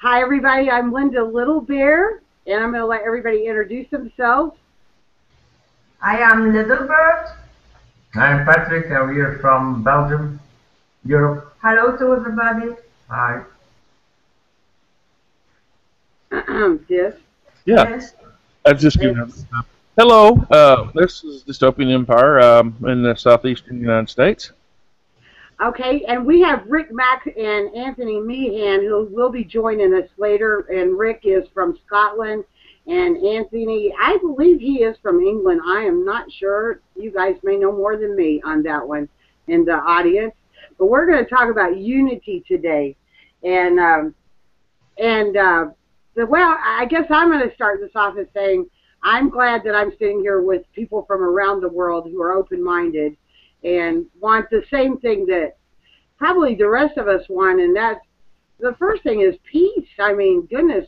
Hi, everybody. I'm Linda Little Bear, and I'm going to let everybody introduce themselves. I am Little Bird. I'm Patrick, and we are from Belgium, Europe. Hello to everybody. Hi. Yes. Yeah. Yes. I've just given Hello. This is Dystopian Empire in the southeastern United States. Okay, and we have Rick Mack and Anthony Meehan who will be joining us later. And Rick is from Scotland, and Anthony, I believe he is from England. I am not sure. You guys may know more than me on that one in the audience. But we're going to talk about unity today. Well, I guess I'm going to start this off as saying I'm glad that I'm sitting here with people from around the world who are open-minded and want the same thing that probably the rest of us want, and that's the first thing is peace. I mean, goodness,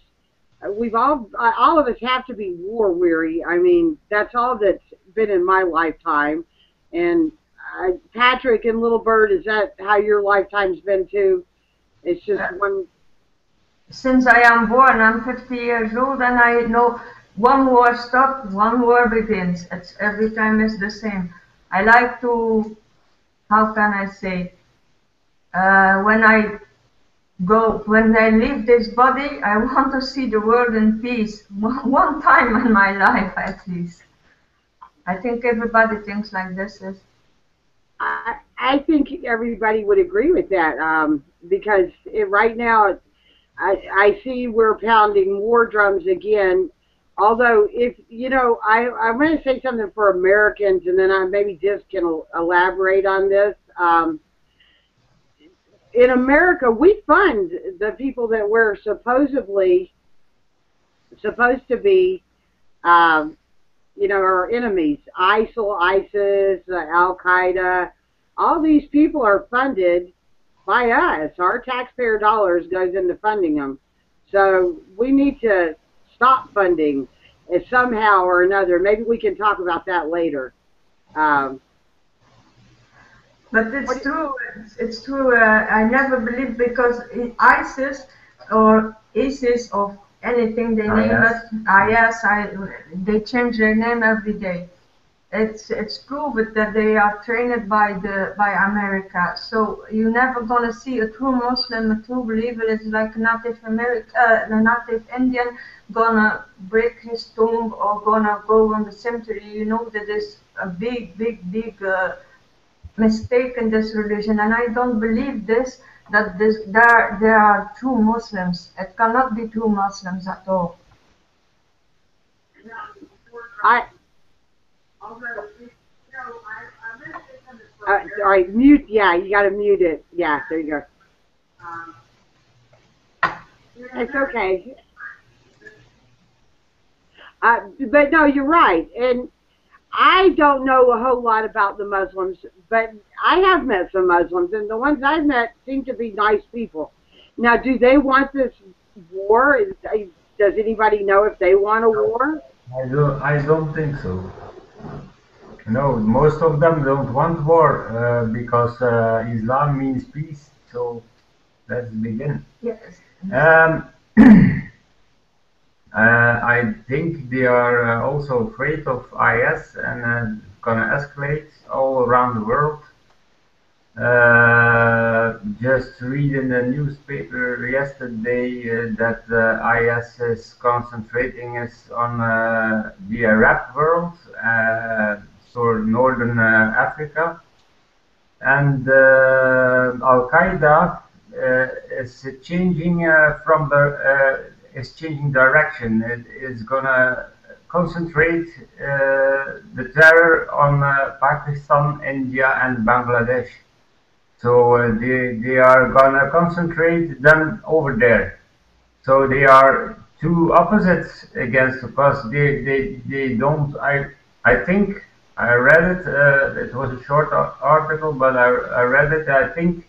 we've all of us have to be war weary. I mean, that's all that's been in my lifetime. And Patrick and Little Bird, is that how your lifetime's been too? It's just one. Since I am born, I'm 50 years old, and I know one war stops, one war begins. It's every time it's the same. I like to, how can I say, when I leave this body, I want to see the world in peace. One time in my life, at least. I think everybody thinks like this. I think everybody would agree with that because right now, I see we're pounding war drums again. Although, if you know, I'm going to say something for Americans, and then maybe just can elaborate on this. In America, we fund the people that we're supposed to be, our enemies. ISIL, ISIS, Al Qaeda. All these people are funded by us. Our taxpayer dollars goes into funding them. So we need to stop funding somehow or another. Maybe we can talk about that later. But it's true. It's true. I never believed because ISIS or ISIS or anything they name it, they change their name every day. It's proven that they are trained by America. So you're never gonna see a true Muslim, a true believer. It's like a Native Indian gonna break his tomb or gonna go on the cemetery. You know that is a big mistake in this religion, and I don't believe that there are true Muslims. It cannot be true Muslims at all. All right, mute. Yeah, you got to mute it. Yeah, there you go. It's okay. But no, you're right. And I don't know a whole lot about the Muslims, but I have met some Muslims, and the ones I've met seem to be nice people. Now, do they want this war? Does anybody know if they want a war? I don't think so. No, most of them don't want war because Islam means peace. So let's begin. Yes. I think they are also afraid of IS and gonna escalate all around the world. Just reading the newspaper yesterday that IS is concentrating on the Arab world, so northern Africa, and Al Qaeda is changing is changing direction. It is gonna concentrate the terror on Pakistan, India, and Bangladesh. So they are gonna concentrate them over there. So they are two opposites against us. They don't. I think I read it. It was a short article, but I read it. I think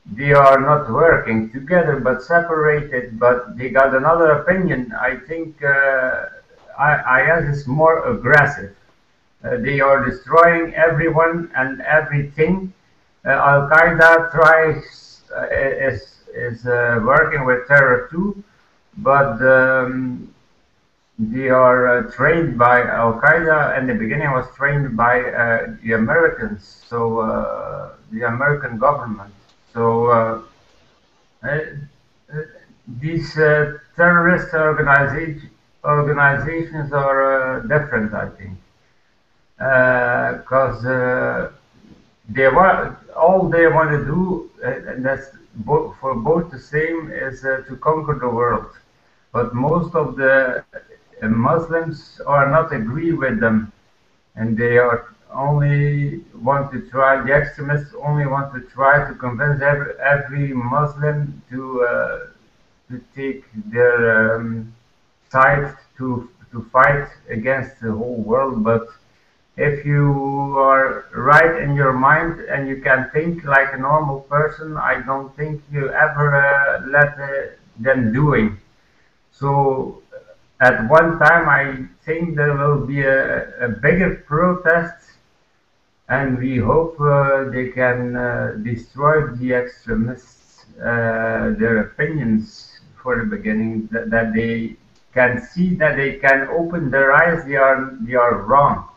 they are not working together but separated, but they got another opinion. I think IS is more aggressive. They are destroying everyone and everything. Al Qaeda is working with terror too, but they are trained by Al Qaeda. In the beginning, was trained by the Americans, so the American government. So uh, uh, these terrorist organizations are different, I think, because all they want to do, and that's for both the same, is to conquer the world. But most of the Muslims are not agree with them, and they are only want to try. The extremists only want to try to convince every Muslim to take their side to fight against the whole world. But if you are right in your mind and you can think like a normal person, I don't think you ever let them doing. So at one time, I think there will be a bigger protest, and we hope they can destroy the extremists, their opinions for the beginning, that they can see, that they can open their eyes, they are wrong.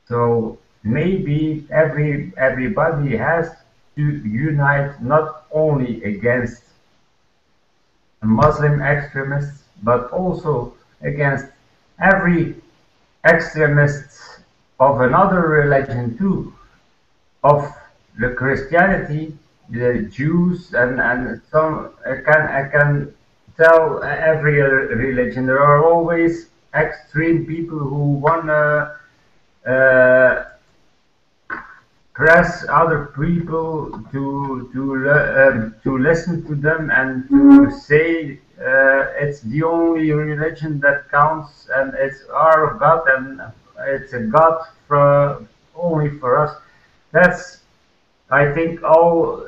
So maybe everybody has to unite not only against Muslim extremists, but also against every extremist of another religion too, of the Christianity, the Jews, and some. I can tell every religion there are always extreme people who wanna press other people to listen to them and to say it's the only religion that counts and it's our God and it's a God only for us. That's, I think, all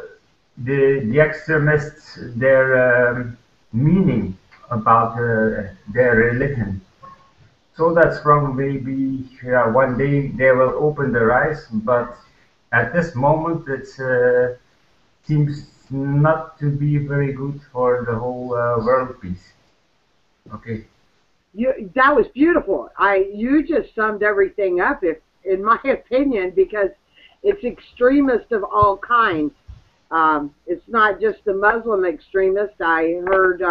the extremists, their meaning about their religion. So that's wrong. Maybe one day they will open their eyes, but at this moment it seems not to be very good for the whole world peace. Okay. That was beautiful. You just summed everything up, if in my opinion, because it's extremists of all kinds. It's not just the Muslim extremist. I heard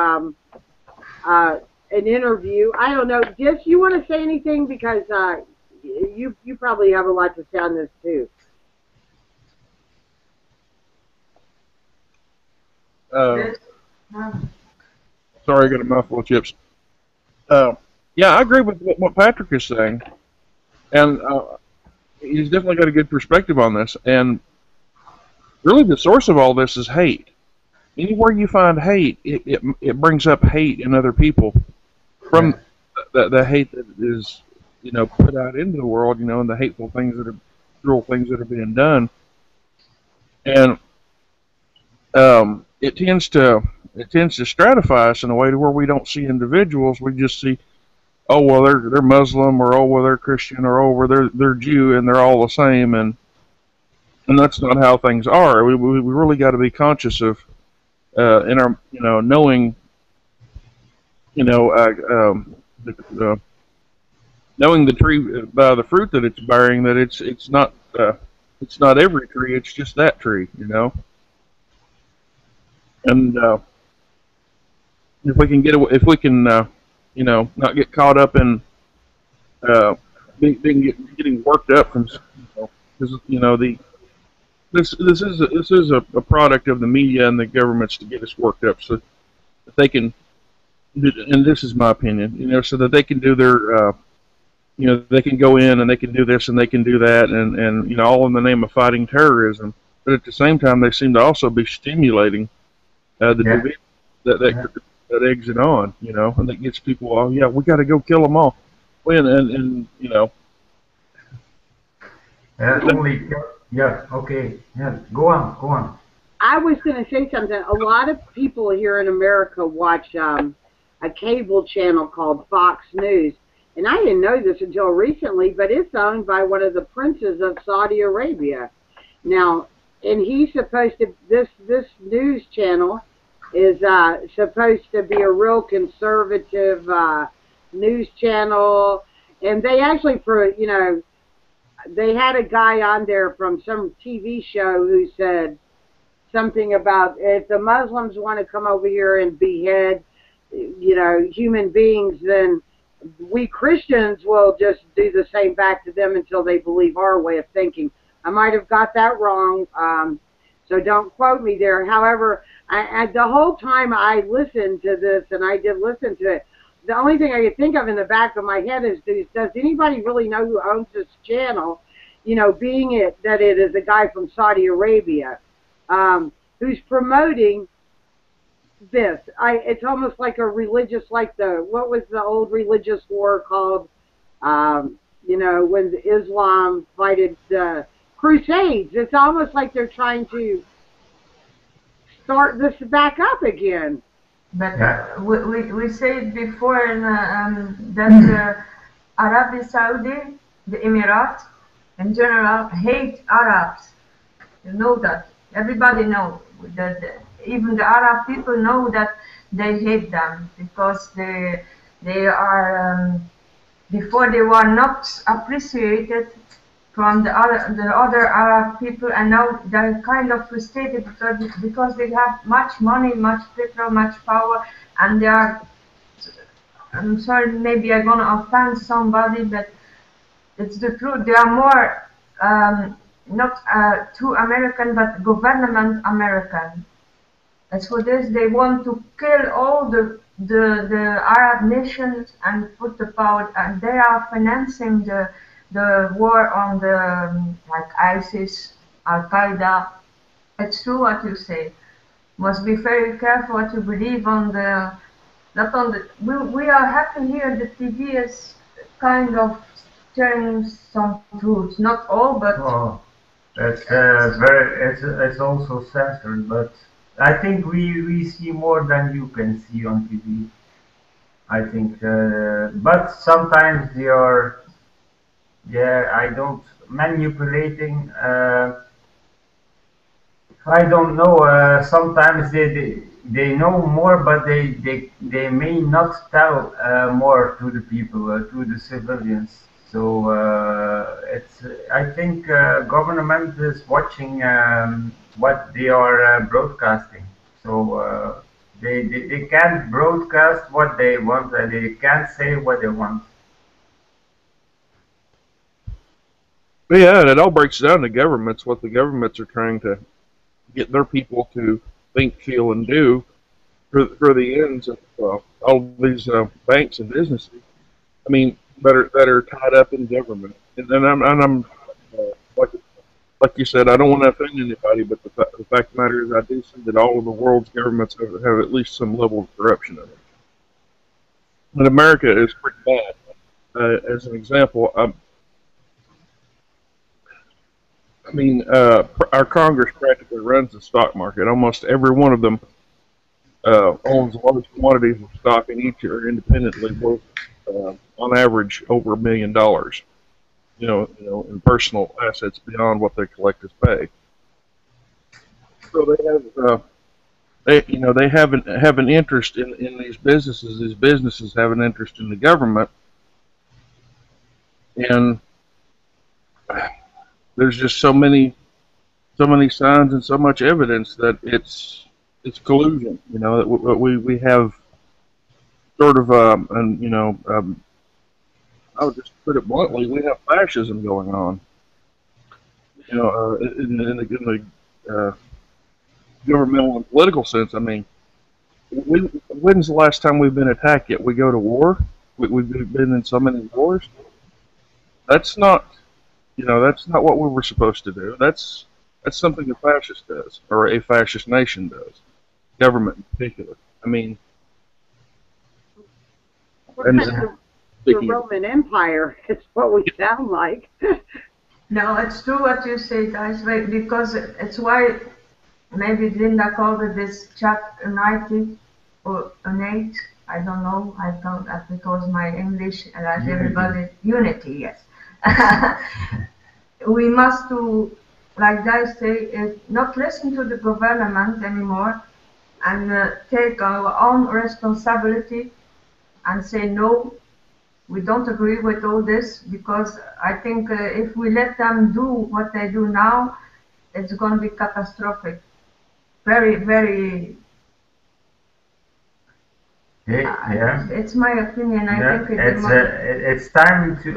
an interview. I don't know. Dis, you want to say anything, because you probably have a lot to say on this too. Sorry, I got a mouthful of chips. Yeah, I agree with what Patrick is saying, and he's definitely got a good perspective on this. And really, the source of all this is hate. Anywhere you find hate, it brings up hate in other people from the hate that is put out into the world, and the hateful things that are cruel things that are being done, and it tends to stratify us in a way to where we don't see individuals. We just see, oh well, they're Muslim, or oh well, they're Christian, or oh well, they're Jew, and they're all the same, and that's not how things are. We really got to be conscious of in our knowing knowing the tree by the fruit that it's bearing, that it's not every tree, it's just that tree, and if we can not get caught up in getting worked up from, because this is a product of the media and the governments to get us worked up, so that they can, and this is my opinion, so that they can do their they can go in and they can do this and they can do that, and all in the name of fighting terrorism. But at the same time, they seem to also be stimulating the division that eggs it on, and that gets people, oh yeah, we got to go kill them all. And okay, go on. I was going to say something. A lot of people here in America watch a cable channel called Fox News. And I didn't know this until recently, but it's owned by one of the princes of Saudi Arabia. Now, and he's supposed to, this news channel is supposed to be a real conservative news channel, and they actually, for they had a guy on there from some TV show who said something about, if the Muslims want to come over here and behead human beings, then we Christians will just do the same back to them until they believe our way of thinking. I might have got that wrong, so don't quote me there. However, the whole time I listened to this, and I did listen to it, the only thing I could think of in the back of my head is, does anybody really know who owns this channel? Being that it is a guy from Saudi Arabia, who's promoting this. It's almost like a religious, like what was the old religious war called? When Islam fighted the Crusades. It's almost like they're trying to start this back up again. But we said before that Arabia Saudi, the Emirates in general, hate Arabs. You know that. Everybody knows that. Even the Arab people know that they hate them because they are before they were not appreciated from the other Arab people, and now they're kind of frustrated because they have much money, much petrol, much power, and they are. I'm sorry, maybe I'm gonna offend somebody, but it's the truth. They are more not too American, but government American. As for this, they want to kill all the Arab nations and put the power, and they are financing the war on the like ISIS, Al Qaeda. It's true what you say. Must be very careful what you believe on the. Not on the. We are happy here. The TV is kind of sharing some truths, not all, but. Oh, that's very. It's also censored, but. I think we see more than you can see on TV. I think, but sometimes they are, I don't manipulating. I don't know. Sometimes they know more, but they may not tell more to the people, to the civilians. So it's. I think government is watching what they are broadcasting. So they can't broadcast what they want, and they can't say what they want. Yeah, and it all breaks down to governments, what the governments are trying to get their people to think, feel, and do for the ends of all these banks and businesses. I mean, that are tied up in government. And I'm like you said, I don't want to offend anybody, but the fact of the matter is, I do see that all of the world's governments have at least some level of corruption in it. And America is pretty bad. As an example, our Congress practically runs the stock market. Almost every one of them owns large quantities of stock, and each are independently worth, on average, over $1 million. In personal assets beyond what their collectors pay. So they have an interest in these businesses. These businesses have an interest in the government, and there's just so many signs and so much evidence that it's collusion. That we have sort of I'll just put it bluntly, we have fascism going on. In the governmental and political sense. I mean, when's the last time we've been attacked yet? We go to war? We've been in so many wars? That's not what we were supposed to do. That's something a fascist does, or a fascist nation does. Government in particular. I mean, the Roman Empire is what we sound like. No, it's true what you say, guys, because it's why maybe Linda called it this chapter 90 or an 8. I don't know. I thought that because my English and everybody unity, yes. We must to like they say, is not listen to the government anymore and take our own responsibility and say no, we don't agree with all this, because I think if we let them do what they do now, it's going to be catastrophic. Very, very. Yeah. It's my opinion. I think it's time to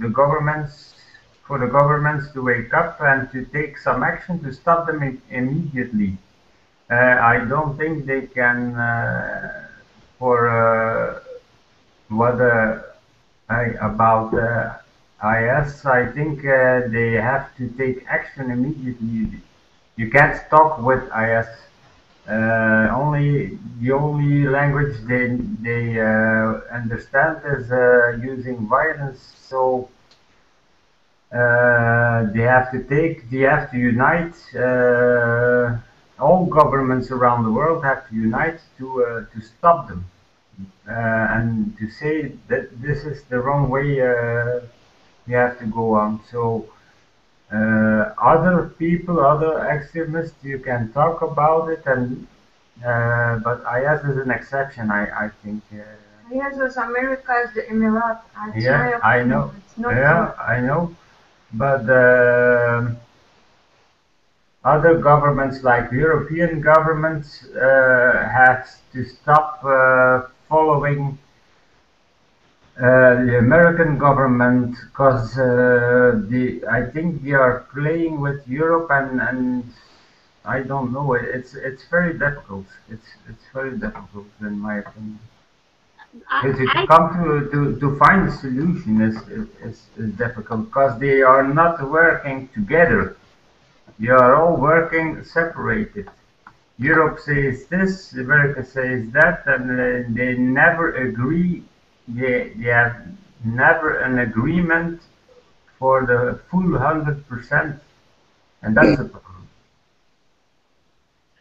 the governments to wake up and to take some action to stop them immediately. I don't think they can for what about IS. I think they have to take action immediately. You can't talk with IS. The only language they understand is using violence. So they have to unite. All governments around the world have to unite to stop them and to say that this is the wrong way we have to go on. So. Other people, other extremists, you can talk about it, and but IS is an exception, I think. IS is America, is the Emirate. Yeah, I know. It's not I know. But other governments, like European governments, have to stop following the American government, because I think they are playing with Europe, and I don't know. It's very difficult. It's very difficult in my opinion. To come to find a solution is difficult, because they are not working together. They are all working separated. Europe says this, America says that, and they never agree. They have never an agreement for the full 100%, and that's the problem,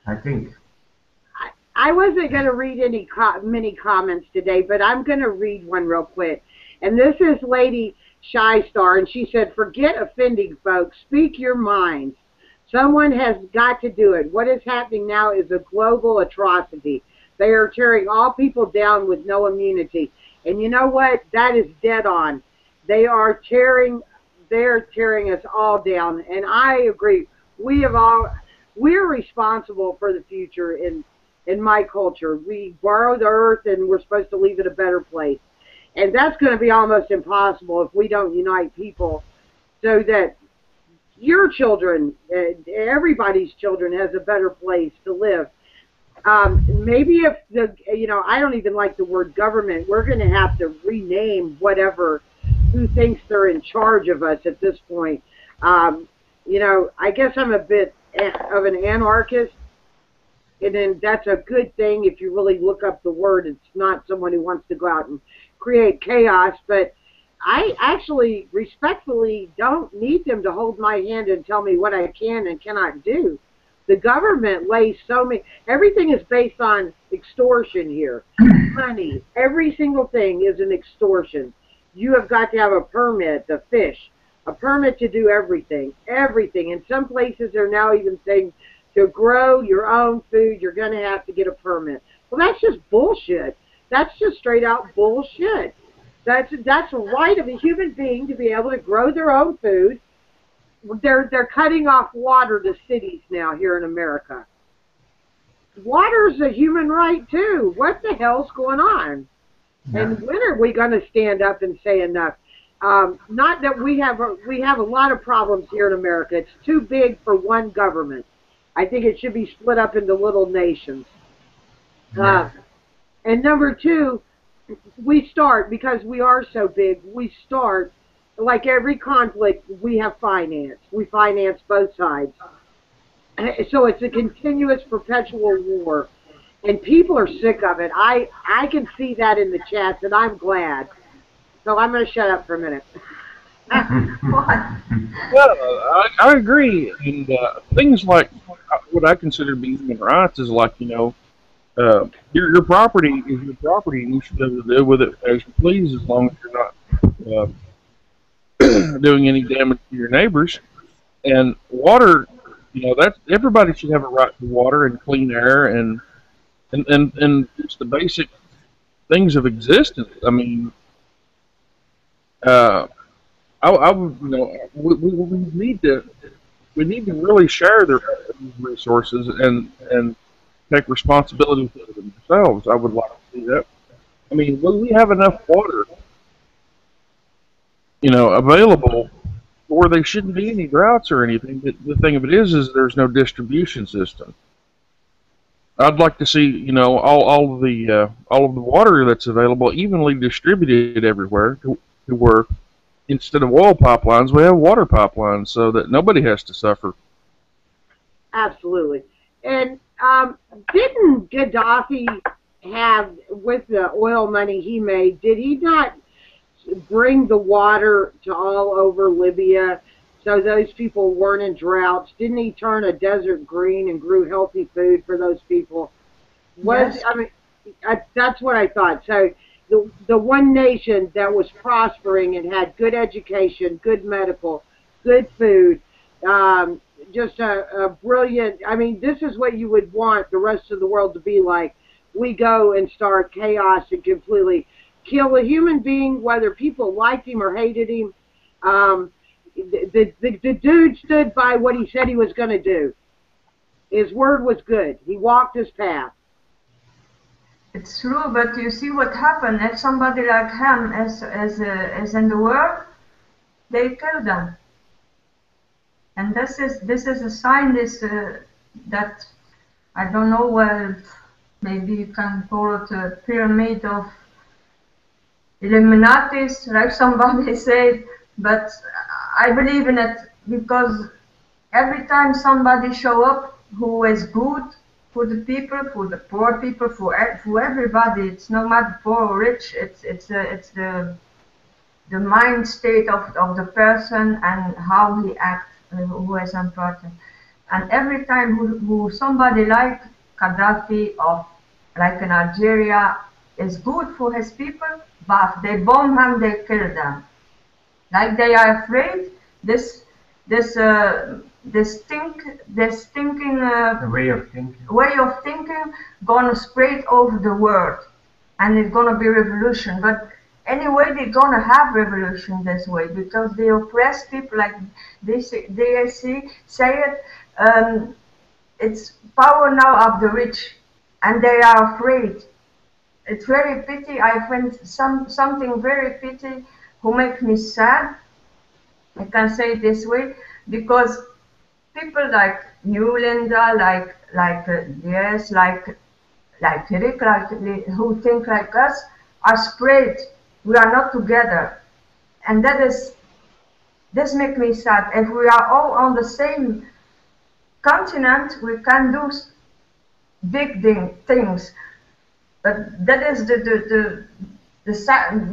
I think. I wasn't going to read many comments today, but I'm going to read one real quick. And this is Lady Shy Star, and she said, "Forget offending folks. Speak your minds. Someone has got to do it. What is happening now is a global atrocity. They are tearing all people down with no immunity." And you know what? That is dead on. They're tearing us all down. And I agree. We're responsible for the future in my culture. We borrow the earth and we're supposed to leave it a better place. And that's going to be almost impossible if we don't unite people so that your children, everybody's children, has a better place to live. Maybe if I don't even like the word government. We're going to have to rename who thinks they're in charge of us at this point. I guess I'm a bit of an anarchist, and then that's a good thing if you really look up the word. It's not someone who wants to go out and create chaos, but I actually respectfully don't need them to hold my hand and tell me what I can and cannot do. The government lays everything is based on extortion here. Money, every single thing is an extortion. You have got to have a permit to fish, a permit to do everything. In some places they're now even saying to grow your own food, you're going to have to get a permit. Well, that's just bullshit. That's just straight out bullshit. That's a right of a human being to be able to grow their own food. They're cutting off water to cities now here in America. Water's a human right too. What the hell's going on? Yeah. And when are we going to stand up and say enough? Not that we have a lot of problems here in America. It's too big for one government. I think it should be split up into little nations. Yeah. And number two, because we are so big, like every conflict, we have finance. We finance both sides. So it's a continuous, perpetual war. And people are sick of it. I can see that in the chats, and I'm glad. So I'm going to shut up for a minute. Well, I agree. And things like what I consider to be human rights is like, your property is your property, and you should be able to live with it as you please, as long as you're not doing any damage to your neighbors. And water, that everybody should have a right to water and clean air and just the basic things of existence. I mean, uh, I would, we need to really share these resources and take responsibility for themselves. I would like to see that. I mean, when we have enough water, available, where there shouldn't be any droughts or anything. But the thing of it is there's no distribution system. I'd like to see, all of the water that's available evenly distributed everywhere to where instead of oil pipelines, we have water pipelines so that nobody has to suffer. Absolutely. And didn't Gaddafi have, with the oil money he made, did he not bring the water to all over Libya so those people weren't in droughts? Didn't he turn a desert green and grew healthy food for those people? Yes. That's what I thought. So the one nation that was prospering and had good education, good medical, good food, just a brilliant, this is what you would want the rest of the world to be like. We go and start chaos and completely kill a human being, whether people liked him or hated him. The dude stood by what he said he was going to do. His word was good. He walked his path. It's true, but you see what happened. If somebody like him is in the world, they kill them. And this is a sign that I don't know. Well, maybe you can call it a pyramid of Illuminatis, like somebody said. But I believe in it because every time somebody show up who is good for the people, for the poor people, for everybody, it's no matter poor or rich. It's the mind state of the person and how he acts, who is important. And every time who somebody like Gaddafi or like in Algeria is good for his people, but they bomb him, they kill them. Like they are afraid this thinking way of thinking gonna spread over the world, and it's gonna be revolution. But anyway, they're gonna have revolution this way because they oppress people, like they say it. It's power now of the rich, and they are afraid. It's very pity. I find something very pity who make me sad. I can say it this way because people like you, Linda, like yes, like Rick, who think like us, are spread. We are not together, and this makes me sad. If we are all on the same continent, we can do big things. But that is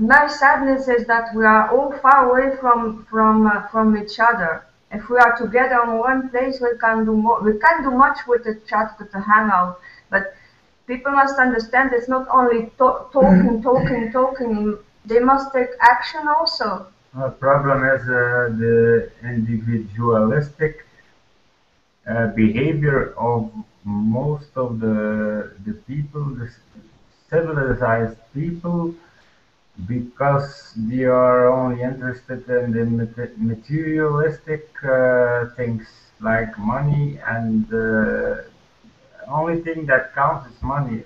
my sadness is that we are all far away from each other. If we are together in one place, we can do more. We can do much with the chat, with the hangout. But people must understand it's not only talking. They must take action also. The problem is the individualistic behavior of most of the people, the civilized people, because they are only interested in the materialistic things like money, and the only thing that counts is money.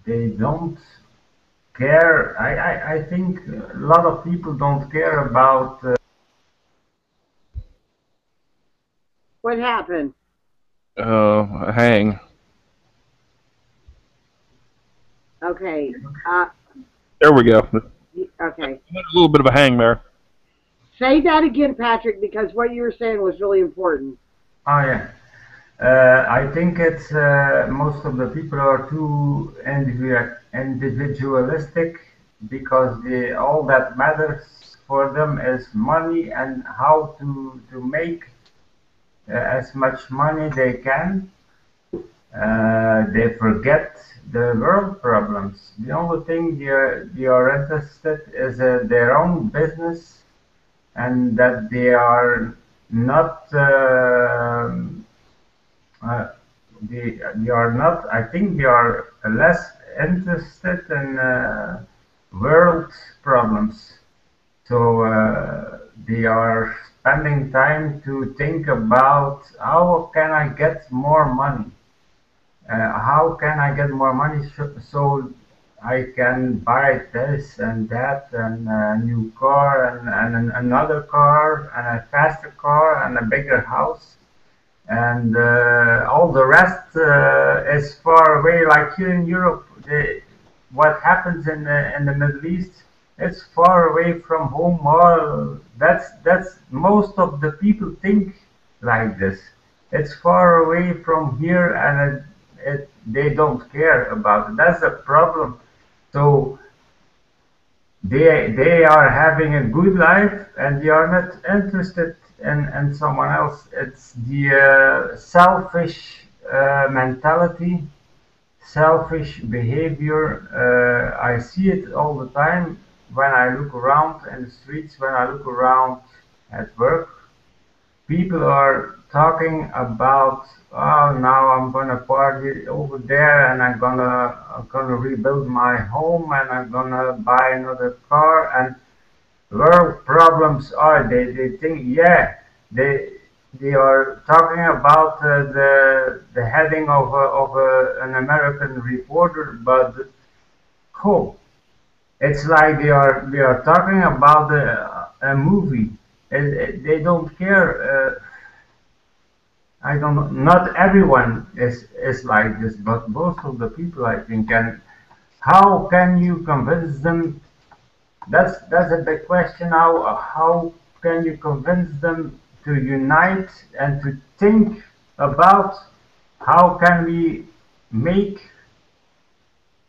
They don't care. I think a lot of people don't care about. What happened? Hang. Okay. There we go. Okay. A little bit of a hang there. Say that again, Patrick, because what you were saying was really important. Oh yeah. I think it's most of the people are too individualistic because all that matters for them is money and how to make as much money they can. They forget the world problems. The only thing they are interested is their own business and that they are not they are not, I think they are less interested in world problems. So they are spending time to think about how can I get more money? How can I get more money so I can buy this and that and a new car and another car and a faster car and a bigger house, and all the rest is far away. Like here in Europe, what happens in the Middle East, it's far away from home. All that's most of the people think like this. It's far away from here, and they don't care about it. That's the problem. So they are having a good life, and they are not interested in someone else. It's the selfish mentality, selfish behavior. I see it all the time when I look around in the streets, when I look around at work. People are talking about, oh, now I'm gonna party over there, and I'm gonna rebuild my home, and I'm gonna buy another car, and world problems are, they think, yeah, they are talking about the heading of an American reporter, but oh, it's like they are talking about a movie. They don't care. I don't know. Not everyone is like this, but most of the people, I think. And how can you convince them? That's a big question. How can you convince them to unite and to think about how can we make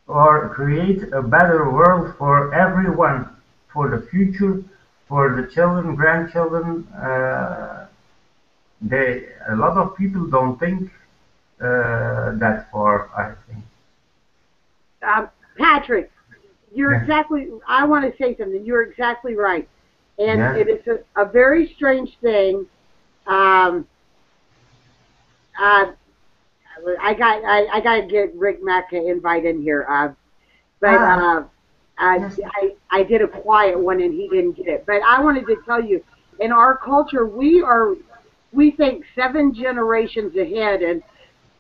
or create a better world for everyone, for the future, for the children, grandchildren? A lot of people don't think that far, I think. Patrick, you're Yeah. exactly, I want to say something. You're exactly right. And Yeah. it is a very strange thing. Um, uh, I got to get Rick Mack an invite in here. But Yes. I did a quiet one and he didn't get it. But I wanted to tell you, in our culture, we think 7 generations ahead,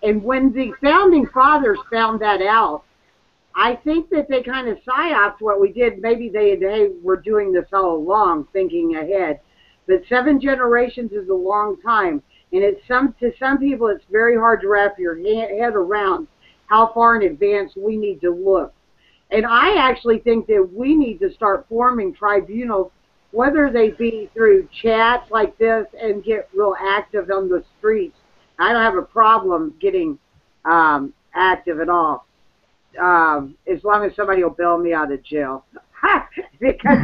and when the founding fathers found that out, I think that they kind of psyoped what we did. Maybe they were doing this all along, thinking ahead. But 7 generations is a long time, and to some people it's very hard to wrap your head around how far in advance we need to look. And I actually think that we need to start forming tribunals, whether they be through chats like this and get real active on the streets. I don't have a problem getting active at all, as long as somebody will bail me out of jail. because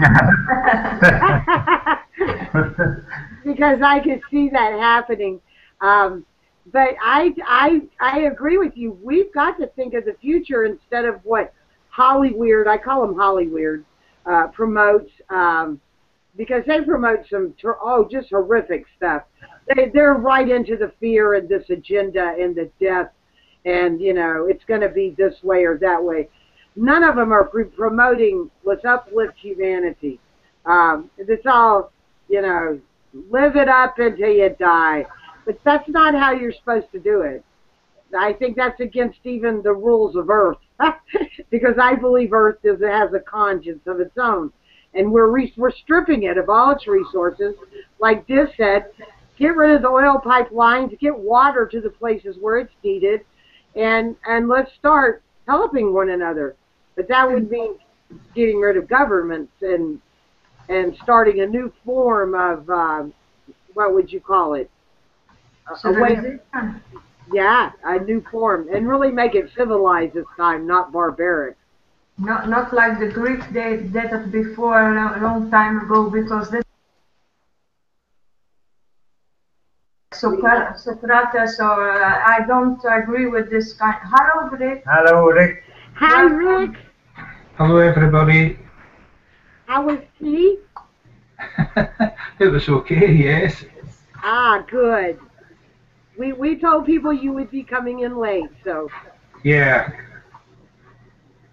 because I could see that happening. But I agree with you. We've got to think of the future instead of what Hollyweird, I call them Hollyweird, promotes, because they promote some just horrific stuff. They're right into the fear and this agenda and the death, and it's going to be this way or that way. None of them are promoting let's uplift humanity. It's all live it up until you die, but that's not how you're supposed to do it. I think that's against even the rules of Earth, because I believe Earth has a conscience of its own, and we're stripping it of all its resources. Like Diz said, get rid of the oil pipelines, get water to the places where it's needed, and let's start helping one another. But that would mean getting rid of governments and starting a new form of what would you call it? A way. Yeah, a new form, and really make it civilized this time, not barbaric. Not like the Greek they did it before a long time ago, because this Socrates, or I don't agree with this kind. Hello, Rick. Hello, Rick. Hi, Rick. Hello, everybody. How was tea? It was okay, yes. Ah, good. We told people you would be coming in late, so. Yeah.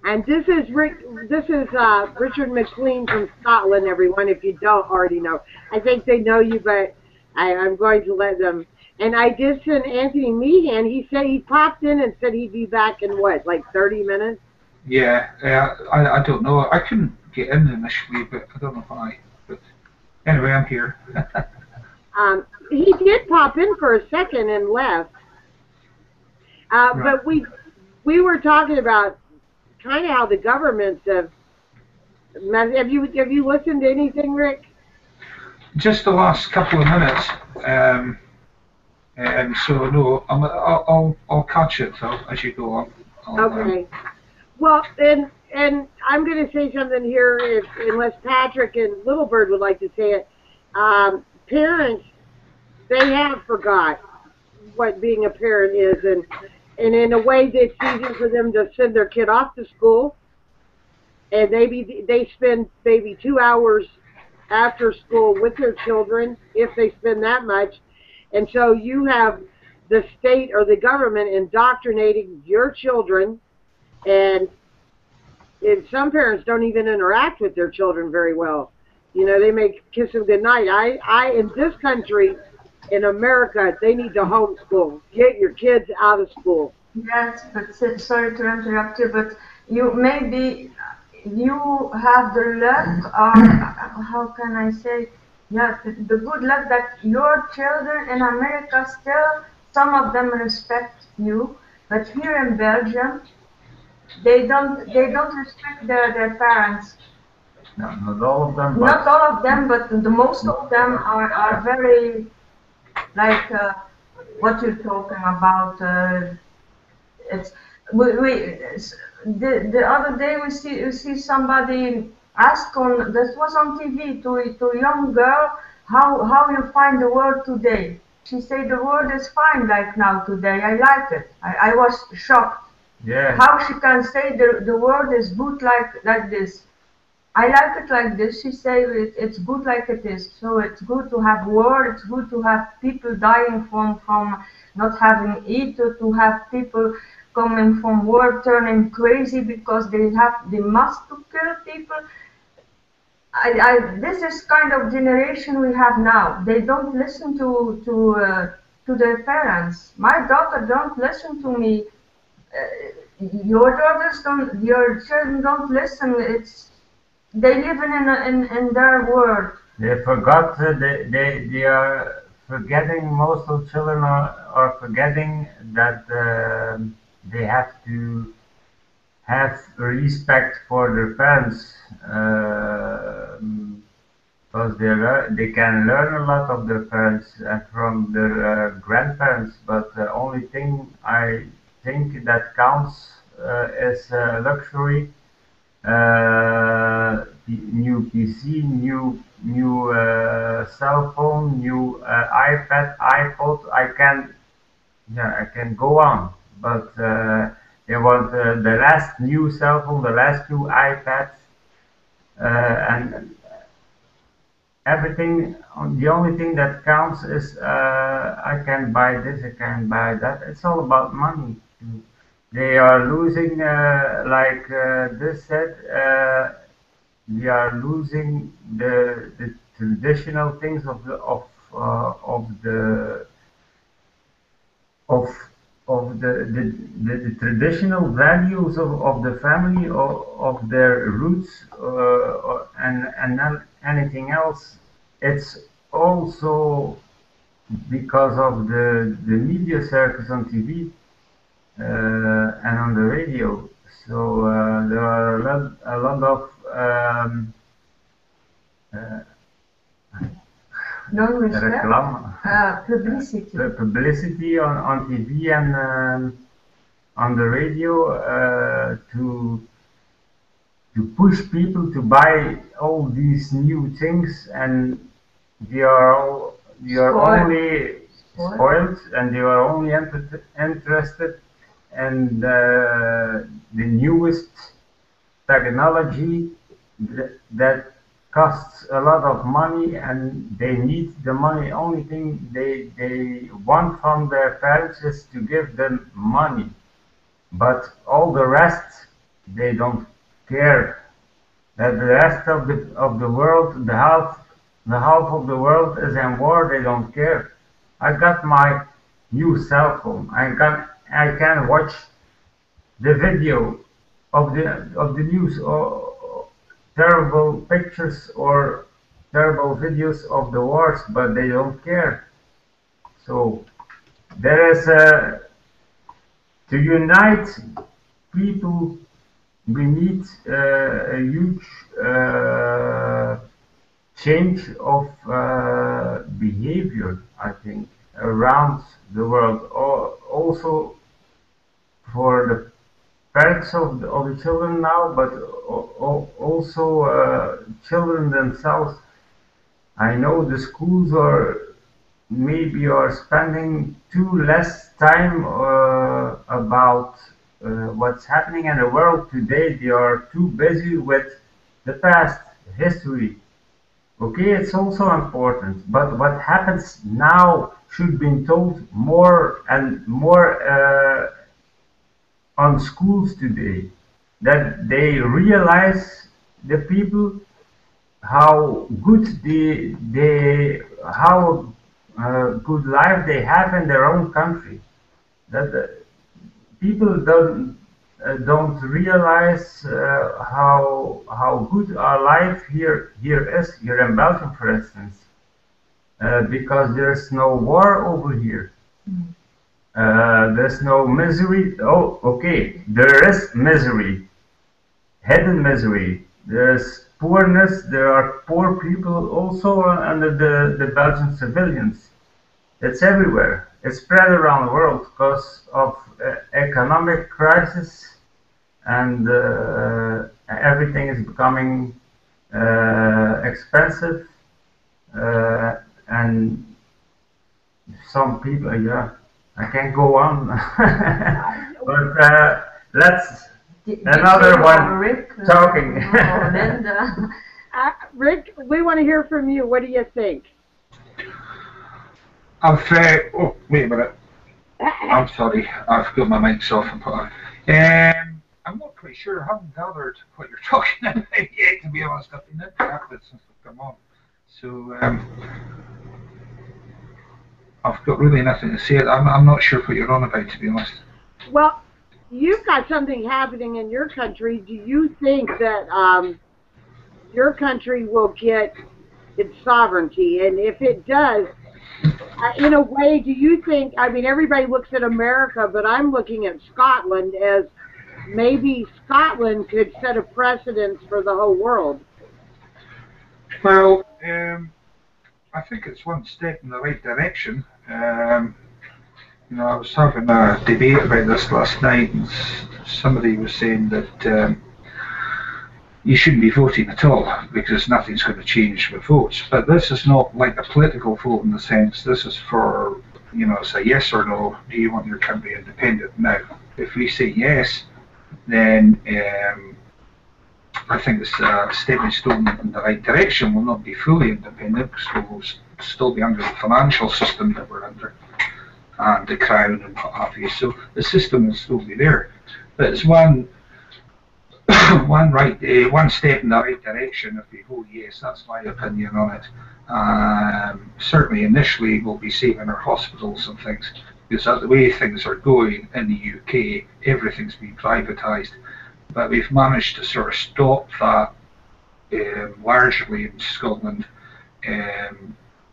And this is Richard MacLean from Scotland, everyone, if you don't already know. I think they know you, but I'm going to let them. And I did send Anthony Meehan. He said he popped in and said he'd be back in what, like 30 minutes? Yeah, I don't know. I couldn't get in initially, but I don't know why. But anyway, I'm here. He did pop in for a second and left. Right. But we were talking about kind of how the governments have you listened to anything, Rick? Just the last couple of minutes, and so no, I'll catch it as you go on. Okay. Well, and I'm going to say something here, unless Patrick and Little Bird would like to say it. Parents, they have forgot what being a parent is, and in a way, it's easier for them to send their kid off to school, and maybe they spend maybe 2 hours after school with their children, if they spend that much. And so you have the state or the government indoctrinating your children, and some parents don't even interact with their children very well. You know, they may kiss them goodnight. I in this country, in America, they need to homeschool. Get your kids out of school. Yes, but sorry to interrupt you, but maybe you have the luck, or how can I say, yeah, the good luck that your children in America still, some of them respect you, but here in Belgium, they don't respect their parents. No, not all of them. Not all of them, but the most of them are very like what you're talking about. It's the other day we see somebody ask on that was on TV to a young girl how you find the word today. She said the word is fine like now today. I like it. I was shocked. Yeah. How she can say the word is good like this. I like it like this. She said it's good like it is. So it's good to have war. It's good to have people dying from not having eat, or to have people coming from war turning crazy because they must to kill people. This is kind of generation we have now. They don't listen to their parents. My daughter don't listen to me. Your children don't listen. They live in their world. They forgot. They are forgetting. Most of children are forgetting that they have to have respect for their parents, because they can learn a lot of their parents and from their grandparents. But the only thing I think that counts is luxury. New PC, new cell phone, new iPad, iPod. I can go on, but they want the last new cell phone, the last new iPad, and everything. The only thing that counts is I can buy this, I can buy that. It's all about money. They are losing, like this said, we are losing the traditional things of the traditional values of the family, of their roots, and not anything else. It's also because of the media circus on TV. And on the radio, so there are a lot of publicity on TV and on the radio to push people to buy all these new things, and they are only spoiled, and they are only interested and the newest technology that costs a lot of money, and they need the money. Only thing they want from their parents is to give them money, but all the rest they don't care. That the rest of the world, the half of the world is in war. They don't care. I got my new cell phone. I can watch the video of the news, or terrible pictures or terrible videos of the wars, but they don't care. So there is to unite people, we need a huge change of behavior, I think, around the world. Also for the parents of the children now, but also children themselves. I know the schools are spending too less time about what's happening in the world today. They are too busy with the past history. Okay, it's also important, but what happens now should be told more and more on schools today, that they realize, the people, how good how good life they have in their own country. That people don't realize how good our life here is here in Belgium, for instance, because there's no war over here. There's no misery. Oh, okay, there is misery, hidden misery. There's poorness. There are poor people also under the Belgian civilians. It's everywhere. It's spread around the world because of economic crisis, and everything is becoming expensive, and some people, yeah, I can't go on, but let's another one Rick, talking. Linda. Rick, we want to hear from you. What do you think? Oh, wait a minute. I'm sorry, I've got my mic's off and put on. I'm not quite sure. I haven't gathered what you're talking about yet, to be honest. I've been interrupted since I've come on. So, I've got really nothing to say. I'm not sure what you're on about, to be honest. Well, you've got something happening in your country. Do you think that your country will get its sovereignty? And if it does, in a way, do you think, I mean, everybody looks at America, but I'm looking at Scotland as maybe Scotland could set a precedence for the whole world? Well, I think it's one step in the right direction. You know, I was having a debate about this last night, and somebody was saying that you shouldn't be voting at all because nothing's going to change with votes. But this is not like a political vote in the sense. This is for, you know, it's a yes or no. Do you want your country independent? Now, if we say yes, then I think it's a stepping stone in the right direction. We'll not be fully independent because we'll still be under the financial system that we're under, and the crown and what have you. So the system will still be there, but it's one step in the right direction. If we vote yes, that's my opinion on it. Certainly, initially, we'll be saving our hospitals and things, because the way things are going in the UK, everything's been privatised. But we've managed to sort of stop that largely in Scotland,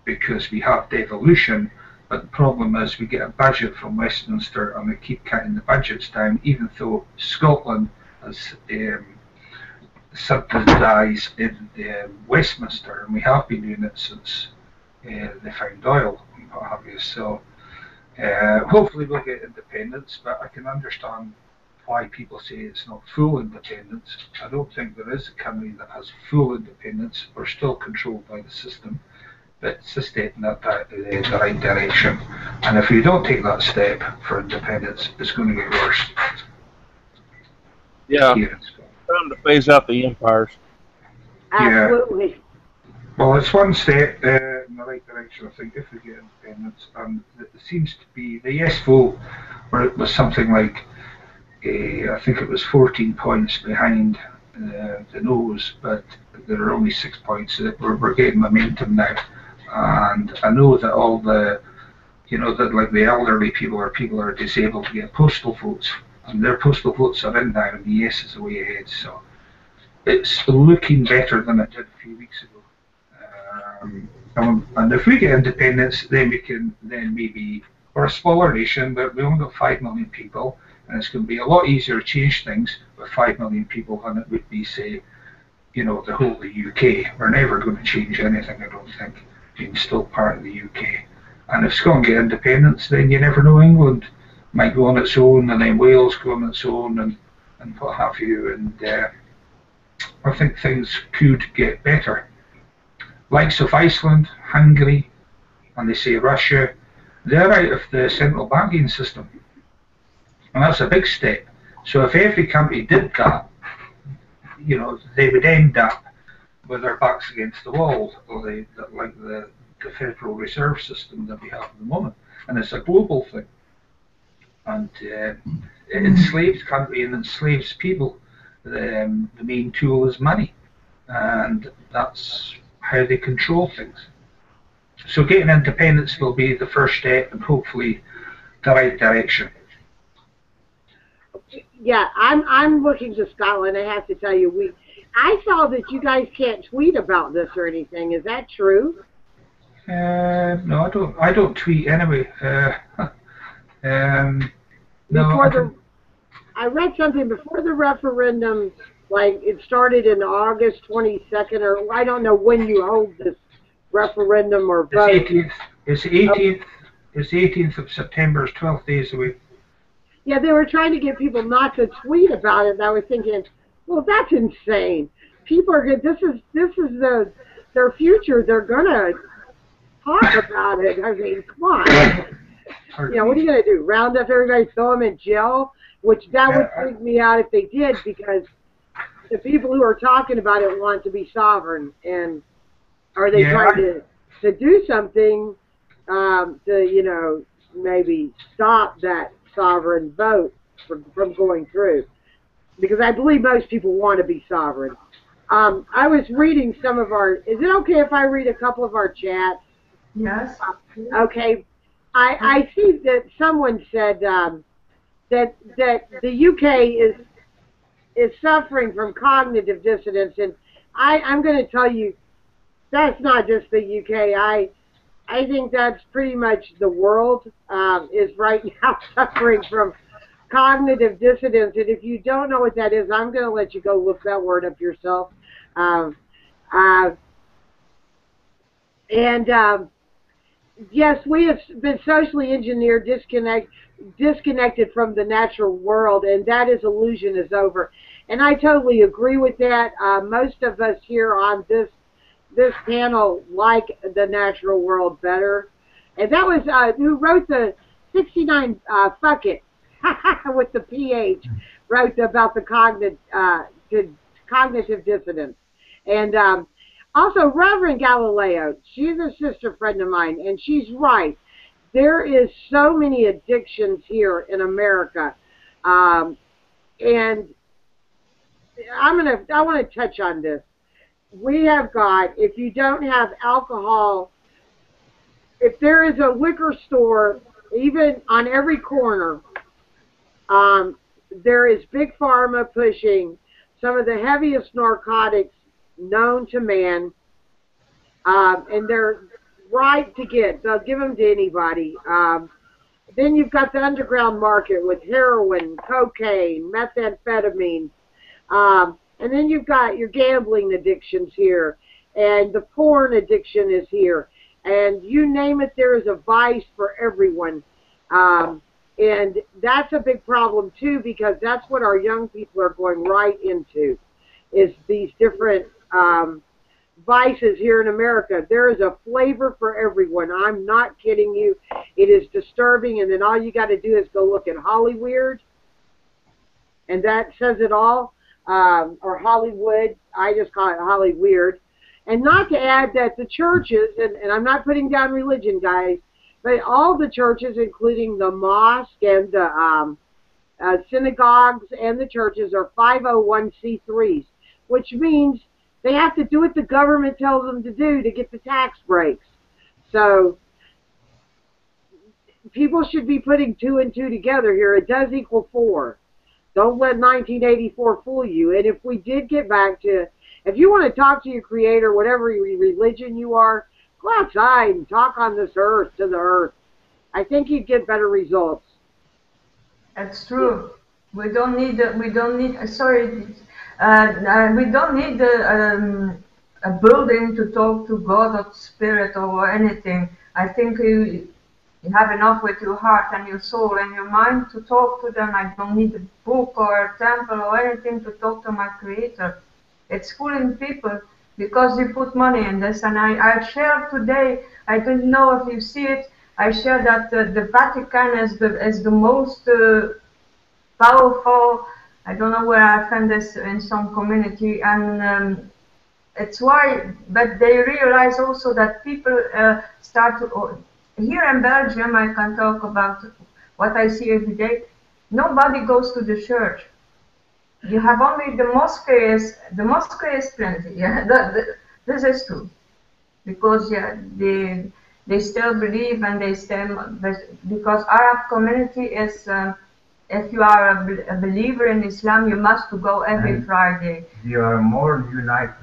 because we have devolution. But the problem is we get a budget from Westminster and we keep cutting the budgets down, even though Scotland has subsidised in Westminster, and we have been doing it since they found oil and what have you. So hopefully we'll get independence, but I can understand why people say it's not full independence. I don't think there is a country that has full independence. We're still controlled by the system, but it's a step in the right direction. And if we don't take that step for independence, it's going to get worse. Yeah, time to phase out the empires. Absolutely. Well, it's one step in the right direction, I think, if we get independence. And it seems to be the yes vote, where it was something like, I think it was 14 points behind the no's, but there are only 6 points. We're getting momentum now. And I know that all the, that like the elderly people or people who are disabled to get postal votes, and their postal votes are in there, and the yes is the way ahead. So it's looking better than it did a few weeks ago. And if we get independence, then we can maybe, we're a smaller nation, but we only got 5 million people, and it's going to be a lot easier to change things with 5 million people than it would be, say, the whole of the UK. We're never going to change anything, I don't think, being still part of the UK. And if Scotland get independence, then you never know, England might go on its own, and then Wales go on its own, and what have you. And I think things could get better. Likes of Iceland, Hungary, and they say Russia, they're out of the central banking system. And that's a big step. So if every country did that, they would end up with their backs against the wall, or like the Federal Reserve System that we have at the moment. And it's a global thing. And it enslaves country and enslaves people. The main tool is money. And that's how they control things. So getting independence will be the first step, and hopefully the right direction. Yeah, I'm looking to Scotland. I have to tell you, I saw that you guys can't tweet about this or anything. Is that true? No, I don't tweet anyway. No. I read something before the referendum. Like, it started in August 22nd, or I don't know when you hold this referendum or vote. It's 18th. It's the 18th of September. It's 12 days away. Yeah, they were trying to get people not to tweet about it, and I was thinking, well, that's insane. People are good. This is their future. They're gonna talk about it. I mean, come on. What are you gonna do? Round up everybody, throw them in jail? Which that would freak me out if they did, because the people who are talking about it want to be sovereign, and are they trying to do something to maybe stop that sovereign vote from going through? Because I believe most people want to be sovereign. I was reading some of our. Is it okay if I read a couple of our chats? Yes. Okay. I see that someone said that the UK is suffering from cognitive dissonance, and I'm going to tell you that's not just the UK. I think that's pretty much the world is right now suffering from cognitive dissonance. And if you don't know what that is, I'm going to let you go look that word up yourself. Yes, we have been socially engineered, disconnected from the natural world, and that illusion is over. And I totally agree with that. Most of us here on this panel like the natural world better. And that was who wrote the 69 fuck it with the PH, wrote about the cognitive dissonance. And also Reverend Galileo, she's a sister friend of mine, and she's right. There is so many addictions here in America, and I want to touch on this. We have got, if you don't have alcohol, if there is a liquor store, even on every corner, there is Big Pharma pushing some of the heaviest narcotics known to man, and they're right to get. They'll give them to anybody. Then you've got the underground market with heroin, cocaine, methamphetamine, and then you've got your gambling addictions here, and the porn addiction is here, and you name it, there is a vice for everyone. And that's a big problem too, because that's what our young people are going right into, is these different vices here in America. There is a flavor for everyone. I'm not kidding you. It is disturbing, and then all you got to do is go look at Hollyweird, and that says it all. Or Hollywood. I just call it Hollyweird. And not to add that the churches, and I'm not putting down religion, guys, but all the churches, including the mosque and the synagogues and the churches, are 501c3s, which means they have to do what the government tells them to do to get the tax breaks. So people should be putting 2 and 2 together here. It does equal 4. Don't let 1984 fool you. And if we did get back to, if you want to talk to your creator, whatever religion you are, go outside and talk on this earth to the earth. I think you'd get better results. That's true. We don't need a building to talk to God or spirit or anything. I think you have enough with your heart and your soul and your mind to talk to them. I don't need a book or a temple or anything to talk to my creator. It's fooling people because you put money in this. And I shared today, I don't know if you see it, I shared that the Vatican is the most powerful, I don't know where I found this in some community, and it's why, but they realize also that people start to, here in Belgium, I can talk about what I see every day, nobody goes to the church. You have only the mosque is plenty, yeah, this is true. Because, yeah, they still believe and they still, because Arab community is, if you are a believer in Islam, you must go every Friday. They are more united.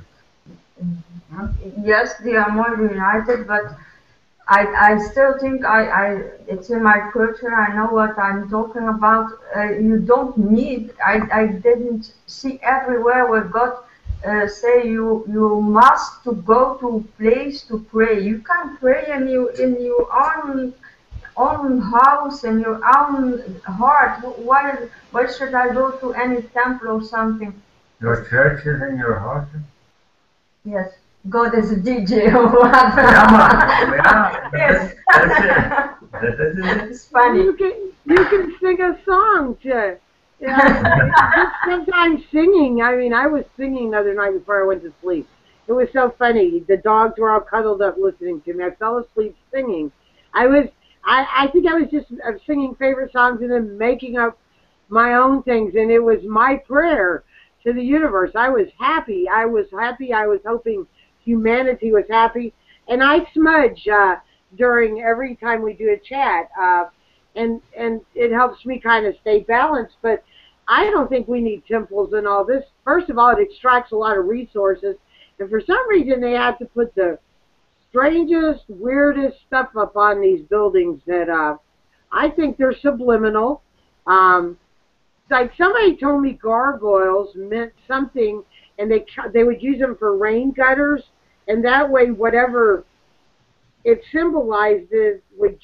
Yes, they are more united, but I still think it's in my culture. I know what I'm talking about. You don't need. I didn't see everywhere where God say you must to go to a place to pray. You can pray in your own house, in your own heart. Why should I go to any temple or something? Your church is in your heart? Yes. God is a DJ or whatever. Yeah, yes. That's it. It's funny. You can sing a song to. Yeah, sometimes singing. I mean, I was singing the other night before I went to sleep. It was so funny. The dogs were all cuddled up listening to me. I fell asleep singing. I think I was just singing favorite songs and then making up my own things, and it was my prayer to the universe. I was happy. I was hoping humanity was happy, and I smudge during every time we do a chat, and it helps me kind of stay balanced. But I don't think we need temples and all this. First of all, it extracts a lot of resources, and for some reason they have to put the strangest, weirdest stuff up on these buildings that I think they're subliminal. Like somebody told me gargoyles meant something, and they would use them for rain gutters, and that way whatever it symbolized would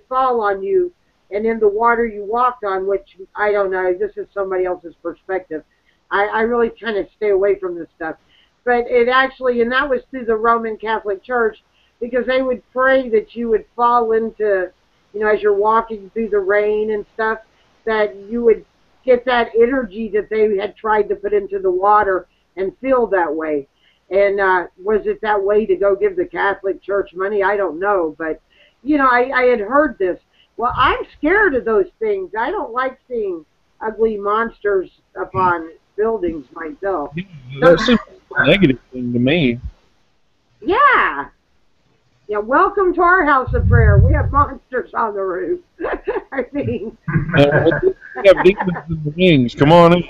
fall on you, and in the water you walked on, which I don't know. This is somebody else's perspective. I really kind of stay away from this stuff. But it actually, and that was through the Roman Catholic Church, because they would pray that you would fall into, as you're walking through the rain and stuff, that you would get that energy that they had tried to put into the water and feel that way. And was it that way to go give the Catholic Church money? I don't know. But, I had heard this. Well, I'm scared of those things. I don't like seeing ugly monsters upon buildings myself. That seems a negative thing to me. Yeah. Yeah, welcome to our house of prayer. We have monsters on the roof. I mean. We have demons in the wings. Come on in.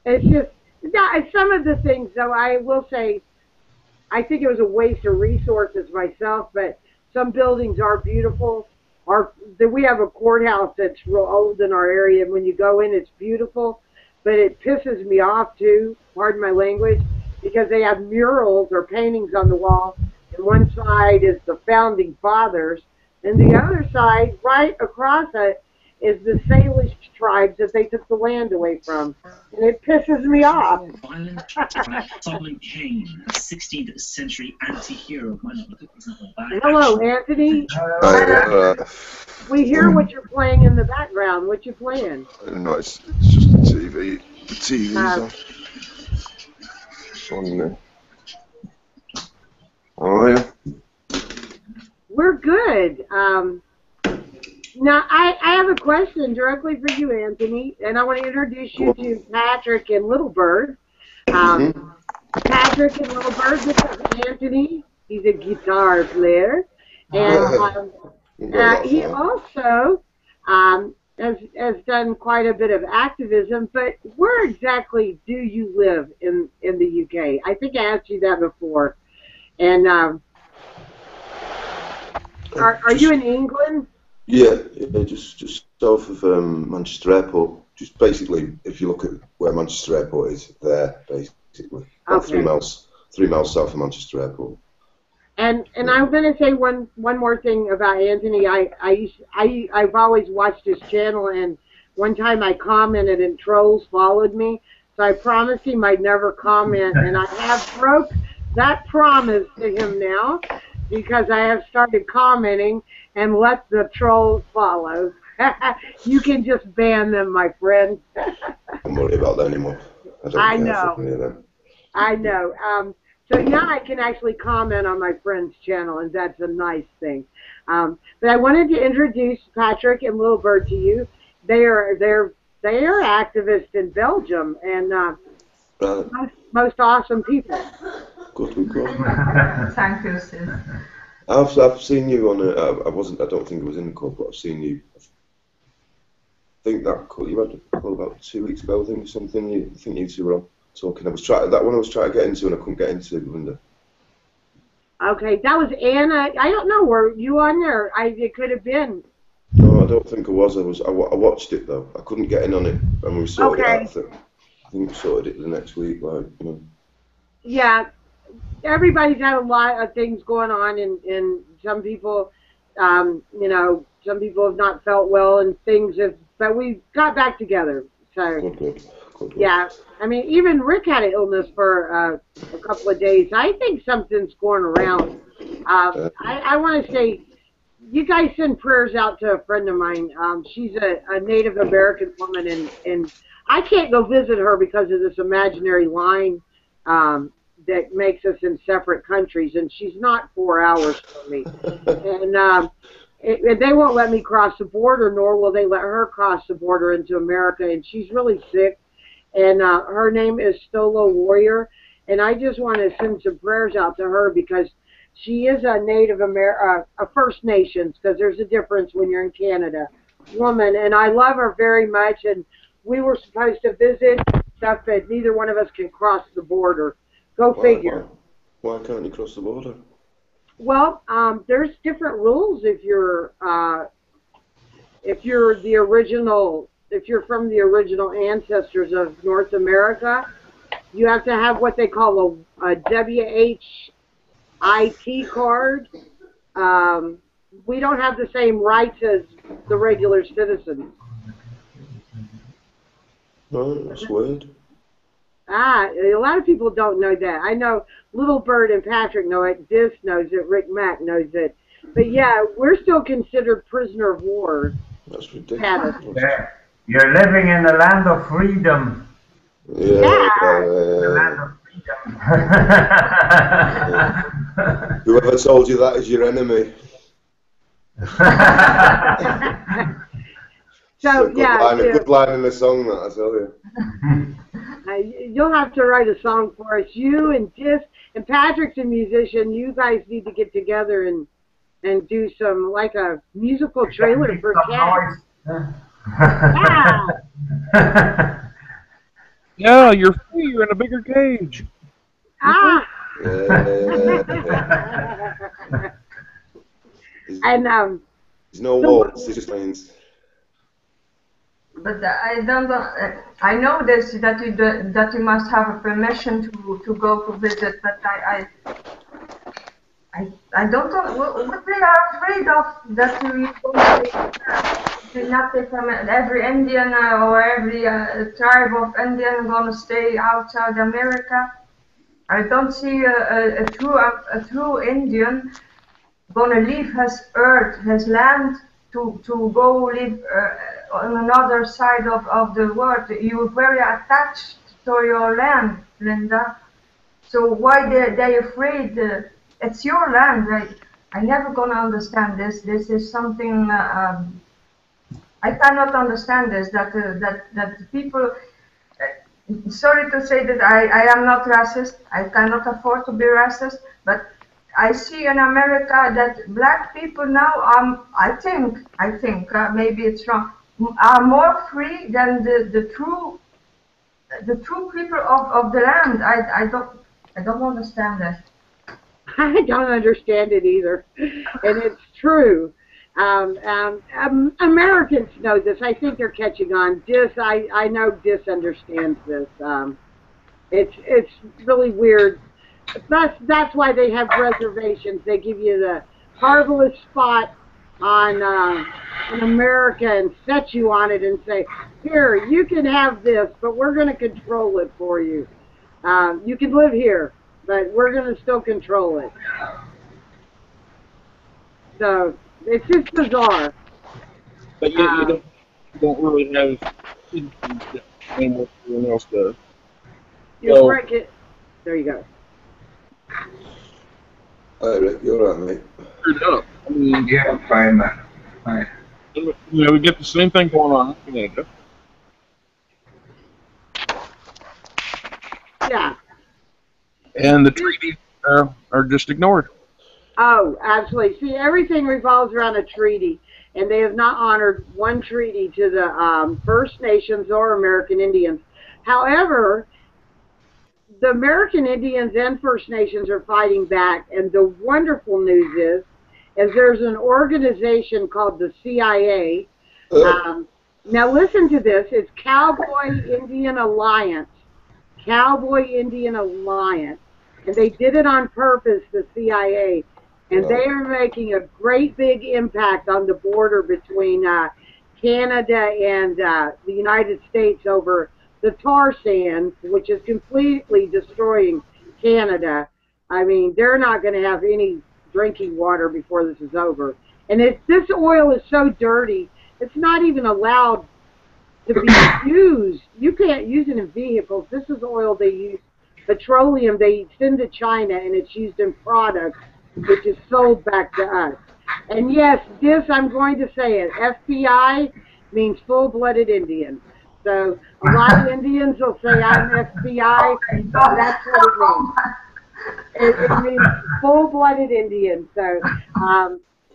It's just, some of the things, though, I will say, I think it was a waste of resources myself, but some buildings are beautiful. We have a courthouse that's real old in our area, and when you go in, it's beautiful, but it pisses me off, too, pardon my language, because they have murals or paintings on the wall, and one side is the Founding Fathers, and the other side, right across it, is the Salish tribes that they took the land away from, and it pisses me off. Violent, Solomon Kane, a 16th century anti-hero. Hello, Anthony. We hear what you're playing in the background. What you playing? No, it's just the TV. The TV's on. on there. How are you? We're good. Now, I have a question directly for you, Anthony, and I want to introduce you to Patrick and Little Bird. Patrick and Little Bird, this is Anthony. He's a guitar player. And he also has done quite a bit of activism, but where exactly do you live in the UK? I think I asked you that before. And are you in England? Yeah, just south of Manchester Airport. Just basically, if you look at where Manchester Airport is, there basically. About 3 miles south of Manchester Airport. And I'm going to say one more thing about Anthony. I've always watched his channel, and one time I commented and trolls followed me. So I promised him I'd never comment, and I have broke that promise to him now because I have started commenting and let the trolls follow. You can just ban them, my friend. I'm worried about that anymore. I know. So now I can actually comment on my friend's channel, and that's a nice thing. But I wanted to introduce Patrick and Little Bird to you. They are activists in Belgium, and most awesome people. Good. Thank you, sis. I've seen you on I don't think it was in the call, but I've seen you. I think that call you had a call about 2 weeks ago. I think something. I think you two were on talking. I was trying to get into, and I couldn't get into, Linda. Okay, that was Anna. I don't know. Were you on there? It could have been. No, I don't think I was. I watched it though. I couldn't get in on it, and we sorted it out. I think we sorted it the next week, Yeah, everybody's had a lot of things going on, and some people, some people have not felt well, and but we got back together. So. Good. Yeah, I mean, even Rick had an illness for a couple of days. I think something's going around. I want to say, you guys send prayers out to a friend of mine. She's a Native American woman, and I can't go visit her because of this imaginary line that makes us in separate countries, and she's not 4 hours from me. And they won't let me cross the border, nor will they let her cross the border into America, and she's really sick. And her name is Stolo Warrior, and I just want to send some prayers out to her because she is a Native American, a First Nations, because there's a difference when you're in Canada, woman, and I love her very much. And we were supposed to visit stuff, but neither one of us can cross the border. Go figure. Why can't you cross the border? Well, there's different rules if you're the original. If you're from the original ancestors of North America, you have to have what they call a WHIT card. We don't have the same rights as the regular citizens. No, that's weird. A lot of people don't know that. I know Little Bird and Patrick know it. Dis knows it. Rick Mack knows it. But yeah, we're still considered prisoner of war. That's ridiculous. Yeah. You're living in the land of freedom. Yeah. The land of freedom. Whoever told you that is your enemy. So yeah, a good line in the song, that I tell you. You'll have to write a song for us. You and Dis and Patrick's a musician. You guys need to get together and do some like a musical trailer for Cats. Yeah, you're free. You're in a bigger cage. And there's no walls. It's just lanes. But I don't know. I know this that you must have a permission to go to visit. But I don't know what they are afraid of, that you not from every Indian or every tribe of Indian going to stay outside America. I don't see a true Indian going to leave his earth, his land, to go live on another side of the world. You're very attached to your land, Linda. So why they afraid? It's your land. I never gonna understand this. This is something I cannot understand. This that the people. Sorry to say that I am not racist. I cannot afford to be racist, but I see in America that black people now, I think, maybe it's wrong, are more free than the true people of the land. I don't understand that. I don't understand it either, and it's true. Americans know this. I think they're catching on. I know Dis understands this. It's really weird. That's why they have reservations. They give you the marvelous spot on in America and set you on it and say, here, you can have this, but we're going to control it for you. You can live here, but we're going to still control it. So it's just bizarre. But you don't really have what everyone else does. You break it. There you go. Hi Rick, you alright mate? Screwed up. I mean, Yeah, I'm fine, man. Fine. you know, we get the same thing going on in Canada. Yeah. And the treaties are just ignored. Oh, absolutely. See, everything revolves around a treaty, and they have not honored one treaty to the First Nations or American Indians. However, the American Indians and First Nations are fighting back, and the wonderful news is there's an organization called the CIA. Now listen to this. It's Cowboy Indian Alliance. Cowboy Indian Alliance. And they did it on purpose, the CIA. And they are making a great big impact on the border between Canada and the United States over the tar sands, which is completely destroying Canada. I mean, they're not going to have any drinking water before this is over. And this oil is so dirty, it's not even allowed to be used. You can't use it in vehicles. This is oil they use, petroleum they send to China, and it's used in products, which is sold back to us. And yes, this, I'm going to say it, FBI means full-blooded Indian. So a lot of Indians will say I'm FBI. That's what it means. It means full-blooded Indian. So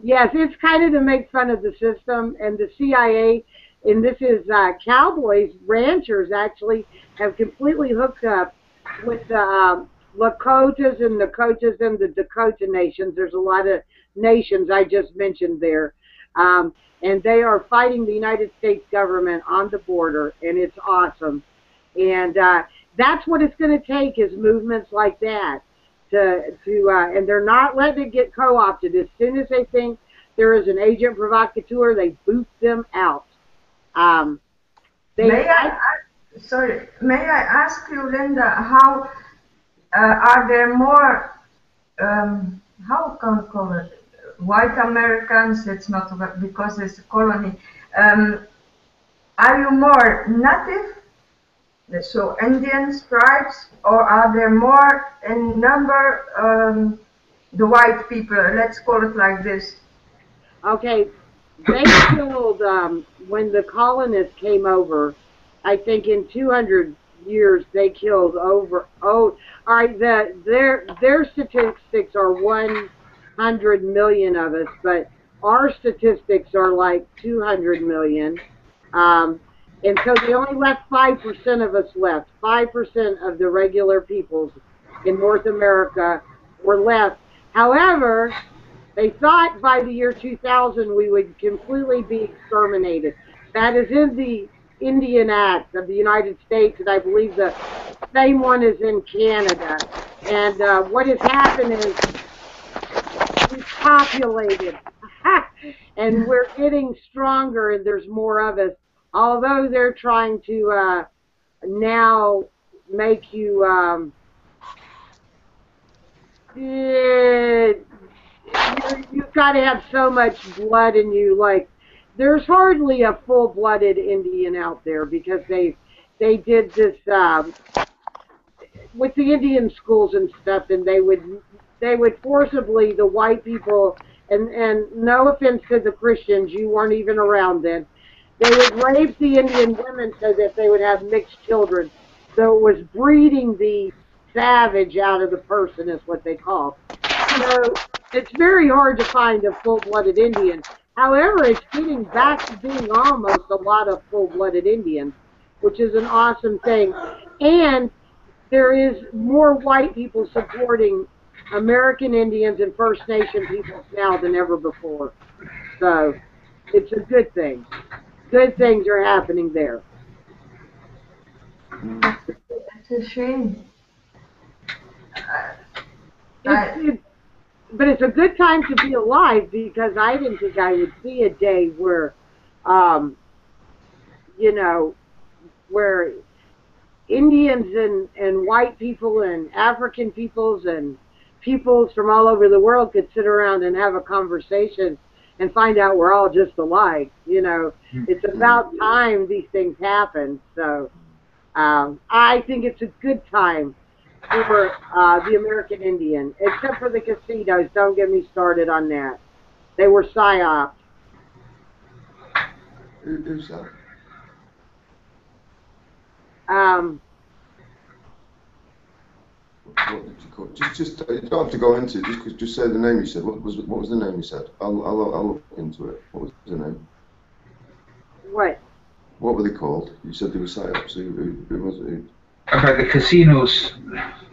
yes, it's kind of to make fun of the system. And the CIA, and this is cowboys, ranchers actually have completely hooked up with the Lakotas and Nakotas and the Dakota nations. There's a lot of nations I just mentioned there. And they are fighting the United States government on the border, and it's awesome. And that's what it's going to take, is movements like that and they're not letting it get co-opted. As soon as they think there is an agent provocateur, they boot them out. May I ask you, Linda, how are there more, how can I call it, white Americans? It's not because it's a colony. Are you more native, so Indians, tribes, or are there more in number the white people? Let's call it like this. Okay, they killed, when the colonists came over, I think in 200 years they killed over, all right, their statistics are 100 million of us, but our statistics are like 200 million. And so they only left 5% of us left. 5% of the regular peoples in North America were left. However, they thought by the year 2000 we would completely be exterminated. That is in the Indian Act of the United States, and I believe the same one is in Canada. And what has happened is we've populated, and we're getting stronger, and there's more of us. Although they're trying to now make you you've got to have so much blood in you. Like, there's hardly a full-blooded Indian out there, because they did this. with the Indian schools and stuff, and they would forcibly, the white people, and no offense to the Christians, you weren't even around then, they would rape the Indian women so that they would have mixed children. So it was breeding the savage out of the person, is what they call. So it's very hard to find a full-blooded Indian. However, it's getting back to being almost a lot of full-blooded Indians, which is an awesome thing. And there is more white people supporting American Indians and First Nation peoples now than ever before. So it's a good thing. Good things are happening there. It's a shame. But it's a good time to be alive, because I didn't think I would see a day where, you know, where Indians and white people and African peoples and peoples from all over the world could sit around and have a conversation and find out we're all just alike. You know, it's about time these things happen. So I think it's a good time for the American Indian, except for the casinos. Don't get me started on that. They were psyops. Who's that? What did you call it? Just you don't have to go into it. Just say the name you said. What was the name you said? I'll look into it. What was the name? What? What were they called? You said they were psyops. Who was it? About the casinos.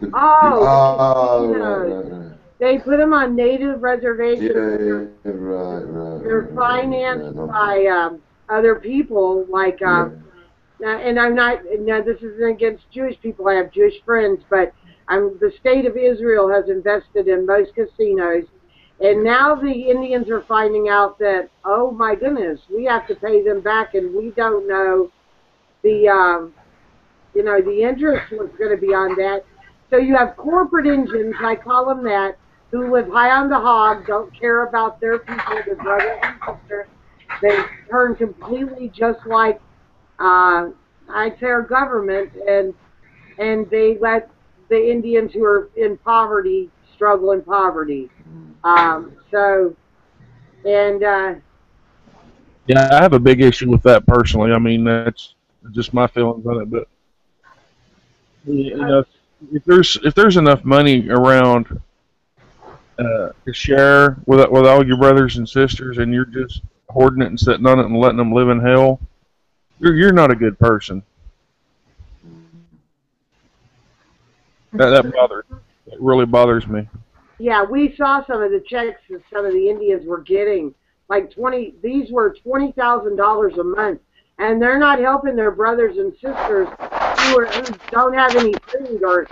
Right. They put them on native reservations. Yeah, right. They're financed by other people, like, and I'm not, now this isn't against Jewish people, I have Jewish friends, but the state of Israel has invested in most casinos, and now the Indians are finding out that, oh my goodness, we have to pay them back, and we don't know the, you know, the interest was going to be on that. So you have corporate Indians, I call them that, who live high on the hog, don't care about their people, their brothers and sisters. They turn completely just like, I'd say, our government, and they let the Indians who are in poverty struggle in poverty. Yeah, I have a big issue with that personally. I mean, that's just my feelings on it. But you know, if there's enough money around to share with all your brothers and sisters, and you're just hoarding it and sitting on it and letting them live in hell, you're not a good person. That really bothers me. Yeah, we saw some of the checks that some of the Indians were getting. Like these were $20,000 a month, and they're not helping their brothers and sisters who don't have any food or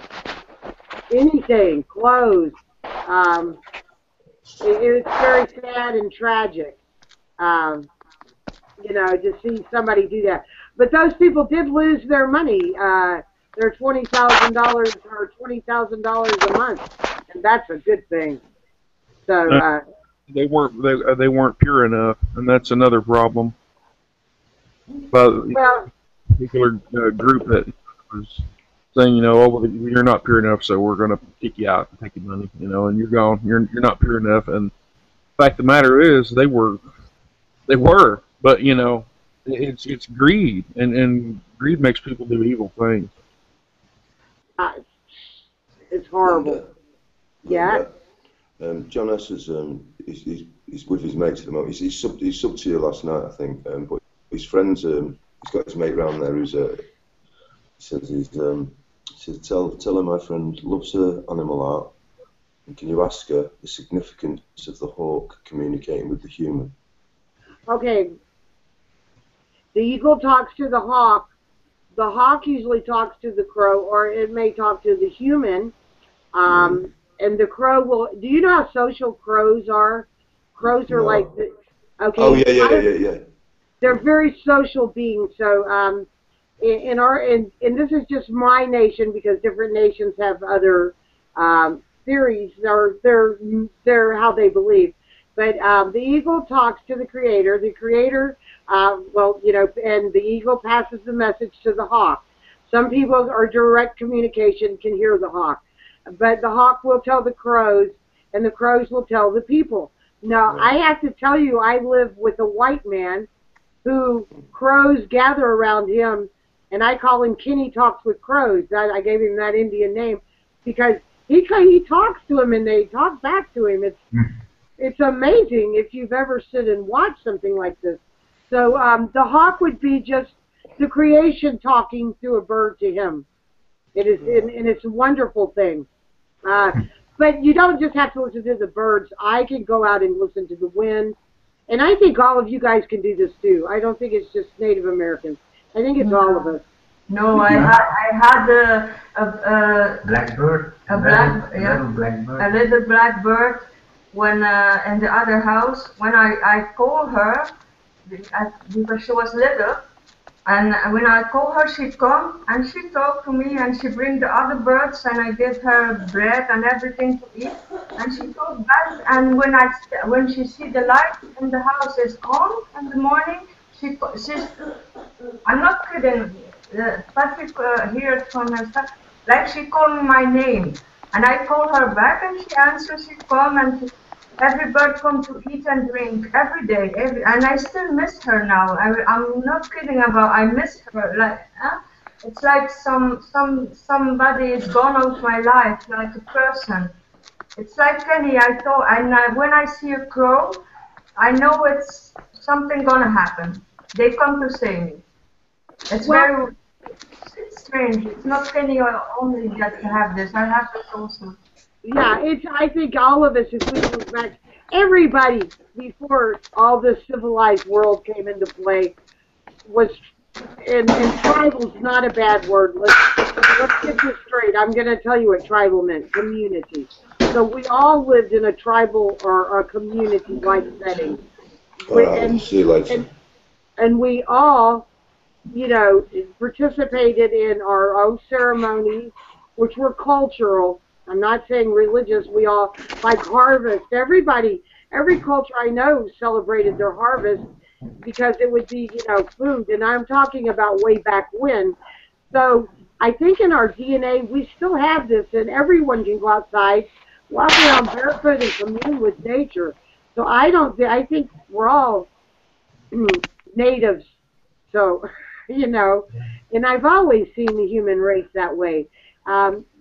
anything, clothes. It's very sad and tragic, you know, to see somebody do that. But those people did lose their money, their $20,000 or $20,000 a month, and that's a good thing. So they weren't pure enough, and that's another problem. But well, particular group that was saying, you know, oh, well, you're not pure enough, so we're going to kick you out and take your money, you know, and you're gone. You're not pure enough. And the fact of the matter is, they were, but you know, it's greed, and greed makes people do evil things. it's horrible. Yeah. John S is he's with his mates at the moment. He subbed to you last night, I think. But his friends, he's got his mate round there who's he says tell her my friend loves her animal art, and can you ask her the significance of the hawk communicating with the human? Okay. The eagle talks to the hawk. The hawk usually talks to the crow, or it may talk to the human. And the crow will. Do you know how social crows are? Crows are like. Okay. Oh yeah. They're very social beings. So and this is just my nation, because different nations have other theories, or they're how they believe. But the eagle talks to the creator. The creator, well, you know, and the eagle passes the message to the hawk. Some people are direct communication, can hear the hawk. But the hawk will tell the crows, and the crows will tell the people. Now, I have to tell you, I live with a white man who crows gather around him, and I call him Kenny Talks with Crows. I gave him that Indian name because he talks to him, and they talk back to him. It's amazing if you've ever sit and watched something like this. So the hawk would be just the creation talking through a bird to him. It is, and it's a wonderful thing. But you don't just have to listen to the birds. I can go out and listen to the wind. And I think all of you guys can do this too. I don't think it's just Native Americans. I think it's all of us. No, I had a blackbird. Little blackbird. A little blackbird when in the other house. When I called her because she was little, and when I call her, she'd come and she talked to me, and she bring the other birds, and I give her bread and everything to eat, and she goes back. And when she see the light in the house is on in the morning, she's I'm not kidding. Patrick heard from her stuff, like she called my name, and I call her back, and she answers. She come and. Every bird comes to eat and drink every day, and I still miss her now. I'm not kidding about. I miss her. Like it's like somebody is gone out of my life, like a person. It's like Kenny. I thought, and when I see a crow, I know it's something gonna happen. They come to save me. It's very strange. It's not Kenny only that have this. I have this also. Yeah, I think all of us, if we look back, everybody before all this civilized world came into play was, and tribal's not a bad word. Let's get this straight. I'm going to tell you what tribal meant, community. So we all lived in a tribal or a community-like setting. And we all, participated in our own ceremonies, which were cultural. I'm not saying religious. We all, like harvest. Every culture I know celebrated their harvest because it would be, food. And I'm talking about way back when. So I think in our DNA, we still have this, and everyone can go outside, walk around barefoot and commune with nature. So I think we're all natives. So, and I've always seen the human race that way.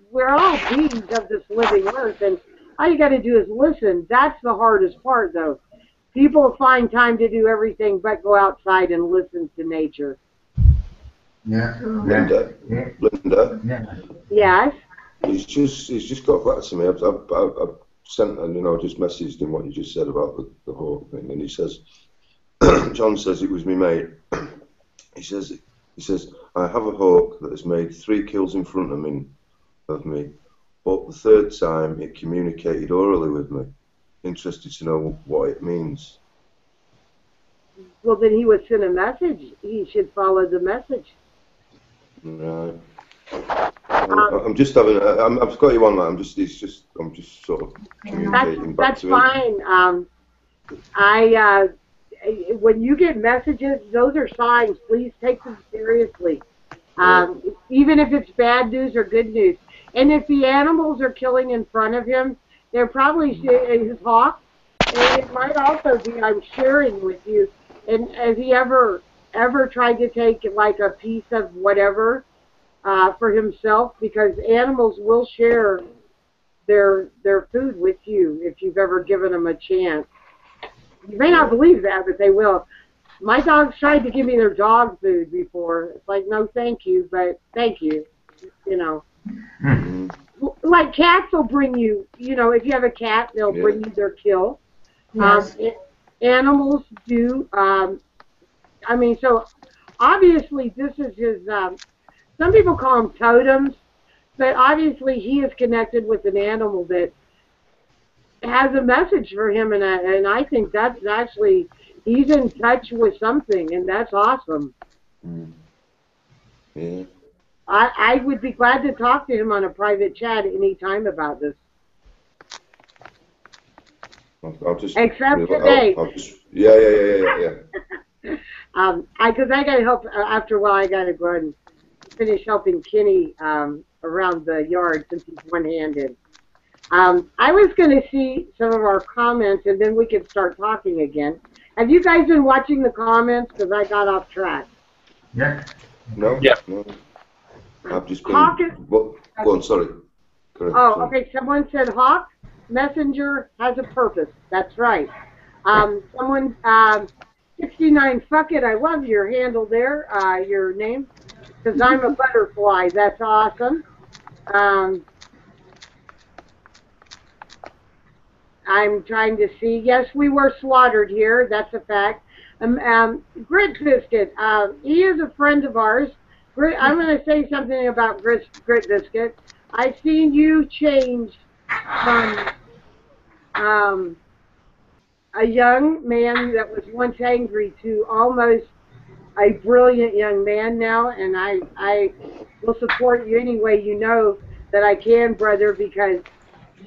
We're all beings of this living earth, and all you got to do is listen. That's the hardest part, though. People find time to do everything but go outside and listen to nature. Yeah. Linda. Yes? He's just got back to me. I've sent, and just messaged him what you just said about the hawk thing, and he says, John says it was me mate. He says, I have a hawk that has made 3 kills in front of me, but the 3rd time it communicated orally with me. Interested to know what it means. Well, then he would send a message. He should follow the message. Right. I'm just having. I've got you on that. I'm just sort of communicating back to him. That's fine. When you get messages, those are signs. Please take them seriously. Even if it's bad news or good news. And if the animals are killing in front of him, they're probably his hawk. And it might also be, I'm sharing with you. And has he ever tried to take like a piece of whatever for himself? Because animals will share their food with you if you've ever given them a chance. You may not believe that, but they will. My dogs tried to give me their dog food before. It's like, no, thank you, but thank you. Mm-hmm. Like cats will bring you, if you have a cat, they'll bring you their kill. Yes. Animals do. So obviously this is his, some people call them totems, but obviously he is connected with an animal that has a message for him, and I think that's actually, he's in touch with something, and that's awesome. Yeah. I would be glad to talk to him on a private chat any time about this. Except today. Yeah. Because I got to help after a while. I got to go and finish helping Kenny around the yard since he's one-handed. I was going to see some of our comments, and then we could start talking again. Have you guys been watching the comments? Because I got off track. Yeah. No? Yeah. No. I've just been... Hawkins. Go on, sorry. Correct, Oh, sorry. okay. Someone said Hawk Messenger has a purpose. That's right. Someone, 69, fuck it. I love your handle there, your name. Because I'm a butterfly. That's awesome. I'm trying to see. Yes, we were slaughtered here. That's a fact. Grit Biscuit. He is a friend of ours. I'm going to say something about Grit Biscuit. I've seen you change from a young man that was once angry to almost a brilliant young man now, and I will support you any way you know that I can, brother, because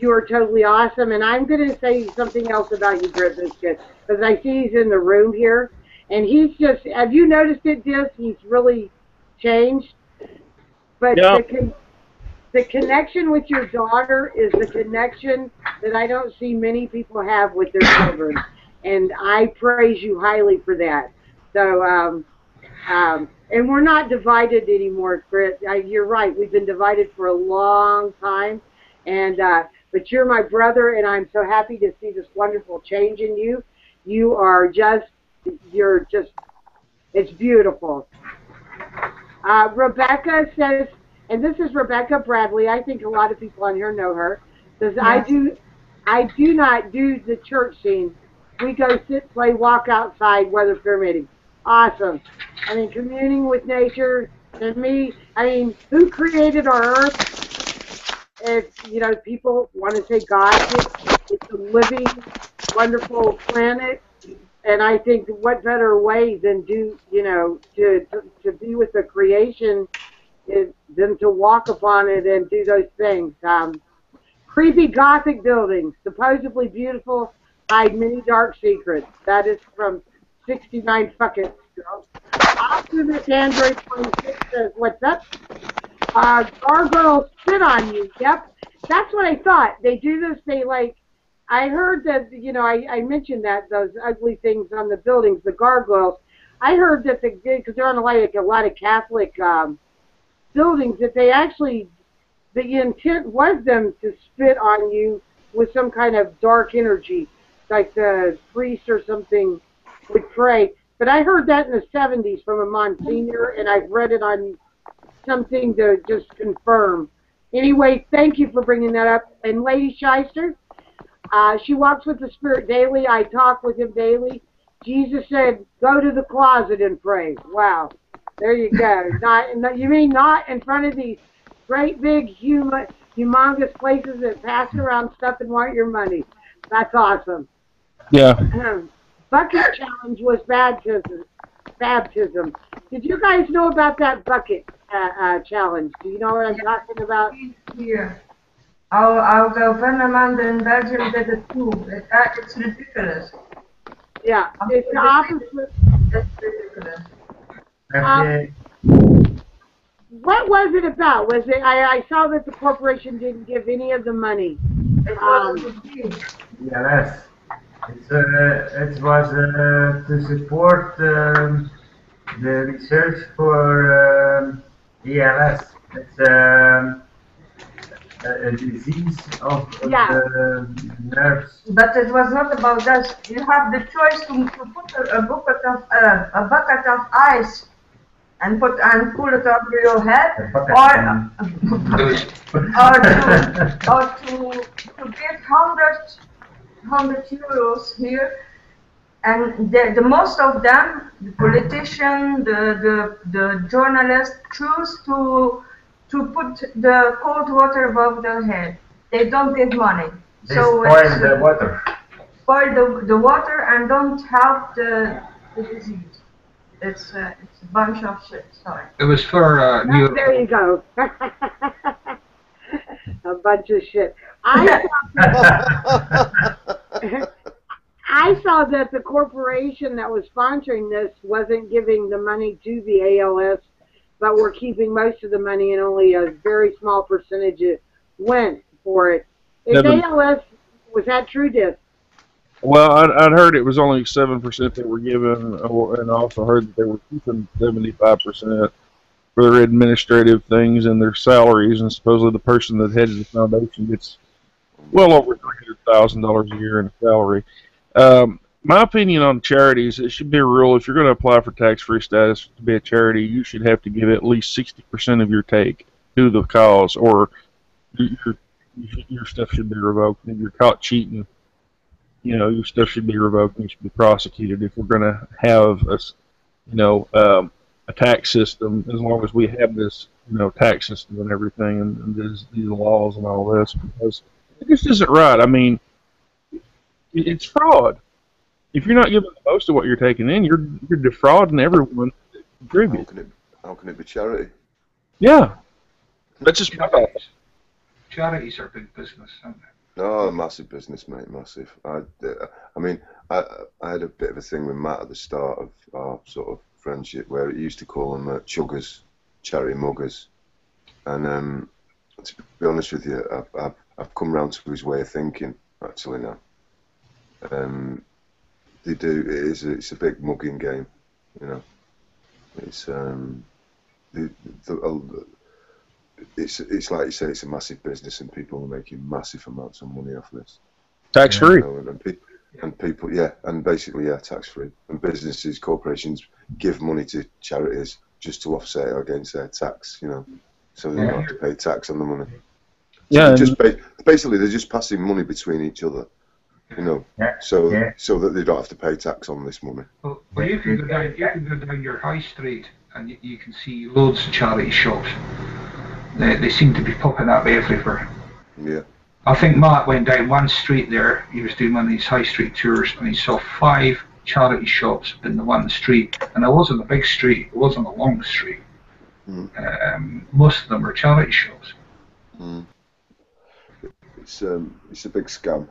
you are totally awesome. And I'm going to say something else about you, Grit Biscuit, because I see he's in the room here, and he's just, have you noticed it, Dis? He's really changed. But yeah. the connection with your daughter is the connection that I don't see many people have with their children, and I praise you highly for that. So, and we're not divided anymore, Grit. You're right. We've been divided for a long time, and but you're my brother, and I'm so happy to see this wonderful change in you. You are just, it's beautiful. Rebecca says, and this is Rebecca Bradley. I think a lot of people on here know her. Says, yes. I do not do the church scene. We go sit, play, walk outside, weather permitting. Awesome. I mean, communing with nature. To me, I mean, who created our earth? If, you know, people want to say God, it's a living, wonderful planet. And I think what better way than to be with the creation than to walk upon it and do those things. Creepy Gothic buildings, supposedly beautiful, hide many dark secrets. That is from 69 fucking girls. Optimus Android 26 says, what's up? Gargoyles spit on you. Yep. That's what I thought. They do this, I heard that, you know, I mentioned that, those ugly things on the buildings, the gargoyles. I heard that because they're on a lot of Catholic buildings, that they actually, the intent was them to spit on you with some kind of dark energy, like the priest or something would pray. But I heard that in the 70s from a Monsignor, and I've read it on something to just confirm. Anyway, thank you for bringing that up. And Lady Shyster, she walks with the Spirit daily. I talk with him daily. Jesus said, go to the closet and pray. Wow. There you go. You mean not in front of these great big humongous places that pass around stuff and want your money. That's awesome. Yeah. Bucket challenge was baptism. Did you guys know about that bucket challenge? Do you know what I'm talking about? Yeah. Our government in Belgium did it too. It's ridiculous. Yeah, it's the opposite. It's ridiculous. What was it about? Was it? I saw that the corporation didn't give any of the money. Yes, it was to support the research for ELS. It's a disease of the nerves. But it was not about that. You have the choice to put a bucket of ice and pull it over your head, or to get 100 euros here. And the most of them, the politician, the journalist, choose to put the cold water above their head. They don't give money. They spoil the water. Spoil the water and don't help the disease. It's a bunch of shit. Sorry. It was for there you go. A bunch of shit. I saw that the corporation that was sponsoring this wasn't giving the money to the ALS but we're keeping most of the money and only a very small percentage went for it. Is ALS, was that true, Dis? Well, I'd heard it was only 7% they were given, and also heard that they were keeping 75% for their administrative things and their salaries, and supposedly the person that headed the foundation gets well over $300,000 a year in a salary. My opinion on charities, it should be a rule. If you're going to apply for tax-free status to be a charity, you should have to give at least 60% of your take to the cause, or your stuff should be revoked. If you're caught cheating, you know, your stuff should be revoked and you should be prosecuted. If we're going to have a tax system, as long as we have this, tax system and everything, and these laws and all this, because it just isn't right. I mean, it's fraud. If you're not giving most of what you're taking in, you're defrauding everyone that contributes. How can it be charity? Yeah, that's just my thought. Charities are big business, aren't they? Oh, massive business, mate, massive. I had a bit of a thing with Matt at the start of our sort of friendship, where it used to call them chuggers, charity muggers, and to be honest with you, I've come round to his way of thinking actually now. It's a big mugging game, you know. It's it's like you say, it's a massive business, and people are making massive amounts of money off this. Tax free. You know, and people, yeah, and basically, yeah, tax free. And businesses, corporations give money to charities just to offset it against their tax, you know, so they don't have to pay tax on the money. So yeah, basically they're just passing money between each other, you know, so that they don't have to pay tax on this money. Well, you can go down your high street and you can see loads of charity shops. They seem to be popping up everywhere. Yeah. I think Matt went down one street there. He was doing one of these high street tours, and he saw 5 charity shops in the one street. And it wasn't a big street; it wasn't a long street. Most of them were charity shops. It's a big scam.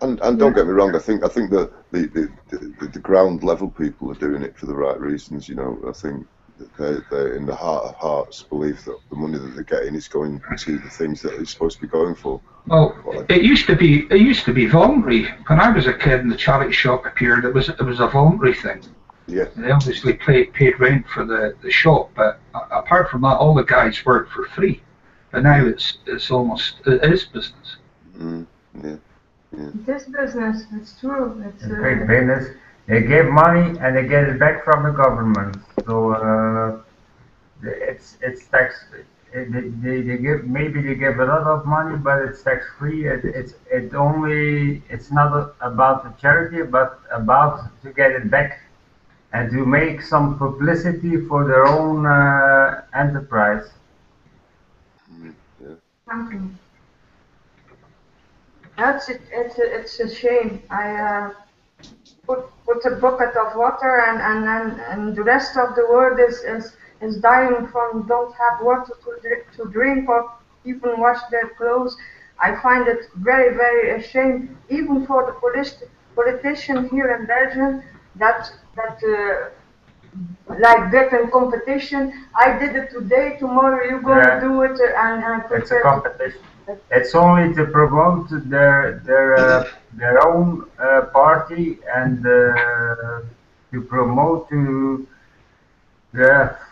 And don't get me wrong. I think the ground level people are doing it for the right reasons. You know, I think they in the heart of hearts believe that the money that they're getting is going to the things that it's supposed to be going for. Well, it used to be voluntary. When I was a kid and the charity shop appeared, it was a voluntary thing. Yeah. They obviously paid rent for the shop, but apart from that, all the guys worked for free. But now it is business. Yeah. It is business. It's true. It's great business. They give money and they get it back from the government. So it's tax. They give a lot of money, but it's tax free. It's not about the charity, but about to get it back and to make some publicity for their own enterprise. Something. It's a shame. I put a bucket of water and the rest of the world is dying from don't have water to drink or even wash their clothes. I find it very, very a shame, even for the politician here in Belgium, that like that in competition. I did it today, tomorrow you go do it, and it's a competition. It's only to promote their own party and to promote to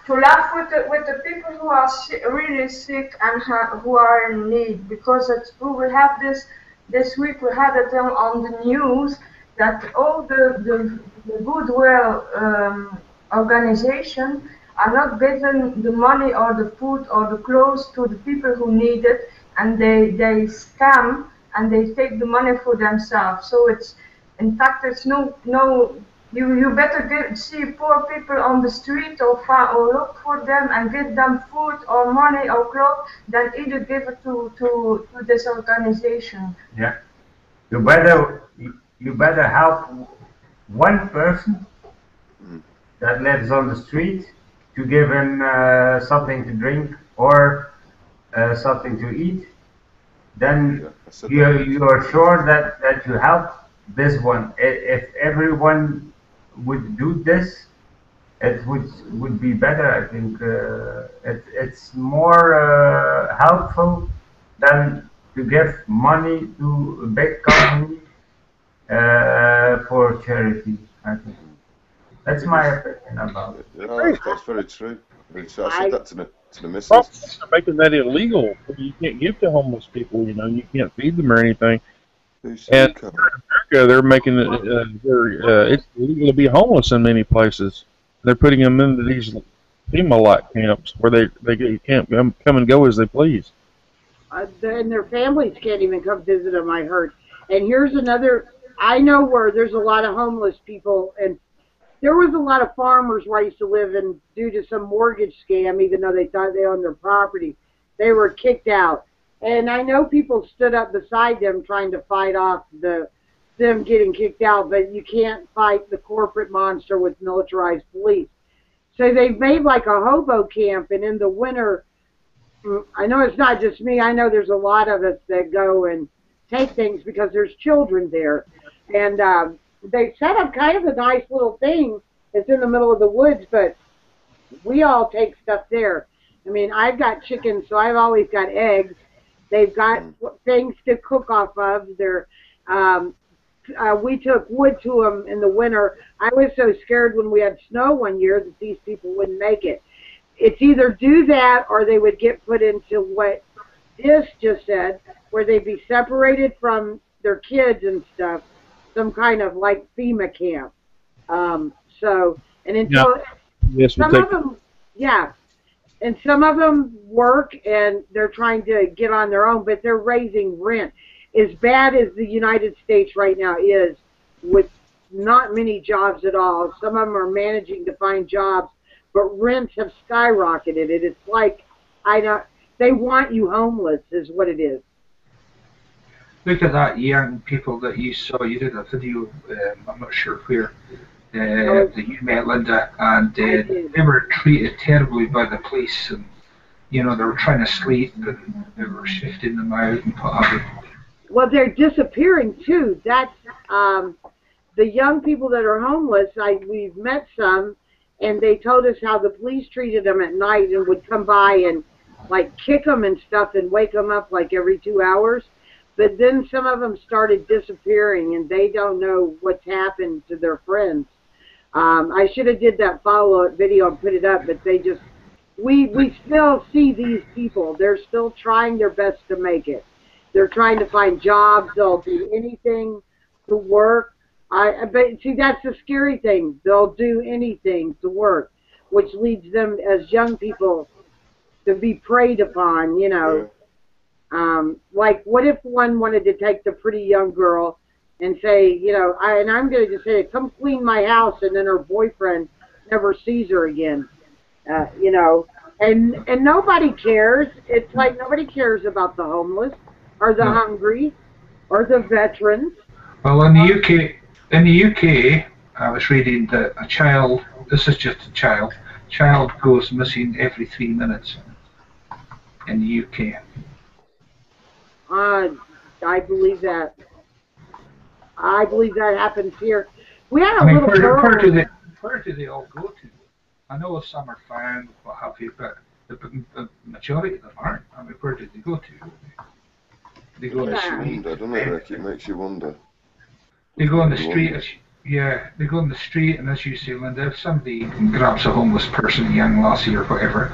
laugh with the people who are really sick and who are in need, because we will have this week. We had it on the news that all the goodwill organization are not giving the money or the food or the clothes to the people who need it, and they scam and they take the money for themselves. So it's, in fact, it's no. You better see poor people on the street or look for them and give them food or money or clothes than either give it to this organization. Yeah, you better help one person that lives on the street to give him something to drink or something to eat. Then you are sure that you help this one. If everyone would do this, it would be better. I think it's more helpful than to give money to a big company for charity. I think that's my opinion about it. Yeah, that's very true. Very true. I said that to the missus. Problems are making that illegal. You can't give to homeless people. You know, you can't feed them or anything. And in America, they're making it. It's illegal to be homeless in many places. They're putting them into these FEMA-like camps where they can't come and go as they please. And their families can't even come visit them, I heard. And here's another, I know where there's a lot of homeless people, and there was a lot of farmers where I used to live, and due to some mortgage scam, even though they thought they owned their property, they were kicked out. And I know people stood up beside them trying to fight off them getting kicked out, but you can't fight the corporate monster with militarized police. So they've made like a hobo camp, and in the winter, I know it's not just me, I know there's a lot of us that go and take things because there's children there. And they set up kind of a nice little thing. It's in the middle of the woods, but we all take stuff there. I mean, I've got chickens, so I've always got eggs. They've got things to cook off of. We took wood to them in the winter. I was so scared when we had snow one year that these people wouldn't make it. It's either do that or they would get put into what this just said, where they'd be separated from their kids and stuff, some kind of like FEMA camp. And until some of them, and some of them work and they're trying to get on their own, but they're raising rent. As bad as the United States right now is, with not many jobs at all, some of them are managing to find jobs, but rents have skyrocketed. It's like, they want you homeless is what it is. Look at that young people that you saw. You did a video, I'm not sure where, that you met, Linda, and they were treated terribly by the police, and they were trying to sleep and they were shifting them out and what have you. Well, they're disappearing too. That's the young people that are homeless. We've met some, and they told us how the police treated them at night and would come by and like kick them and stuff and wake them up like every 2 hours. But then some of them started disappearing, and they don't know what's happened to their friends. I should have did that follow-up video and put it up, but they just, we still see these people. They're still trying their best to make it. They're trying to find jobs. They'll do anything to work. But see, that's the scary thing. They'll do anything to work, which leads them as young people to be preyed upon, Like, what if one wanted to take the pretty young girl and say, and I'm going to just say, come clean my house, and then her boyfriend never sees her again, and nobody cares. It's like nobody cares about the homeless or the hungry or the veterans. Well, in the UK, I was reading that a child, this is just a child goes missing every 3 minutes in the UK. I believe that. I believe that happens here. We had a little girl. Where do they all go to? I know some are found, what have you, but the majority of them aren't. I mean, where do they go to? They go on the street. Doesn't it, Rick? It makes you wonder. They go on the street. They go on the street, and as you say, Linda, if somebody grabs a homeless person, young lassie or whatever,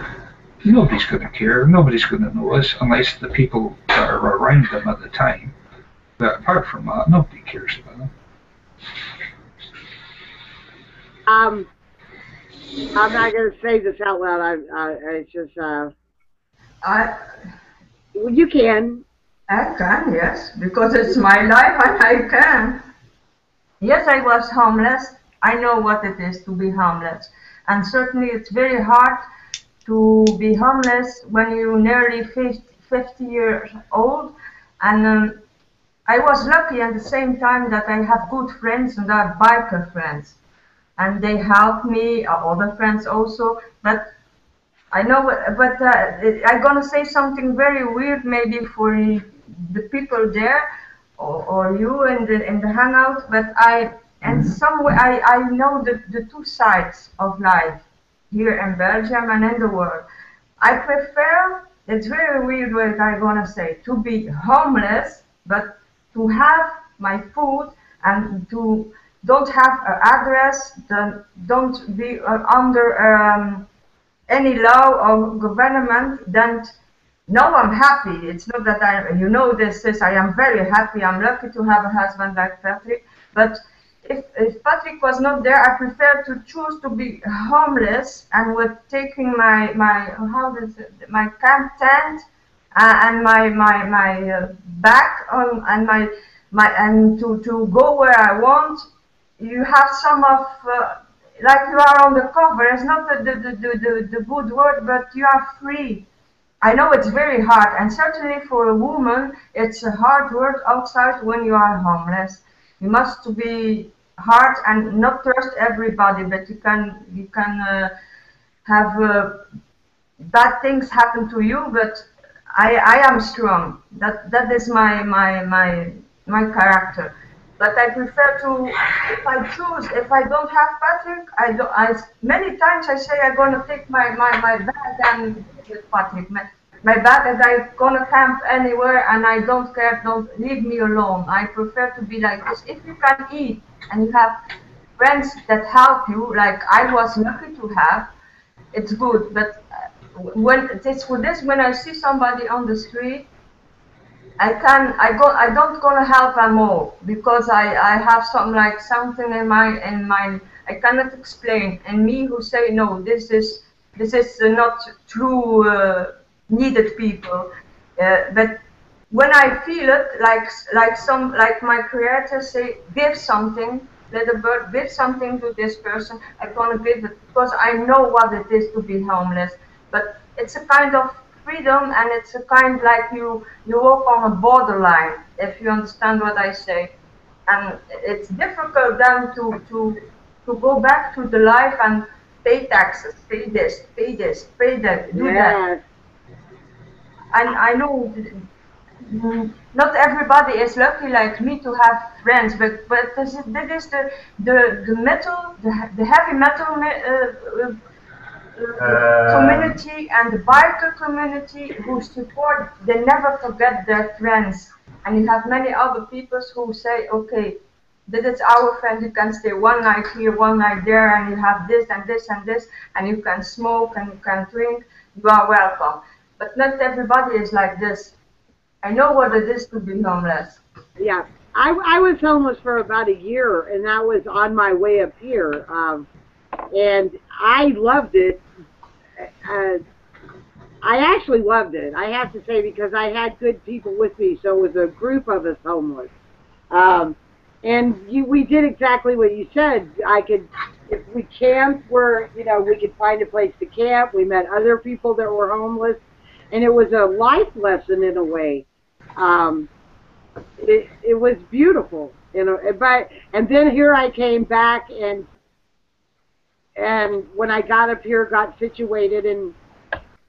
nobody's going to care. Nobody's going to notice unless the people that are around them at the time. But apart from that, nobody cares about them. I'm not going to say this out loud. It's just. Well, you can. I can, yes, because it's my life and I can. Yes, I was homeless. I know what it is to be homeless, and certainly it's very hard to be homeless when you're nearly 50 years old. And I was lucky at the same time that I have good friends, and I have biker friends, and they help me, other friends also. But I know, but I'm gonna say something very weird, maybe for the people there or you in the hangout. But and some way I know the two sides of life here in Belgium and in the world. I prefer, it's very weird what I'm gonna say, to be homeless, but to have my food and to don't have an address, don't be under any law or government, then no, I'm happy. It's not that this is, I am very happy. I'm lucky to have a husband like Patrick. But if Patrick was not there, I prefer to choose to be homeless and with taking my camp tent and my bag on and to go where I want. You have some of like you are on the cover. It's not the good word, but you are free. I know it's very hard, and certainly for a woman, it's a hard work outside when you are homeless. You must be hard and not trust everybody, but you can have bad things happen to you. But I am strong. That is my character. But I prefer to, if I don't have Patrick, many times I say I'm gonna take my bag and with Patrick. My bag and I'm gonna camp anywhere and I don't care, don't leave me alone. I prefer to be like this. If you can eat and you have friends that help you, like I was lucky to have, it's good. But when it's for this, when I see somebody on the street, I don't gonna help them all because I have something in my I cannot explain, and me who say no, this is not true needed people, but when I feel it, like my creator say, give something, let a bird give something to this person, I'm gonna give it because I know what it is to be homeless, but it's a kind of freedom, and it's a kind like you walk on a borderline, if you understand what I say. And it's difficult then to go back to the life and pay taxes, pay this, pay that, do that. And I know not everybody is lucky like me to have friends, but this is the metal, the heavy metal community and the biker community who support, they never forget their friends. And you have many other people who say, okay, this is our friend, you can stay one night here, one night there, and you have this and this and this, and you can smoke and you can drink, you are welcome. But not everybody is like this. I know what it is to be homeless. Yeah, I was homeless for about a year, and that was on my way up here. And I loved it. I actually loved it, I have to say, because I had good people with me, so it was a group of us homeless. And we did exactly what you said. If we camped where, we could find a place to camp. We met other people that were homeless, and it was a life lesson in a way. It was beautiful, and then here I came back, and when I got up here, got situated, and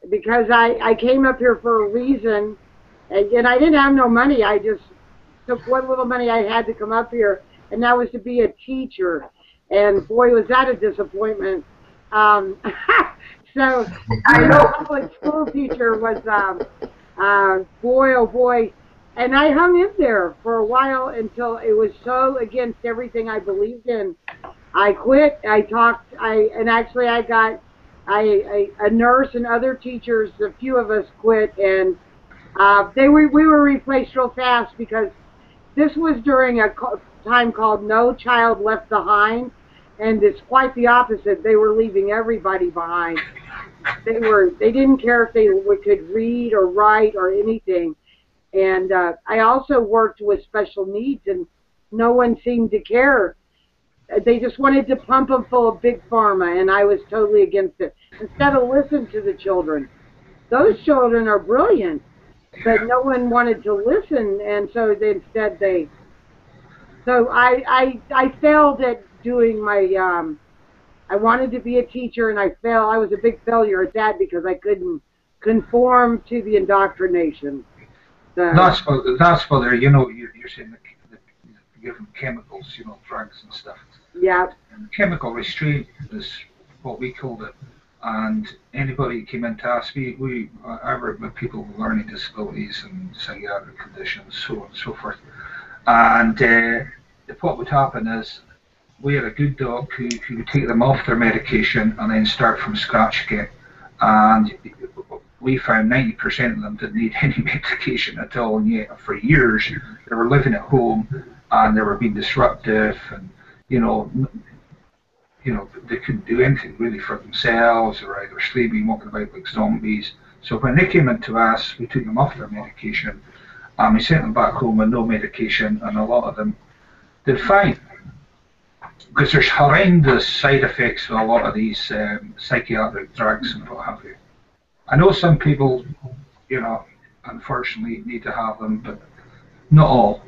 because I came up here for a reason, and I didn't have no money, I just took what little money I had to come up here, and that was to be a teacher, and boy, was that a disappointment. So I know public school teacher was, boy, oh boy, and I hung in there for a while until it was so against everything I believed in. I quit. I got a nurse and other teachers. A few of us quit, and we were replaced real fast because this was during a time called No Child Left Behind, and it's quite the opposite. They were leaving everybody behind. They didn't care if they could read or write or anything. And I also worked with special needs, and no one seemed to care. They just wanted to pump them full of big pharma, and I was totally against it. Instead of listen to the children. Those children are brilliant, but no one wanted to listen, and so So I failed at doing my. I wanted to be a teacher, and I failed. I was a big failure at that because I couldn't conform to the indoctrination. That's for you're saying give them chemicals, you know, drugs and stuff. Yeah. Chemical restraint is what we called it. And anybody who came in to us, I work with people with learning disabilities and psychiatric conditions, so on and so forth. And what would happen is we had a good doc who would take them off their medication and then start from scratch again. And we found 90% of them didn't need any medication at all, and yet for years they were living at home and they were being disruptive, and you know they couldn't do anything really for themselves. They were either sleeping, walking about like zombies. So when they came into us, we took them off their medication and we sent them back home with no medication, and a lot of them did fine. Because there's horrendous side effects with a lot of these psychiatric drugs and what have you. I know some people, you know, unfortunately need to have them, but not all.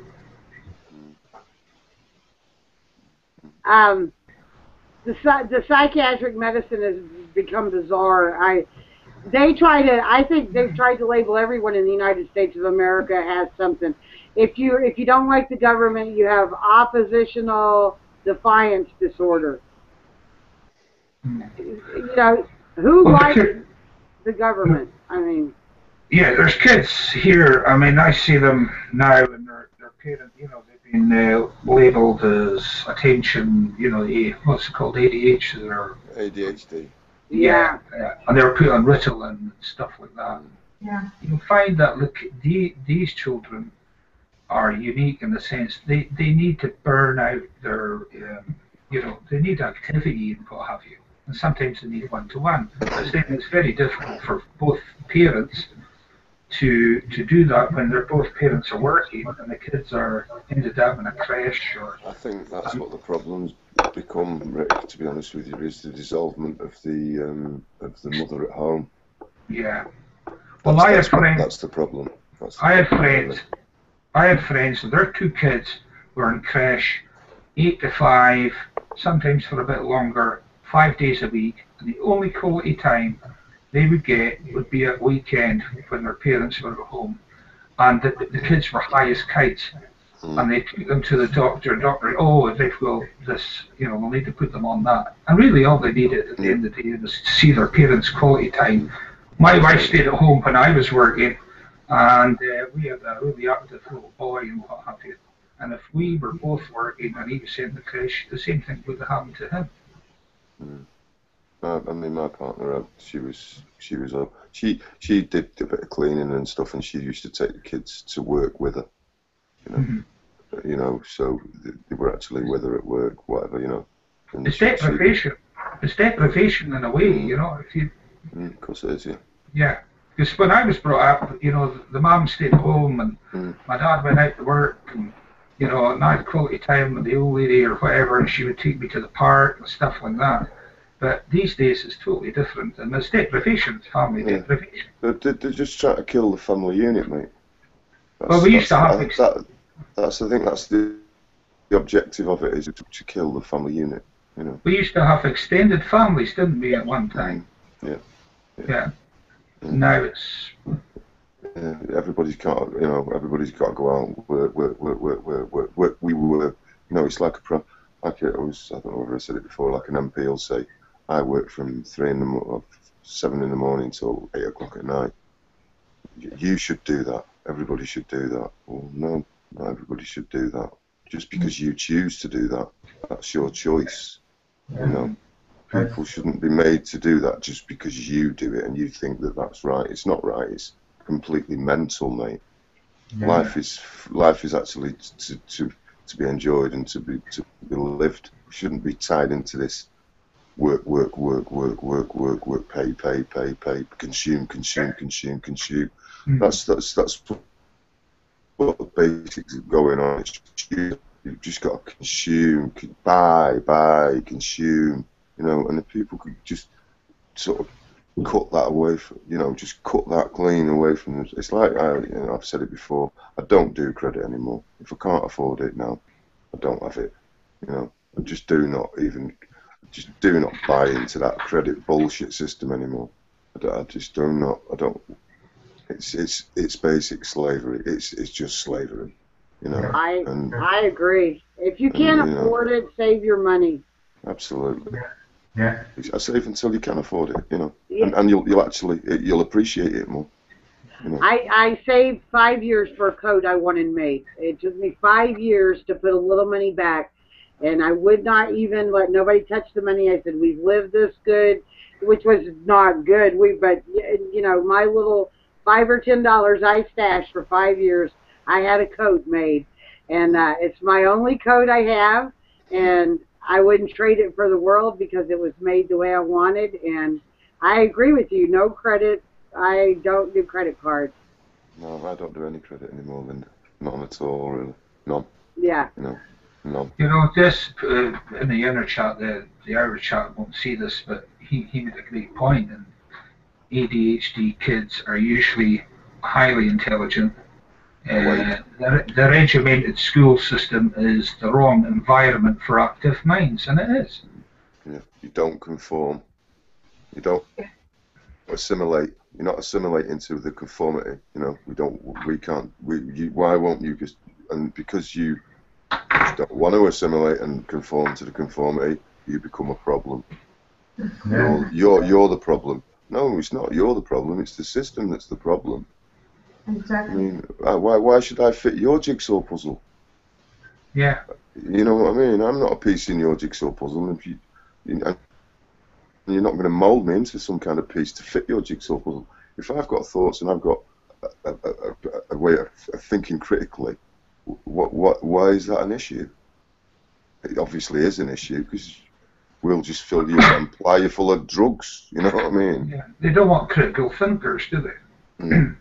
The psychiatric medicine has become bizarre. I think they've tried to label everyone in the United States of America as something. If you don't like the government, you have oppositional defiance disorder. You know, who likes the government? I mean, yeah, there's kids here. I mean, I see them now, and their parents, you know, they've been labelled as attention, you know, what's it called, ADHD or ADHD. Yeah, and they were put on Ritalin and stuff like that. Yeah. You find that look, these children are unique in the sense they need to burn out their, you know, they need activity and what have you. And sometimes they need one-to-one. But then it's very difficult for both parents to do that when both parents are working and the kids are ended up in a crash. Or I think that's what the problem's become, Rick, to be honest with you, is the dissolvement of the mother at home. Yeah. Well, I have friends. That's the problem. I had friends, and their two kids were in crash 8 to 5, sometimes for a bit longer, 5 days a week, and the only quality time they would get would be at weekend when their parents were at home. And the kids were high as kites, and they took them to the doctor, we'll need to put them on that. And really all they needed at the end of the day was to see their parents' quality time. My wife stayed at home when I was working, and we had a really active little boy and what have you. And if we were both working and he was in the crash, the same thing would have happened to him. I mean, my partner, she did a bit of cleaning and stuff, and she used to take the kids to work with her. You know, so they were actually with her at work, whatever, you know. It's deprivation. It's deprivation in a way, you know. If you. Of course it is, yeah. Yeah, because when I was brought up, you know, the mum stayed at home and my dad went out to work, and you know, and I had quality time with the old lady or whatever, and she would take me to the park and stuff like that. But these days it's totally different, and there's deprivation, family deprivation. They're just trying to kill the family unit, mate. Well, we used to have I think that's the objective of it, is to kill the family unit. You know. We used to have extended families, didn't we, at one time? Yeah. Now it's. Everybody's got to go out and work. We were, you know, it's like I don't know if I said it before, like an MP will say, I work from 7 in the morning till 8 o'clock at night. You should do that. Everybody should do that. Well, no, not everybody should do that. Just because you choose to do that, that's your choice. You know, people shouldn't be made to do that just because you do it and you think that that's right. It's not right. It's completely mental, mate. Life is actually to be enjoyed and to be lived. We shouldn't be tied into this work, pay, consume. That's what the basics of going on. It's you've just got to consume, buy, consume, you know, and if people could just sort of cut that away from, you know, just cut that clean away from them. It's like, I've said it before, I don't do credit anymore. If I can't afford it now, I don't have it, you know. I just do not buy into that credit bullshit system anymore. It's basic slavery. It's just slavery, You know, I agree. If you can't afford it, save your money. Absolutely. Yeah. I save until you can afford it, you know, Yeah. and you'll appreciate it more. You know. I saved 5 years for a coat I wanted made. It took me 5 years to put a little money back, and I would not even let nobody touch the money. I said, we've lived this good, which was not good. But you know, my little $5 or $10 I stashed for 5 years. I had a coat made, and it's my only coat I have, and I wouldn't trade it for the world because it was made the way I wanted. And I agree with you. No credit. I don't do credit cards. No, I don't do any credit anymore, Linda. None at all, really. None. Yeah. You know, none. You know, this in the inner chat, the Irish chat won't see this, but he made a great point. And ADHD kids are usually highly intelligent. The regimented school system is the wrong environment for active minds, and it is. Yeah, you don't conform. You don't assimilate. You're not assimilating to the conformity. You know, why won't you just? And because you just don't want to assimilate and conform to the conformity, you become a problem. Yeah. You're the problem. No, it's not. You're the problem. It's the system that's the problem. Exactly. I mean, why should I fit your jigsaw puzzle? Yeah. You know what I mean? I'm not a piece in your jigsaw puzzle. If you're not going to mould me into some kind of piece to fit your jigsaw puzzle. If I've got thoughts and I've got a way of thinking critically, why is that an issue? It obviously is an issue because we'll just fill you and ply you full of drugs. You know what I mean? Yeah. They don't want critical thinkers, do they?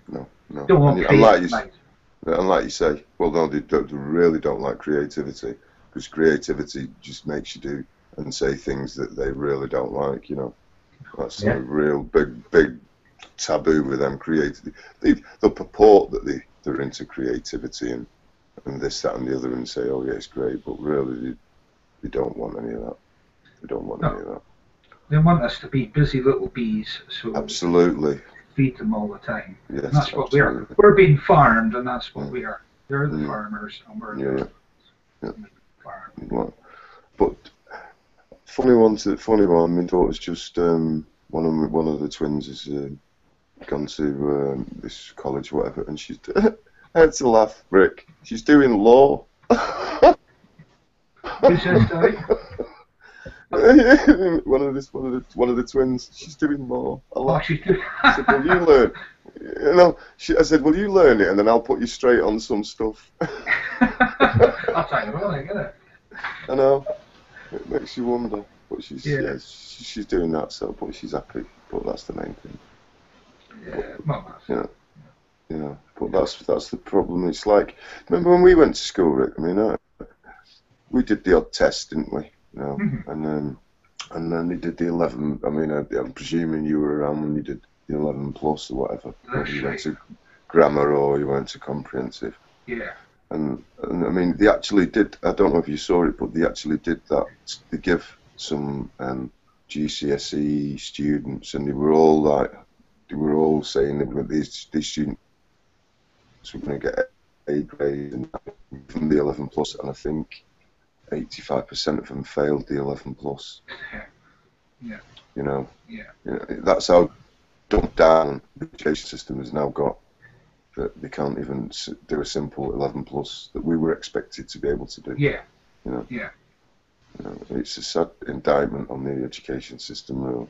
No. Don't want and like you say, well, no, they really don't like creativity because creativity just makes you do and say things that they really don't like. You know, that's a real big taboo with them. Creativity. They'll purport that they're into creativity and this, that, and the other, and say, oh yeah, it's great, but really they don't want any of that. They don't want any of that. They want us to be busy little bees. So absolutely. Feed them all the time. Yes, and that's what absolutely. we are. We're being farmed, and that's what we are. They're the farmers, and we're the farmers. Well, but funny one. My daughter's just one of the twins has gone to this college, or whatever, and she's I had to laugh, Rick. She's doing law. Who's this, sorry? one of the twins. She's doing law. I said, "Will you learn?" You know, I said, "Will you learn it, and then I'll put you straight on some stuff." That's ironic, isn't it? I know. It makes you wonder, but she's doing that. So, but she's happy. But that's the main thing. Yeah, you know. But that's the problem. It's like, remember when we went to school, Rick? I mean, we did the odd test, didn't we? You know, and then they did the 11. I mean, I'm presuming you were around when you did the 11 plus or whatever. You went to grammar or you went to comprehensive. Yeah. And I mean, they actually did. I don't know if you saw it, but they actually did that. They give some GCSE students, and they were all saying that these students were going to get A grade from the 11 plus, and I think 85% of them failed the 11 plus. Yeah. You know, that's how dumbed down the education system has now got, that they can't even do a simple 11 plus that we were expected to be able to do. Yeah. You know. Yeah. You know, it's a sad indictment on the education system,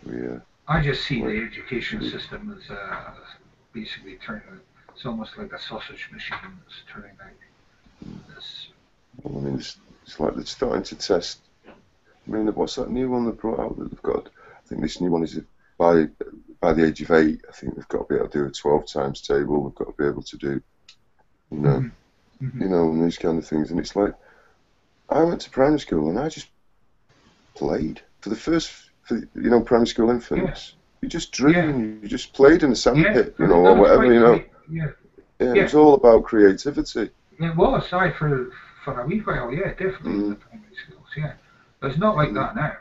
really. I just see the education system as basically turning. It's almost like a sausage machine that's turning out this. Well, I mean, it's like they're starting to test. I mean, what's that new one they brought out that they've got? I think this new one is by the age of 8. I think they've got to be able to do a 12 times table. They've got to be able to do, you know, and these kind of things. And it's like, I went to primary school and I just played for primary school infants. You just drew and you just played in a sandpit, you know, or whatever, you know. It was all about creativity. It was, for a wee while, definitely in the primary schools, But it's not like that now.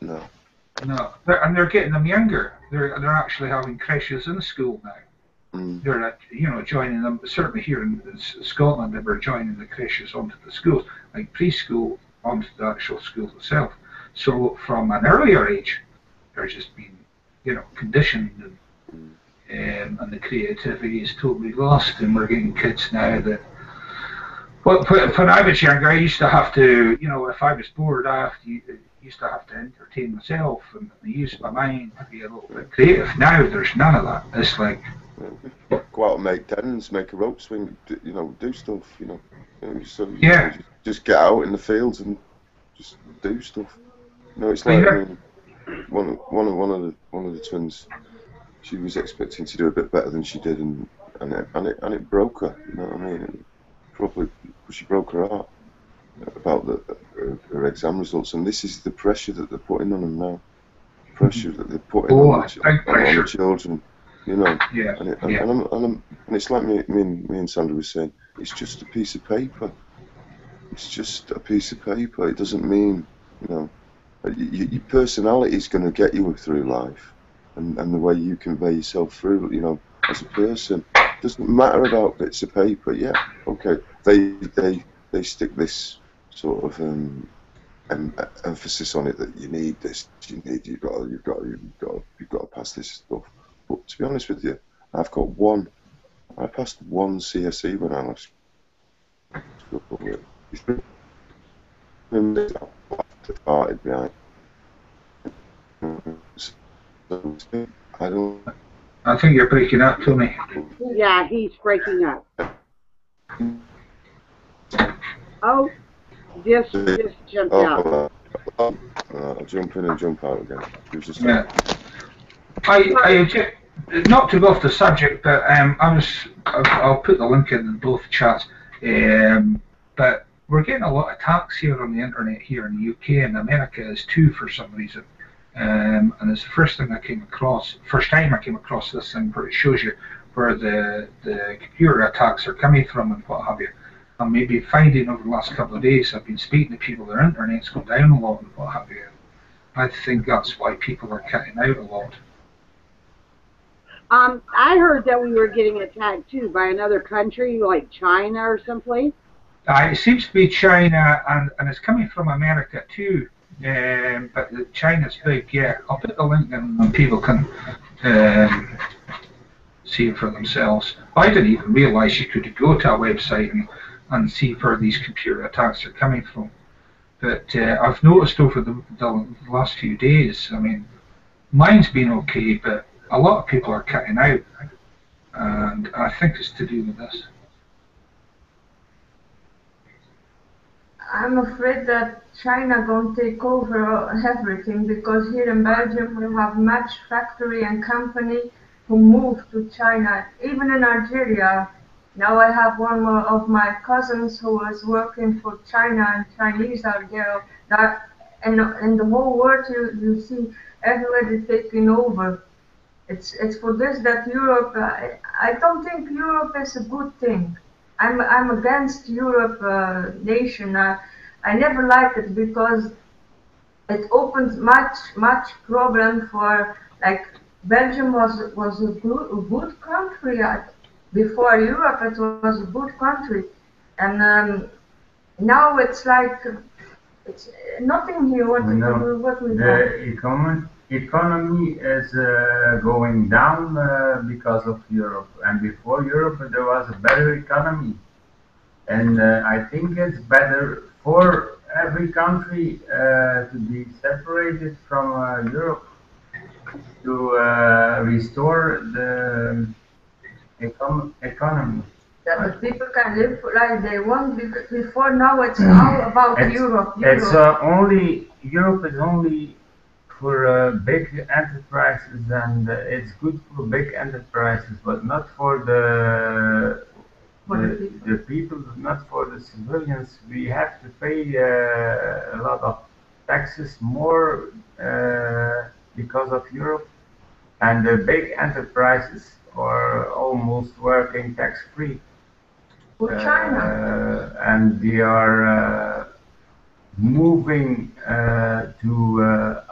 No. And they're getting them younger. They're actually having creches in school now. they're not, joining them. Certainly here in Scotland, they were joining the creches onto the schools, like preschool onto the actual school itself. So from an earlier age, they're just being, conditioned, and the creativity is totally lost. And we're getting kids now that. Well, when I was younger, I used to have to, if I was bored, used to have to entertain myself and use my mind to be a little bit creative. Now there's none of that. It's like go out and make dens, make a rope swing, do stuff. Just get out in the fields and just do stuff. It's like one of the twins. She was expecting to do a bit better than she did, and it broke her. You know what I mean? Probably she broke her heart about her exam results, and this is the pressure that they're putting on them now. Pressure that they're putting on the children, Yeah. And it's like me and Sandra was saying. It's just a piece of paper. It's just a piece of paper. It doesn't mean, your personality is going to get you through life, and the way you convey yourself through, as a person. Doesn't matter about bits of paper. Yeah, okay. They stick this sort of emphasis on it that you need this. You've got to pass this stuff. But to be honest with you, I passed one CSE when I left school. Started behind. I think you're breaking up, Tony. Yeah, he's breaking up. Oh, just jumped out. I'll jump in and jump out again. Yeah. I not to go off the subject, but I'll put the link in both chats. But we're getting a lot of attacks here on the internet here in the UK, and America is too for some reason. And it's the first time I came across this thing, where it shows you where the computer attacks are coming from and what have you. And maybe finding over the last couple of days, I've been speaking to people, their internet's gone down a lot and what have you. I think that's why people are cutting out a lot. I heard that we were getting attacked too by another country, like China or someplace. It seems to be China, and it's coming from America too. But China's big, yeah. I'll put the link in and people can see it for themselves. I didn't even realise you could go to a website and see where these computer attacks are coming from. But I've noticed over the last few days, I mean, mine's been okay, but a lot of people are cutting out. And I think it's to do with this. I'm afraid that China gonna take over everything, because here in Belgium we have match factory and company who moved to China. Even in Algeria, now I have one of my cousins who was working for China, and Chinese are there. That and in the whole world you see everybody taking over. It's for this that Europe. I don't think Europe is a good thing. I'm against Europe nation. I never liked it because it opens much problem for, like, Belgium was a good country before Europe. It was a good country, and now it's like it's nothing here. What we the economy is going down because of Europe, and before Europe there was a better economy, and I think it's better for every country to be separated from Europe to restore the economy. Yeah, but people can live like they want. Before now, it's all about Europe. It's only Europe is only for big enterprises, and it's good for big enterprises, but not for the people, not for the civilians. We have to pay a lot of taxes more because of Europe, and the big enterprises are almost working tax-free. For China. And they are moving to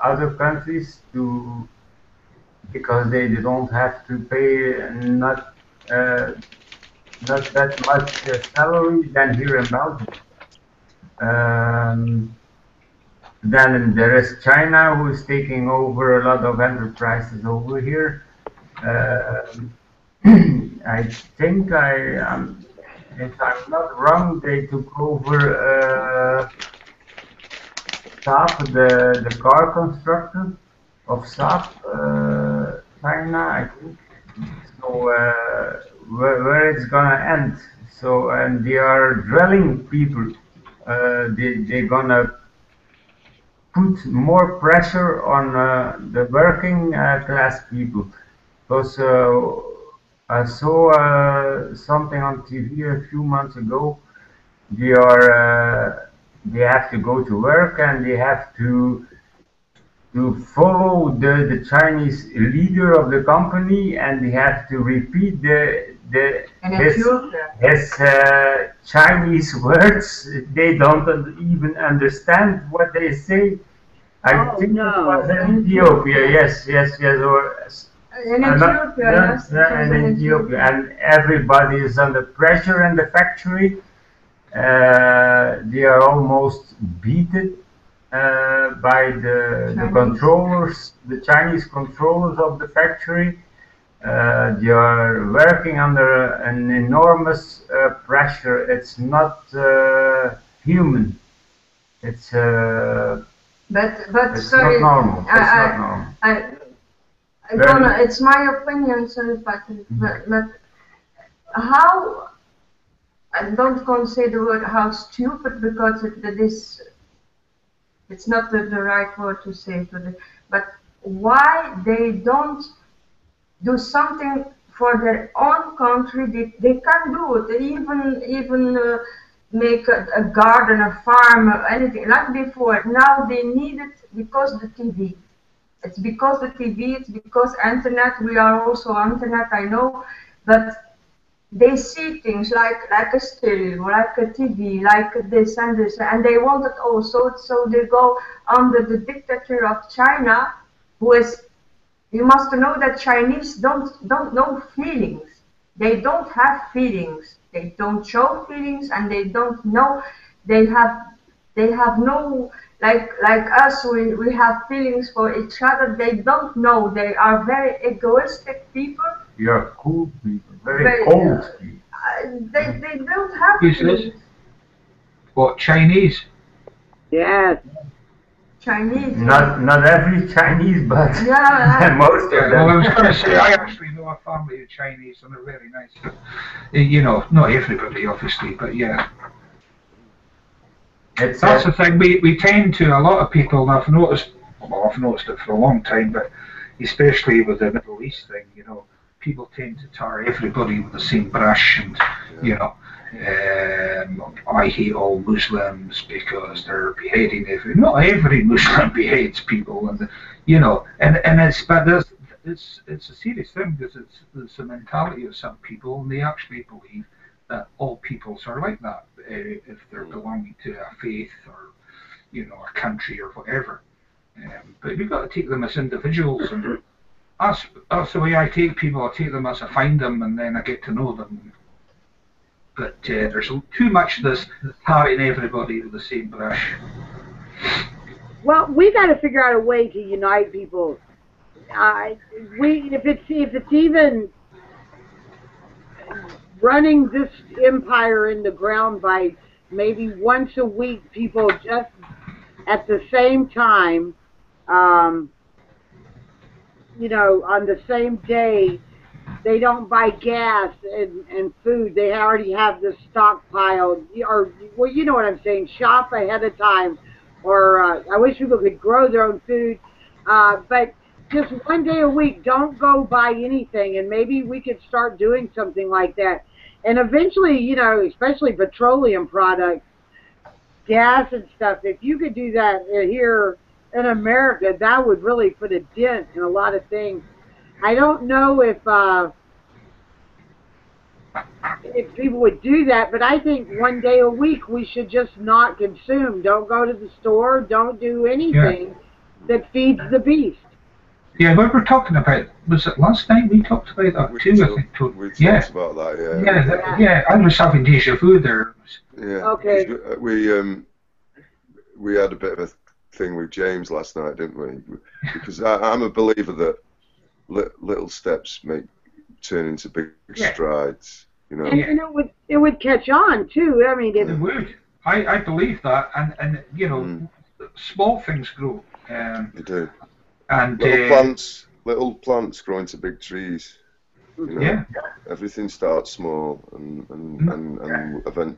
other countries because they don't have to pay not not that much salary than here in Belgium. Then there is China, who is taking over a lot of enterprises over here. I think if I'm not wrong, they took over Saab, the car constructor of Saab, China, I think. So where it's gonna end? So, and they are drilling people. They're gonna put more pressure on the working class people. Because I saw something on TV a few months ago. They have to go to work, and they have to follow the Chinese leader of the company, and they have to repeat his Chinese words. They don't even understand what they say. I think it was in Ethiopia. Yes. Or, in Ethiopia, yes. In Ethiopia, and everybody is under pressure in the factory. They are almost beaten by the controllers, the Chinese controllers of the factory. They are working under an enormous pressure. It's not human. It's but it's sorry, not normal. It's not normal. It's my opinion, sorry, but how, I don't consider the word how stupid, because it's not the right word to say to the, but why they don't do something for their own country? They can do it. They even make a garden, a farm, anything like before. Now they need it because the TV. It's because the TV. It's because internet. We are also internet, I know, but they see things like a stereo, like a TV, like this and this, and they want it also. So they go under the dictator of China, who is. You must know that Chinese don't know feelings. They don't have feelings. They don't show feelings, and they don't know. They have no, like us. We have feelings for each other. They don't know. They are very egoistic people. You are cool people, very cold people. They don't have Who's feelings. this? What, Chinese? Yes. Chinese. Not every Chinese, but yeah, most of them. Well, I was going to say, I actually know a family of Chinese, and they're very nice. You know, not everybody, obviously, but yeah. That's the thing. We tend to, a lot of people, and I've noticed it for a long time, but especially with the Middle East thing, you know, people tend to tar everybody with the same brush, and you know, I hate all Muslims because they're beheading not every Muslim beheads people, and you know, and it's a serious thing, because it's the mentality of some people, and they actually believe that all peoples are like that if they're belonging to a faith or, you know, a country or whatever. But we've got to take them as individuals, and that's the way I take people. I take them as I find them, and then I get to know them. But there's too much of this tarring everybody with the same brush. Well, we got to figure out a way to unite people. If it's even running this empire in the ground by maybe once a week, people just at the same time, you know, on the same day, they don't buy gas and food. They already have this stockpiled, or, well, you know what I'm saying, shop ahead of time. Or I wish people could grow their own food. But just one day a week, don't go buy anything. And maybe we could start doing something like that. And eventually, you know, especially petroleum products, gas and stuff, if you could do that here in America, that would really put a dent in a lot of things. I don't know if people would do that, but I think one day a week we should just not consume. Don't go to the store. Don't do anything that feeds the beast. Yeah, we were talking about, was it last night we talked about that too, I think. We talked about that, yeah. Yeah, I was having déjà vu there. Yeah. Okay. We had a bit of a thing with James last night, didn't we? Because I'm a believer that little steps turn into big strides. You know. And it would catch on too. I mean, it would. I believe that, and you know, small things grow. They do. And little plants grow into big trees. You know? Everything starts small and eventually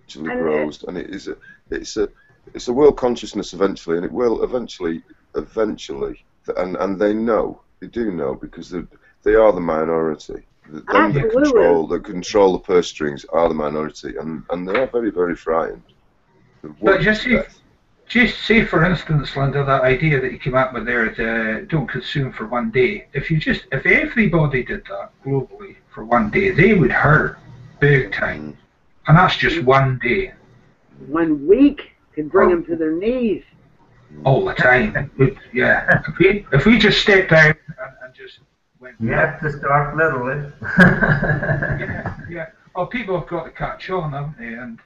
grows, and it's a world consciousness eventually, and it will eventually, and they do know because they are the minority. Them that control the purse strings are the minority, and they are very, very frightened. But just say, for instance, Linda, that idea that you came up with there, the don't consume for one day. If everybody did that globally for one day, they would hurt big time, and that's just one day. 1 week could bring them to their knees. All the time. Yeah. If we just stepped out and just went. You have to start literally. Yeah. Well, people have got to catch on, haven't they? And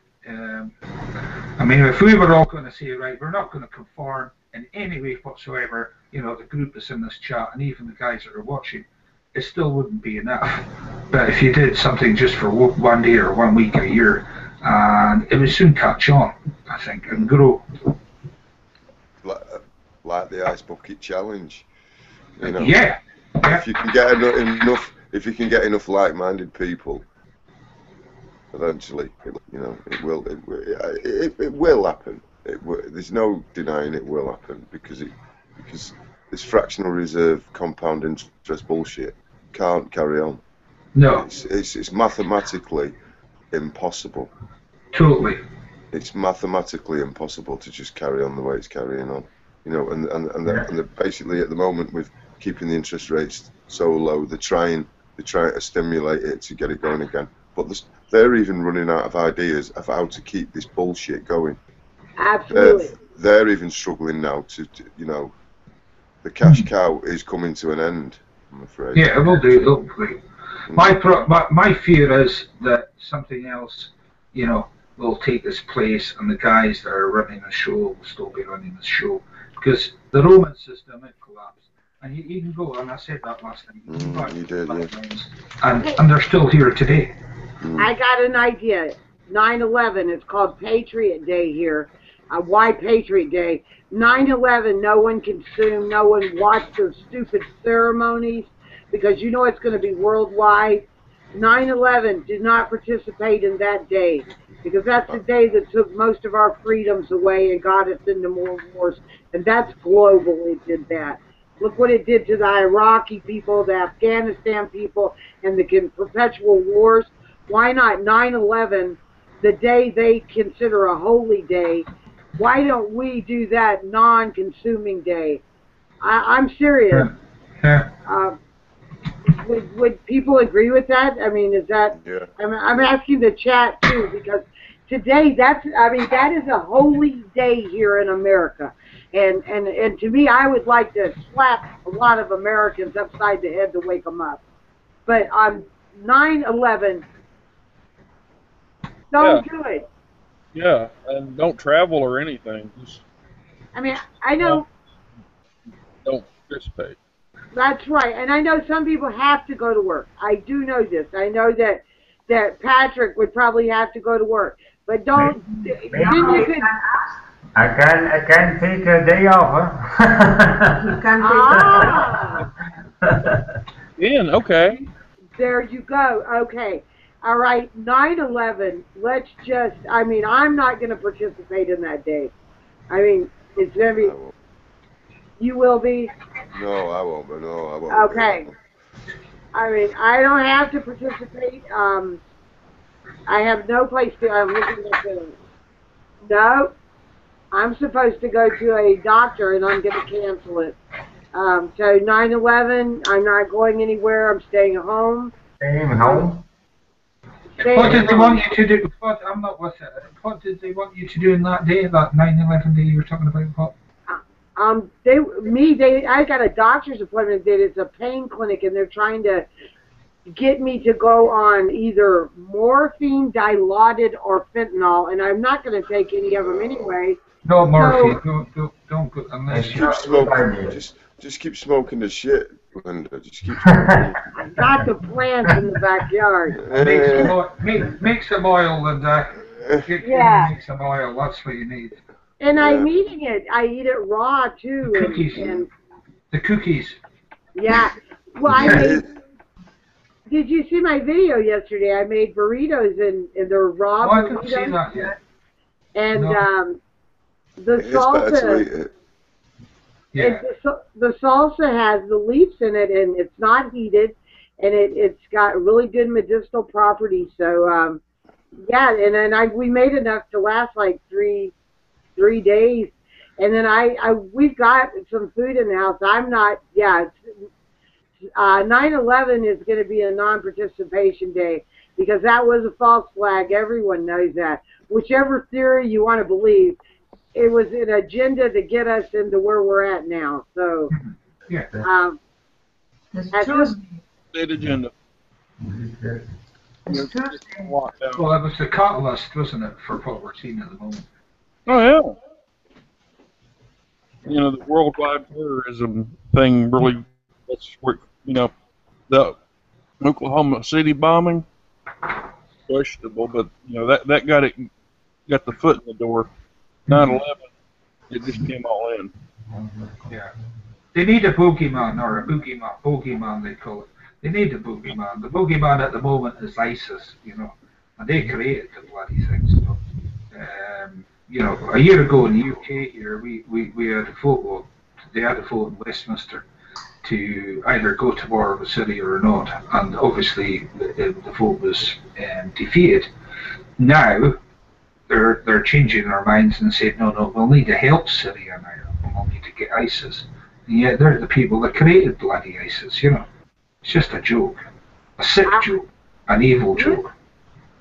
I mean, if we were all going to say, right, we're not going to conform in any way whatsoever, you know, the group that's in this chat and even the guys that are watching, it still wouldn't be enough. But if you did something just for 1 day or 1 week a year, and it would soon catch on, I think, and grow. Like the ice bucket challenge, you know. Yeah. If you can get enough like-minded people, eventually, it will happen. There's no denying it will happen because this fractional reserve compound interest bullshit can't carry on. No. It's mathematically impossible. Totally. It's mathematically impossible to just carry on the way it's carrying on. You know, and they're basically at the moment with keeping the interest rates so low, they're trying to stimulate it to get it going again. But they're even running out of ideas of how to keep this bullshit going. Absolutely. They're even struggling now to the cash cow is coming to an end, I'm afraid. Yeah, it will do, hopefully. My fear is that something else, will take its place, and the guys that are running the show will still be running the show. Because the Roman system, it collapsed. And you can go, and I said that last time. You did, yeah. And they're still here today. I got an idea. 9/11, it's called Patriot Day here. Why Patriot Day? 9/11, no one consumed, no one watched those stupid ceremonies because you know it's going to be worldwide. 9/11 did not participate in that day because that's the day that took most of our freedoms away and got us into more wars. And that's global, it did that. Look what it did to the Iraqi people, the Afghanistan people, and the perpetual wars. Why not 9/11, the day they consider a holy day? Why don't we do that non-consuming day? I'm serious. Yeah. Would people agree with that? I mean, is that? Yeah. I'm asking the chat too because today that is a holy day here in America, and to me, I would like to slap a lot of Americans upside the head to wake them up. But on 9/11, don't do it. Yeah, and don't travel or anything. Just, I know. Don't participate. That's right, and I know some people have to go to work. I do know this. I know that Patrick would probably have to go to work, but don't. I can take a day off. Huh? You can take Ian, okay. There you go. Okay. All right, 9/11, let's just, I'm not going to participate in that day. It's going to be, you will be? No, I won't, but no, I won't. Okay. I don't have to participate. I have no place to, I'm looking at the, no, I'm supposed to go to a doctor and I'm going to cancel it. So 9/11, I'm not going anywhere, I'm staying home. Staying home? What did they want you to do? I'm not with it. What did they want you to do in that day, that 9/11 day you were talking about? What? I got a doctor's appointment that it's a pain clinic, and they're trying to get me to go on either morphine, Dilaudid, or fentanyl, and I'm not going to take any of them anyway. No morphine. Don't go unless keep smoking. Just keep smoking the shit, Linda. Just keep smoking. I got the plants in the backyard. Make some oil, Linda. Make some oil. That's what you need. And I'm eating it. I eat it raw too. The cookies. And the cookies. Yeah. Well, did you see my video yesterday? I made burritos and they're raw burritos. I haven't seen that yet. And no. The salsa. Yeah. The salsa has the leaves in it, and it's not heated, and it's got really good medicinal properties. So yeah, and then we made enough to last like three days, and then we've got some food in the house. I'm not. Yeah. 9/11 is going to be a non-participation day because that was a false flag. Everyone knows that. Whichever theory you want to believe, it was an agenda to get us into where we're at now. So, yeah. State agenda. Well, it was the catalyst, wasn't it, for what we're seeing at the moment? Oh yeah. You know, the worldwide terrorism thing really. That's where, you know, the Oklahoma City bombing, questionable, but you know that got the foot in the door. 9/11, it just came all in. Yeah, they need a boogeyman or a boogeyman they call it. They need a boogeyman. The boogeyman at the moment is ISIS, you know, and they created the bloody thing. So, you know, a year ago in the UK here, we had a vote. Well, they had a vote in Westminster to either go to war with Syria or not, and obviously the vote was defeated. Now they're changing their minds and saying no, we'll need to help Syria now, we'll need to get ISIS. And yet they're the people that created bloody ISIS, you know. It's just a joke, a sick joke, an evil joke.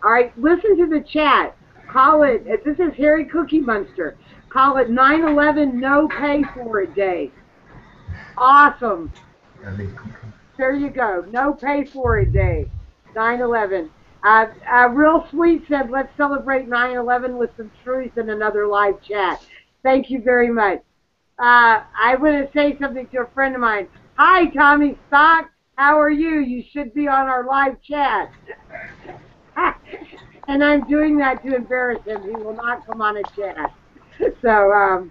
All right, listen to the chat. Call it. This is Harry Cookie Monster. Call it 9/11 No Pay For It Day. Awesome. There you go. No pay for it day. 9/11. Real Sweet said, let's celebrate 9/11 with some truth in another live chat. Thank you very much. I want to say something to a friend of mine. Hi, Tommy Stock. How are you? You should be on our live chat. And I'm doing that to embarrass him. He will not come on a chat. So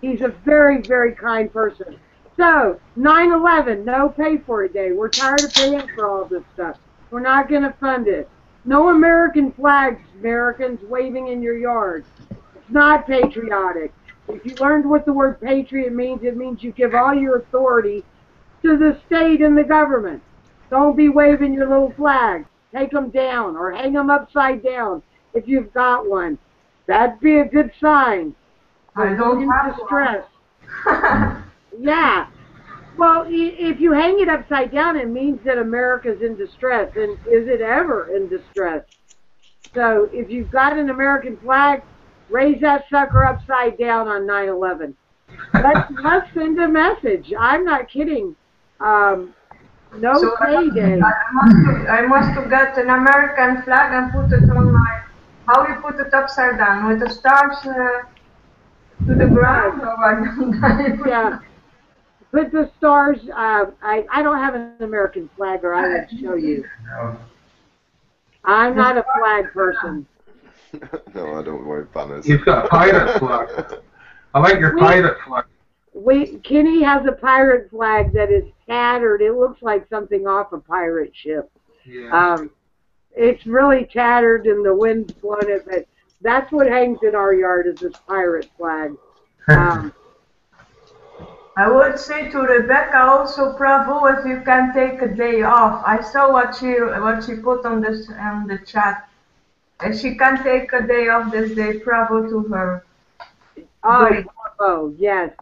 he's a very, very kind person. So, 9/11, no pay for it day. We're tired of paying for all this stuff. We're not going to fund it. No American flags, Americans, waving in your yard. It's not patriotic. If you learned what the word patriot means, it means you give all your authority to the state and the government. Don't be waving your little flags. Take them down or hang them upside down if you've got one. That'd be a good sign. I don't have distress. Yeah. Well, if you hang it upside down, it means that America's in distress. And is it ever in distress? So if you've got an American flag, raise that sucker upside down on 9/11. Let's send a message. I'm not kidding. No payday. I must get an American flag and put it on my... How you put it upside down? With the stars to the ground? Yeah. Put the stars, I don't have an American flag, or I would show you. No. I'm not a flag person. No, I don't wear banners. You've got a pirate flag. I like your pirate flag. Kenny has a pirate flag that is tattered. It looks like something off a pirate ship. Yeah. It's really tattered and the wind's blown it, but that's what hangs in our yard is this pirate flag. I would say to Rebecca also, bravo if you can take a day off. I saw what she put on the chat. If she can take a day off this day, bravo to her. Oh, bravo, yes.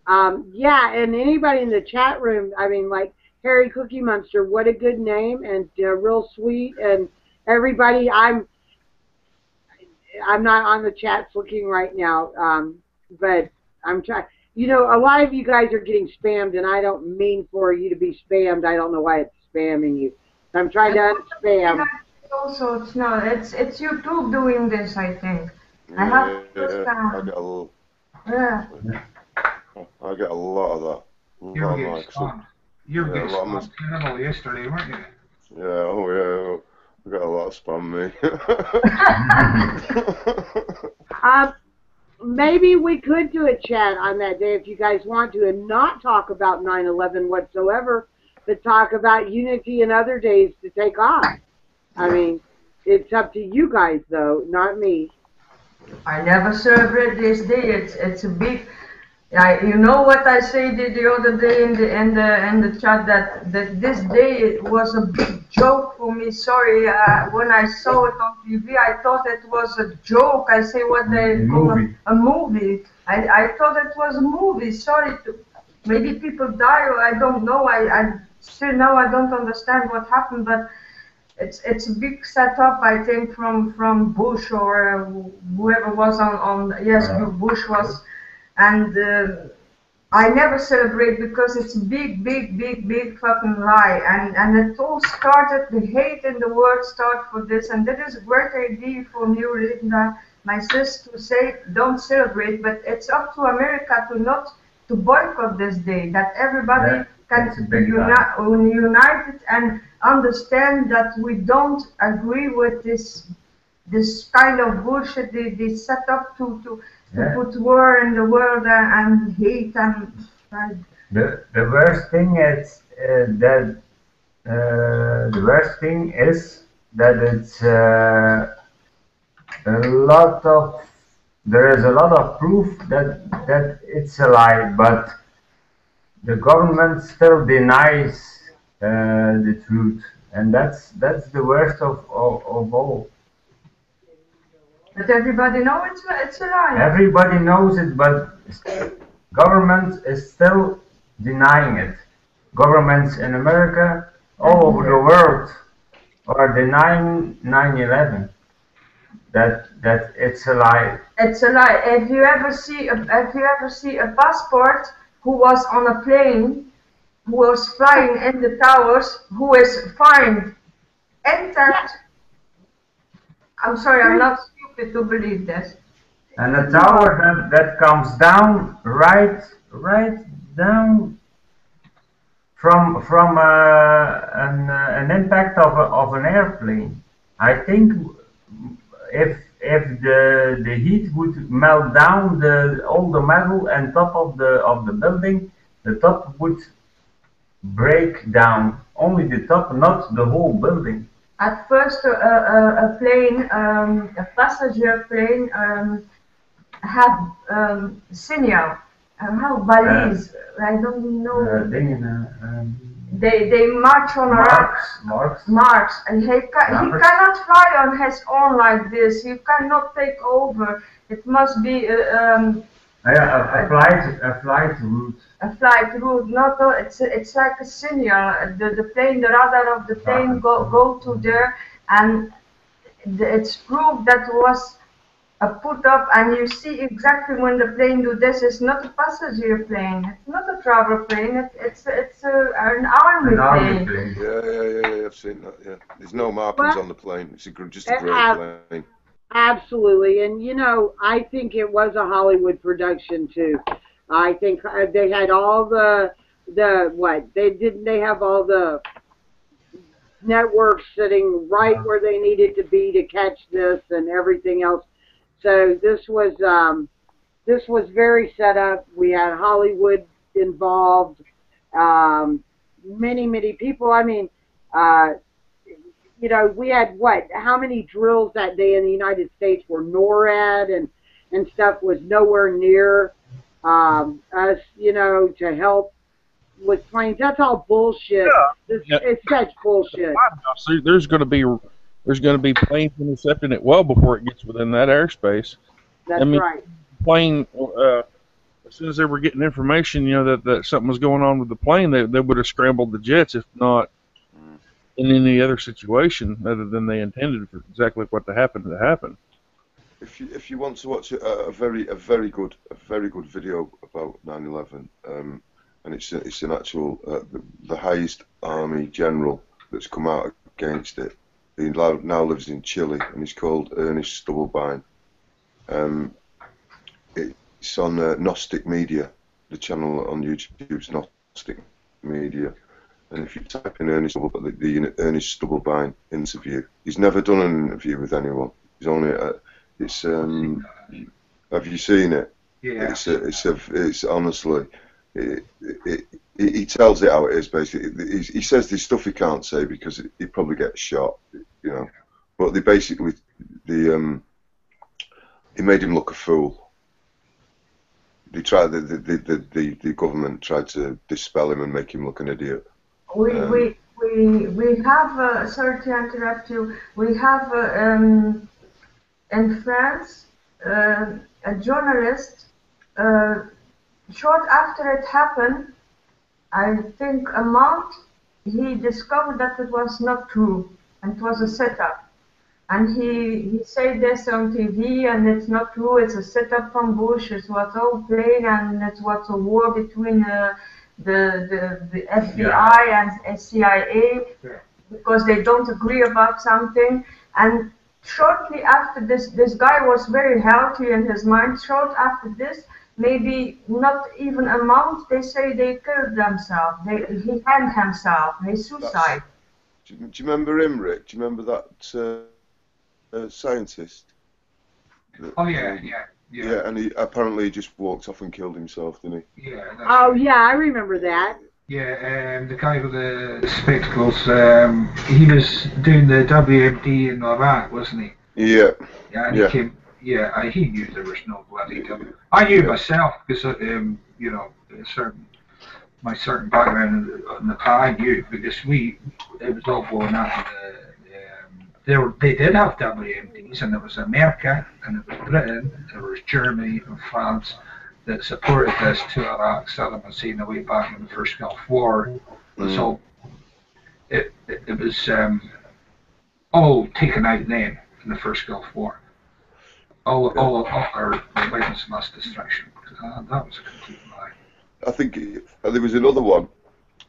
Yeah, and anybody in the chat room, I mean, like Harry Cookie Monster, what a good name, and real sweet, and everybody. I'm not on the chats looking right now, but I'm trying. You know, a lot of you guys are getting spammed, and I don't mean for you to be spammed. I don't know why it's spamming you. I'm trying to unspam. Also, it's not. It's YouTube doing this, I think. I have to understand. Yeah. I get a lot of that. You were getting spammed. You were getting spammed terrible yesterday, weren't you? Yeah, oh yeah. I got a lot of spam, me. Maybe we could do a chat on that day if you guys want to, and not talk about 9/11 whatsoever, but talk about Unity and other days to take off. I mean, it's up to you guys, though, not me. I never celebrate this day. It's a big. You know what I said the other day in the chat, that this day it was a big joke for me. Sorry, when I saw it on TV, I thought it was a joke. I say what they call a movie. I thought it was a movie. Sorry, maybe people die, or I don't know. I still now I don't understand what happened, but it's a big setup, I think, from Bush or whoever was on. Yes, Bush was. And I never celebrate because it's a big fucking lie. And it all started, the hate in the world started for this. And that is a great idea from you, Linda, my sister, to say don't celebrate. But it's up to America to boycott this day. That everybody can be united and understand that we don't agree with this kind of bullshit they set up to put war in the world and hate and. The worst thing is that it's there is a lot of proof that it's a lie, but the government still denies the truth, and that's the worst of all. But everybody knows it's a lie. Everybody knows it, but government is still denying it. Governments in America, all over the world, are denying 9/11. That it's a lie. It's a lie. If you ever see a passport who was on a plane, who was flying in the towers, who is found intact. I'm sorry, I'm not stupid to believe this. And the tower that comes down right down from an impact of an airplane. I think if the heat would melt down all the metal and top of the building, the top would break down. Only the top, not the whole building. At first, a plane, a passenger plane, had signal. How balise? I don't know. They march on marks, and he cannot fly on his own like this. He cannot take over. It must be a flight route. A flight route. Not it's like a signal. The plane, the radar of the plane go to there, and it's proved that was put up, and you see exactly when the plane do this. It's not a passenger plane. It's not a travel plane. It's an army plane. Yeah. I've seen that. Yeah, there's no markings on the plane. It's just a great plane. Absolutely, and you know, I think it was a Hollywood production too. I think they had all the what they have all the networks sitting right where they needed to be to catch this and everything else. So this was very set up. We had Hollywood involved, many people. I mean, you know, we had how many drills that day in the United States where NORAD and stuff was nowhere near us, you know, to help with planes. That's all bullshit. Yeah. It's such bullshit. See, there's going to be planes intercepting it well before it gets within that airspace. That's right. Plane, as soon as they were getting information, you know, that something was going on with the plane, they would have scrambled the jets, if not in any other situation other than they intended for exactly what happened to happen. if you want to watch a very good video about 9/11, and it's an actual the highest army general that's come out against it. He now lives in Chile, and he's called Ernest Stubblebine. It's on Gnostic Media, the channel on YouTube's Gnostic Media. And if you type in Ernest Stubblebine interview, he's never done an interview with anyone. He's only have you seen it? Yeah. It's honestly, he tells it how it is. Basically, he says there's stuff he can't say because he'd probably get shot, you know. But he made him look a fool. They tried the government tried to dispel him and make him look an idiot. We have sorry to interrupt you. We have in France a journalist. Short after it happened, I think a month, he discovered that it was not true and it was a setup. And he said this on TV, and it's not true. It's a setup from Bush. It was all played, and it was a war between the FBI and CIA because they don't agree about something. And shortly after this guy was very healthy in his mind. Short after this, maybe not even a month, they say they killed themselves. He hanged himself. They suicide. Do you remember him, Rick? Do you remember that scientist? Oh yeah. Yeah, and he apparently just walked off and killed himself, didn't he? Yeah. Oh yeah, I remember that. Yeah, the guy with the spectacles, he was doing the WMD in Iraq, wasn't he? Yeah. Yeah, and he came. Yeah, he knew there was no bloody W. I knew myself because you know, my certain background in the past, I knew because it was all going up. They did have WMDs, and there was America, and it was Britain, there was Germany and France that supported this to Iraq, Saddam Hussein the way back in the first Gulf War. So it was all taken out then in the first Gulf War. All our weapons of mass destruction. That was a complete lie. I think there was another one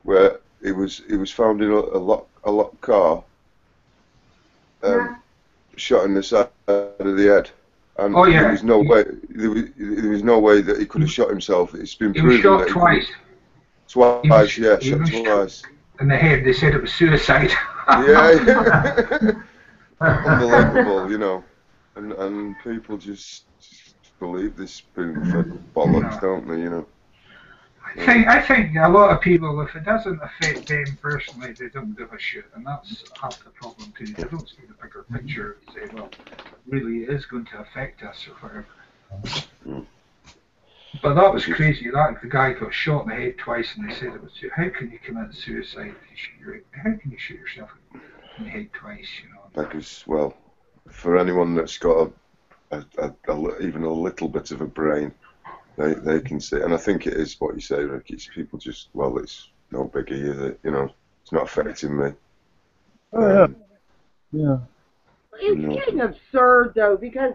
where it was found in a locked car. Shot in the side of the head, and there was no way. There was no way that he could have shot himself. It's been proven. He was shot twice. Twice, shot twice. In the head. They said it was suicide. Yeah. Unbelievable, you know, and people just believe this spoon-fed bollocks, don't they? You know. I think a lot of people, if it doesn't affect them personally, they don't give a shit, and that's half the problem too. They don't see the bigger picture and say, well, really it is going to affect us or whatever. But that was crazy. The guy got shot in the head twice, and they said it was. How can you commit suicide? How can you shoot yourself in the head twice? You know. Because, well, for anyone that's got even a little bit of a brain. They can see, and I think it is what you say, Rick. It's people just, well, it's no biggie, is it? You know, it's not affecting me. Oh yeah. It's getting absurd though, because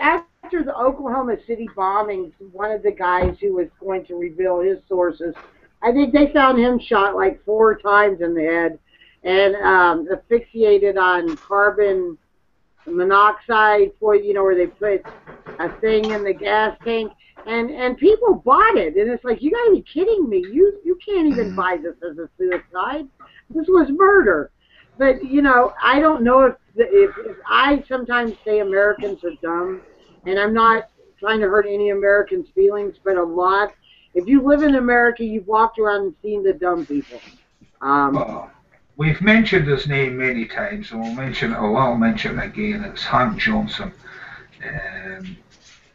after the Oklahoma City bombings, one of the guys who was going to reveal his sources, I think they found him shot like 4 times in the head and asphyxiated on carbon monoxide, you know, where they put a thing in the gas tank. And people bought it, and it's like, you gotta be kidding me. You can't even buy this as a suicide. This was murder. But, you know, I don't know if I sometimes say Americans are dumb, and I'm not trying to hurt any Americans' feelings, but a lot. If you live in America, you've walked around and seen the dumb people. We've mentioned his name many times, and I'll mention it again. It's Hank Johnson.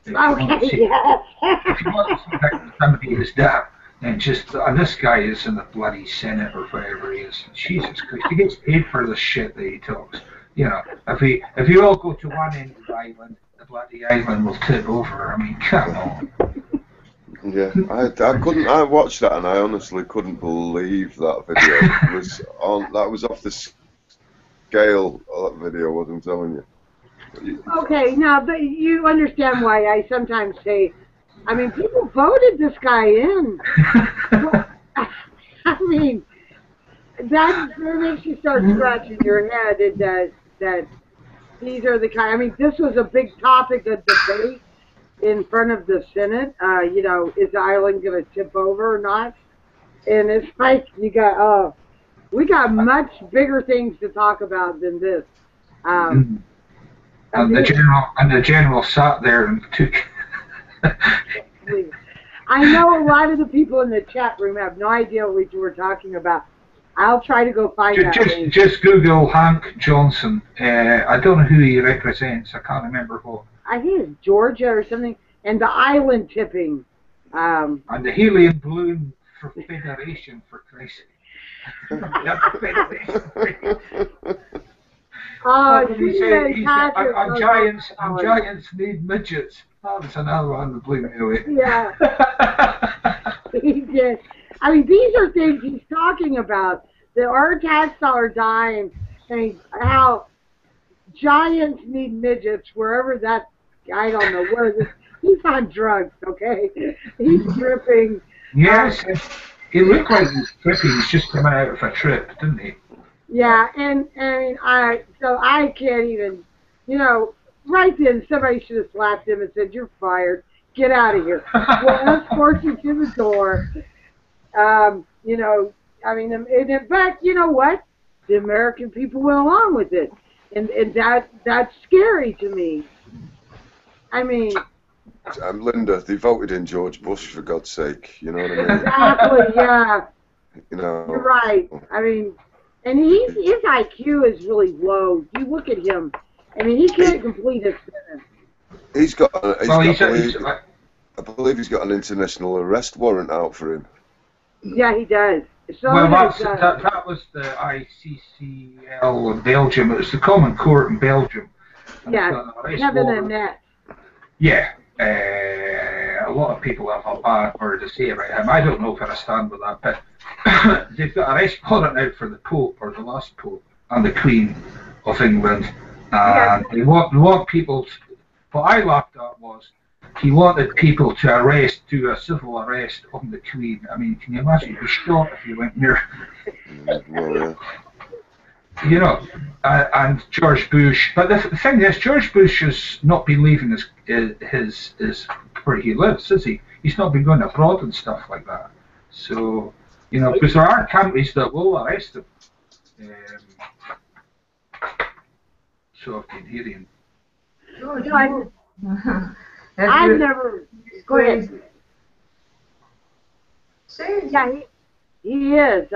If you want to see somebody who's that, and this guy is in the bloody Senate or wherever he is. Jesus Christ, he gets paid for the shit that he talks. You know, if you all go to one end of the island, the bloody island will tip over. I mean, come on. Yeah, I watched that, and I honestly couldn't believe that video. That was off the scale of that video, what I'm telling you. Okay, now you understand why I sometimes say, I mean, people voted this guy in. Well, I mean, that makes you start scratching your head. It does that. These are the kind. I mean, this was a big topic of debate in front of the Senate. You know, is the island going to tip over or not? And it's like we got much bigger things to talk about than this. And the general sat there and took. I know a lot of the people in the chat room have no idea what we were talking about. I'll try to go find that. Just Google Hank Johnson. I don't know who he represents. I can't remember what. I think it's Georgia or something. And the island tipping. And the helium balloon for Federation, for Christ's sake. Giants need midgets. That was another one that blew me away. Yeah. He did. I mean, these are things he's talking about. That our tax dollar dime, and how giants need midgets wherever that, I don't know where this, he's on drugs, okay? He's tripping. Yes, he looked like he was tripping. He's just coming out of a trip, didn't he? Yeah, and so I can't even, you know, right then somebody should have slapped him and said, "You're fired. Get out of here." Well, escort you to the door. You know, I mean, and in fact, you know what? The American people went along with it, and that's scary to me. I mean, Linda, they voted in George Bush, for God's sake. You know what I mean? Exactly. Yeah. You know. You're right. I mean, and his IQ is really low. You look at him. I mean, he can't complete a sentence. I believe he's got an international arrest warrant out for him. Yeah, he does. So well, that was the ICCL in Belgium. It was the Common Court in Belgium. Yeah, Kevin and Annette. Yeah, a lot of people have a bad word to say about him. I don't know if I stand with that, but they've got an arrest warrant out for the Pope, or the last Pope, and the Queen of England. And they want people. What I laughed at was he wanted people to do a civil arrest on the Queen. I mean, can you imagine? You'd be shot if you went near. You know, and George Bush. But the thing is, George Bush has not been leaving his where he lives, is he? He's not been going abroad and stuff like that. So, you know, because there are countries that will arrest him. So I've been hearing. I've never. Go ahead. Yeah, he is.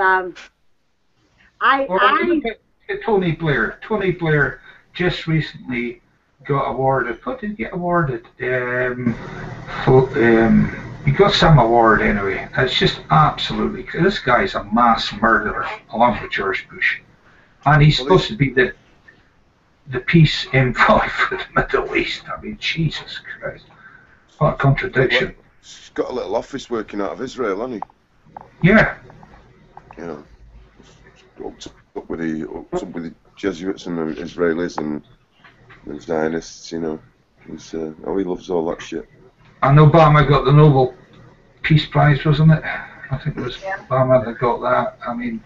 Tony Blair. Tony Blair just recently got awarded. What did he get awarded? He got some award anyway. It's just absolutely. This guy's a mass murderer, along with George Bush, and he's supposed to be the peace envoy for the Middle East. I mean, Jesus Christ. What a contradiction. He's got a little office working out of Israel, hasn't he? Yeah. Yeah. Up with the Jesuits and the Israelis and the Zionists, you know. He loves all that shit. And Obama got the Nobel Peace Prize, wasn't it? I think it was Obama that got that. I mean,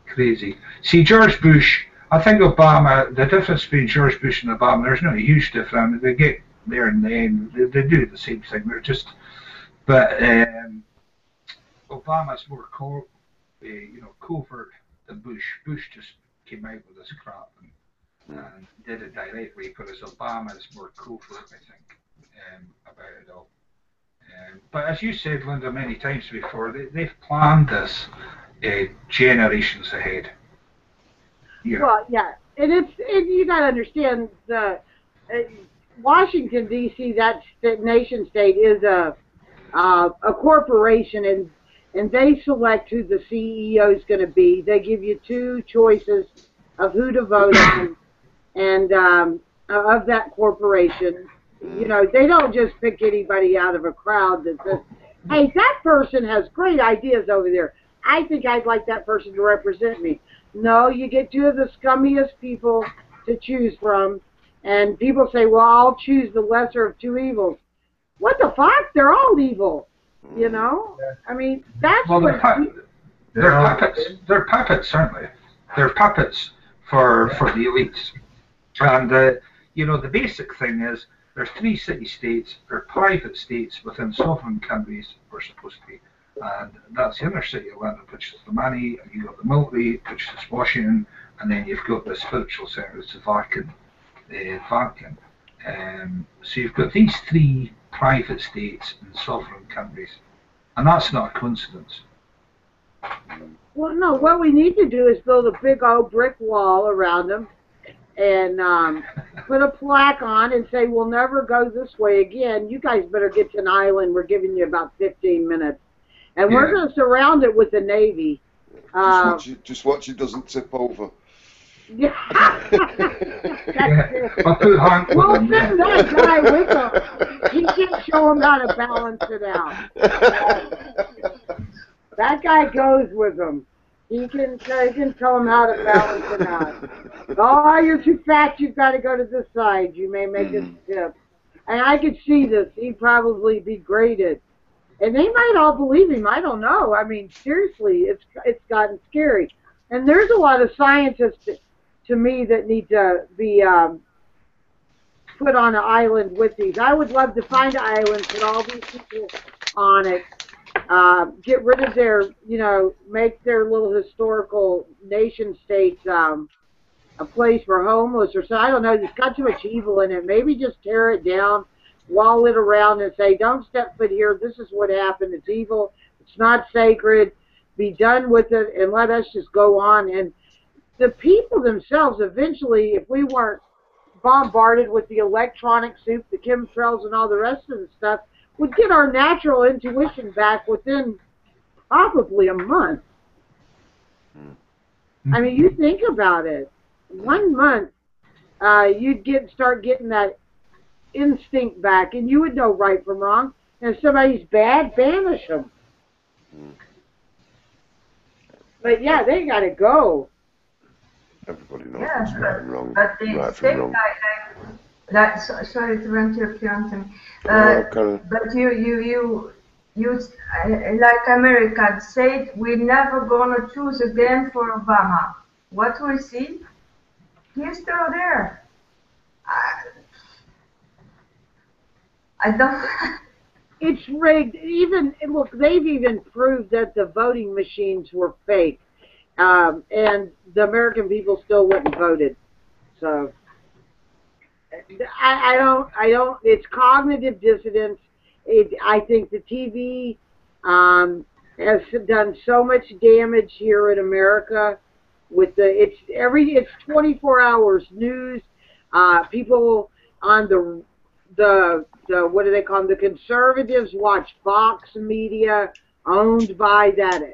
crazy. See, George Bush, I think Obama, the difference between George Bush and Obama, there's not a huge difference. They get there in the end. They do the same thing. They're just, but Obama's more covert than Bush. Bush just came out with this crap and did it directly, whereas Obama's more covert, I think, about it all. But as you said, Linda, many times before, they've planned this generations ahead. Yeah. Well, yeah, and you got to understand the Washington D.C. that nation state is a corporation, and they select who the CEO is going to be. They give you two choices of who to vote on, and of that corporation. You know, they don't just pick anybody out of a crowd that says, "Hey, that person has great ideas over there. I think I'd like that person to represent me." No, you get two of the scummiest people to choose from, and people say, well, I'll choose the lesser of two evils. What the fuck? They're all evil, you know? I mean, that's Well, what... they're puppets. They're puppets, certainly. They're puppets for the elites. And, you know, the basic thing is there's 3 city-states, they're private states within sovereign countries, we're supposed to be. And that's the inner city of London, which is the money, and you've got the military, which is Washington, and then you've got the spiritual center, it's the Vatican. So you've got these 3 private states in sovereign countries, and that's not a coincidence. Well, no, what we need to do is build a big old brick wall around them and put a plaque on and say, we'll never go this way again. You guys better get to an island. We're giving you about 15 minutes. And we're going to surround it with the Navy. Just watch it doesn't tip over. Yeah. We'll send that guy with him. He can show him how to balance it out. That guy goes with him. He can tell him how to balance it out. Oh, you're too fat. You've got to go to this side. You may make a tip. And I could see this. He'd probably be graded. And they might all believe him. I don't know. I mean, seriously, it's gotten scary. And there's a lot of scientists, to me, that need to be put on an island with these. I would love to find an island, put all these people on it, get rid of their, you know, make their little historical nation states a place for homeless or so. I don't know. It's got too much evil in it. Maybe just tear it down, wall it around, and say, don't step foot here. This is what happened. It's evil. It's not sacred. Be done with it, and let us just go on. And the people themselves, eventually, if we weren't bombarded with the electronic soup, the chemtrails, and all the rest of the stuff, would get our natural intuition back within probably a month. I mean, you think about it. 1 month, you'd start getting that instinct back, and you would know right from wrong. And if somebody's bad, banish them. But yeah, they got to go. Everybody knows Yes, right and wrong. but the Right from state wrong. sorry to interrupt you, Anthony. But you like America said, we're never gonna choose again for Obama. What we see, he's still there. I don't. It's rigged. Even look, they've even proved that the voting machines were fake, and the American people still went and voted. So I don't. It's cognitive dissonance. I think the TV has done so much damage here in America. With it's 24 hours news. People on the what do they call them? The conservatives watch Fox Media, owned by that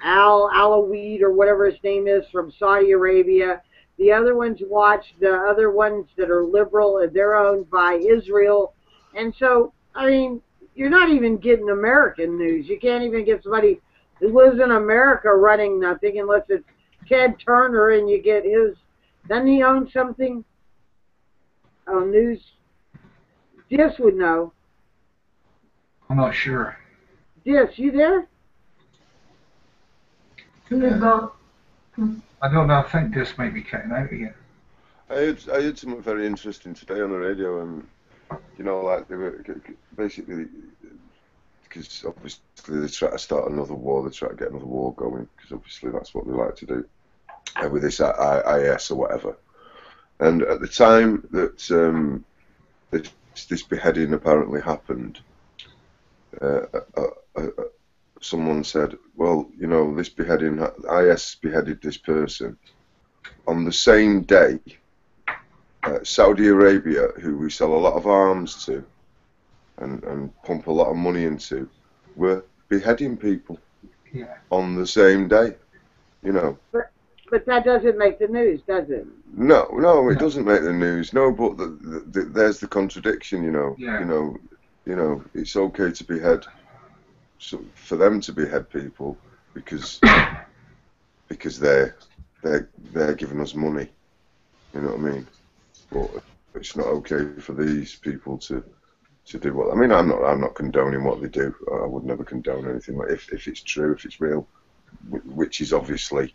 Alawi or whatever his name is from Saudi Arabia. The other ones watch the other ones that are liberal, and they're owned by Israel. And so, I mean, you're not even getting American news. You can't even get somebody who lives in America running nothing unless it's Ted Turner and you get his. Doesn't he own something? Oh, news. Dis would know. I'm not sure. Dis, you there? I don't know. I think this might be cutting out again. I heard something very interesting today on the radio, and you know, like they were basically, because obviously they try to start another war, they try to get another war going, because obviously that's what they like to do with this IS or whatever. And at the time that this beheading apparently happened, someone said, well, you know, this beheading, IS beheaded this person. On the same day, Saudi Arabia, who we sell a lot of arms to and pump a lot of money into, were beheading people on the same day, you know. But that doesn't make the news, does it? No, it doesn't make the news. No, but there's the contradiction, you know. Yeah. You know, it's okay to behead, so for them to behead people because they're giving us money. You know what I mean? But it's not okay for these people to do what. I mean, I'm not condoning what they do. I would never condone anything. Like if it's true, if it's real, which is obviously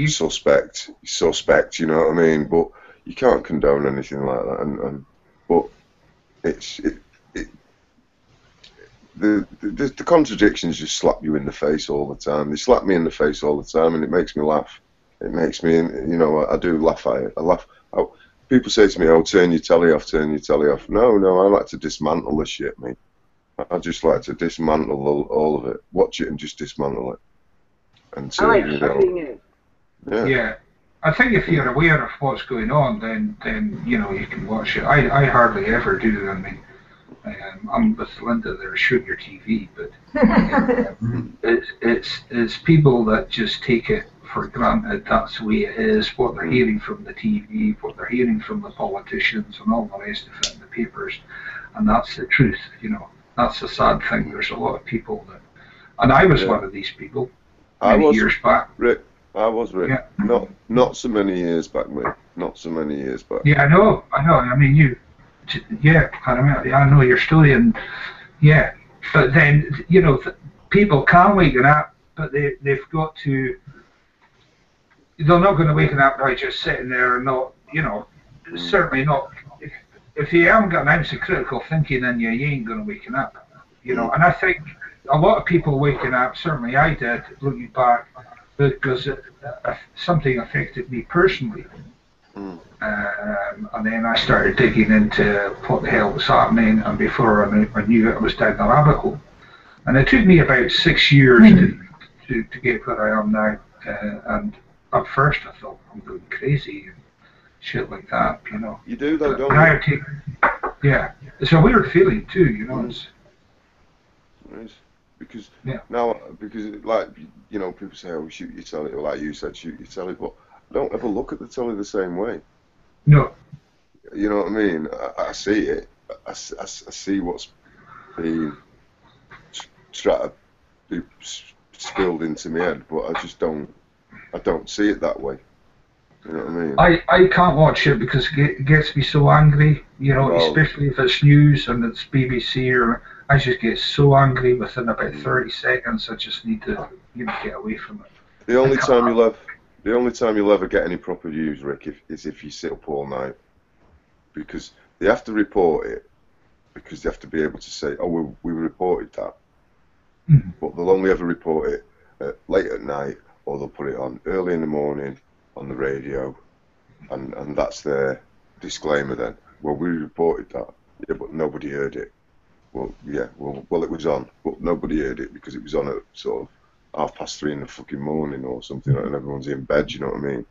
suspect. You know what I mean? But you can't condone anything like that. But the contradictions just slap you in the face all the time. They slap me in the face all the time, and it makes me laugh. It makes me, you know, I do laugh at it. I laugh. People say to me, "Oh, turn your telly off, turn your telly off." No, I like to dismantle the shit, mate. I just like to dismantle all of it. Watch it and just dismantle it. And so, you know, yeah. I think if you're aware of what's going on, then you know you can watch it. I hardly ever do. I mean, I'm with Linda there, shoot your TV, but it's people that just take it for granted. That's the way it is. What they're hearing from the TV, what they're hearing from the politicians, and all the rest of it in the papers, and that's the truth. You know, that's the sad thing. There's a lot of people that, and I was one of these people many years back. Rick, I was Rick. Yeah. Not so many years back, mate. Not so many years back. Yeah, I know. I mean, you. Yeah, I know your story, and yeah, but then you know, people can waken up, but they've got to. They're not going to waken up by just sitting there and not, you know, certainly not. If you haven't got an ounce of critical thinking in you, you ain't going to waken up, you know. And I think a lot of people waking up, certainly I did, looking back, because something affected me personally. And then I started digging into what the hell was happening, and before I knew it, I was down the rabbit hole. And it took me about 6 years to get where I am now. And at first I thought I'm going crazy and shit like that, you know. You do though, don't you? Yeah, it's a weird feeling too, you know. Right. Because now, like, you know, people say, "Oh, shoot your telly," or like you said, shoot your telly, but I don't ever look at the telly the same way. No. You know what I mean? I see it. I see what's being tried to be spilled into my head, but I just don't. I don't see it that way. You know what I mean? I can't watch it because it gets me so angry. You know, especially if it's news and it's BBC, or I just get so angry within about 30 seconds. I just need to, you know, get away from it. The only time you'll ever get any proper news, Rick, is if you sit up all night, because they have to report it, because they have to be able to say, "Oh, we reported that," but they'll only ever report it late at night, or they'll put it on early in the morning on the radio, and that's their disclaimer then. Well, we reported that, yeah, but nobody heard it. Well, yeah, well, it was on, but nobody heard it because it was on at sort of 3:30 in the fucking morning or something, and everyone's in bed. You know what I mean?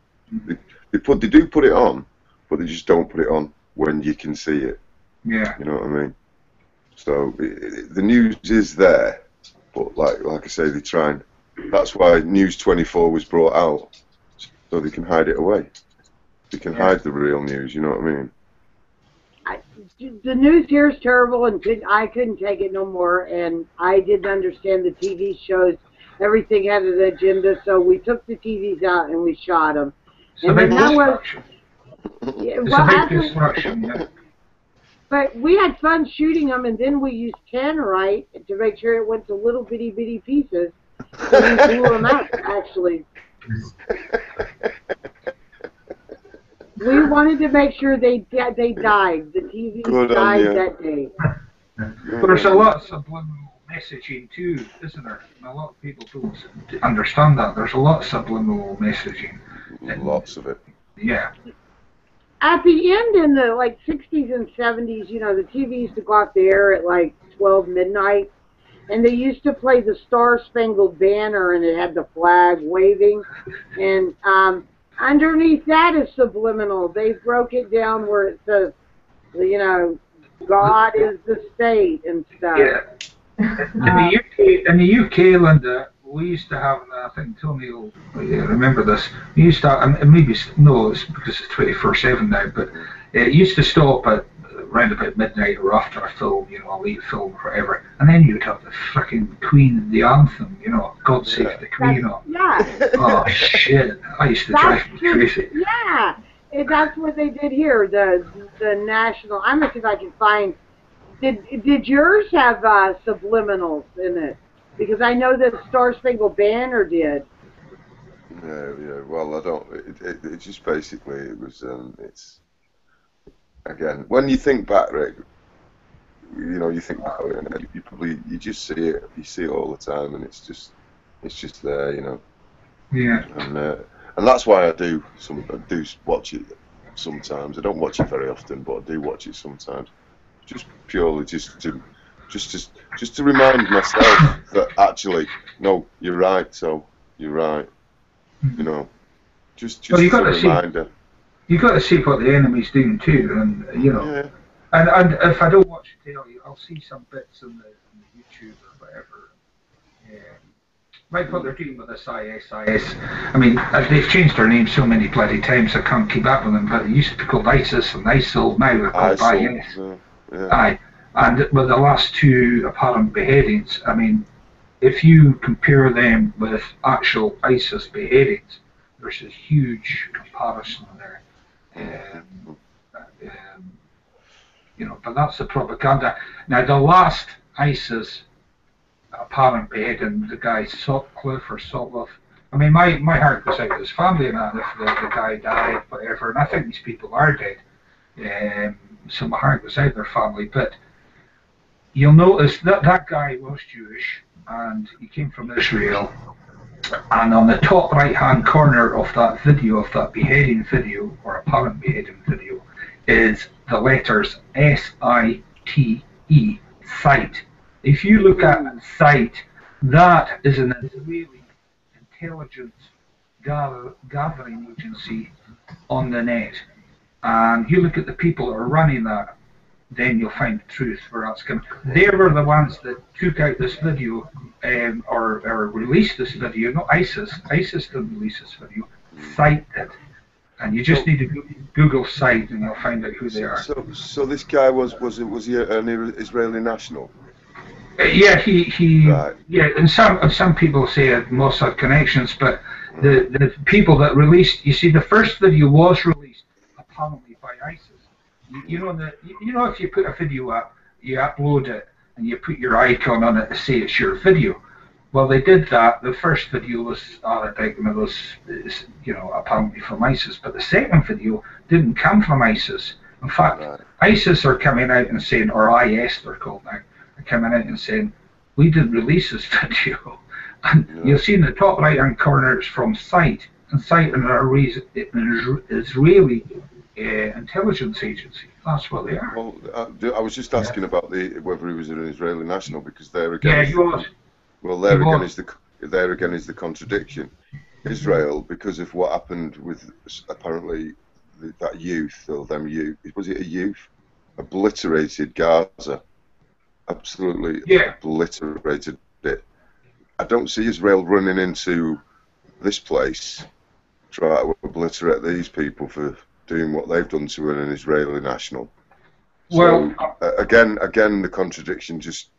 They do put it on, but they just don't put it on when you can see it. Yeah. You know what I mean? So the news is there, but like I say, they try and. That's why News 24 was brought out, so they can hide it away. They can hide the real news. You know what I mean? The news here is terrible, and I couldn't take it no more. And I didn't understand the TV shows. Everything had an agenda, so we took the TVs out and we shot them. It's a big destruction. It's a big destruction, yeah. But we had fun shooting them, and then we used tannerite to make sure it went to little bitty pieces. So we blew them out, actually. We wanted to make sure they died. The TVs died that day. But there's a lot of subliminal messaging too, isn't there? And a lot of people don't understand that. There's a lot of subliminal messaging. Lots of it. Yeah. At the end, in the 60s and 70s, you know, the TV used to go off the air at 12 midnight, and they used to play the Star Spangled Banner, and it had the flag waving, and underneath that is subliminal. They broke it down where it says, you know, God is the state and stuff. Yeah. In the UK, Linda, we used to have, I think Tony will remember this, we used to have, and maybe, no, it's because it's 24/7 now, but it used to stop at around about midnight or after a film, you know, a late film or whatever, and then you'd have the frickin' Queen, the anthem, you know, God Save the Queen. Yeah. Oh, shit. I used to drive me crazy. Yeah. That's what they did here. The national. I'm gonna see if I can find. Did yours have subliminals in it? Because I know that Star Spangled Banner did. Yeah. Well, I don't. It just basically it was. It's again when you think back, Rick. You know, you think about it, and you just see it. You see it all the time, and it's just there. You know. Yeah. And that's why I do watch it sometimes. I don't watch it very often, but I do watch it sometimes. Just purely just to remind myself that actually, no, you're right. So you're right. You know, just well, a reminder. You got to see what the enemy's doing too, and you know. Yeah. And if I don't watch it daily, I'll see some bits in the YouTube or whatever. Like what they're doing with this IS. I mean, they've changed their name so many bloody times I can't keep up with them, but it used to be called ISIS and ISIL, now they're called IS. Yeah. Aye. And with the last two apparent beheadings, I mean, if you compare them with actual ISIS beheadings, there's a huge comparison there. You know, but that's the propaganda. Now, the last ISIS apparent beheading, the guy Sutcliffe or Sutcliffe, I mean, my heart goes out to his family and that, if the guy died, whatever, and I think these people are dead. So my heart goes out to their family, but you'll notice that that guy was Jewish, and he came from Israel, and on the top right-hand corner of that video, of that beheading video, or apparent beheading video, is the letters S-I-T-E, SITE. If you look at SITE, that is an Israeli intelligence gathering agency on the net. And you look at the people that are running that, then you'll find the truth where that's coming. They were the ones that took out this video or released this video, not ISIS. ISIS didn't release this video. SITE did. And you just need to Google SITE and you'll find out who they are. So this guy was he an Israeli national? Yeah, he right. Yeah, and some people say it Mossad connections, but the people that released, you see, the first video was released apparently by ISIS. You know if you put a video up, you upload it and you put your icon on it to say it's your video. Well, they did that. The first video was apparently from ISIS, but the second video didn't come from ISIS. In fact, ISIS are coming out and saying, or IS they're called now, are coming out and saying, we didn't release this video. And you'll see in the top right-hand corner it's from SITE, and SITE is an Israeli intelligence agency. That's what they are. Well, I was just asking about whether he was an Israeli national, because there again. Yeah, he was. Well, there again is the contradiction. Israel, because of what happened with apparently that youth, or them youth, was it a youth? Obliterated Gaza. Absolutely obliterated it. I don't see Israel running into this place, try to obliterate these people for doing what they've done to an Israeli national. So, again, the contradiction just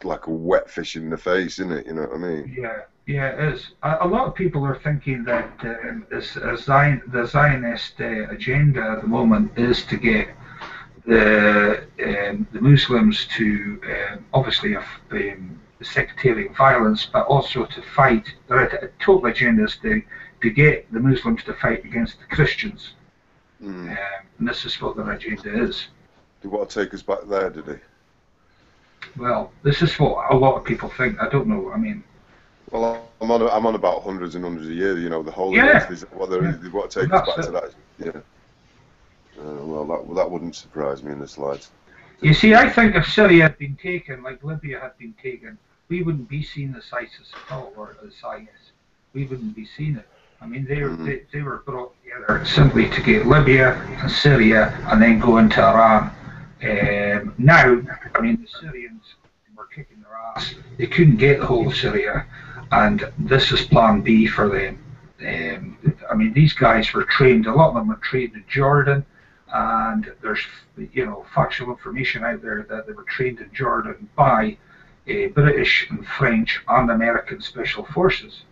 like a wet fish in the face, isn't it? You know what I mean? Yeah, it is. A lot of people are thinking that the Zionist agenda at the moment is to get the Muslims to obviously sectarian violence, but also to fight. Their total agenda is to get the Muslims to fight against the Christians. And this is what their agenda is. Did he want to take us back there, did he? Well, this is what a lot of people think. I don't know. I mean, well, I'm on about hundreds and hundreds of years. You know, the whole they want to take us back to that. Yeah. Well, that wouldn't surprise me in the slightest. You see, I think if Syria had been taken, like Libya had been taken, we wouldn't be seeing as ISIS at all, or as IS. We wouldn't be seeing it. I mean, they were brought together simply to get Libya and Syria and then go into Iran. Now, I mean, the Syrians were kicking their ass. They couldn't get the whole of Syria, and this is plan B for them. I mean, these guys were trained, a lot of them were trained in Jordan, and there's, factual information out there that they were trained in Jordan by British and French and American special forces.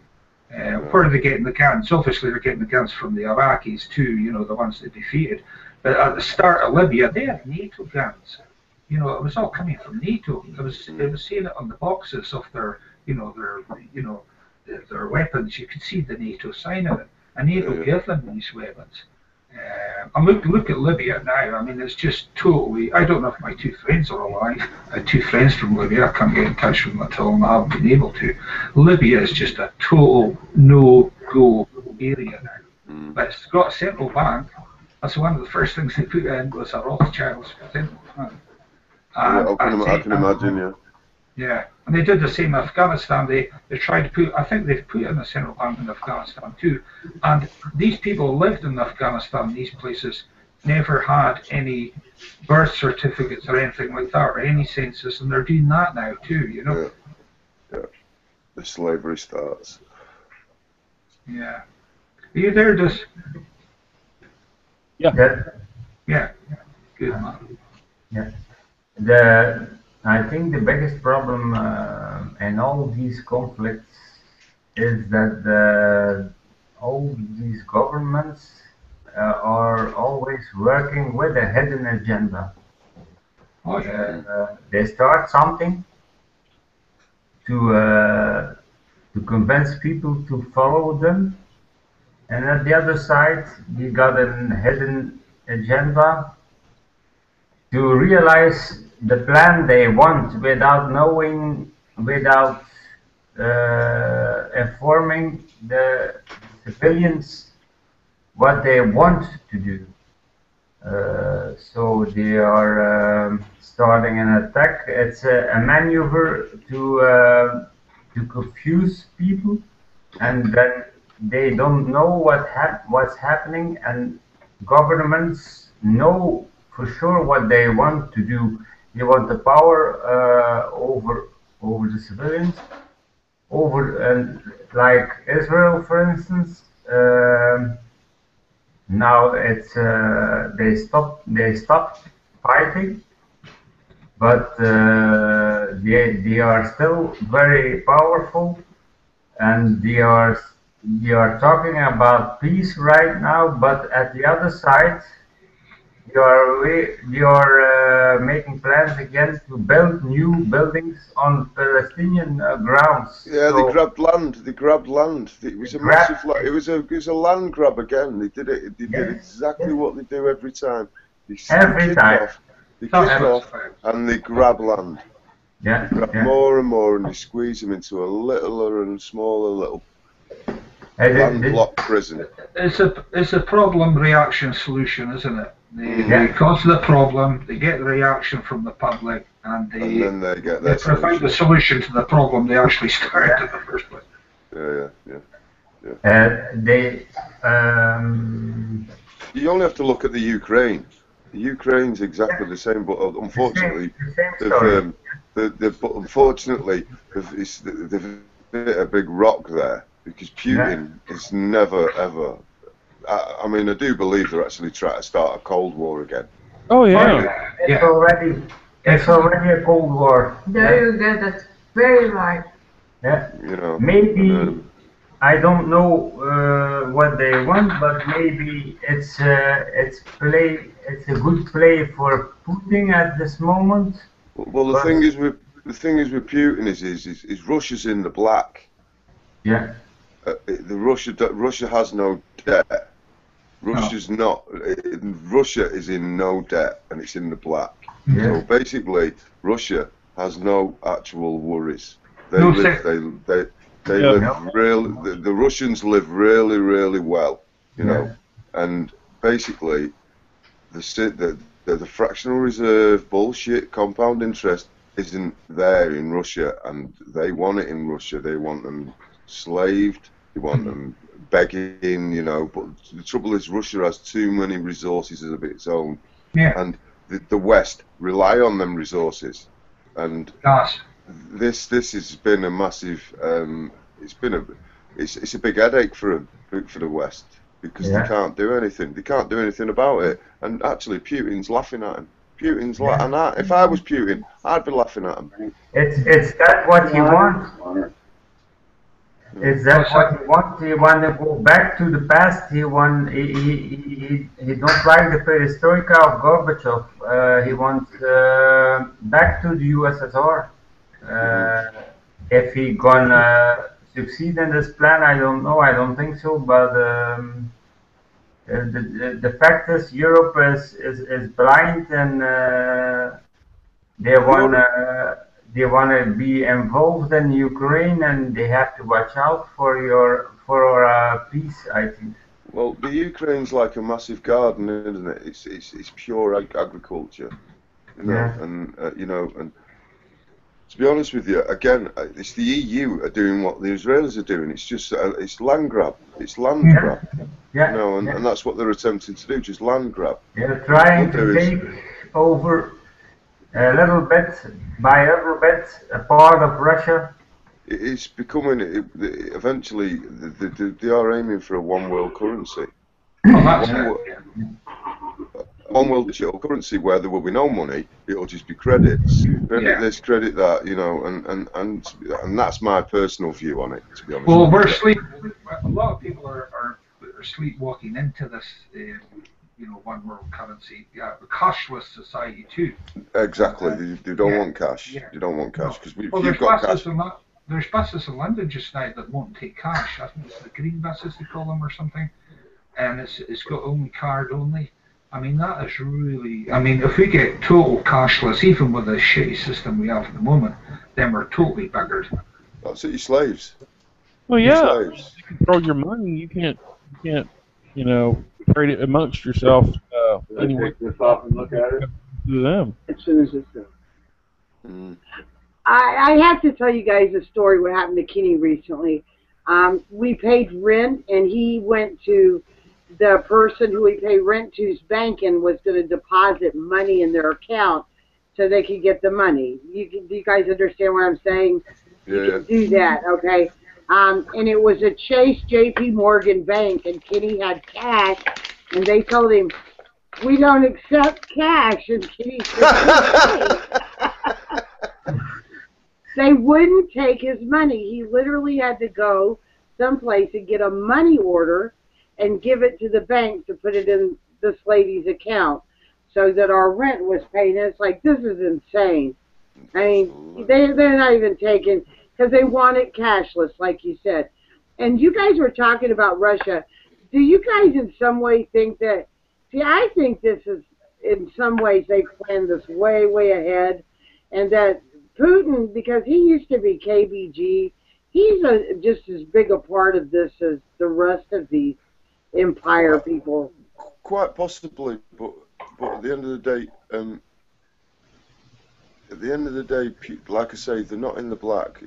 Where are they getting the guns? Obviously, they're getting the guns from the Iraqis too. You know, the ones they defeated. But at the start of Libya, they had NATO guns. You know, it was all coming from NATO. It was saying it on the boxes of their, their weapons. You could see the NATO sign on it, and NATO gave them these weapons. And look at Libya now. I mean, it's just totally. I don't know if my two friends are alive. I had two friends from Libya. I can't get in touch with them at all, and I haven't been able to. Libya is just a total no-go area now. But it's got a central bank. That's one of the first things they put in was a Rothschild's central bank. I can imagine, yeah. Yeah, and they did the same in Afghanistan. They tried to put, I think they've put in a central bank in Afghanistan too. And these people lived in Afghanistan, these places, never had any birth certificates or anything like that, or any census, and they're doing that now too, you know. Yeah. The slavery starts. Yeah. Are you there, Dis? Yeah. Yeah. Good man. Yeah. I think the biggest problem in all these conflicts is that all these governments are always working with a hidden agenda. Oh yeah. They start something to convince people to follow them, and at the other side, you got a hidden agenda to realize the plan they want without knowing, without informing the civilians what they want to do. So they are starting an attack. It's a maneuver to confuse people, and then they don't know what's happening, and governments know for sure what they want to do. They want the power over the civilians, like Israel, for instance. Now it's they stopped fighting, but they are still very powerful, and they are talking about peace right now. But at the other side, you are making plans again to build new buildings on Palestinian grounds. Yeah, so they grabbed land. It was a massive. It was a land grab again. They did it. They did exactly what they do every time. They kick off, and they grab land. Yeah. They grab more and more, and they squeeze them into a littler and smaller little landlocked prison. It's a problem reaction solution, isn't it? They cause the problem, they get the reaction from the public, and then they get their provide the solution to the problem they actually started in the first place. You only have to look at the Ukraine. The Ukraine's exactly the same, but unfortunately, they've hit a big rock there, because Putin is never ever. I mean, I do believe they're actually trying to start a Cold War again. Oh yeah. It's already a Cold War. There you get it. Very right. Yeah. You know. Maybe I don't know what they want, but maybe it's a good play for Putin at this moment. Well, the thing is with Putin is Russia's in the black. Yeah. Russia has no debt. Russia's not. Russia is in no debt, and it's in the black. Yeah. So basically, Russia has no actual worries. The Russians live really, really well, you know. And basically, the fractional reserve bullshit, compound interest isn't there in Russia, and they want it in Russia. They want them slaved. They want them begging, you know. But the trouble is, Russia has too many resources of its own, and the West rely on them resources. And this has been a massive. It's a big headache for the West, because they can't do anything. They can't do anything about it. And actually, Putin's laughing at him. And if I was Putin, I'd be laughing at him. Is that what you want? Is that what he wants? He want to go back to the past. He don't like the perestroika of Gorbachev. He wants back to the USSR. If he gonna succeed in this plan, I don't know. I don't think so. But the fact is, Europe is blind, and they wanna be involved in Ukraine, and they have to watch out for peace, I think. Well, the Ukraine's like a massive garden, isn't it? It's pure agriculture, you know, Yeah. and you know, and to be honest with you, again, it's the EU are doing what the Israelis are doing. It's just it's land grab. It's land grab. Yeah. You know, and that's what they're attempting to do, just land grab. They're trying to take over a little bit by little bit a part of Russia. It's becoming eventually they are aiming for a one world currency. One world digital currency where there will be no money. It'll just be credits. Credit this, credit that, you know, and that's my personal view on it, to be honest. Well, a lot of people are sleepwalking into this, you know, one world currency, a cashless society too. Exactly. They don't want cash. Yeah. You don't want cash because There's buses in London just now that won't take cash. I think it's the green buses they call them or something, and it's got only card only. I mean, that is really. I mean, if we get total cashless, even with the shitty system we have at the moment, then we're totally buggered. That's it. You're slaves. Well, You're yeah. slaves. You control your money. You can't, you know, trade it amongst yourself. Anyway, Take this off and look at it. to them. As soon as it's done. I have to tell you guys a story what happened to Kenny recently. We paid rent, and he went to the person who we pay rent to's bank and was going to deposit money in their account so they could get the money. Do you guys understand what I'm saying? Yeah. You can do that, okay? And it was a Chase JP Morgan bank, and Kenny had cash, and they told him, "We don't accept cash." And Kenny said, they wouldn't take his money. He literally had to go someplace and get a money order and give it to the bank to put it in this lady's account so that our rent was paid. And it's like, this is insane. I mean, they're not even taking, because they want it cashless, like you said. And you guys were talking about Russia. Do you guys in some way think that, see, I think this is, in some ways, they planned this way, way ahead, and that Putin, because he used to be KBG, he's just as big a part of this as the rest of the empire people. Quite possibly, but at the end of the day, like I say, they're not in the black.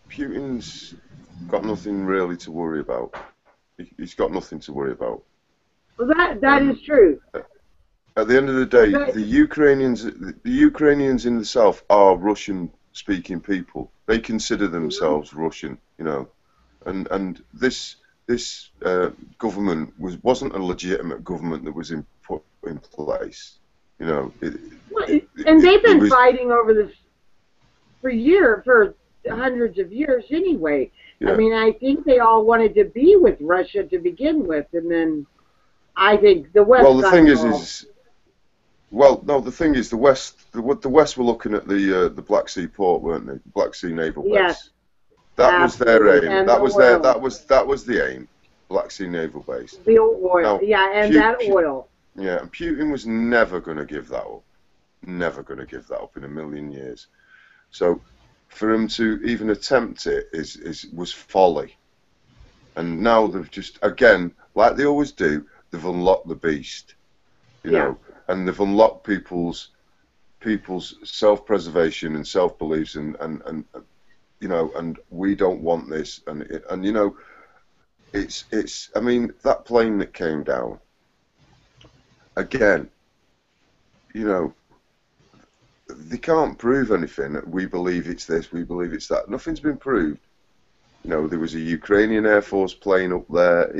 Putin's got nothing really to worry about. He's got nothing to worry about. Well, that is true. At the end of the day, the Ukrainians in the south are Russian-speaking people. They consider themselves Russian, you know, and this government wasn't a legitimate government that was put in place, you know. And they've been fighting over this for hundreds of years anyway. Yeah. I mean, I think they all wanted to be with Russia to begin with, and then I think the West. Well, the thing is. Well, no. The thing is, the West were looking at the Black Sea port, weren't they? Black Sea naval base. Yes. That was their aim. And that was the aim. Black Sea naval base. The oil. Now, that oil. Yeah, and Putin was never going to give that up. Never going to give that up in a million years. So, for him to even attempt it was folly. And now they've just, again, like they always do, they've unlocked the beast. You know. And they've unlocked people's self-preservation and self-beliefs, and you know, and we don't want this, and you know, it's. I mean, that plane that came down. Again, you know, they can't prove anything. We believe it's this. We believe it's that. Nothing's been proved. You know, there was a Ukrainian Air Force plane up there.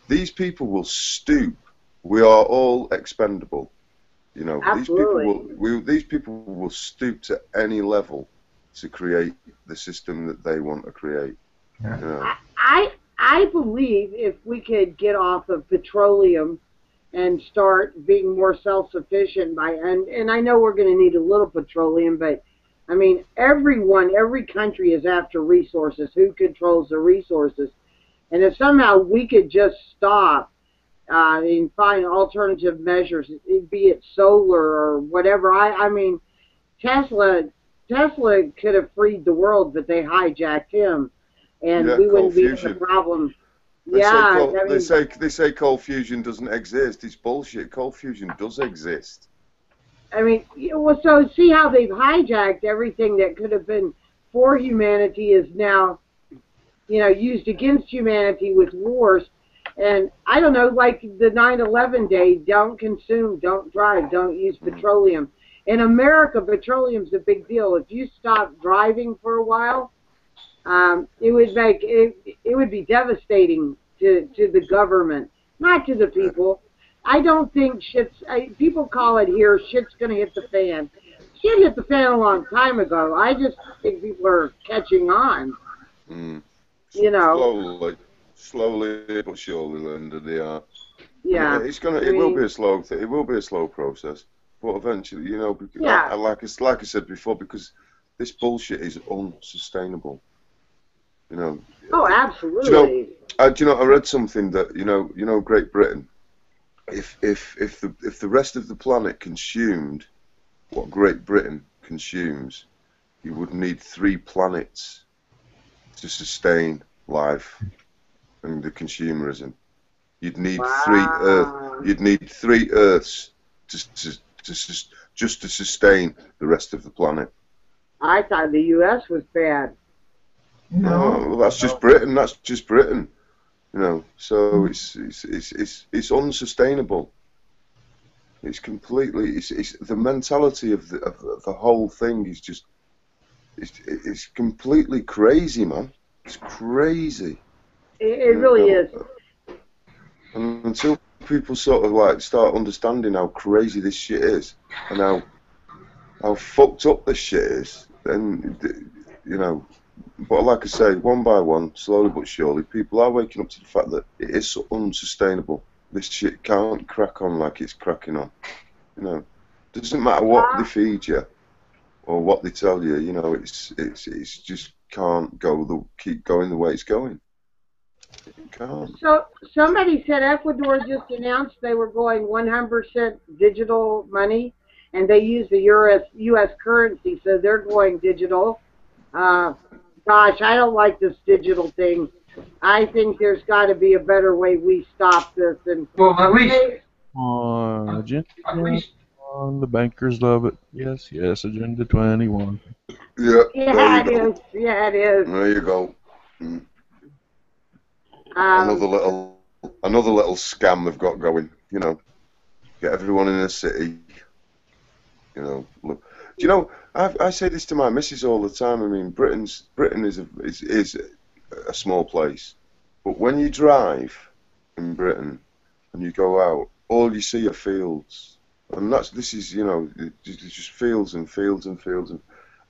These people will stoop. We are all expendable, you know. Absolutely. These people will stoop to any level to create the system that they want to create. Yeah. I believe if we could get off of petroleum and start being more self-sufficient and I know we're going to need a little petroleum, but I mean every country is after resources. Who controls the resources? And if somehow we could just stop and find alternative measures, be it solar or whatever. I mean, Tesla could have freed the world, but they hijacked him, and Yeah, we cold wouldn't be in the fusion. problem. They say Yeah, cold, I mean, they say cold fusion doesn't exist. It's bullshit. Cold fusion does exist. well, so see how they've hijacked everything that could have been for humanity is now, used against humanity with wars. And I don't know, like the 9/11 day, don't consume, don't drive, don't use petroleum. In America, petroleum's a big deal. If you stop driving for a while, it would be devastating to the government, not to the people. I don't think people call it here, shit's going to hit the fan. Shit hit the fan a long time ago. I just think people are catching on. Mm. You know. Slowly but surely, Linda, they are. Yeah. It will be a slow thing. It will be a slow process, but eventually, because yeah. like I said before, because this bullshit is unsustainable. Oh, absolutely. I read something that Great Britain. If the rest of the planet consumed what Great Britain consumes, you would need 3 planets to sustain life and the consumerism. You'd need 3 Earths. You'd need 3 Earths just to sustain the rest of the planet. I thought the U.S. was bad. No, well, that's just Britain. That's just Britain. So it's unsustainable. It's completely. It's the mentality of the whole thing is just. It's completely crazy, man. It's crazy. It really is. And until people sort of start understanding how crazy this shit is and how fucked up this shit is, then But like I say, one by one, slowly but surely, people are waking up to the fact that it is unsustainable. This shit can't crack on like it's cracking on. Doesn't matter what they feed you or what they tell you. It's just can't keep going the way it's going. It can't. So somebody said Ecuador just announced they were going 100% digital money, and they use the U.S. currency, so they're going digital. Gosh, I don't like this digital thing. I think there's got to be a better way we stop this. And at least the bankers love it. Yes, Agenda 21. Yeah, it is. Yeah, it is. There you go. Another little scam they've got going. Get everyone in the city. Look. Do I say this to my missus all the time. I mean, Britain is a small place, but when you drive in Britain and you go out, all you see are fields, and this is just fields and fields and fields. And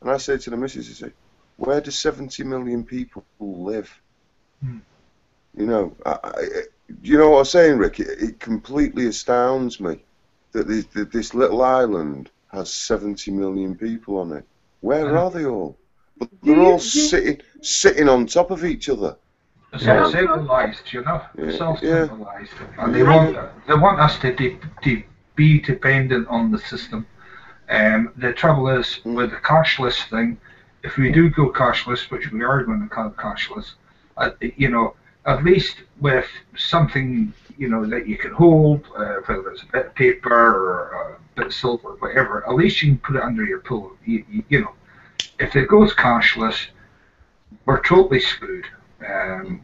I say to the missus, I say, where do 70 million people live? You know what I'm saying, Rick? It completely astounds me that this little island has 70 million people on it. Where are they all? But they're all sitting on top of each other. It's all centralised, It's all centralised, and they want us to be dependent on the system. The trouble is with the cashless thing. If we do go cashless, which we are going to go cashless, at least with something that you can hold, whether it's a bit of paper or a bit of silver, whatever. At least you can put it under your pillow. If it goes cashless, we're totally screwed.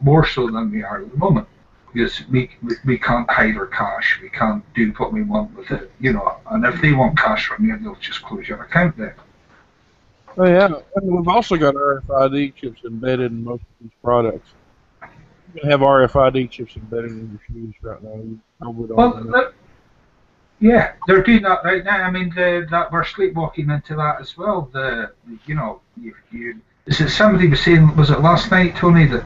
More so than we are at the moment, because we can't hide our cash. We can't do what we want with it. And if they want cash from you, they'll just close your account then. Oh yeah, and we've also got RFID chips embedded in most of these products. You can have RFID chips embedded in your shoes right now. You probably don't yeah, they're doing that right now. I mean, that we're sleepwalking into that as well. Is it somebody was saying? Was it last night, Tony, that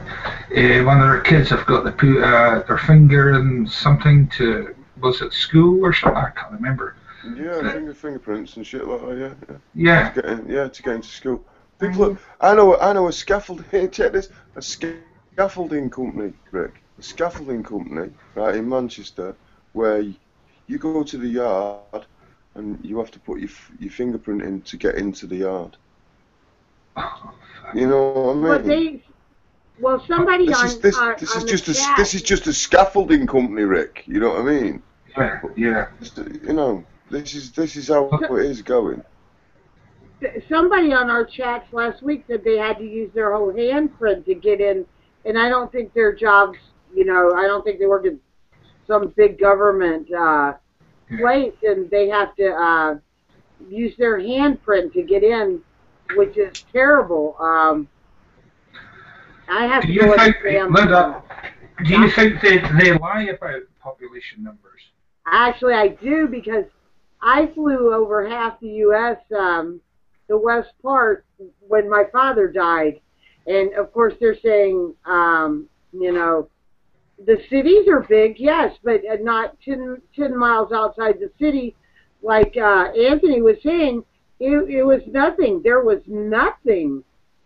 one of their kids have got to put their finger in something to? Was it school or something? I can't remember. Yeah, fingerprints and shit like that. Yeah. To get into school. People, I know a scaffolding. Hey, check this. A scaffolding company, Rick. A scaffolding company, right in Manchester, where you go to the yard and you have to put your fingerprint in to get into the yard. You know what I mean? Well, somebody this is just a scaffolding company, Rick. You know what I mean? Yeah. You know, this is how it is going. Somebody on our chats last week said they had to use their whole handprint to get in, and I don't think their jobs, I don't think they work in some big government place, and they have to use their handprint to get in, which is terrible. I have to go Linda, do you think they lie about population numbers? Actually, I do, because I flew over half the U.S., the west part, when my father died. And, of course, they're saying, the cities are big, yes, but not 10 miles outside the city. Like Anthony was saying, it was nothing. There was nothing.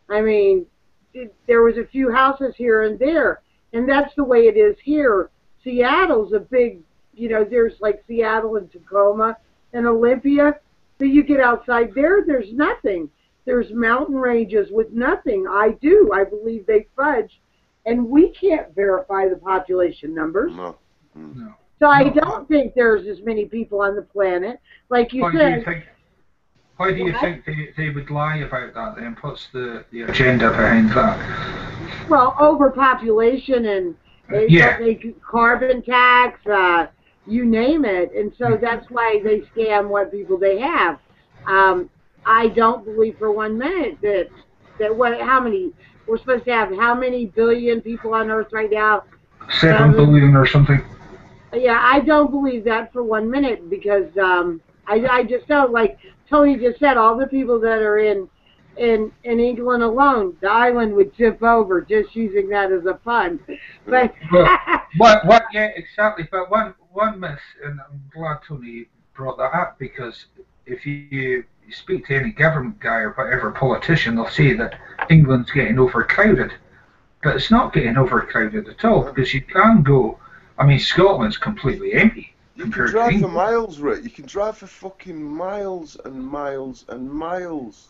I mean, there was a few houses here and there, and that's the way it is here. Seattle's a big, there's like Seattle and Tacoma and Olympia. So you get outside there's nothing. There's mountain ranges with nothing. I believe they fudge, and we can't verify the population numbers. No. So I don't think there's as many people on the planet, like you said. Why do you think they would lie about that then? What's the agenda behind that? Well, overpopulation and carbon tax, you name it. And so that's why they scam what people they have. I don't believe for 1 minute how many, we're supposed to have how many billion people on Earth right now? 7 billion or something. Yeah, I don't believe that for 1 minute, because I just don't, like Tony just said, all the people that are in England alone, the island would tip over, just using that as a pun. But yeah, exactly. But one myth, and I'm glad Tony brought that up, because if you speak to any government guy or whatever politician, they'll say that England's getting overcrowded. But it's not getting overcrowded at all, because you can go. I mean, Scotland's completely empty. You can drive for miles, Rick. You can drive for fucking miles and miles and miles.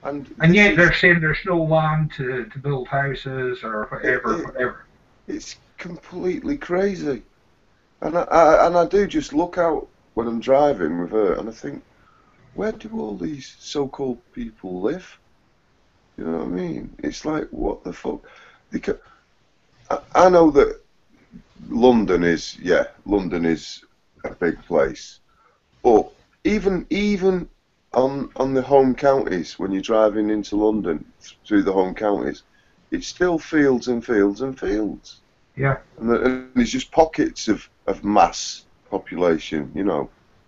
And yet they're saying there's no land to build houses or whatever. It's completely crazy. And I do just look out when I'm driving with her, and I think, where do all these so-called people live? You know what I mean? It's like, what the fuck? Because I know that London is a big place, but even on the home counties, when you're driving into London through the home counties, it's still fields and fields and fields. Yeah. And there's just pockets of mass population,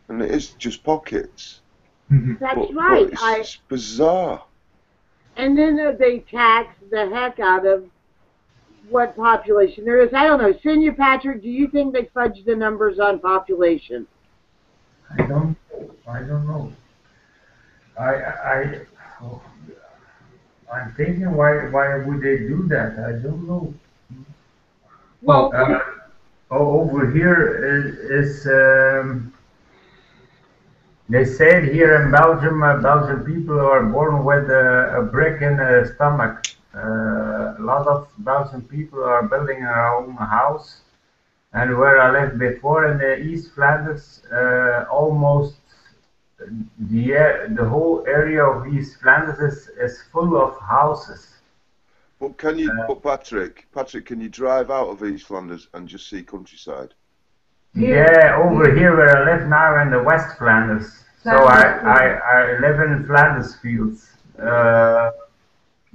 and it is just pockets. That's right. It's bizarre. And then they tax the heck out of what population there is. I don't know. Senior Patrick, do you think they fudge the numbers on population? I don't know. I'm thinking, why would they do that? I don't know. Well, over here is they said here in Belgium, Belgian people are born with a brick in the stomach. A lot of Belgian people are building their own house, and where I lived before in the East Flanders, almost the whole area of East Flanders is full of houses. But Patrick, can you drive out of East Flanders and just see countryside? Yeah, over here where I live now in the West Flanders. So I live in Flanders fields.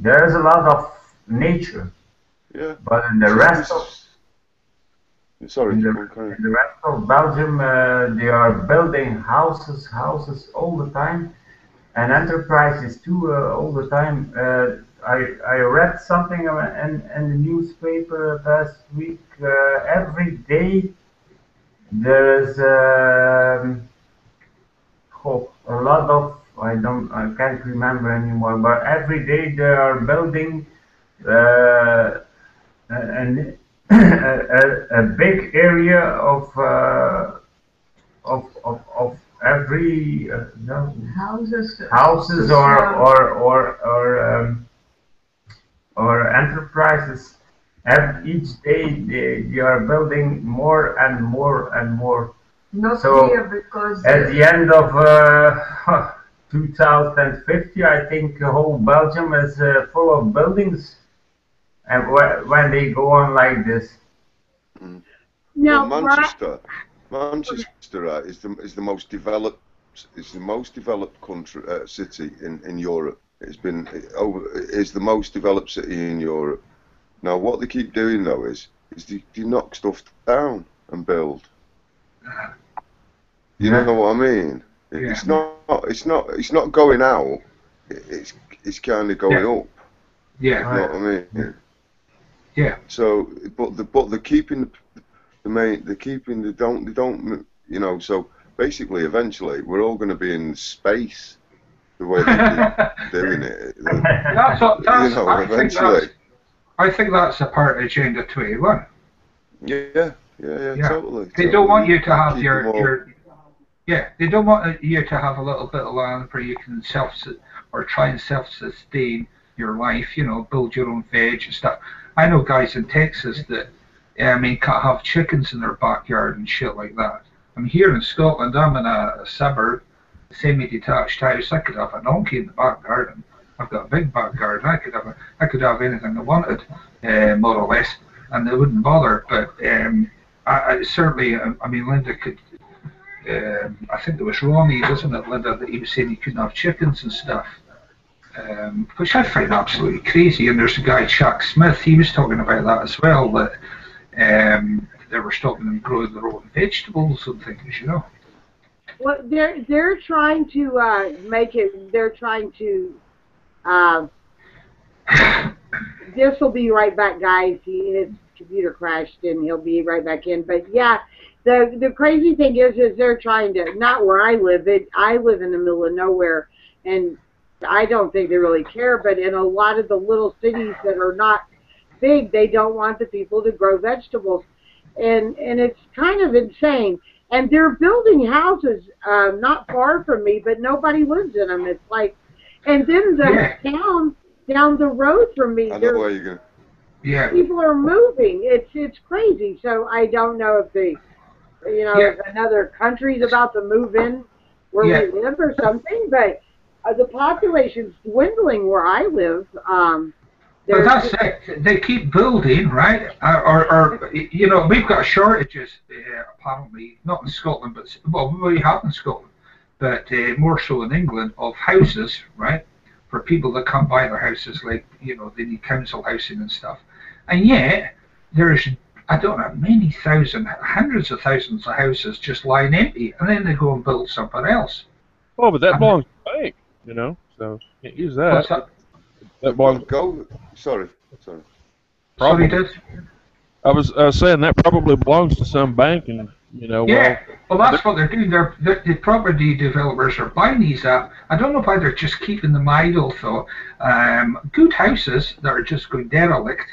There is a lot of nature. Yeah. But in the rest of Belgium, they are building houses all the time, and enterprises too all the time. I read something in the newspaper last week. Every day there is a lot of I can't remember anymore. But every day they are building an, a big area of every no, houses or enterprises. Each day they are building more and more and more. Not So here because at the end of 2050, I think the whole Belgium is full of buildings. And when they go on like this. Now, Well, Manchester is the most developed. It's the most developed country city in Europe. It's the most developed city in Europe. Now, what they keep doing though is they knock stuff down and build. You know what I mean? Yeah. It's not going out. It's kind of going up. Yeah. You know what I mean? Yeah. So, but they're keeping they don't you know. So basically, eventually, we're all going to be in space. The way they keep doing it. I think that's a part of Agenda 21. Yeah, totally. They don't want you to have they don't want you to have a little bit of land where you can try and self-sustain your life, you know, build your own veg and stuff. I know guys in Texas that, can't have chickens in their backyard and shit like that. I'm here in Scotland, I'm in a suburb, semi-detached house. I could have a donkey in the back garden. I've got a big back garden. I could have anything I wanted, more or less, and they wouldn't bother. But I certainly, Linda could. I think it was Ronnie, wasn't it, Linda, that he was saying he couldn't have chickens and stuff, which I find absolutely crazy. And there's a guy, Chuck Smith, he was talking about that as well, that they were stopping them growing their own vegetables and things, you know. Well, they're trying to make it. They're trying to. This will be right back, guys. His computer crashed and he'll be right back in. But yeah, the crazy thing is they're trying to, not where I live. I live in the middle of nowhere, and I don't think they really care. But in a lot of the little cities that are not big, they don't want the people to grow vegetables, and it's kind of insane. And they're building houses not far from me, but nobody lives in them. It's like, and then the town down the road from me, I know where you're going. Yeah. People are moving. It's crazy. So I don't know if if another country's about to move in where we live or something, but the population's dwindling where I live. But that's it. They keep building, right? We've got shortages, apparently, not in Scotland, but, well, we have in Scotland, but more so in England, of houses, right? For people that can't buy their houses, like, they need council housing and stuff. And yet, there's, I don't know, hundreds of thousands of houses just lying empty, and then they go and build somewhere else. Oh, but that belongs to the bank, so can't use that. What's that? That belongs. Sorry. Sorry, Dad? I was saying that probably belongs to some bank, and well, that's what they're doing. The property developers are buying these up. I don't know why they're just keeping them idle, though. Good houses that are just going derelict.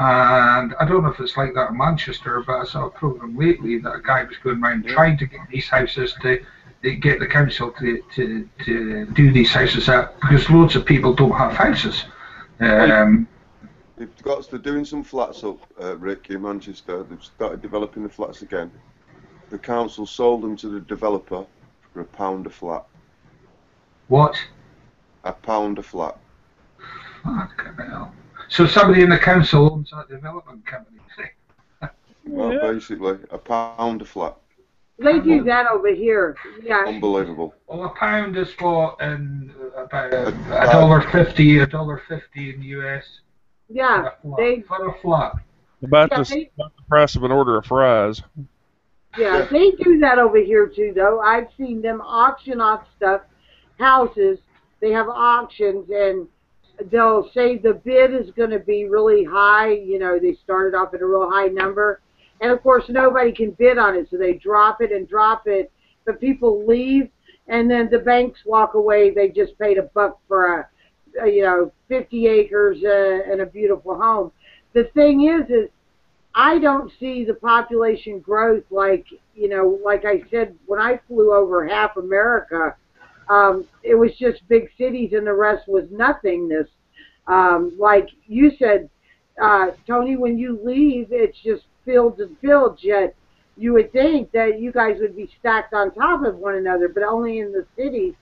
And I don't know if it's like that in Manchester, but I saw a program lately that a guy was going around trying to get these houses to get the council to do these houses up, because loads of people don't have houses. They've they're doing some flats up, Rick, in Manchester. They've started developing the flats again. The council sold them to the developer for £1 a flat. What? £1 a flat. Fucking hell. So somebody in the council owns that development company. Well, basically, £1 a flat. They do that over here. Yeah. Unbelievable. Well, £1 is what in about $1.50 in the US. Yeah, for a flat. About the price of an order of fries. Yeah, they do that over here too, though. I've seen them auction off stuff, houses. They have auctions, and they'll say the bid is going to be really high. You know, they started off at a real high number. And, of course, nobody can bid on it, so they drop it and drop it. But people leave, and then the banks walk away. They just paid $1 for a 50 acres and a beautiful home. The thing is I don't see the population growth like, like I said, when I flew over half America, it was just big cities and the rest was nothingness. Like you said, Tony, when you leave, it's just fields and fields, yet you would think that you guys would be stacked on top of one another, but only in the cities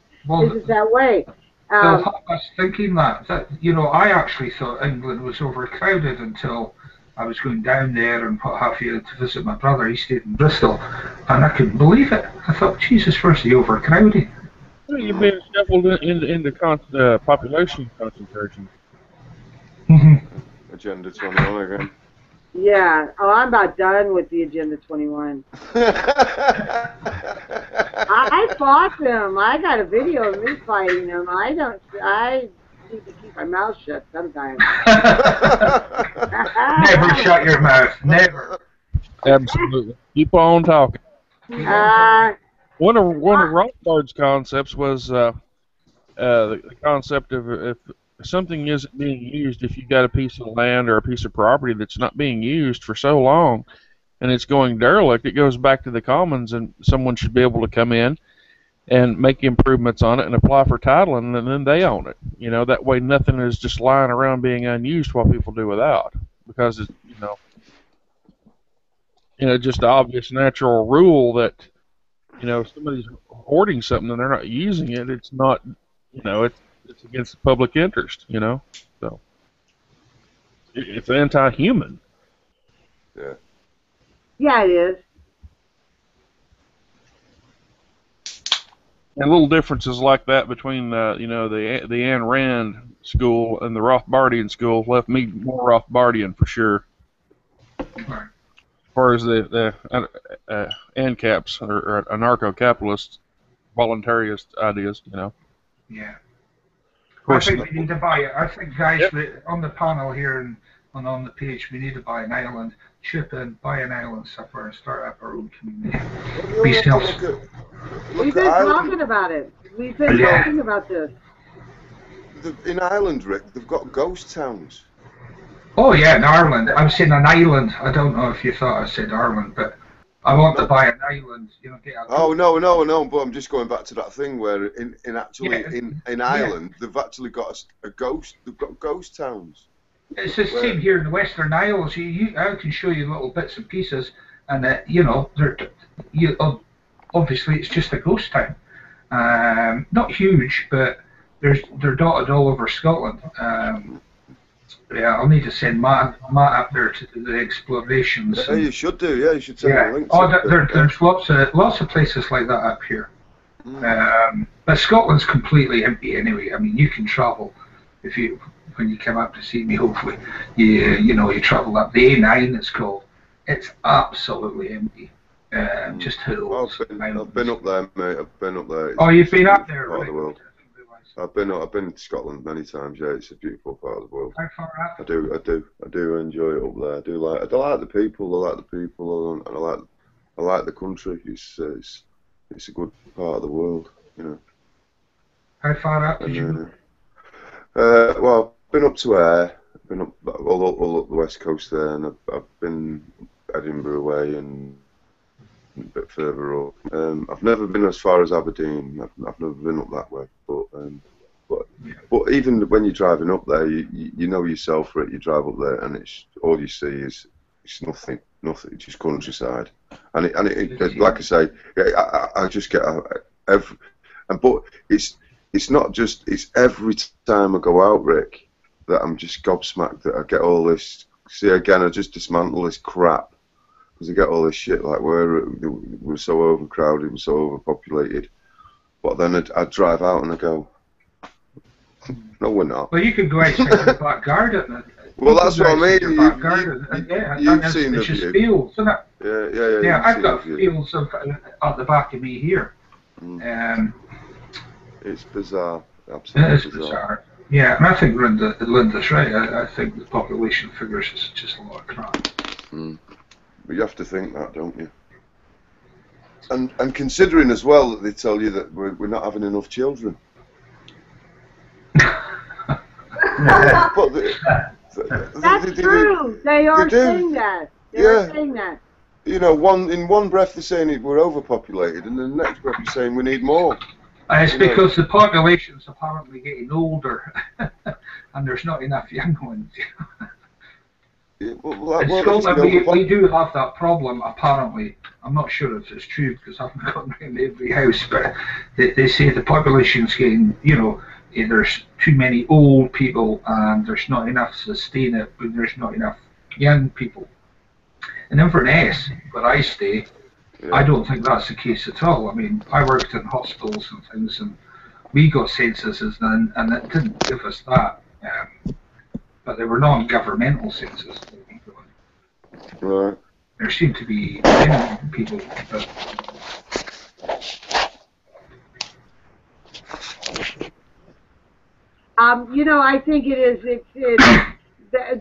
is it that way. I was thinking that, I actually thought England was overcrowded until I was going down there and what have you to visit my brother. He stayed in Bristol, and I couldn't believe it. I thought, Jesus, where's the overcrowding? Well, you've been shuffled into population concentration. Agenda 21 again. Yeah. Oh, I'm about done with the Agenda 21. I fought them. I got a video of me fighting them. I need to keep my mouth shut sometimes. Never shut your mouth. Never. Absolutely. Keep on talking. One of Rothbard's concepts was the concept of if something isn't being used, if you've got a piece of land or a piece of property that's not being used for so long and it's going derelict, it goes back to the commons, and someone should be able to come in and make improvements on it and apply for title, and then they own it. That way nothing is just lying around being unused while people do without, because it's, just the obvious natural rule that, if somebody's hoarding something and they're not using it, it's not, it's against the public interest, so it's anti-human. Yeah. Yeah, it is. And little differences like that between the Ayn Rand school and the Rothbardian school left me more Rothbardian for sure. Right. As far as the ANCAPs or anarcho-capitalist voluntarist ideas, Yeah. Of course, I think we need to buy it. I think, guys, on the panel here and on the page, we need to buy an island, chip in, buy an island somewhere, and start up our own community. Be self. We've been talking about it. We've been talking about this. In Ireland, Rick, they've got ghost towns. Oh yeah, in Ireland. I'm saying an island. I don't know if you thought I said Ireland, but I want to buy an island. Get a No. But I'm just going back to that thing where in Ireland they've actually got a ghost. They've got ghost towns. It's the same here in the Western Isles. I can show you little bits and pieces, and obviously it's just a ghost town. Not huge, but they're dotted all over Scotland. I'll need to send Matt up there to do the explorations. Yeah, you should do. Yeah, you should send the links. There's lots of places like that up here. But Scotland's completely empty anyway. I mean, you can travel when you come up to see me. Hopefully, you travel up the A9. It's called. It's absolutely empty. Just hills. I've been up there, mate. I've been up there. Oh, you've been up there, part right? Of the world. I've been to Scotland many times. Yeah, it's a beautiful part of the world. How far up? I do enjoy it up there. I like the people. And I like the country. It's a good part of the world, How far up did you go? Well, I've been up to Ayr. I've been up all up the west coast there, and I've been Edinburgh way and a bit further up. I've never been as far as Aberdeen. I've never been up that way, but even when you're driving up there, you know yourself, Rick. You drive up there, and it's all you see is nothing. It's just countryside, and it like I say, I just get but it's not just. It's every time I go out, Rick, that I'm just gobsmacked that I get all this. See again, I just dismantle this crap. Because I get all this shit like we're so overcrowded, we're so overpopulated. But then I'd drive out and I go, no, we're not. Well, you could go outside the back garden. Well, that's what I mean. You've seen the just view. Fields, isn't it? Yeah. Yeah, I've got fields at the back of me here. It's bizarre. Absolutely It is bizarre. Yeah, and I think Linda's right. I think the population figures is just a lot of crap. Mm. But you have to think that, don't you? And considering as well that they tell you that we're not having enough children. But That's true. They are saying that. They're saying that. You know, in one breath they're saying we're overpopulated, and in the next breath they're saying we need more. And it's because the population's apparently getting older, and there's not enough young ones. Yeah, In Scotland, we do have that problem, apparently. I'm not sure if it's true because I haven't gone around every house, but they say the population's getting, you know, there's too many old people and there's not enough to sustain it, but there's not enough young people. In Inverness, where I stay, I don't think that's the case at all. I mean, I worked in hospitals and things, and we got censuses, and it didn't give us that. But they were non-governmental censuses. Right. There seemed to be many people. But you know, I think it is. It's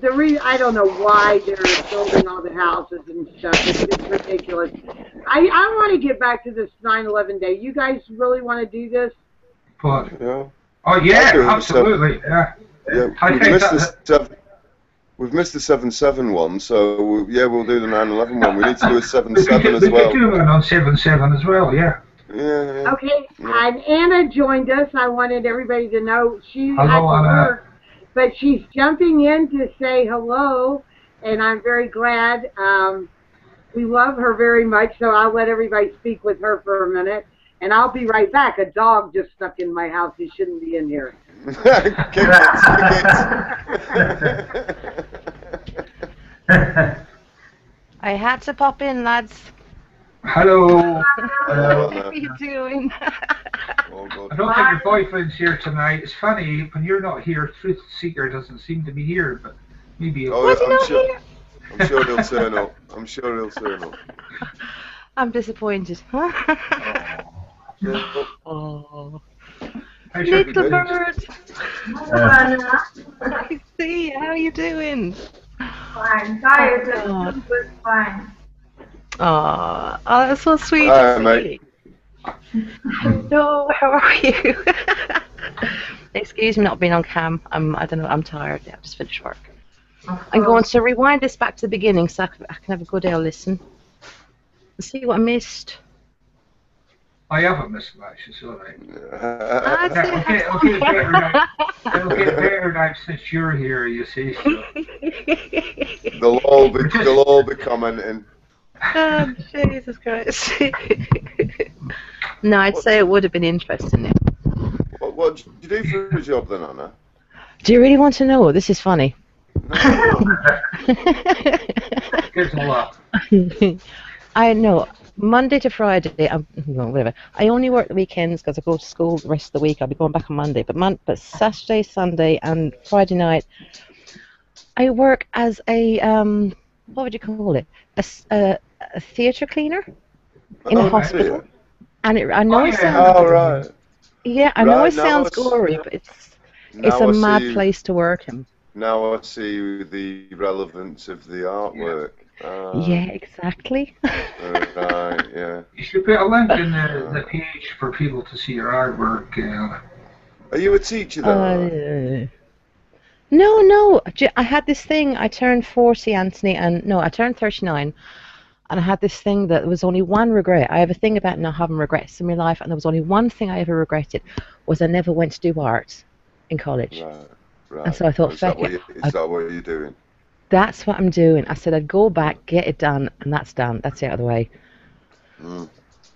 the reason. I don't know why they're building all the houses and stuff. It's ridiculous. I want to get back to this 9/11 day. You guys really want to do this? But, yeah. Oh yeah, absolutely. Yeah. Yeah, we've missed the 7/7 one, so yeah, we'll do the 9/11 one. We need to do a 7/7 as well. We could do one on 7/7 as well, yeah. Yeah. Okay, and Anna joined us. I wanted everybody to know she had to work, but she's jumping in to say hello, and I'm very glad. We love her very much, so I'll let everybody speak with her for a minute, and I'll be right back. A dog just stuck in my house. He shouldn't be in here. I had to pop in, lads. Hello. Hello. What are you doing? Oh, God. I don't think your boyfriend's here tonight. It's funny, when you're not here, Truth Seeker doesn't seem to be here, but maybe he'll... Oh, I'm sure he'll turn up. I'm sure he'll turn up. I'm disappointed. Oh. Little bird. I see. How are you doing? Fine. Tired, but fine. Oh, that's so sweet. Hi, mate. Hello, how are you? Excuse me not being on cam. I don't know, I'm tired. I've just finished work. I'm going to rewind this back to the beginning so I can have a good listen. Let's see what I missed. I haven't missed much, it's alright. It'll get better now since you're here, you see. So. They'll all be commenting. Oh, Jesus Christ. No, I'd say it would have been interesting. What did you do for a job then, Anna? Do you really want to know? This is funny. Gives a lot. I know. Monday to Friday, well, whatever. I only work the weekends because I go to school the rest of the week. I'll be going back on Monday. But Saturday, Sunday, and Friday night, I work as a what would you call it? A theatre cleaner in a hospital. And I know it sounds. Oh, right. Yeah, I know it sounds gory, but it's a mad place to work in. Now I see the relevance of the artwork. Yeah, exactly. Right, yeah. You should put a link in the page for people to see your artwork. Are you a teacher then? No. I had this thing. I turned 40, Anthony, and no, I turned 39, and I had this thing that there was only one regret. I have a thing about not having regrets in my life, and there was only one thing I ever regretted, was I never went to do art in college. Right. And so I thought, is that what you're doing? That's what I'm doing. I said I'd go back, get it done, and that's done. That's out of the way.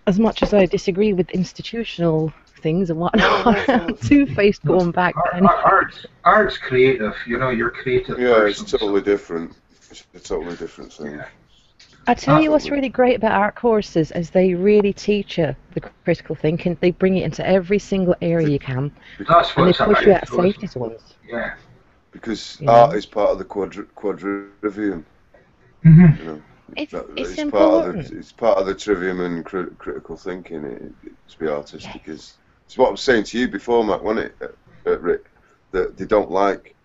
As much as I disagree with institutional things and whatnot, I'm two-faced going back. Art's creative, you're creative. Yeah, it's totally different. It's a totally different thing. Yeah. I tell you what's really great about art courses is they really teach you the critical thinking. They bring it into every single area you can. That's what and they push you out of safety zones. Yeah. Because art is part of the quadrivium. Mm-hmm. It's important. It's part of the trivium and critical thinking. To be artistic is. It's what I was saying to you before, Matt, wasn't it, Rick? that they don't like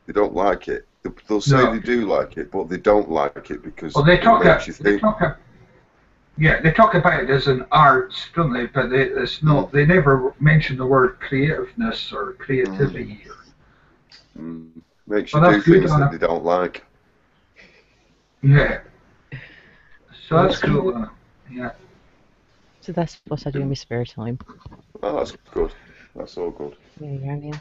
it. They'll say they do like it, but they don't like it because Well, they talk it makes you think. They talk about it as an art, don't they? But it's not. They never mention the word creativeness or creativity. Makes you do things that they don't like. Yeah. So that's cool. Yeah. So that's what I do in my spare time. Oh, that's good. That's all good. Yeah.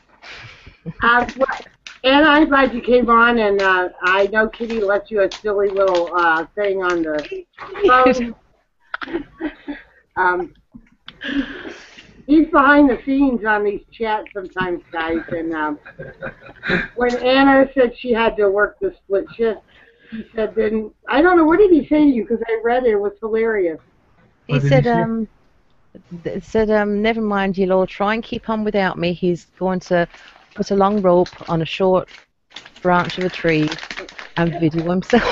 And I'm glad you came on, and I know Kitty left you a silly little thing on the phone. He's behind the scenes on these chats sometimes, guys. And when Anna said she had to work the split shift, he said, "Then I don't know, what did he say to you? Because I read it. It was hilarious." He said, never mind, you'll all try and keep on without me. He's going to put a long rope on a short branch of a tree and video himself.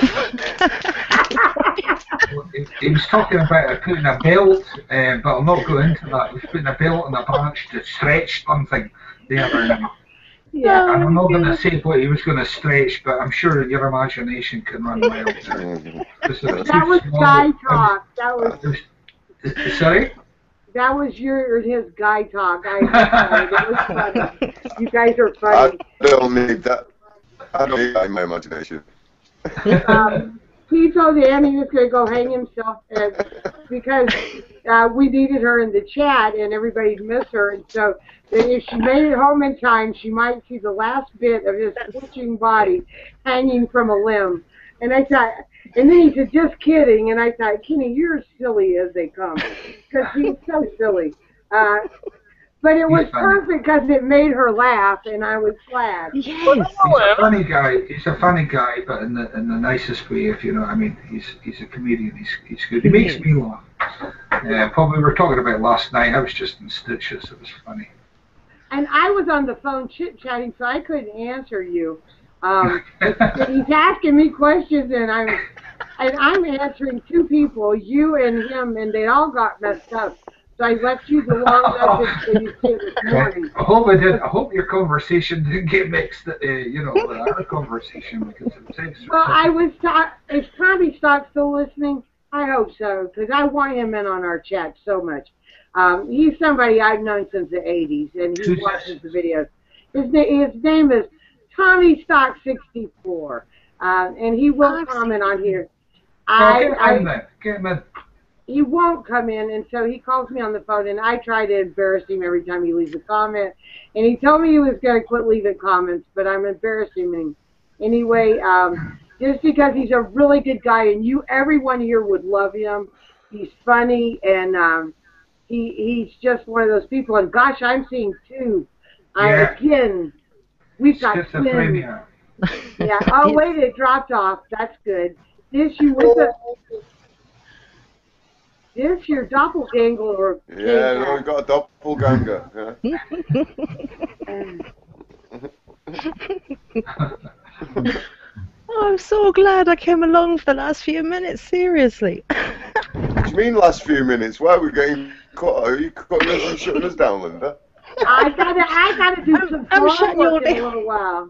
He was talking about putting a belt, but I'll not go into that. He was putting a belt on a branch to stretch something there. Yeah. And I'm not going to say what he was going to stretch, but I'm sure your imagination can run wild. That was guy talk. That was. Sorry? That was his guy talk. It was funny. You guys are funny. I don't need that. I don't need that in my imagination. He told Annie he was going to go hang himself because we needed her in the chat and everybody'd miss her. And so if she made it home in time, she might see the last bit of his twitching body hanging from a limb. And I thought, and then he said, "Just kidding." And I thought, "Kenny, you're as silly as they come," because he's so silly. But it was perfect because it made her laugh, and I was glad. Yes. He's a funny guy. He's a funny guy, but in the nicest way, if you know what I mean. He's a comedian. He's good. He makes me laugh. Probably we were talking about last night. I was just in stitches. It was funny. And I was on the phone chit-chatting, so I couldn't answer you. He's asking me questions, and I'm answering two people, you and him, and they all got messed up. So I left you the wrong message that you said this morning. I hope your conversation didn't get mixed, with our conversation, because it was. Well, is Tommy Stock still listening? I hope so, because I want him in on our chat so much. He's somebody I've known since the 80s, and he watches the videos. His name is Tommy Stock 64, and he will comment on here. He won't come in, and so he calls me on the phone, and I try to embarrass him every time he leaves a comment. And he told me he was going to quit leaving comments, but I'm embarrassing him anyway. Just because he's a really good guy, and everyone here would love him. He's funny, and he's just one of those people. And gosh, I'm seeing two. Again, we've got twins. Yeah. Oh wait, it dropped off. That's good. This your doppelganger or yeah, we got a doppelganger. Oh, I'm so glad I came along for the last few minutes. Seriously. What do you mean last few minutes? Why are we getting cut? Are you cutting us and shutting us down, Linda? I gotta do some farm work in a little while.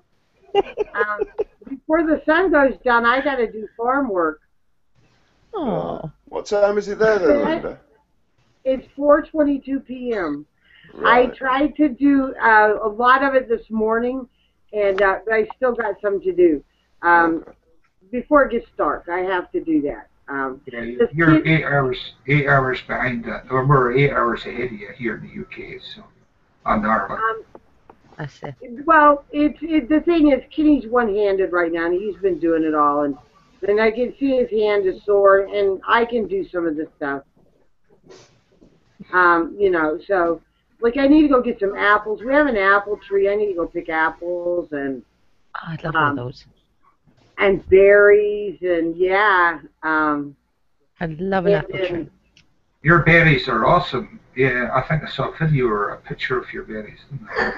Before the sun goes down, I gotta do farm work. Oh. What time is it there then, Linda? It's 4:22 p.m. Right. I tried to do a lot of it this morning, and but I still got some to do. Before it gets dark, I have to do that. You're 8 hours behind that, or we're 8 hours ahead of you here in the UK, so on Ireland. I see. Well, the thing is, Kenny's one-handed right now, and he's been doing it all, and I can see his hand is sore, and I can do some of this stuff. So, like, I need to go get some apples. We have an apple tree. I need to go pick apples, and I'd love one of those. And berries, and yeah. I'd love an apple tree. Your berries are awesome. Yeah, I think I saw a video or a picture of your berries.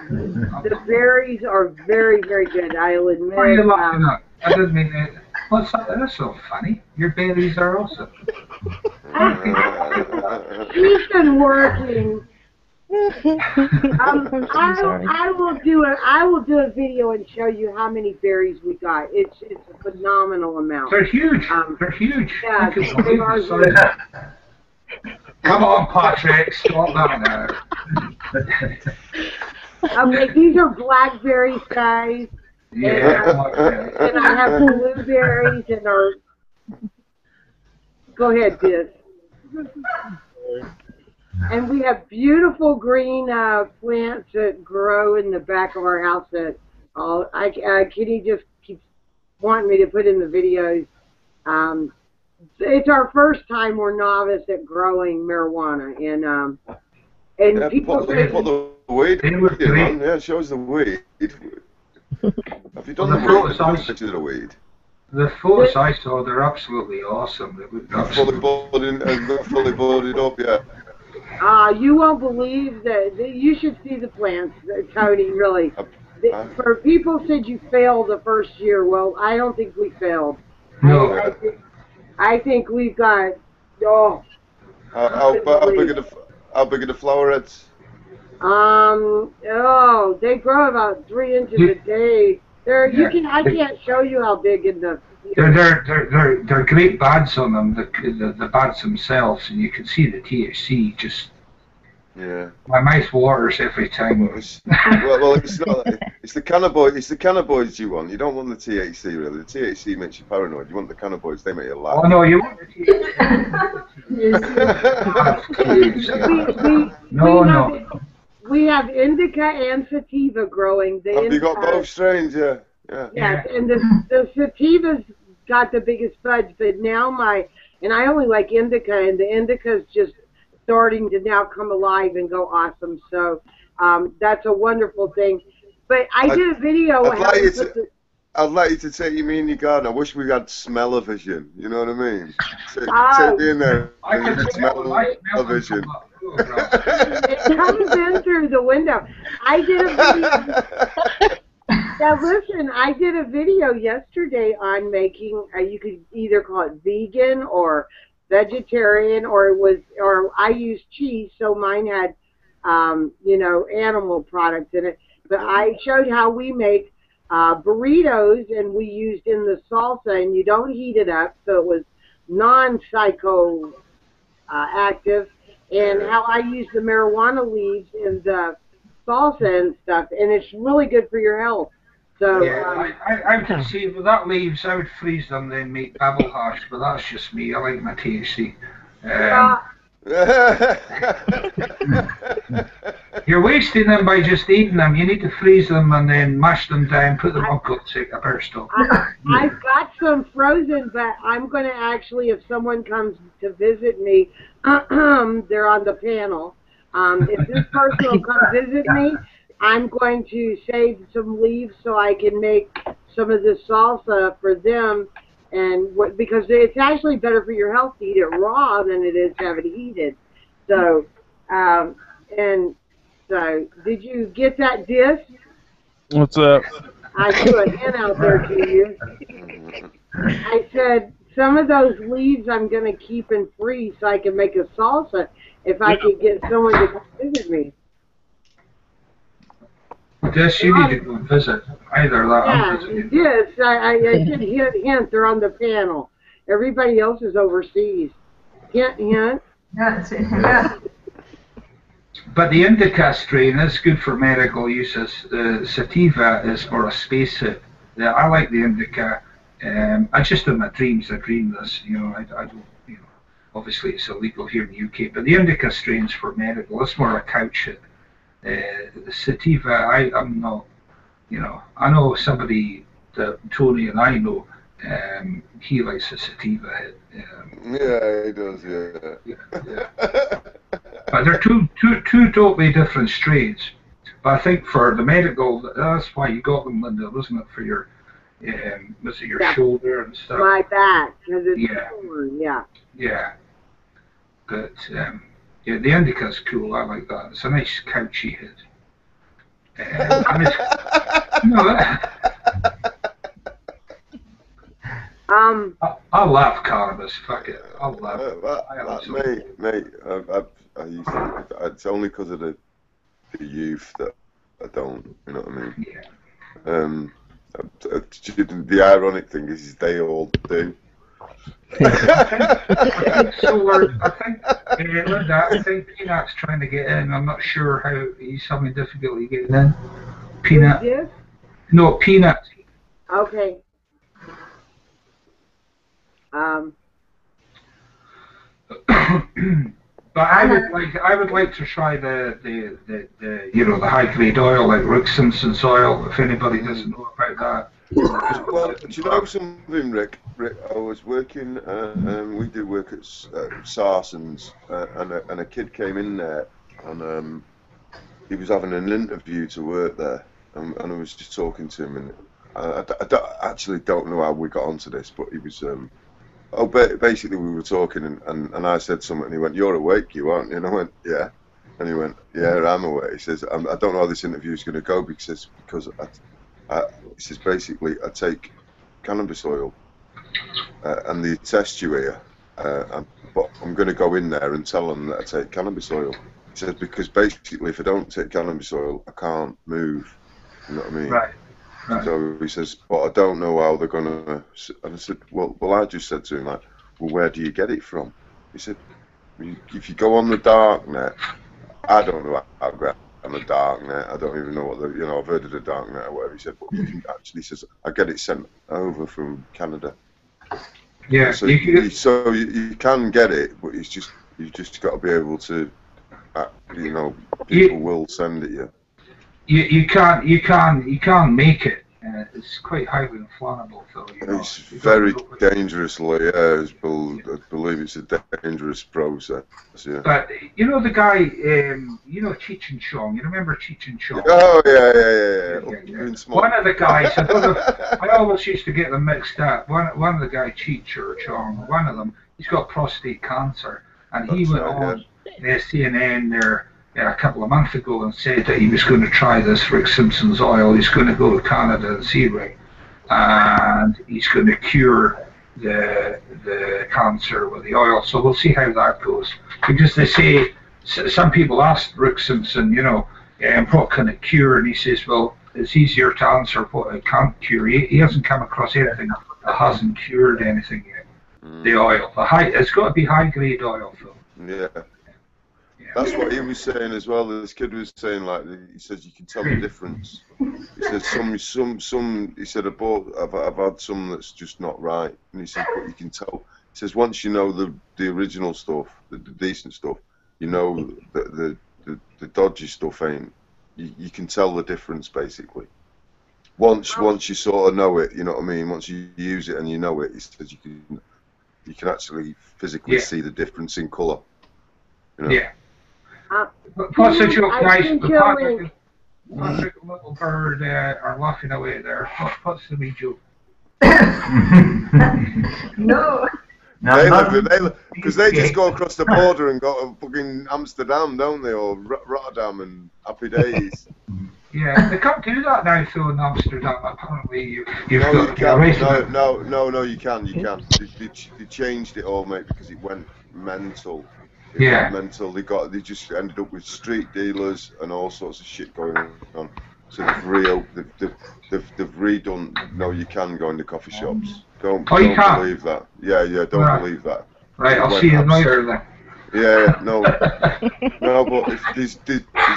The berries are very, very good, I'll admit. What are you laughing at? I didn't mean that. What's that? That's so funny. Your berries are awesome. He's been working. I'm so sorry. I will do a video and show you how many berries we got. It's a phenomenal amount. They're huge. They're huge. Yeah, they are. Come on, Patrick, stop that now. Okay, these are blackberries, guys. Yeah. And I have blueberries and our. Go ahead, Diz. And we have beautiful green plants that grow in the back of our house that Kitty just keeps wanting me to put in the videos. It's our first time we're novice at growing marijuana, and Yeah, people put the weed They look in, great. man. Yeah, it shows the weed. Have you done The the weed? photos Have you I- done pictures of the weed? The photos I saw, they're absolutely awesome. They look Fully absolutely. budded up, yeah. you won't believe that. You should see the plants, Tony. Really, for people said you failed the first year. Well, I don't think we failed. No. I think we've got. How big are the flowerheads? They grow about 3 inches a day. I can't show you how big in the. They're great buds on them. The buds themselves, and you can see the THC just. Yeah. My mouth waters every time. It's not. It's the cannabinoids. It's the cannabinoids you want. You don't want the THC really. The THC makes you paranoid. You want the cannabinoids. They make you laugh. Oh no, you want the THC. No. We have indica and sativa growing. Have you got both strains? Yeah. Yes, and the sativa's got the biggest buds, but now I only like indica, and the indica's just starting to now come alive and go awesome. So that's a wonderful thing. But I did a video. I'd like you to take me in your garden. I wish we had smell-o-vision. You know what I mean? Take me in there. I can smell-o-vision. It comes in through the window. I did a video. Now listen, I did a video yesterday on making. You could either call it vegan or vegetarian, or I used cheese, so mine had, animal products in it. But I showed how we make burritos, and we used in the salsa, and you don't heat it up, so it was non-psycho active. And how I use the marijuana leaves in the salsa and stuff, and it's really good for your health. So I would see with that leaves, I would freeze them, then make babble hash. But that's just me. I like my THC. You're wasting them by just eating them. You need to freeze them and then mash them down, put them on cook, take a better stuff. I've got some frozen, but I'm going to actually, if someone comes to visit me, they're on the panel. If this person will come visit me, I'm going to save some leaves so I can make some of this salsa for them, and because it's actually better for your health to eat it raw than it is to have it heated. So, did you get that disc? What's up? I threw a hint out there to you. I said some of those leaves I'm going to keep and freeze so I can make a salsa if I could get someone to come visit me. Yes, you need to go and visit. Either that. Yeah, yes. I said hint. They're on the panel. Everybody else is overseas. Hint. Yeah. But the indica strain is good for medical uses. The sativa is for a spacesuit. I like the indica. I just in my dreams, I dream this. I don't. Obviously it's illegal here in the UK, but the indica strain's for medical. It's more a couch shit. The sativa, I'm not. I know somebody that Tony and I know. He likes the sativa hit. Yeah, he does. Yeah. But they're two totally different strains. But I think for the medical, that's why you got them, Linda, wasn't it? For your, was it your shoulder and stuff? My back, because it's torn, Yeah. But the indica's cool. I like that. It's a nice couchy hit. I love cannabis. Fuck it. I love it. Mate, I used to, it's only because of the the youth that I don't. You know what I mean? Yeah. The ironic thing is they all do. I think Solar. I think Linda. I think Peanut's trying to get in. I'm not sure how he's having difficulty getting in. Peanut. Who's this? No, Peanut. Okay. But I would like to try the the high grade oil like Rick Simpson's oil. If anybody doesn't know about that. Well, do you know something, Rick? I was working. We do work at Sarson's, and a kid came in there, and he was having an interview to work there, and I was just talking to him, and I actually don't know how we got onto this, but he was. Basically we were talking, and I said something, and he went, "You're awake, you aren't you?" And I went, "Yeah." And he went, "Yeah, I'm awake." He says, "I don't know how this interview is going to go because he says basically I take cannabis oil and they test you here, but I'm going to go in there and tell them that I take cannabis oil." He says, "Because basically if I don't take cannabis oil, I can't move." You know what I mean? Right. So he says, "But I don't know how they're going to..." And I said, well, I just said to him, like, "Well, where do you get it from?" He said, "If you go on the dark net," I don't know how to get on the dark net. I don't even know what I've heard of the dark net or whatever. He said, but you can actually, says, "I get it sent over from Canada." Yeah. So you can get it, but you've just got to be able to, people will send it you. You can't make it. It's quite highly inflammable, though. It's very dangerously. I believe it's a dangerous process. Yeah. But the guy, Cheech and Chong. You remember Cheech and Chong? Oh yeah. One of the guys. I always used to get them mixed up. One of the guy, Cheech or Chong. One of them. He's got prostate cancer, and he went on CNN there. A couple of months ago and said that he was going to try this Rick Simpson's oil. He's going to go to Canada and see Rick, and he's going to cure the cancer with the oil. So we'll see how that goes. Because they say some people asked Rick Simpson, what can it cure? And he says, well, it's easier to answer what it can't cure. He hasn't come across anything that hasn't cured anything yet. The oil, it's got to be high grade oil, Phil. Yeah. That's what he was saying as well. This kid was saying, like, he says you can tell the difference. He says some. He said I've had some that's just not right, and he said but you can tell. He says once you know the original stuff, the decent stuff, that the dodgy stuff ain't. You can tell the difference basically. Once you sort of know it, you know what I mean. Once you use it and you know it, he says you can actually physically see the difference in colour. Yeah. What's the joke, guys? Patrick and Little Bird are laughing away there. What's the wee joke? No. Because they just go across the border and go to fucking Amsterdam, don't they, or Rotterdam, and happy days. Yeah, they can't do that now, so in Amsterdam. Apparently, you've No, got to arrested. No, you can. They changed it all, mate, because it went mental. Yeah. Mental. They just ended up with street dealers and all sorts of shit going on. So they've redone. No, you can go into coffee shops. Don't believe that. Yeah, don't believe that. Right, I'll see you later then. Yeah, no, no, but there's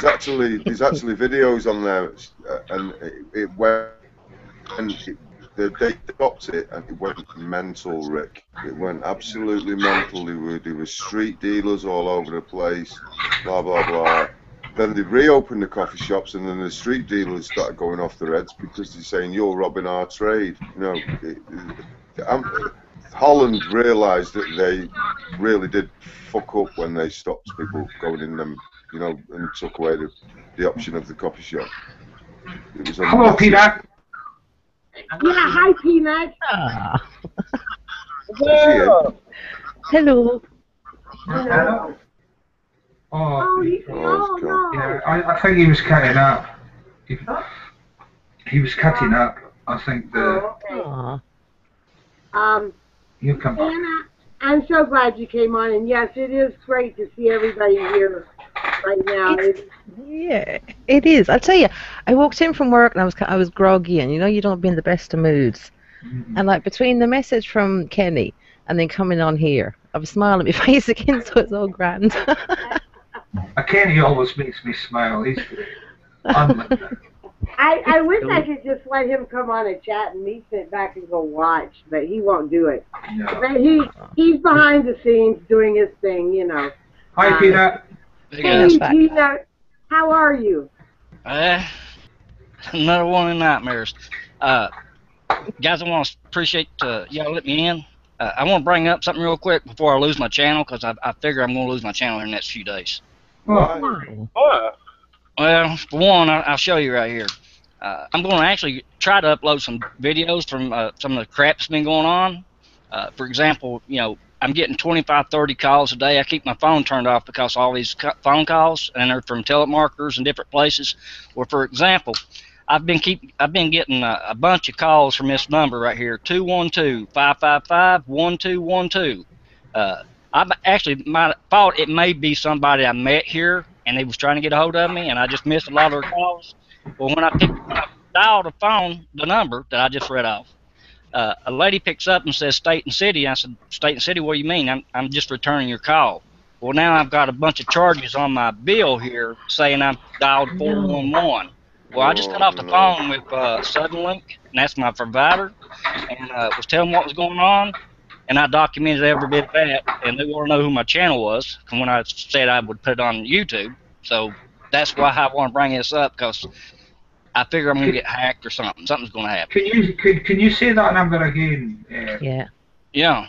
actually videos on there, and it went, and they stopped it, and it went mental, Rick. It went absolutely mental. There were street dealers all over the place, blah blah blah. Then they reopened the coffee shops, and then the street dealers started going off their heads because they're saying you're robbing our trade. Holland realised that they really did fuck up when they stopped people going in them, and took away the option of the coffee shop. It was hello, Peanut. Yeah, hi, Peanut. Hello. Hello. Oh, no. Yeah, I think he was cutting up. He was cutting up. I think you come back. Anna, I'm so glad you came on, and yes, it is great to see everybody here. right now. Yeah, it is. I'll tell you, I walked in from work and I was groggy, and you don't be in the best of moods. And like between the message from Kenny and then coming on here, I was smiling my face again, so it's all grand. Kenny always makes me smile. He's unlimited. I wish I could just let him come on and chat and me sit back and go watch, but he won't do it. No. But he's behind the scenes doing his thing, Hi, Peanut. Hey, Peanut, how are you? Another one of the nightmares. Guys, I want to appreciate y'all let me in. I want to bring up something real quick before I lose my channel, because I figure I'm going to lose my channel in the next few days. Why? Well, for one, I'll show you right here. I'm going to actually try to upload some videos from some of the crap that's been going on. For example, I'm getting 25, 30 calls a day. I keep my phone turned off because of all these phone calls, and they're from telemarketers in different places. Well, for example, I've been getting a bunch of calls from this number right here, 212-555-1212. I actually thought it may be somebody I met here, and they was trying to get a hold of me, and I just missed a lot of their calls. Well, when I dialed the phone, the number that I just read off, a lady picks up and says state and city. I said, state and city, what do you mean? I'm just returning your call. Well, now I've got a bunch of charges on my bill here saying I've dialed 411. Well, I just got off the phone with Suddenlink, and that's my provider, and was telling what was going on, and I documented every bit of that, and they want to know who my channel was, from when I said I would put it on YouTube. So that's why I want to bring this up, because I figure I'm going to get hacked or something. Something's going to happen. Can you say that number again? Yeah. Yeah.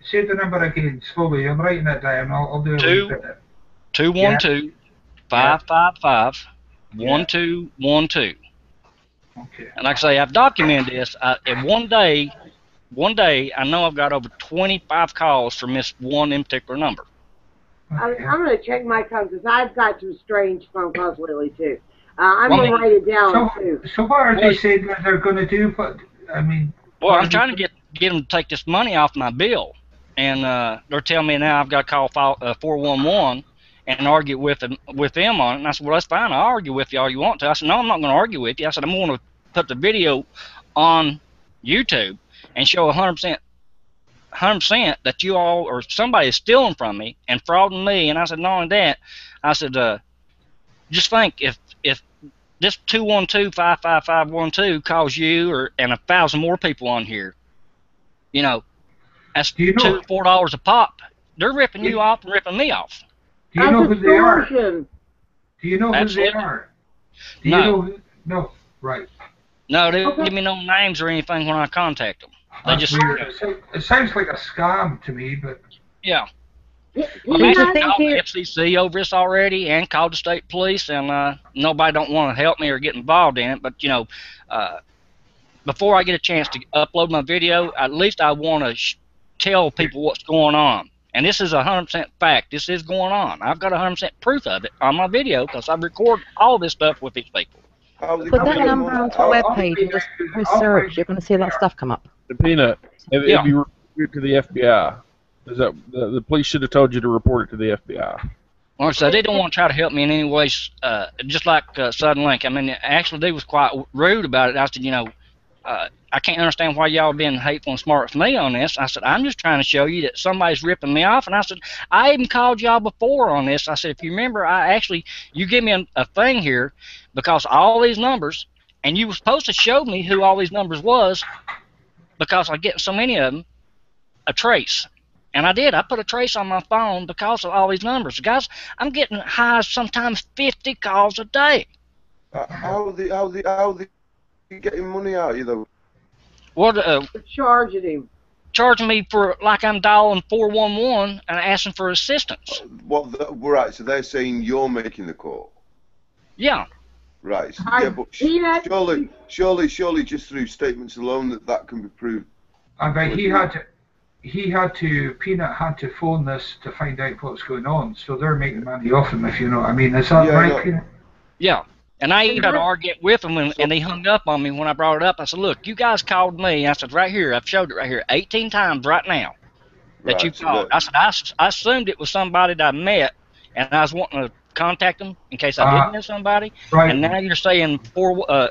Say the number again slowly. I'm writing it down. I'll do it. 212-555-1212. Okay. And like I say, I've documented this. And one day, I know I've got over 25 calls from this one in particular number. I'm going to check my calls, because I've got some strange phone calls lately, too. I'm going to write it down, too. So what are they saying that they're going to do? Well, I'm trying to get them to take this money off my bill. And they're telling me now I've got to call 411 and argue with them on it. And I said, well, that's fine. I'll argue with you all you want to. I said, no, I'm not going to argue with you. I said, I'm going to put the video on YouTube and show 100% that you all or somebody is stealing from me and frauding me. And I said, not only that, I said, just think if this 212-555-12 calls you and 1,000 more people on here, that's $2 to $4 a pop. They're ripping you off and ripping me off. Do you know who they are? Do you know who they are? Do you know who? No, right. No, they don't give me no names or anything when I contact them. They just weird. It sounds like a scam to me, but yeah. I've actually called the FCC over this already and called the state police, and nobody don't want to help me or get involved in it. But before I get a chance to upload my video, at least I want to tell people what's going on. And this is 100% fact. This is going on. I've got 100% proof of it on my video because I record all this stuff with these people. Put that number onto a webpage and just search. You're going to see a lot of stuff come up. Peanut, if you report it to the FBI, the police should have told you to report it to the FBI. Well, so they don't want to try to help me in any ways, just like Suddenlink. I mean, actually, they was quite rude about it. I said, I can't understand why y'all being hateful and smart with me on this. I said, I'm just trying to show you that somebody's ripping me off. And I said, I even called y'all before on this. I said, if you remember, you give me a thing here because all these numbers, and you were supposed to show me who all these numbers was because I get so many of them, a trace. And I did. I put a trace on my phone because of all these numbers. Guys, I'm getting high sometimes 50 calls a day. How are they getting money out of you, though? Well, charging him. Charging me for like I'm dialing 411 and asking for assistance. Right, so they're saying you're making the call. Yeah. Right. Yeah, but surely just through statements alone that can be proved. But Peanut had to phone this to find out what's going on, so they're making money off him, if you know what I mean. Is that right, Peanut? Yeah. And I even had to argue with them, and they hung up on me when I brought it up. I said, look, you guys called me. I said, right here, I've showed it right here 18 times right now that you called. I said, I assumed it was somebody that I met, and I was wanting to contact them in case I did miss somebody. Right. And now you're saying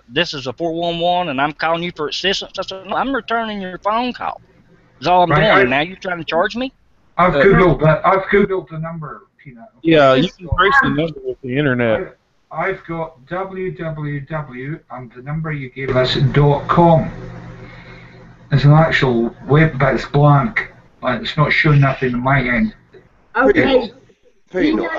this is a 411, and I'm calling you for assistance. I said, no, I'm returning your phone call. That's all I'm doing. And now you're trying to charge me? I've googled that. I've googled the number, Peanut. Okay? Yeah, you can trace the number with the internet. I've got www and the number you gave us .com. It's an actual web, but it's blank. Like, it's not showing nothing on my end. Okay. Peanut,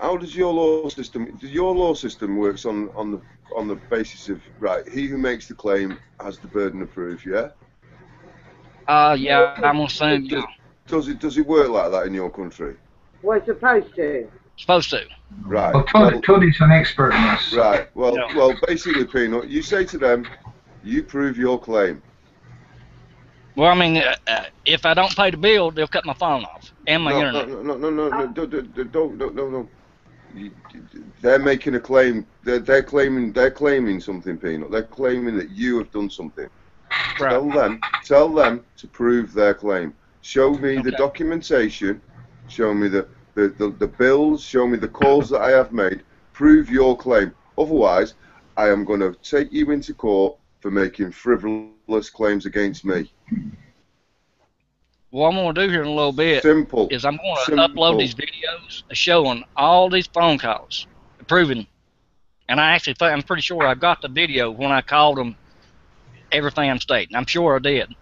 how does your law system? Your law system works on the basis of, right? He who makes the claim has the burden of proof. Yeah. Yeah, I'm gonna say. Yeah. Does it work like that in your country? Was supposed to. Supposed to. Right. Well, Tony's an expert in this. Right. Well, basically, Peanut, you say to them, you prove your claim. Well, I mean, if I don't pay the bill, they'll cut my phone off and my internet. No. They're making a claim. They're claiming something, Peanut. They're claiming that you have done something. Right. Tell them to prove their claim. Show me the documentation. Show me the bills. Show me the calls that I have made. Prove your claim. Otherwise, I am going to take you into court for making frivolous claims against me. What I'm going to do here in a little bit is I'm going to upload these videos showing all these phone calls, proving, and I'm pretty sure I got the video when I called them everything I'm stating. I'm sure I did.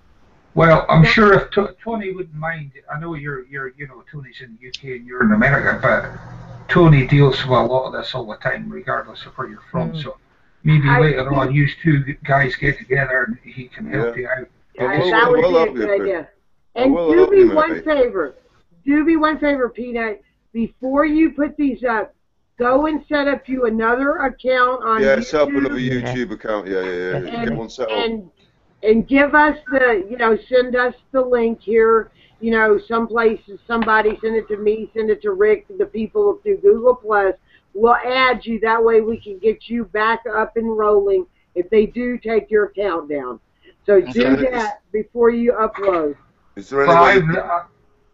Well, I'm sure if Tony wouldn't mind, I know Tony's in the UK and you're in America, but Tony deals with a lot of this all the time, regardless of where you're from. So maybe later on, you two guys get together and he can help you out. That would be a good idea. And do me one favor. Do me one favor, Peanut. Before you put these up, go and set up you another account on YouTube. Set up another YouTube account. Yeah. Get one set up. And give us send us the link here. Some places, somebody send it to me, send it to Rick, the people through Google Plus. We'll add you. That way we can get you back up and rolling if they do take your account down. So do that before you upload. Is there any way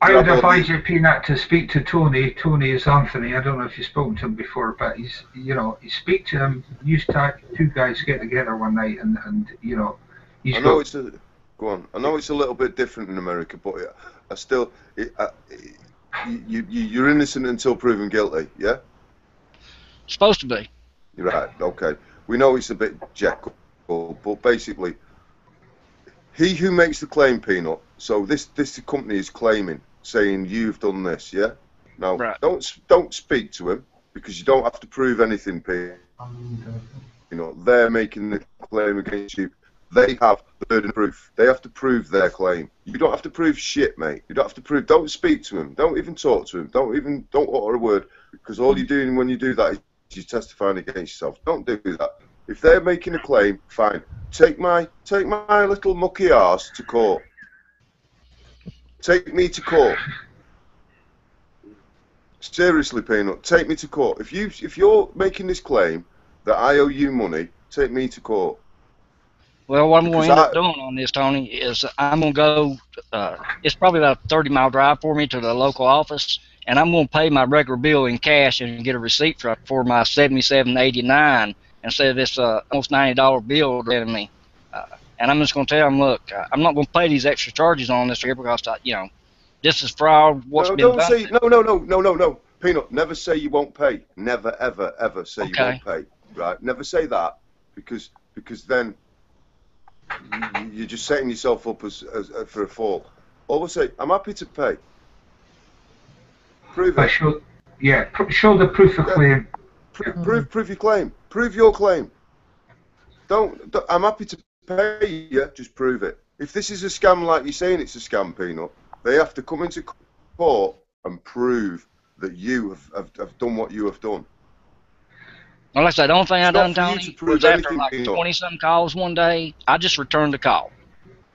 I would advise you, Peanut, to speak to Tony. Tony is Anthony. I don't know if you've spoken to him before, but you speak to him. You two guys get together one night, and I know it's a little bit different in America, but I still, you're innocent until proven guilty. Yeah. Supposed to be. You're right. Okay. We know it's a bit Jekyll, but basically, he who makes the claim, Peanut. So this company is claiming, saying you've done this, yeah. Now don't speak to him because you don't have to prove anything, Peanut. They're making the claim against you. They have the burden of proof. They have to prove their claim. You don't have to prove shit, mate. You don't have to prove. Don't speak to him. Don't even talk to him. Don't utter a word because all you're doing when you do that is you're testifying against yourself. Don't do that. If they're making a claim, fine. Take my little mucky arse to court. Take me to court. Seriously, Peanut, take me to court. If you're making this claim that I owe you money, take me to court. Well, what I'm going to end up doing on this, Tony, is I'm going to go, it's probably about a 30-mile drive for me to the local office, and I'm going to pay my regular bill in cash and get a receipt for my $77.89 instead of this almost $90 bill they're giving me. And I'm just going to tell them, look, I'm not going to pay these extra charges on this here because, this is fraud. No. Peanut, never say you won't pay. Never, ever, ever say you won't pay. Right? Never say that because then you're just setting yourself up for a fall. Always say, I'm happy to pay. Prove it. Show the proof of claim. Prove your claim. Prove your claim. Don't I'm happy to pay you, just prove it. If this is a scam like you're saying it's a scam, Peanut, they have to come into court and prove that you have done what you have done. Well, like I said, the only thing I done, Tony, was after like 20-some calls one day, I just returned the call.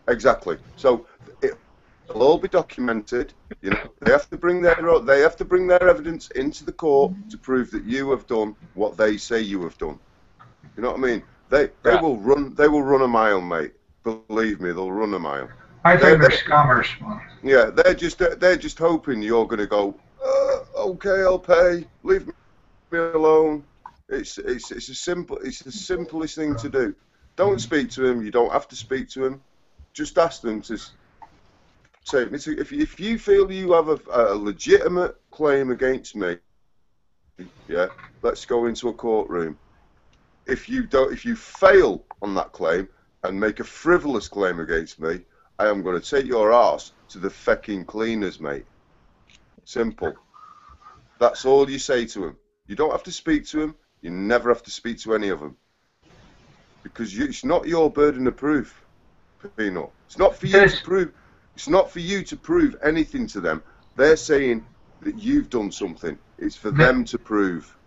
Exactly. So it'll all be documented. They have to bring their evidence into the court to prove that you have done what they say you have done. You know what I mean? They will run a mile, mate. Believe me, they'll run a mile. I think they're scammers, man. Yeah, they're just hoping you're going to go, okay, I'll pay. Leave me alone. It's the simplest thing to do. Don't speak to him. You don't have to speak to him. Just ask them to take me to. If you feel you have a legitimate claim against me, yeah, let's go into a courtroom. If you fail on that claim and make a frivolous claim against me, I am going to take your ass to the fecking cleaners, mate. Simple. That's all you say to him. You don't have to speak to him. You never have to speak to any of them. Because it's not your burden of proof, Pino. It's not for you to prove. It's not for you to prove anything to them. They're saying that you've done something. It's for them to prove.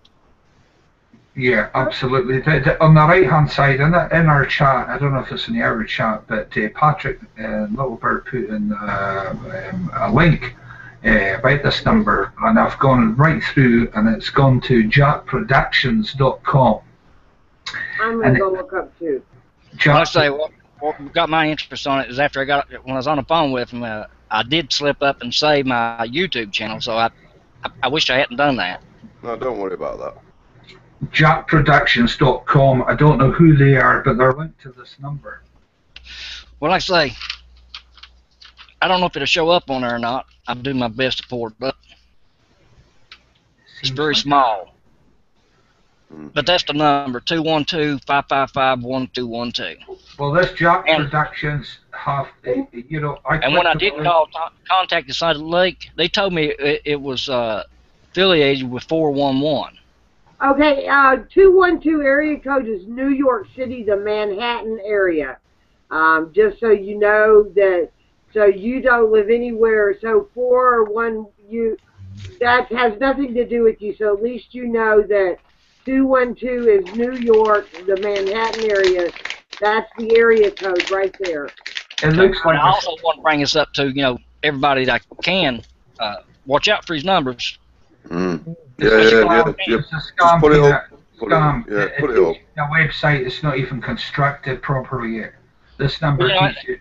Yeah, absolutely. On the right-hand side, in our chat, I don't know if it's in the outer chat, but Patrick Littlebird put in a link about this number, and I've gone right through, and it's gone to jackproductions.com. I'm going to go look up too. I'll say what got my interest on it is after when I was on the phone with him, I did slip up and save my YouTube channel, so I wish I hadn't done that. No, don't worry about that. jackproductions.com. I don't know who they are, but they're linked to this number. Well, like I say, I don't know if it'll show up on there or not. I'll do my best to pull it up. It's very small. But that's the number, 212-555-1212. Well, this Jack Productions have, you know, and when I did contact the side of the lake, they told me it was affiliated with 411. Okay, 212 area code is New York City, the Manhattan area. Just so you know that, so you don't live anywhere. So 411, that has nothing to do with you. So at least you know that 212 is New York, the Manhattan area. That's the area code right there. It looks like. I also want to bring this up to everybody that can watch out for these numbers. Yeah. It's a scam. Put it up. Put it up. The website is not even constructed properly yet. This number keeps you.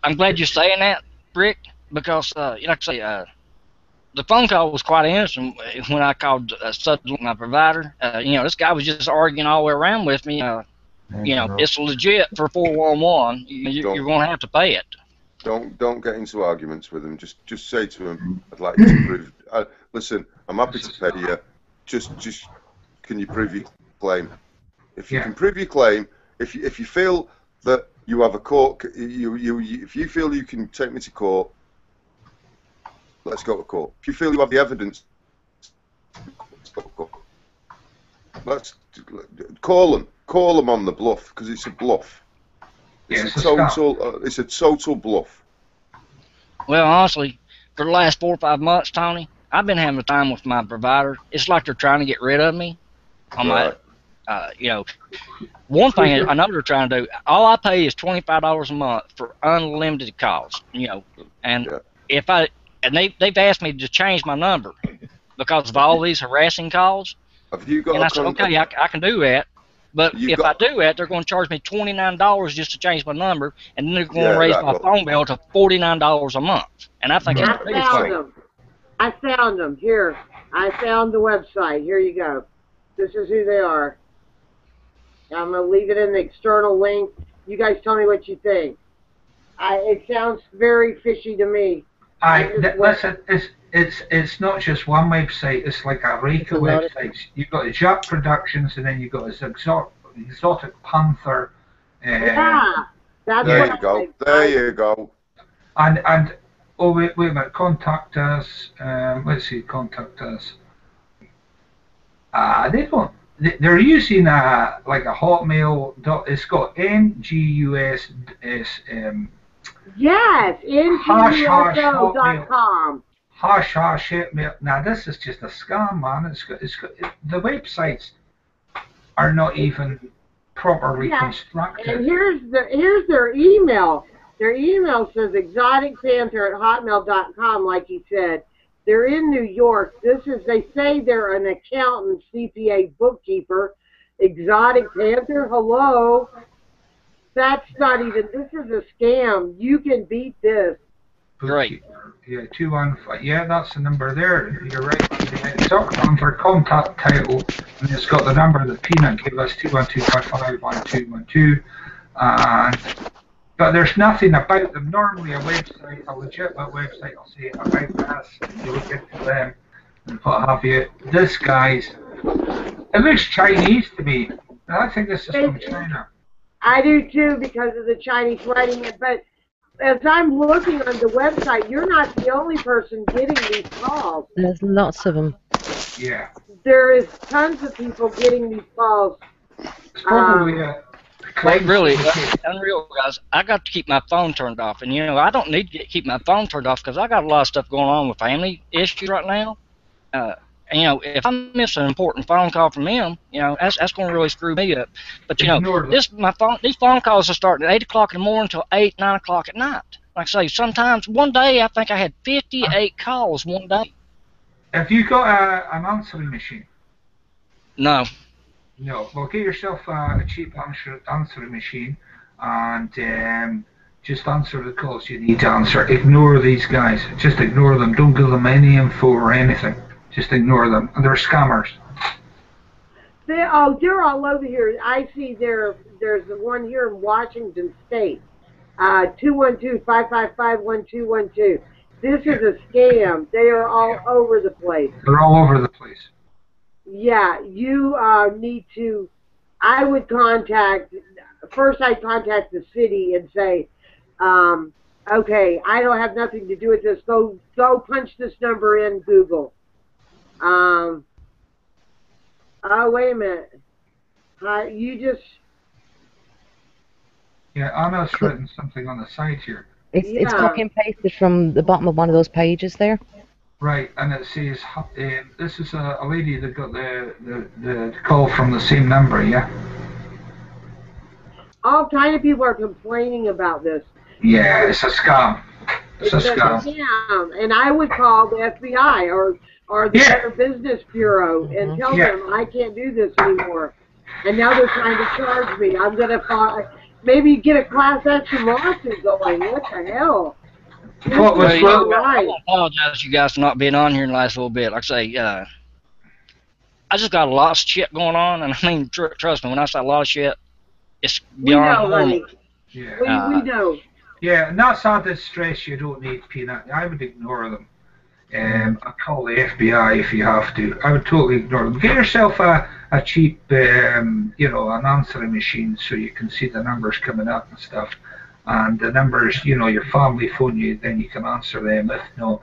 I'm glad you're saying that, Rick, because like I say, the phone call was quite innocent when I called my provider. This guy was just arguing all the way around with me. It's legit for 411. You're going to have to pay it. Don't get into arguments with him. Just say to him, I'd like you to prove. Listen, I'm happy to pay you. Just can you prove your claim? If you can prove your claim, if you feel that you have a court, if you feel you can take me to court, let's go to court. If you feel you have the evidence, let's go to court. Let's call them on the bluff, because it's a bluff. It's a total bluff. Well, honestly, for the last 4 or 5 months, Tony, I've been having a time with my provider. It's like they're trying to get rid of me. On my, one thing I know they're trying to do. All I pay is $25 a month for unlimited calls. And they've asked me to change my number because of all these harassing calls. Have you got? And I said, okay, I can do that. But if I do that, they're going to charge me $29 just to change my number, and then they're going to raise my phone bill to $49 a month. And I think that's pretty fair. I found them. Here, I found the website. Here you go. This is who they are. I'm going to leave it in the external link. You guys tell me what you think. It sounds very fishy to me. Listen, it's not just one website. It's like a rake of websites. You've got the Jack Productions, and then you've got this Exotic Panther. That's there you go. There you go. And oh wait a minute. Contact us. Let's see. Contact us. They don't. They're using like a Hotmail. It's got NGUS. Yes, NGUSO.com. Now this is just a scam, man. It's got the websites are not even properly constructed. And here's their email. Their email says exoticpanther@hotmail.com, like he said. They're in New York. They say they're an accountant, CPA, bookkeeper. Exotic Panther, hello. That's not even, this is a scam. You can beat this. Great. Yeah, 215. Yeah, that's the number there. You're right. Exotic Panther contact title and it's got the number that Peanut gave us, 212551212. But there's nothing about them. Normally a website, a legitimate website, will say about us, and you look into them, and what have you. This guy's, it looks Chinese to me. And I think this is from China. I do too because of the Chinese writing. But as I'm looking on the website, you're not the only person getting these calls. There's lots of them. Yeah. There is tons of people getting these calls. It's probably Like really, unreal, guys. I got to keep my phone turned off, and you know I don't need to keep my phone turned off because I got a lot of stuff going on with family issues right now. And, you know, if I miss an important phone call from him, you know that's going to really screw me up. But you know, these phone calls are starting at 8 o'clock in the morning until 8, 9 o'clock at night. Like I say, sometimes one day I think I had 58 calls one day. Have you got an answering machine? No. No. Well, get yourself a cheap answering machine and just answer the calls you need to answer. Ignore these guys. Just ignore them. Don't give them any info or anything. Just ignore them. And they're scammers. They're all over here. I see there's the one here in Washington State. 212-555-1212. This is a scam. They are all over the place. They're all over the place. Yeah, you need to. I would contact. First, I'd contact the city and say, "Okay, I don't have nothing to do with this. Go punch this number in Google." Oh, wait a minute. You just. Yeah, Anna's written something on the side here. It's copy and pasted from the bottom of one of those pages there. Right, and it says this is a lady that got the call from the same number, yeah? All kind of people are complaining about this. Yeah, it's a scam. It's a scam. And I would call the FBI or the Better Business Bureau and tell them I can't do this anymore. And now they're trying to charge me. I'm going to maybe get a class action lawsuit going. What the hell? I apologize to you guys for not being on here in the last little bit. Like I say, I just got a lot of shit going on, and I mean, trust me, when I say a lot of shit, it's beyond normal. Yeah. We know. Yeah, and that's all the stress you don't need, Peanut. I would ignore them. I'd call the FBI if you have to. I would totally ignore them. Get yourself a cheap, an answering machine so you can see the numbers coming up and stuff. And the numbers, your family phone you, then you can answer them. If not,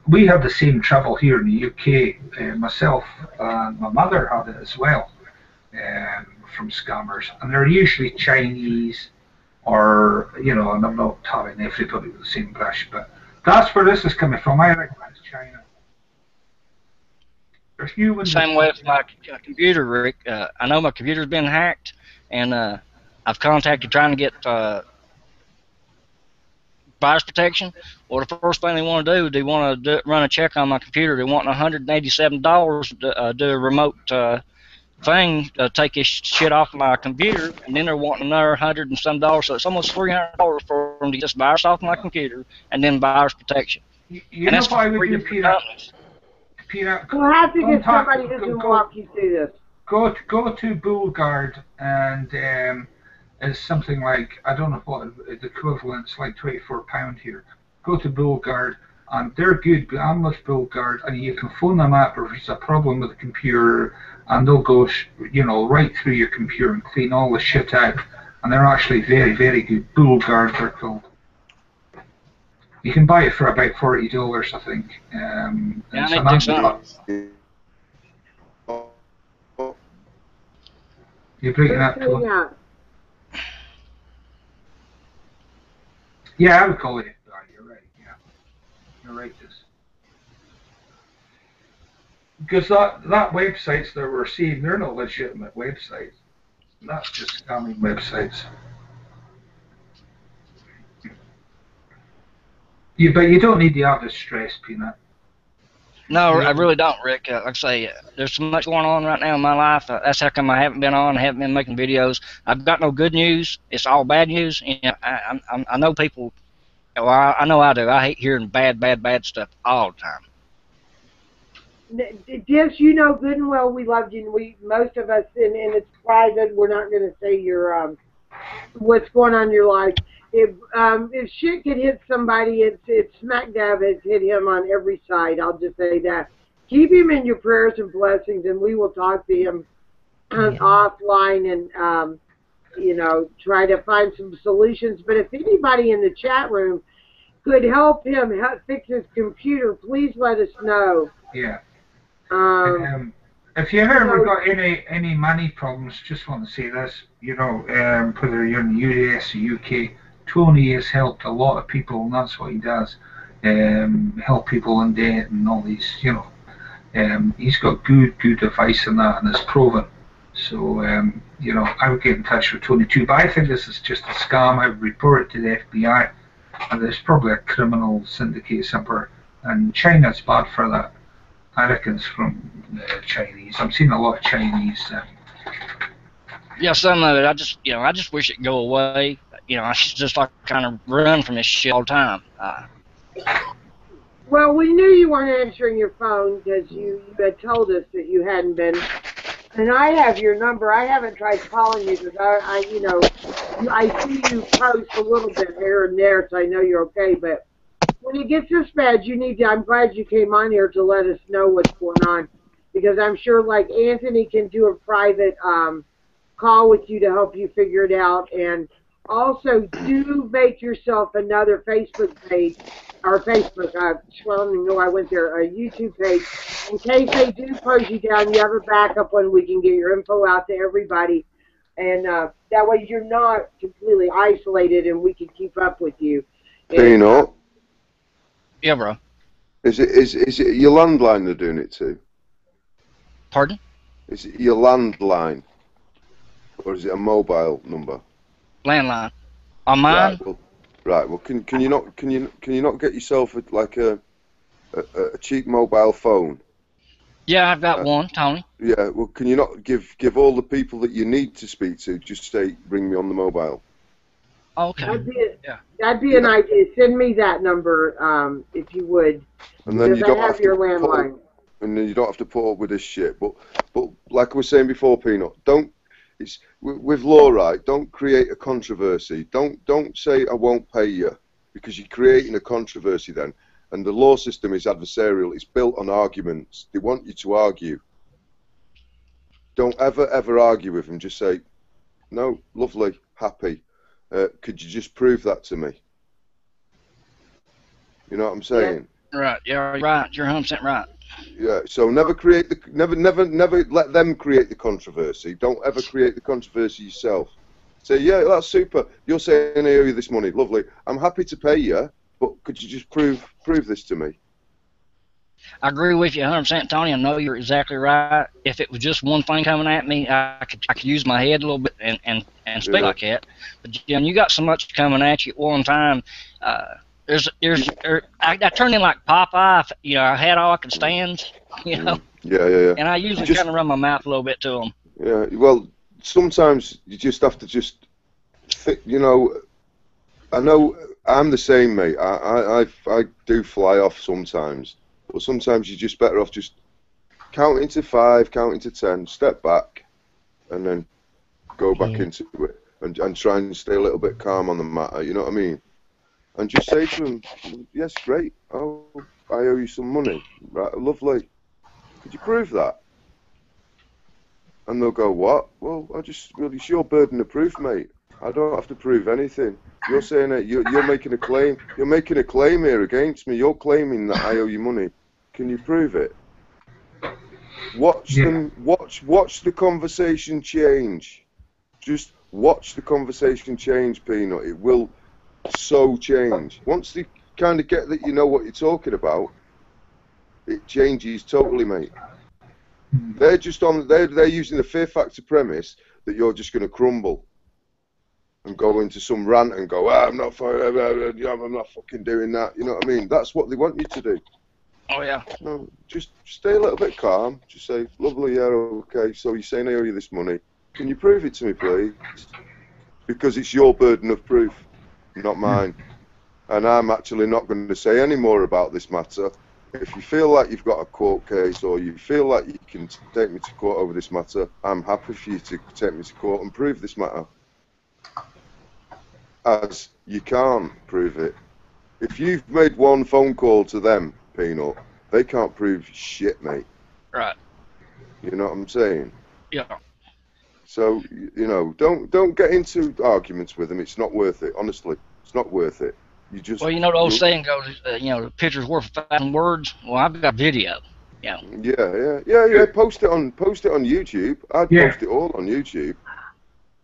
we have the same trouble here in the UK. Myself and my mother had it as well from scammers. And they're usually Chinese or, and I'm not telling everybody with the same brush, but that's where this is coming from. I reckon it's China. There's new ones. Same way with my computer, Rick. I know my computer's been hacked, and I've contacted trying to get virus protection. Well, the first thing they want to do, they want to run a check on my computer. They want $187 to do a remote thing to take this shit off my computer, and then they're wanting another $100 and some dollars. So it's almost $300 for them to get virus off my computer and then virus protection. You know what I would do, Peanut? We'll have to get somebody who can walk you through this. Go to Bullguard and it's something like, I don't know what the equivalent's like, £24 here. Go to Bullguard and they're good, but I'm with Bullguard and you can phone them up if there's a problem with the computer and they'll go right through your computer and clean all the shit out, and they're actually very, very good. Bullguard they're called. You can buy it for about $40, I think. You're breaking up, Phil. Yeah, I would call it FBI. You're right. Yeah, you're right. Because that websites that we're seeing, they're not legitimate websites. That's just scamming websites. But you don't need the other stress, Peanut. No, I really don't, Rick. Like I say, there's so much going on right now in my life. That's how come I haven't been on, I haven't been making videos. I've got no good news. It's all bad news. And I know people, well, I know I do. I hate hearing bad stuff all the time. Dis, you know good and well we loved you, and most of us, and it's private. We're not going to say your what's going on in your life. If shit could hit somebody, it's smack dab. It's hit him on every side. I'll just say that. Keep him in your prayers and blessings, and we will talk to him offline and try to find some solutions. But if anybody in the chat room could help him fix his computer, please let us know. Yeah. If you ever got any money problems, just want to say this, whether you're in the US or UK, Tony has helped a lot of people, and that's what he does. Help people in debt and all these, he's got good advice on that, and it's proven. So, I would get in touch with Tony too, but I think this is just a scam. I would report it to the FBI, and there's probably a criminal syndicate somewhere, and China's bad for that. I reckon it's from the Chinese. I'm seeing a lot of Chinese. Yeah, some of it. I just wish it'd go away. I just like kind of run from this shit all the time. Well, we knew you weren't answering your phone because you had told us that you hadn't been. And I have your number. I haven't tried calling you because I see you post a little bit here and there, so I know you're okay. But when it gets this bad, I'm glad you came on here to let us know what's going on, because I'm sure like Anthony can do a private call with you to help you figure it out. And also do make yourself another Facebook page, or Facebook, I don't know I went there, a YouTube page, in case they do close you down. You have a backup one. We can get your info out to everybody, and that way you're not completely isolated, and we can keep up with you. And, yeah, bro. Is it your landline they're doing it to? Pardon? Is it your landline, or is it a mobile number? Landline. On mine? Right. Well, can you not get yourself a cheap mobile phone? Yeah, I've got one, Tony. Yeah. Well, can you not give all the people that you need to speak to, just say, ring me on the mobile? Okay. That'd be an idea. Send me that number, if you would. And then you don't have your landline. And then you don't have to put up with this shit. But like I was saying before, Peanut, it's with law, right? Don't create a controversy. Don't say I won't pay you, because you're creating a controversy then. And the law system is adversarial. It's built on arguments. They want you to argue. Don't ever argue with them. Just say, no, lovely, happy. Could you just prove that to me? You know what I'm saying? Yeah. Right. Yeah. Right. You're 100% right. Yeah. So never let them create the controversy. Don't ever create the controversy yourself. Say, yeah, that's super. You're saying I owe you this money. Lovely. I'm happy to pay you, but could you just prove this to me? I agree with you 100%, Tony. I know you're exactly right. If it was just one thing coming at me, I could use my head a little bit and speak like that. But you got so much coming at you at one time. I turned in like Popeye. I had all I could stand. Yeah. And I usually kind of run my mouth a little bit to them. Yeah. Well, sometimes you just have to I know I'm the same, mate. I do fly off sometimes. But sometimes you're just better off just counting to 5, counting to 10, step back, and then go back into it, and try and stay a little bit calm on the matter. You know what I mean? And just say to them, "Yes, great. Oh, I owe you some money. Right, lovely. Could you prove that?" And they'll go, "What? Well, it's your burden of proof, mate. I don't have to prove anything. You're saying that you're making a claim. You're making a claim here against me. You're claiming that I owe you money. Can you prove it?" Watch them. Watch the conversation change. Just watch the conversation change, Peanut. It will so change. Once they kind of get that you know what you're talking about, it changes totally, mate. They're using the fear factor premise that you're just going to crumble and go into some rant and go, I'm not fucking doing that. You know what I mean? That's what they want you to do. Oh, yeah. No, just stay a little bit calm. Just say, lovely, yeah, okay, so you're saying I owe you this money. Can you prove it to me, please? Because it's your burden of proof, not mine. And I'm actually not going to say any more about this matter if you feel like you've got a court case or you feel like you can take me to court over this matter, I'm happy for you to take me to court and prove this matter. As you can't prove it. If you've made one phone call to them, Peanut, they can't prove shit, mate. Right. You know what I'm saying? Yeah. So, you know, don't get into arguments with them. It's not worth it. Honestly, it's not worth it. You just. Well, you know the old saying goes, you know, the picture's worth 1,000 words. Well, I've got video. Yeah. Yeah. Post it on YouTube. I'd post it all on YouTube,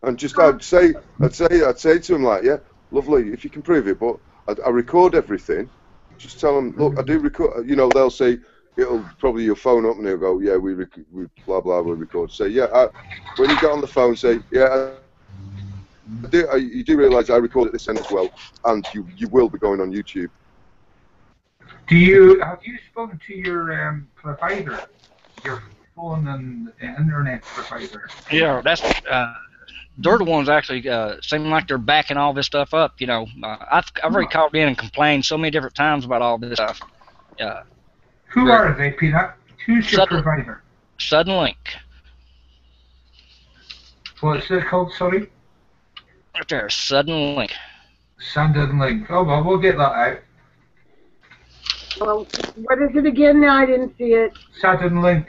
and just I'd say to them like, yeah, lovely, if you can prove it, but I record everything. Just tell them, look, I do record. You know, they'll say it'll probably you'll phone up and they'll go, yeah, we blah blah we record. Say, yeah, when you get on the phone, say, yeah. You do realise I recorded this end as well, and you will be going on YouTube. Have you spoken to your provider, your phone and internet provider? Yeah, that's they're the ones actually seem like they're backing all this stuff up. You know, I've already called in and complained so many different times about all this stuff. Who are they, Peanut? Who's your provider? Suddenlink. What's it called? Sorry. Right there, Suddenlink. Suddenlink. Oh well, we'll get that out. Well, what is it again now? I didn't see it. Suddenlink.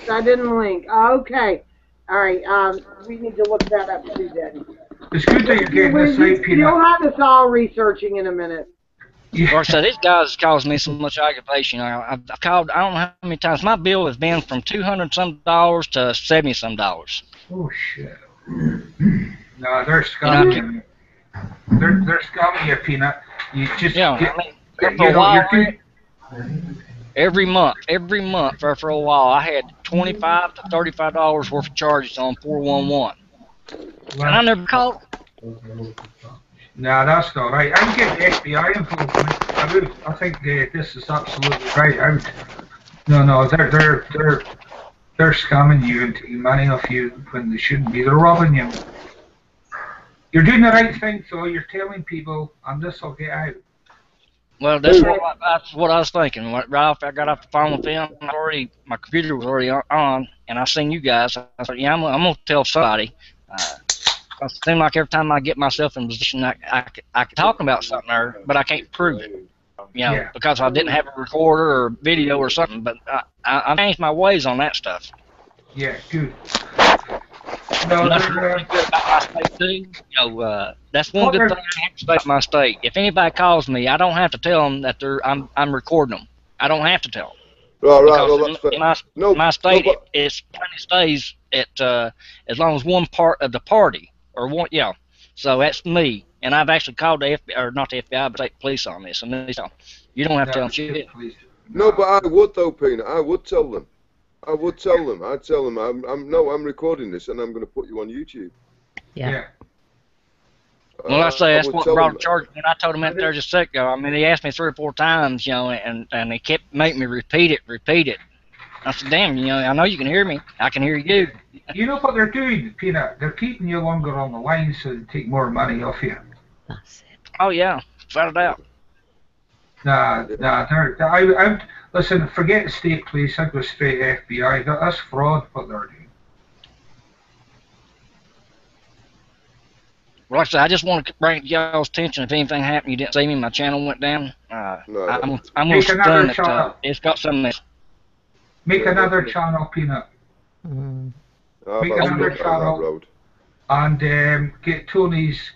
Suddenlink. Okay. All right. We need to look that up too then. It's good that you're getting this right, Peanut. You'll have us all researching in a minute. Yeah. Like I said, these guys caused me so much aggravation. You know, I've called, I don't know how many times. My bill has been from $200 some to $70 some. Oh shit. No, they're scamming you. They're scamming you, Peanut. You just every month for a while, I had $25 to $35 worth of charges on 411, and I never called. No, that's not right. I would get the FBI involved. I think this is absolutely right. No, they're scamming you and taking money off you when they shouldn't be. They're robbing you. You're doing the right thing, though. You're telling people, and this will get out. Well, that's what I was thinking. Right after I got off the phone with them, my computer was already on, and I seen you guys. I thought, yeah, I'm gonna tell somebody. It seems like every time I get myself in a position, I can talk about something there, but I can't prove it. You know, because I didn't have a recorder or video or something. But I changed my ways on that stuff. Yeah, good. No, that's really good about my state too. You know, that's one good thing I have to say about my state. If anybody calls me, I don't have to tell them that I'm recording them. I don't have to tell them. Right. Well, that's fair. My state it plenty stays at as long as one part of the party or one. Yeah. So that's me, and I've actually called the FBI, or not the FBI, but state police on this. And they tell you don't have to tell them shit. No, but I would though, Peanut. I would tell them. I'd tell them, I'm recording this and I'm going to put you on YouTube. Yeah. Well, I say that's what brought the charge. When I told them that there just a sec ago, I mean, they asked me 3 or 4 times, you know, and they kept making me repeat it. I said, damn, you know, I know you can hear me. I can hear you. You know what they're doing, Peanut? They're keeping you longer on the line so they take more money off you. That's it. Oh, yeah. Without a doubt. Nah, listen, forget the state police, I'd go straight FBI. That's fraud, what they're doing. Well, like I said, I just want to bring y'all's attention. If anything happened, you didn't see me, my channel went down. I'm going to stun it. It's got something. Make another channel, Peanut. Make another channel. And get Tony's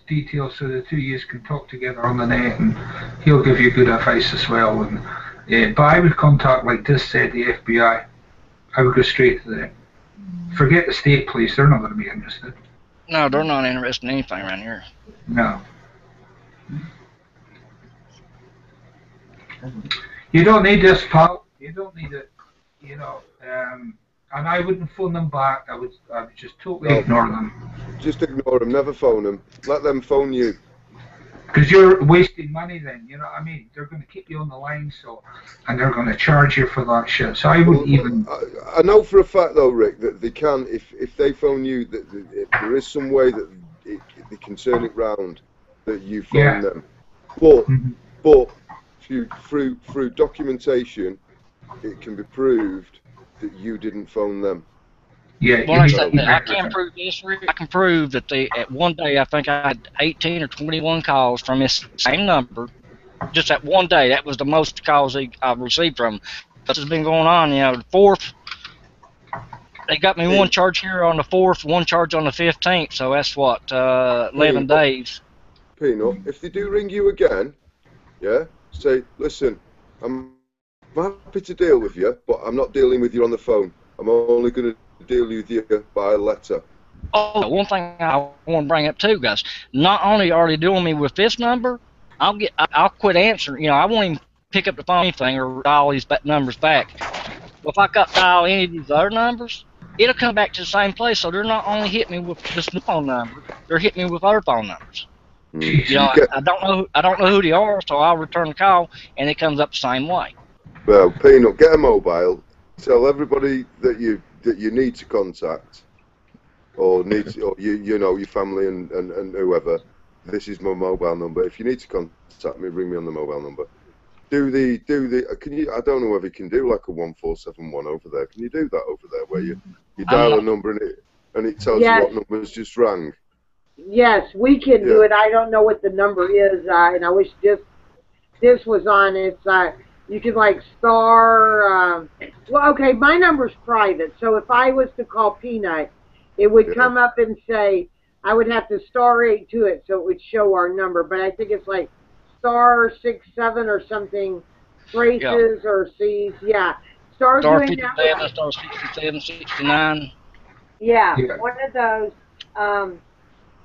details so the two of you can talk together on the net, and he'll give you good advice as well. And but I would contact, like this said, the FBI. I would go straight to them. Forget the state police; they're not going to be interested. No, they're not interested in anything around here. No. You don't need this, pal. You don't need it. You know. And I wouldn't phone them back. I would just totally ignore them. Just ignore them. Never phone them. Let them phone you. Because you're wasting money then. You know what I mean? They're going to keep you on the line, and they're going to charge you for that shit. So I wouldn't even. I know for a fact though, Rick, that they can. If they phone you, that there is some way that they can turn it round that you phone them. But through documentation, it can be proved that you didn't phone them. Yeah, Well, like I said, I can't prove this. I can prove that at one day I think I had 18 or 21 calls from this same number. Just that one day, that was the most calls I've received from. This has been going on. The 4th, they got me one charge here on the 4th, one charge on the 15th. So that's what 11 days. Peanut, if they do ring you again, yeah, say, listen, I'm happy to deal with you, but I'm not dealing with you on the phone. I'm only going to deal with you by letter. Oh, one thing I want to bring up too, guys. Not only are they doing me with this number, I'll quit answering. I won't even pick up the phone or anything or dial these numbers back. But if I got dial any of these other numbers, it'll come back to the same place. So they're not only hitting me with this phone number, they're hitting me with other phone numbers. I don't know who they are, so I'll return the call, and it comes up the same way. Well, Peanut, get a mobile. Tell everybody that you need to contact, or your family and whoever. This is my mobile number. If you need to contact me, ring me on the mobile number. Can you? I don't know whether you can do like a 1471 over there. Can you do that over there, where you dial a number and it tells you what numbers just rang? Yes, we can do it. I don't know what the number is, and I wish this was on. It's you can like star. Well, okay, my number's private, so if I was to call Peanut, it would come up and say I would have to star 8 to it, so it would show our number. But I think it's like star 67 or something, traces or C's. Yeah, star 57, star 67, 69. Yeah, one of those.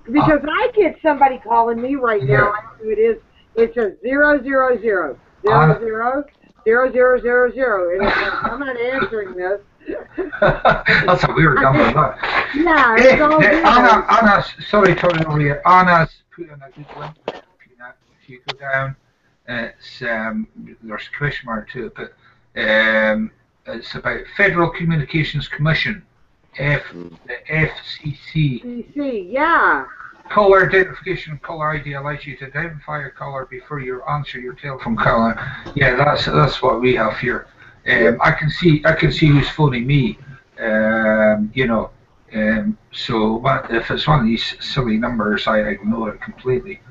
Because I get somebody calling me right now. I don't know who it is. It says 000 00 00 0000, and it's like, I'm not answering this. That's a weird number. Yeah, it's all weird. Anna, sorry, turning over here. Anna's put in a good link there, Peanut. If you go down, it's there's a question mark to it, but it's about Federal Communications Commission, the FCC. CC, yeah. Caller identification and caller ID allows you to identify your caller before you answer your telephone caller. Yeah, that's what we have here. I can see who's phoning me. So if it's one of these silly numbers, I ignore it completely.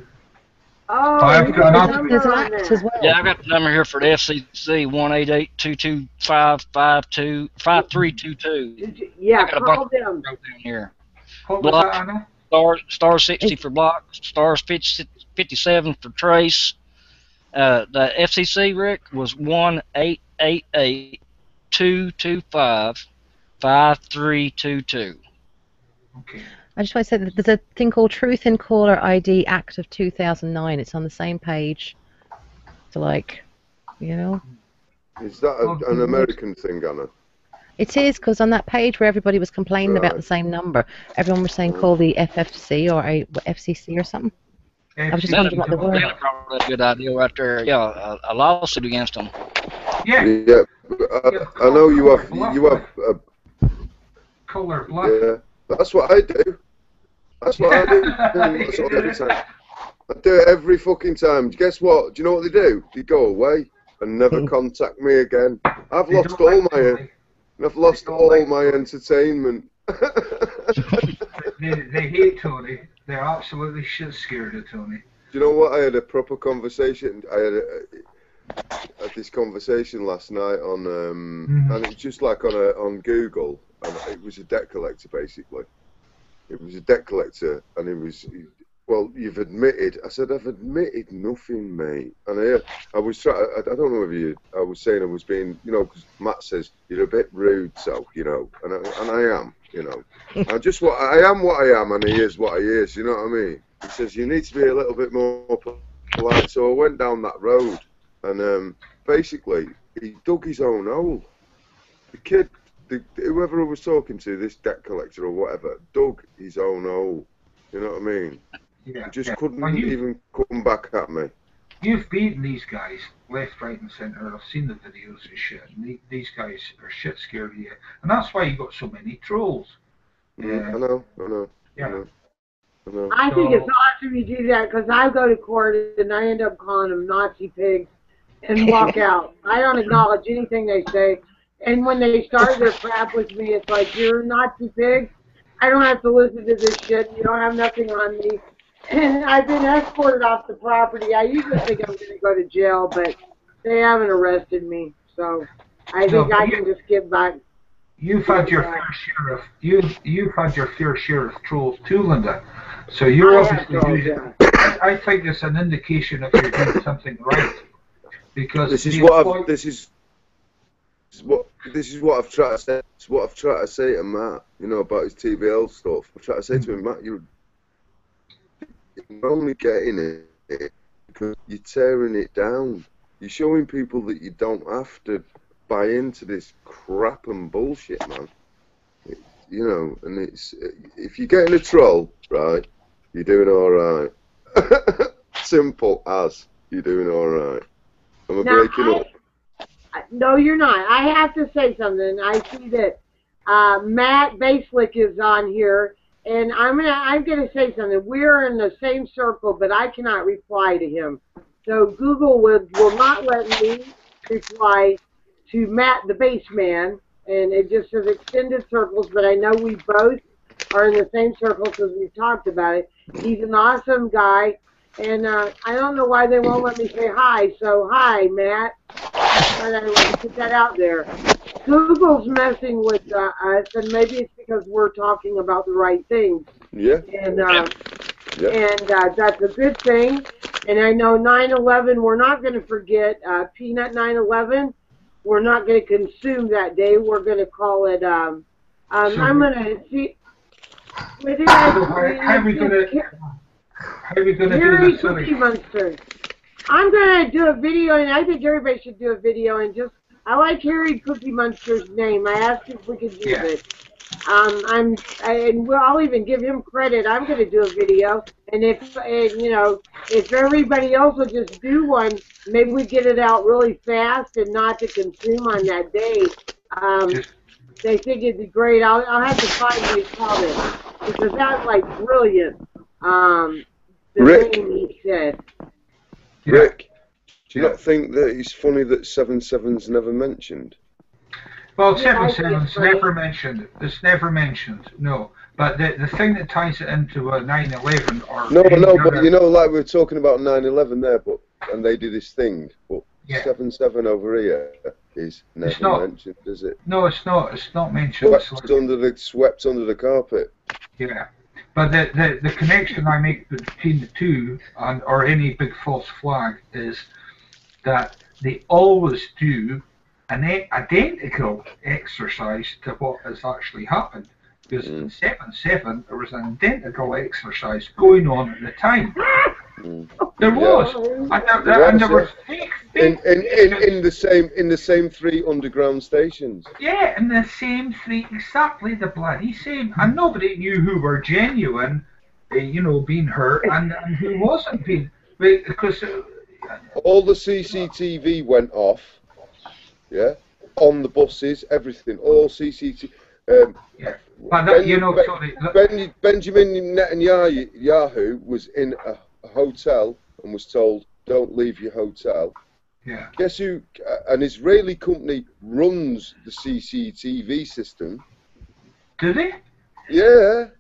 Oh, I've got there's an act as well. Yeah, I've got the number here for the FCC, 1-888-225-5322. Yeah, I got call them. Down here. What was that, Anna? Star 60 for block, star 57 for trace. The FCC, Rick, was 1-888-225-5322. Okay. I just want to say that there's a thing called Truth in Caller ID Act of 2009. It's on the same page. So, Is that an American thing, Anna? It is, because on that page where everybody was complaining about the same number, everyone was saying call the FFC or FCC or something. I was just wondering what the word. That's probably a good idea right there. Yeah, a lawsuit against them. Yeah. Yeah, I know you have Caller bluff. Yeah, that's what I do. That's what I do. That's what every time. I do it every fucking time. Guess what? Do you know what they do? They go away and never contact me again. I've lost all my entertainment. they hate Tony. They're absolutely shit scared of Tony. Do you know what? I had a proper conversation. I had this conversation last night on, and it's just like on Google, and it was a debt collector basically. It was a debt collector, and it was. Well, you've admitted. I said, I've admitted nothing, mate. And I was trying. I don't know if I was saying I was being, because Matt says you're a bit rude, so and I am, I am what I am, and he is what he is. You know what I mean? He says you need to be a little bit more polite. So I went down that road, and basically he dug his own hole. The kid, whoever I was talking to, this debt collector or whatever, dug his own hole. You know what I mean? Yeah, just couldn't even come back at me. You've beaten these guys left, right, and centre. I've seen the videos and shit. And these guys are shit scared of you, and that's why you got so many trolls. I know. Yeah. I think it's awesome you do that, because I go to court and I end up calling them Nazi pigs and walk out. I don't acknowledge anything they say. And when they start their crap with me, it's like, you're Nazi pigs. I don't have to listen to this shit. You don't have nothing on me. And I've been escorted off the property. I usually think I'm going to go to jail, but they haven't arrested me. So I think I can just get back. You've had your fair share of you've had your fair share of trolls too, Linda. So you're obviously using. I think it's an indication if you're doing something right, because this is what I've tried to say. It's what I've tried to say to Matt. You know, about his TVL stuff. I've tried to say to him, Matt, you're only getting it because you're tearing it down. You're showing people that you don't have to buy into this crap and bullshit, man. You know, and it's if you're getting a troll, right, you're doing all right. Simple as you're doing all right. Am I breaking up? No, you're not. I have to say something. I see that Matt Baselick is on here, and I'm gonna say something. We're in the same circle, but I cannot reply to him. So Google will not let me reply to Matt the Baseman, and it just says extended circles, but I know we both are in the same circle because we've talked about it. He's an awesome guy, and I don't know why they won't let me say hi, so hi, Matt. And I want to put that out there. Google's messing with us, and maybe it's because we're talking about the right things. Yeah. And that's a good thing. And I know 9/11, we're not going to forget Peanut 9/11. We're not going to consume that day. We're going to call it. I'm going to see. How are we going to do this? Cookie Monster. I'm going to do a video, and I think everybody should do a video. And just, I like Harry Cookie Monster's name. I asked if we could use it. I'll even give him credit. I'm going to do a video, and if everybody else will just do one, maybe we get it out really fast and not to consume on that day. They think it'd be great. I'll have to find these comments because that's like brilliant. The Rick, name he said. Rick, do you not think that it's funny that 7/7's never mentioned? Well, 7/7's never mentioned. It's never mentioned. No, but the thing that ties it into 9/11 or no, but you know, like we were talking about 9/11 there, and they did this thing, but 7/7 over here is never mentioned, is it? No, it's not. It's not mentioned. Swept under the carpet. Yeah, but the connection I make between the two, or any big false flag, is that they always do an identical exercise to what has actually happened. Because in 7/7, there was an identical exercise going on at the time. There was, and there were fake in the same 3 underground stations. Yeah, in the same 3, exactly the bloody same, and nobody knew who were genuine, being hurt, and who wasn't being, because all the CCTV went off. Yeah, on the buses, everything, all CCTV. But that, Benjamin Netanyahu was in a hotel and was told, "Don't leave your hotel." Yeah. Guess who? An Israeli company runs the CCTV system. Do they? Yeah.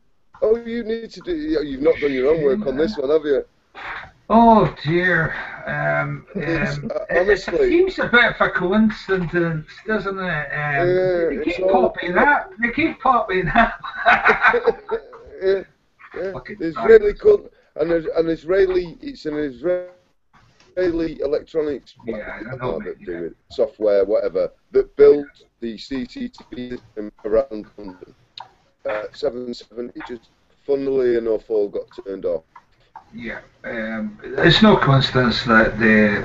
Oh, you need to do. You've not done your homework on this one, have you? Oh dear. Honestly, it seems a bit of a coincidence, doesn't it? They keep popping that. They keep popping that. Israeli Israeli. It's an Israeli electronics software, whatever, that built the CCTV system around London. 7/7, it just, funnily enough, all got turned off. Yeah, it's no coincidence that the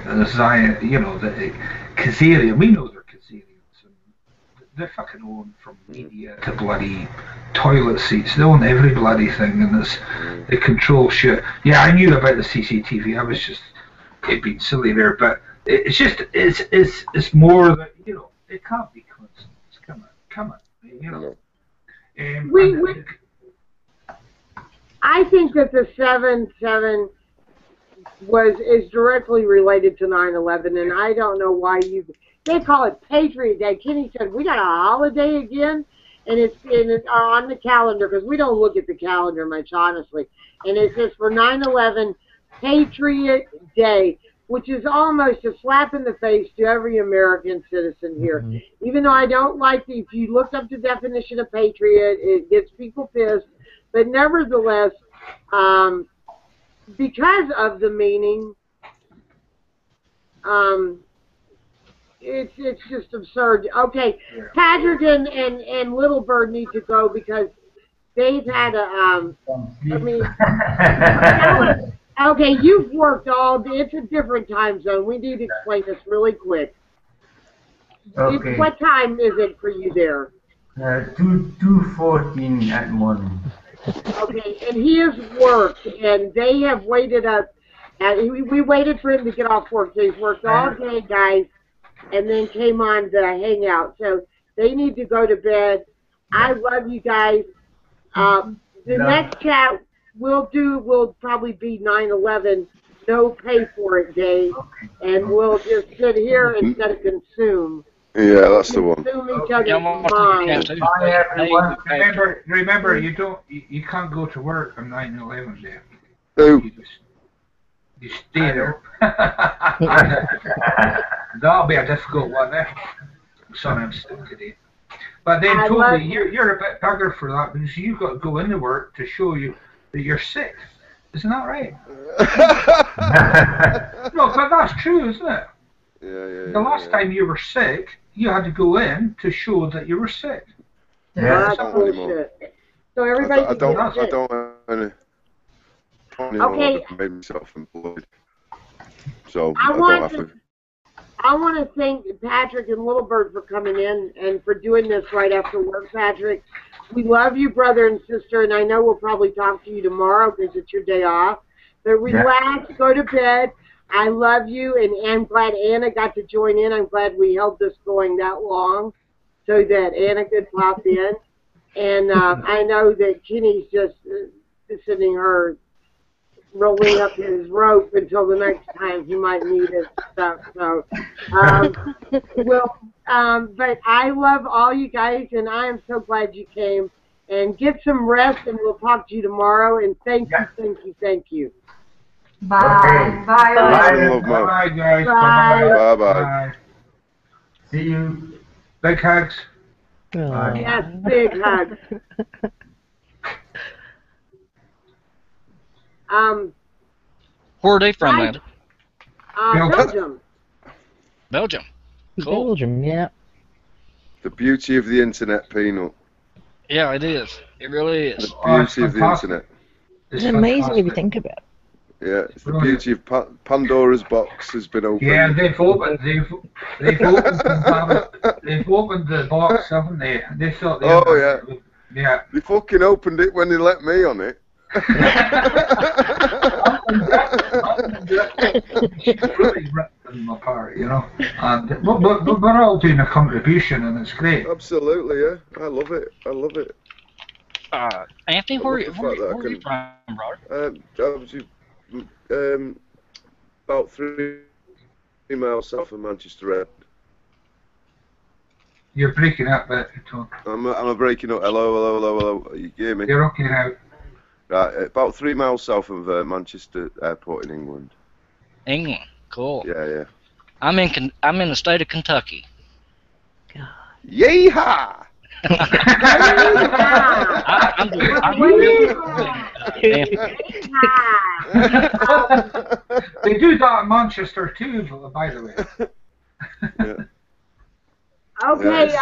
Khazarian, we know they're Khazarians, and they're fucking own from media to bloody toilet seats. They own every bloody thing, and they control shit. Yeah, I knew about the CCTV. I was just being silly there, but it's just it's more that it can't be coincidence. Come on, I think that the 7/7 is directly related to 9/11, and I don't know why they call it Patriot Day. Kenny said, we got a holiday again, and it's on the calendar, because we don't look at the calendar much, honestly. And it says for 9/11, Patriot Day, which is almost a slap in the face to every American citizen here. Mm-hmm. Even though I don't like if you look up the definition of patriot, it gets people pissed. But nevertheless, because of the meaning, it's just absurd. Okay, Patrick and Little Bird need to go because they've had a okay, you've worked it's a different time zone. We need to explain this really quick. Okay. What time is it for you there? 2:14 at morning. Okay, and he has worked, and they have waited up. We waited for him to get off work. So he's worked all day, guys, and then came on to hang out. So they need to go to bed. I love you guys. The next chat will probably be 9/11, no pay for it day, and we'll just sit here instead of consume. Yeah, that's the one. Consume each other's minds. Bye, everyone. Remember, you can't go to work on 9/11 day. You stay there. That'll be a difficult one, eh? Sorry, I'm sick today. But then, Toby, you're a bit bigger for that because you've got to go into work to show you that you're sick. Isn't that right? No, but that's true, isn't it? Yeah. The last time you were sick, you had to go in to show that you were sick. Yeah, that's bullshit. So everybody I don't want to make myself employed. So I don't have to. I want to thank Patrick and Little Bird for coming in and for doing this right after work, Patrick. We love you, brother and sister, and I know we'll probably talk to you tomorrow because it's your day off. But relax, go to bed. I love you, and I'm glad Anna got to join in. I'm glad we held this going that long so that Anna could pop in. And I know that Kenny's just sitting her rolling up his rope until the next time he might need it stuff. So, but I love all you guys, and I am so glad you came. And get some rest, and we'll talk to you tomorrow. And thank you. Bye. Okay. Bye. Bye, guys. Bye. Bye. See you. Big hugs. Bye. Yes, big hugs. Where are they from, man? Belgium. Belgium. Cool. Belgium, yeah. The beauty of the internet, Peanut. Yeah, it is. It really is. The beauty of the internet. It's amazing if you think about it. Yeah, it's the beauty of Pandora's box has been opened. Yeah, they've opened the box, haven't they? They thought they yeah. They fucking opened it when they let me on it. Really ripped them apart, you know. And but we're all doing a contribution, and it's great. Absolutely, yeah. I love it. Anthony, where are you from, brother? About 3 miles south of Manchester. You're breaking up, but I'm breaking up. Hello. You hear me? You're okay now. Right, about 3 miles south of Manchester Airport in England. England, cool. Yeah. I'm in the state of Kentucky. God. Yeehaw! They do that in Manchester too, by the way. Yeah. Okay,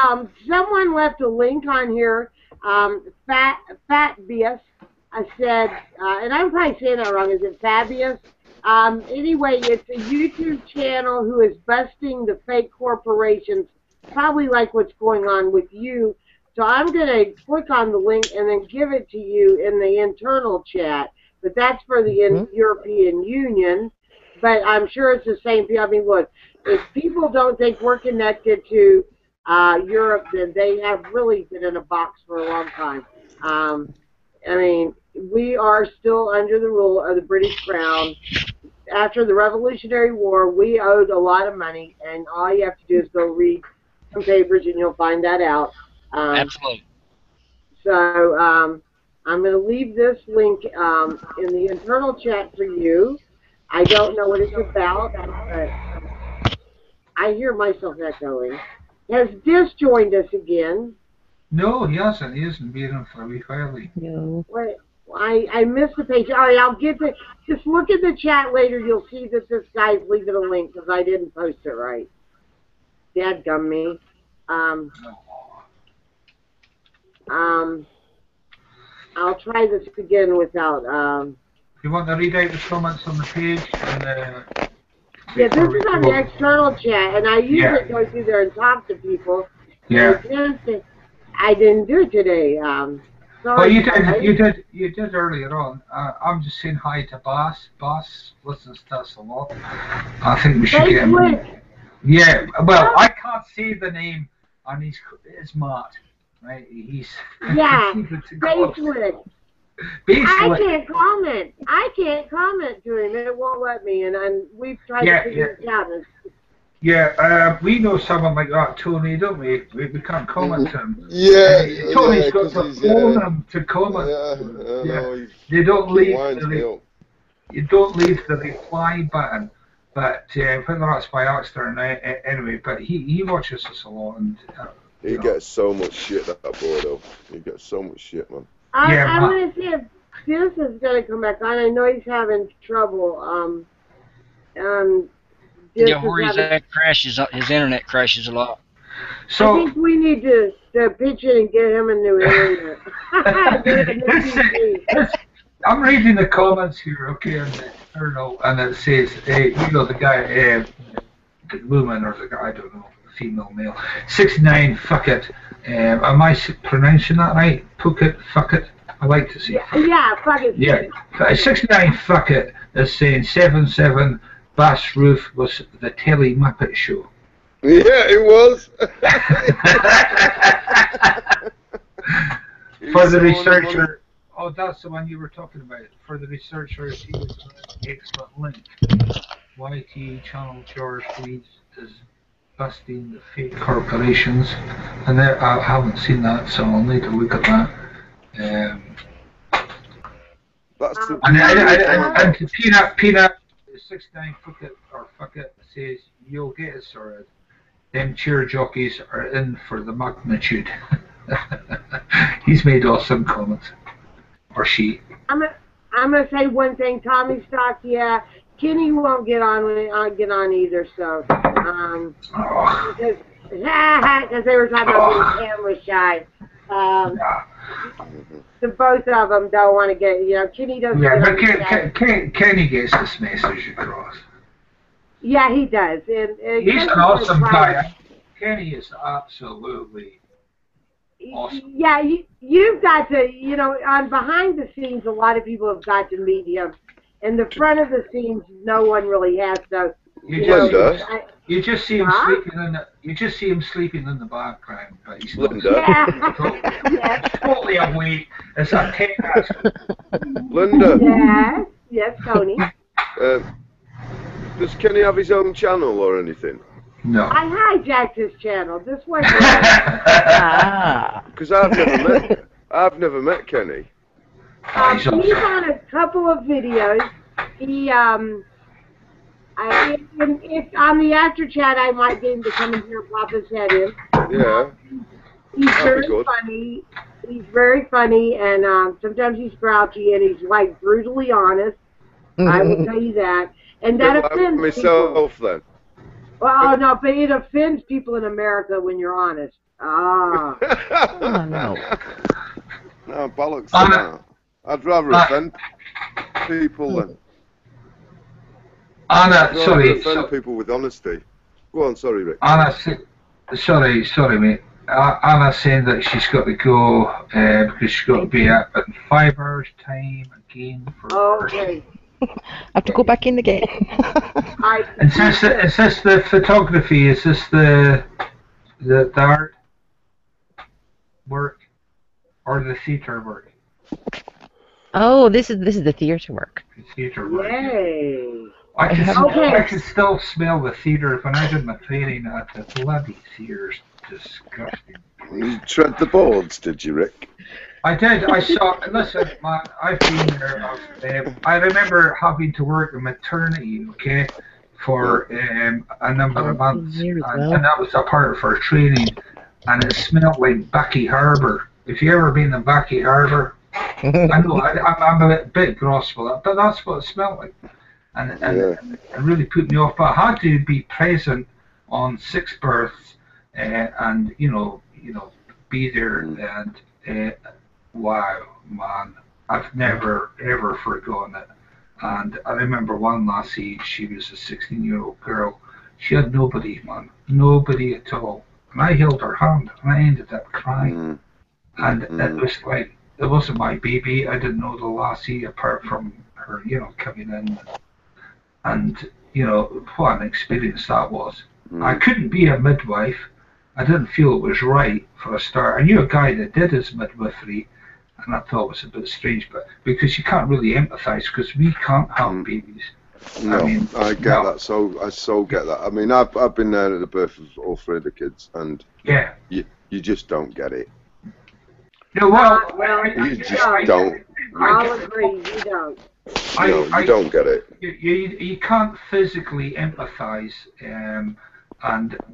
someone left a link on here. Fatbius, I said, and I'm probably saying that wrong. Is it Fabius? Anyway, it's a YouTube channel who is busting the fake corporations, probably like what's going on with you. So I'm going to click on the link and then give it to you in the internal chat. But that's for the European Union. But I'm sure it's the same people. I mean, look, if people don't think we're connected to Europe, then they have really been in a box for a long time. I mean, we are still under the rule of the British Crown. after the Revolutionary War, we owed a lot of money, and all you have to do is go read some papers, and you'll find that out. Absolutely. So I'm going to leave this link in the internal chat for you. I don't know what it's about, but I hear myself echoing. Has Dis joined us again? No, he hasn't. He hasn't been on for a wee while. No. Wait, I missed the page. All right, I'll get to. Just look at the chat later. You'll see that this guy's leaving a link because I didn't post it right. Dadgum me. I'll try this again without. You want to read out the comments on the page? And, yeah, this is on the external chat, and I usually go through there and talk to people. Yeah. I didn't do it today. Sorry, well, you did earlier on. I'm just saying hi to Boss. Boss listens to us a lot. I think we should get him. Yeah. Well, I can't say the name, and it's Matt, right? He's Basewood. I can't comment to him. It won't let me, and we've tried to figure it out. Yeah, we know someone like that, Tony, don't we? We can't comment to him. Tony's got to phone him to comment. They don't leave. You don't leave the reply button, but whether that's by accident or anyway. But he watches us a lot, and he gets so much shit, that boy, though. He gets so much shit, man. I'm going to see if this is going to come back on. I know he's having trouble. Where he's at crashes. His internet crashes a lot. So I think we need to pitch in and get him a new internet. I'm reading the comments here, okay, and it says, the guy, the woman or the guy, I don't know, female, male, 69, fuck it. Am I pronouncing that right? Phuket, fuck it. I like to say. Yeah, fuck it. Yeah, 69, fuck it. Is saying 77. Bass Roof was the Telly Muppet Show. Yeah, it was. For the researcher, that's the one you were talking about. For the researcher, he was an excellent link. YT channel George Reed is busting the fake corporations, and I haven't seen that, so I'll need to look at that. And Peanut. 69 fuck it says you'll get it sorted. Them cheer jockeys are in for the magnitude. He's made awesome comments. Or she. I'm gonna say one thing. Tommy Stock, Kenny won't get on either. So because they were talking about being camera shy. The both of them don't want to get, Kenny doesn't. Yeah, but Kenny gets this message across. Yeah, he does. And he's an awesome guy. Kenny is absolutely awesome. Yeah, you've got to, on behind the scenes, a lot of people have got to meet him. In the front of the scenes, no one really has. So you just see him sleeping in the background, but he's not. Totally awake. It's a task. Linda. Yes, Tony. Does Kenny have his own channel or anything? No. I hijacked his channel. This way. Because I've never met Kenny. He's on a couple of videos. He if on the after chat, I might get him to come in here and pop his head in. Yeah. He's very funny. He's very funny, and sometimes he's grouchy, and he's like brutally honest. I will tell you that, and that offends myself people. Then. Well, no, but it offends people in America when you're honest. Oh no. No, bollocks. I'd rather offend people than. Anna, sorry. Offend people with honesty. Go on, sorry, Rick. Anna, sorry, mate. Anna's saying that she's got to go because she's got to be up in 5 hours' time again for okay. I have to go back in again. Is this the photography? Is this the art work or the theatre work? Oh, this is the theatre work. The theatre work. Yay! I can still smell the theatre when I did my training at the bloody theatre's disgusting. You tread the boards, did you, Rick? I did. I saw. Listen, man, I've been there. I remember having to work in maternity, okay, for a number of months, and that was a part of our training, and it smelled like Bucky Harbour. Have you ever been in Bucky Harbour? I know I'm a bit gross for that, but that's what it smelled like, and it really put me off. But I had to be present on 6 births, and you know, be there, and wow, man, I've never ever forgotten it. And I remember one lassie, she was a 16-year-old girl. She had nobody, man, nobody at all. And I held her hand, and I ended up crying. And it was like, it wasn't my baby. I didn't know the lassie apart from her, coming in. And, what an experience that was. I couldn't be a midwife. I didn't feel it was right for a start. I knew a guy that did his midwifery, and I thought it was a bit strange, but because you can't really empathise, because we can't have babies. No, I get that. So I get that. I mean, I've been there at the birth of all 3 of the kids, and you just don't get it. No, you just don't. I'll agree. You don't. You don't get it. You can't physically empathise, and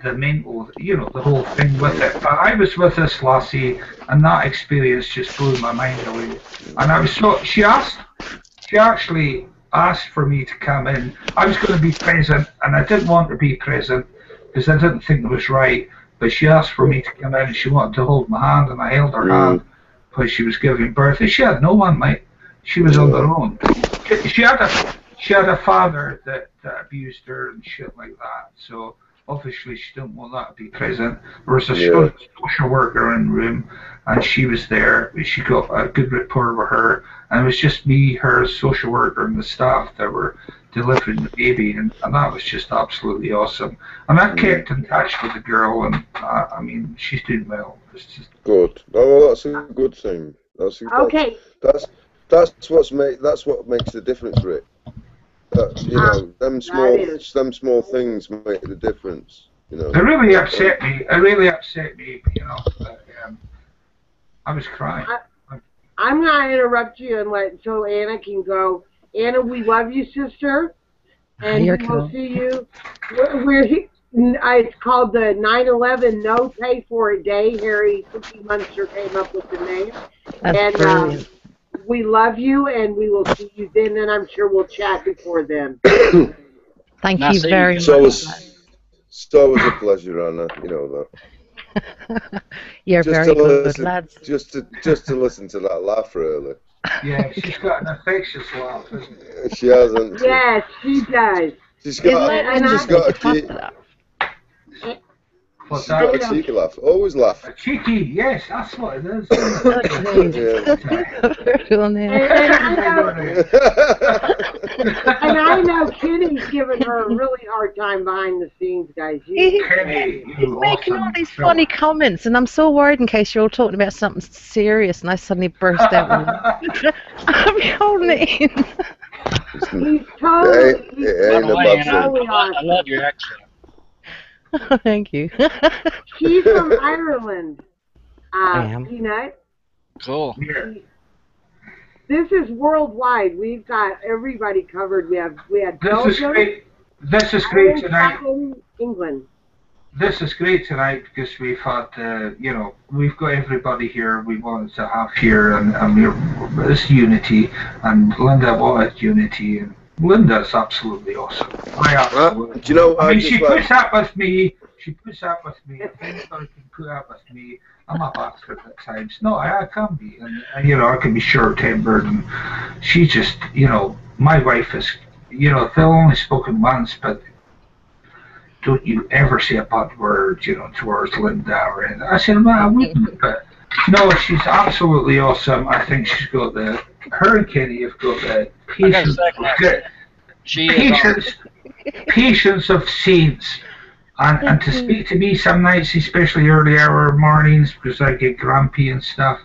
the mental, the whole thing with it. But I was with this lassie, and that experience just blew my mind away. And I was she actually asked for me to come in. I was going to be present, and I didn't want to be present because I didn't think it was right. But she asked for me to come in, and she wanted to hold my hand, and I held her hand because she was giving birth. And she had no one, mate. She was on her own. She had a father that abused her and shit like that. So obviously she didn't want that to be present. There was a social worker in the room, and she was there. She got a good rapport with her, and it was just me, her, social worker, and the staff that were delivering the baby, and that was just absolutely awesome. And I kept in touch with the girl, and I mean, she's doing well. It's just good. Oh, well, that's a good thing. That's what makes the difference, Rick. Them small things make the difference. It really upset me. But, I was crying. I'm gonna interrupt you and so Anna can go. Anna, we love you, sister, and we'll see you. It's called the 9/11 No Pay for a Day. Harry Cookie Munster came up with the name. That's brilliant. We love you, and we will see you then, and I'm sure we'll chat before then. Thank you very much. So it was a pleasure, Anna. You know that. You're very good, lads. Just to listen to that laugh, really. Yeah, she's got an infectious laugh, isn't she? She hasn't. Yes, she does. She's got a cheeky laugh. Always laugh. A cheeky, yes, that's what it is. And I know Kenny's giving her a really hard time behind the scenes, guys. He's making all these funny comments, and I'm so worried in case you're all talking about something serious, and I suddenly burst out with I'm holding it in. He's totally I love your accent. Thank you. She's from Ireland. I am. Peanut. Cool. This is worldwide. We've got everybody covered. We had Belgium. This is great tonight. England. This is great tonight because we've had, we've got everybody here we wanted to have here, and this unity, and Linda wanted unity, and Linda's absolutely awesome. She puts up with me. She puts up with me. If anybody can put up with me, I'm a bastard at times. No, I can be, and I can be short-tempered, and she just, my wife is, they've only spoken once, but don't you ever say a bad word, towards Linda or anything. I said, well, I wouldn't, but no, she's absolutely awesome. I think she's got her and Kenny have got the patience of saints. And to speak to me some nights, especially early hour mornings, because I get grumpy and stuff,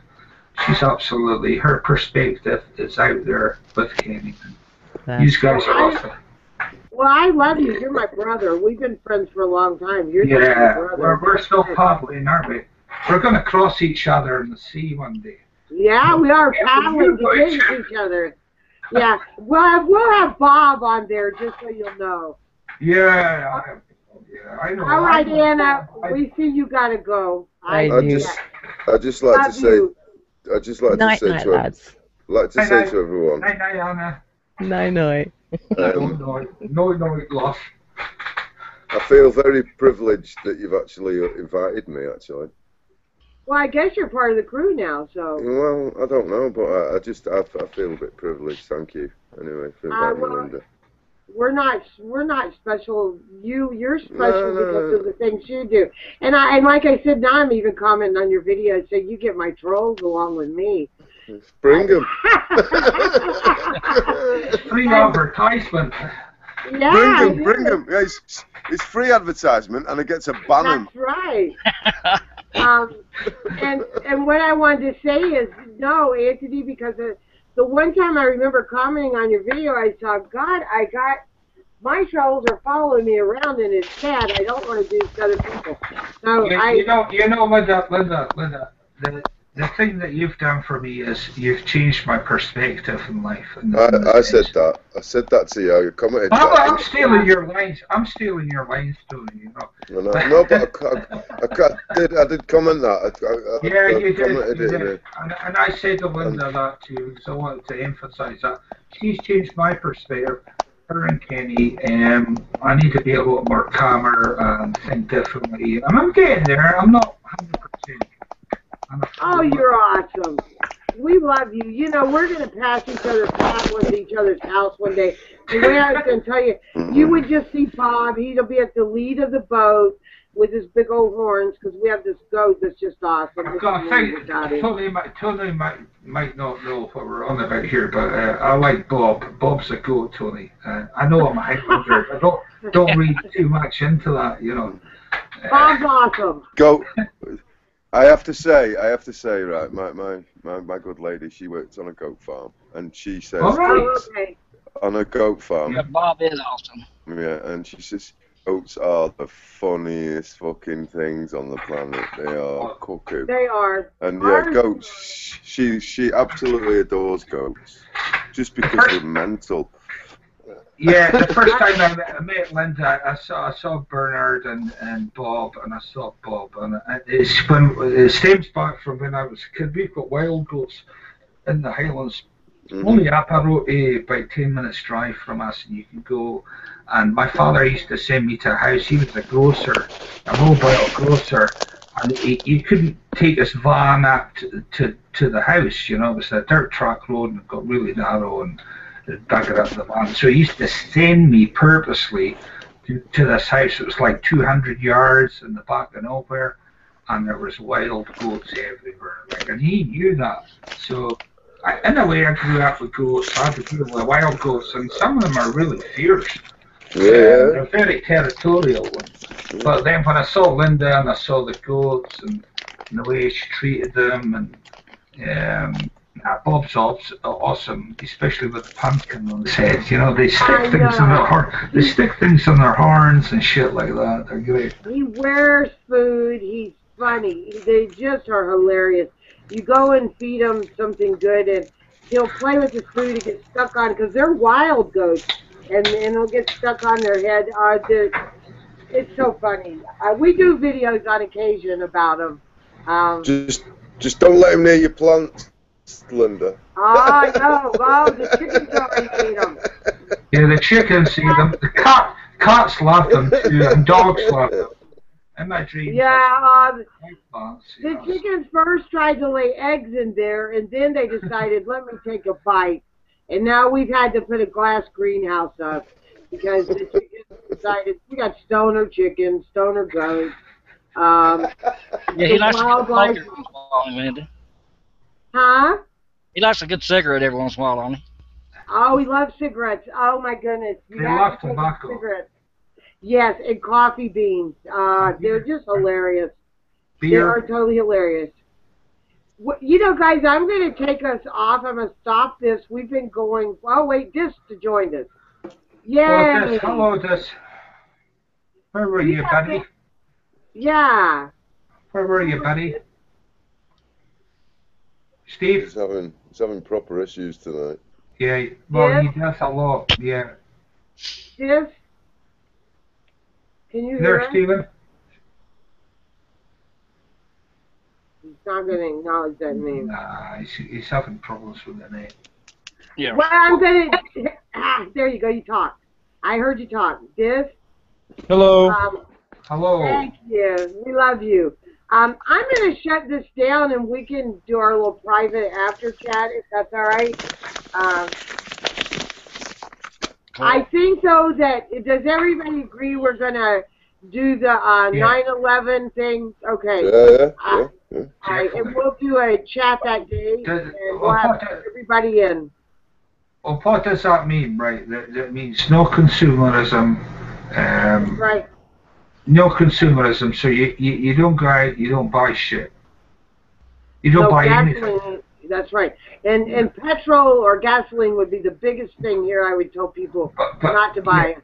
she's absolutely, her perspective is out there with Kenny. You guys are awesome. Well, I love you. You're my brother. We've been friends for a long time. You're just my brother. We're still paddling, aren't we? We're going to cross each other in the sea one day. Yeah, we are paddling to get each other. Yeah, we'll have Bob on there just so you'll know. Yeah, I know. All right, Anna, we see you gotta go. I just like to say to everyone. Night, Anna. Night. No, love. I feel very privileged that you've actually invited me. Actually. Well, I guess you're part of the crew now, so. Well, I don't know, but I feel a bit privileged. Thank you anyway for inviting me, Linda. We're not special. You're special because of the things you do. And like I said, now I'm even commenting on your video, so you get my trolls along with me. Bring them. Free advertisement. Yeah, bring them. Yeah, it's free advertisement, and I get to ban them. That's right. And what I wanted to say is, no, Anthony, because the one time I remember commenting on your video, I saw, God, my trolls are following me around, and it's sad. I don't want to do this to other people. So you know, Linda, the thing that you've done for me is you've changed my perspective in life. I said that. I said that to you. I commented. I'm stealing your lines. I'm stealing your lines, too. You know. No, but I did comment that. You did. And I said to Linda that too, so I wanted to emphasise that. She's changed my perspective. Her and Kenny, I need to be a lot more calmer and think differently. And I'm getting there. I'm not 100%. Oh, you're awesome. We love you. You know, we're going to pass each other's pathways to each other's house one day. The way I was going to tell you, you would just see Bob. He'll be at the lead of the boat with his big old horns, because we have this goat that's just awesome. I've got to think, Tony might not know what we're on about here, but I like Bob. Bob's a goat, Tony. I know I'm a Highlander, but don't read too much into that, you know. Bob's awesome. Goat. I have to say, right, my good lady, she works on a goat farm, and she says on a goat farm. Yeah, Bob is awesome. Yeah, and she says goats are the funniest fucking things on the planet. They are cuckoo. They are. And yeah, goats. She absolutely adores goats, just because they're mental. Yeah, the first time I met Linda, I saw Bernard and Bob, and I saw Bob, and it stems back from when I was a kid. We've got wild goats in the Highlands, only up a road, about 10 minutes drive from us, and you can go. And my father used to send me to a house. He was a grocer, a mobile grocer, and you couldn't take his van up to the house. You know, it was a dirt track road, and it got really narrow, and dug it up the van. So he used to send me purposely to this house. It was like 200 yards in the back of nowhere, and there was wild goats everywhere. And he knew that. So in a way, I grew up with goats. I grew up with wild goats, and some of them are really fierce. Yeah. They're very territorial ones. But then when I saw Linda and I saw the goats and the way she treated them, and Bob's awesome, especially with the pumpkin on his head. You know, they stick things in their They stick things in their horns and shit like that. They're great. He wears food. He's funny. They just are hilarious. You go and feed him something good, and he'll play with his food and get stuck on, because they're wild goats, and he'll get stuck on their head. It's so funny. We do videos on occasion about them. Just don't let him near your plants, Linda. Oh, no. Oh, the chickens already eat them. Yeah, the chickens eat them. The cats love them too, and dogs love them. In my dreams. Yeah, the chickens first tried to lay eggs in there, and then they decided, let me take a bite. And now we've had to put a glass greenhouse up, because the chickens decided, we got stoner chickens, stoner goats. Yeah, he likes a good Amanda. Huh? He likes a good cigarette every once in a while, don't he? Oh, he loves cigarettes. Oh, my goodness. They love tobacco. Cigarettes. Yes, and coffee beans. They're just hilarious. Beer. They are totally hilarious. You know, guys, I'm going to take us off. I'm going to stop this. We've been going. Oh, wait, Dis joined us. Yay! Hello, where were you, buddy? Yeah. Where were you, buddy? Steve? He's having proper issues tonight. Yeah, well, he does a lot, yeah. Steve? Can you hear There, us? Stephen? He's not going to acknowledge that name. Nah, he's having problems with the name. Yeah. Well, I'm going to... there you go, you talked. I heard you talk. Div? Hello. Hello. Thank you. We love you. I'm going to shut this down and we can do our little private after chat, if that's all right. Cool. I think, though, that does everybody agree we're going to do the 9/11 thing? Okay. Yeah. All right, and we'll do a chat that day, and we'll have everybody in. Well, what does that mean, right? That means no consumerism. Right. No consumerism, so you don't go out, you don't buy shit. You don't buy anything. That's right. And petrol or gasoline would be the biggest thing here. I would tell people not to buy.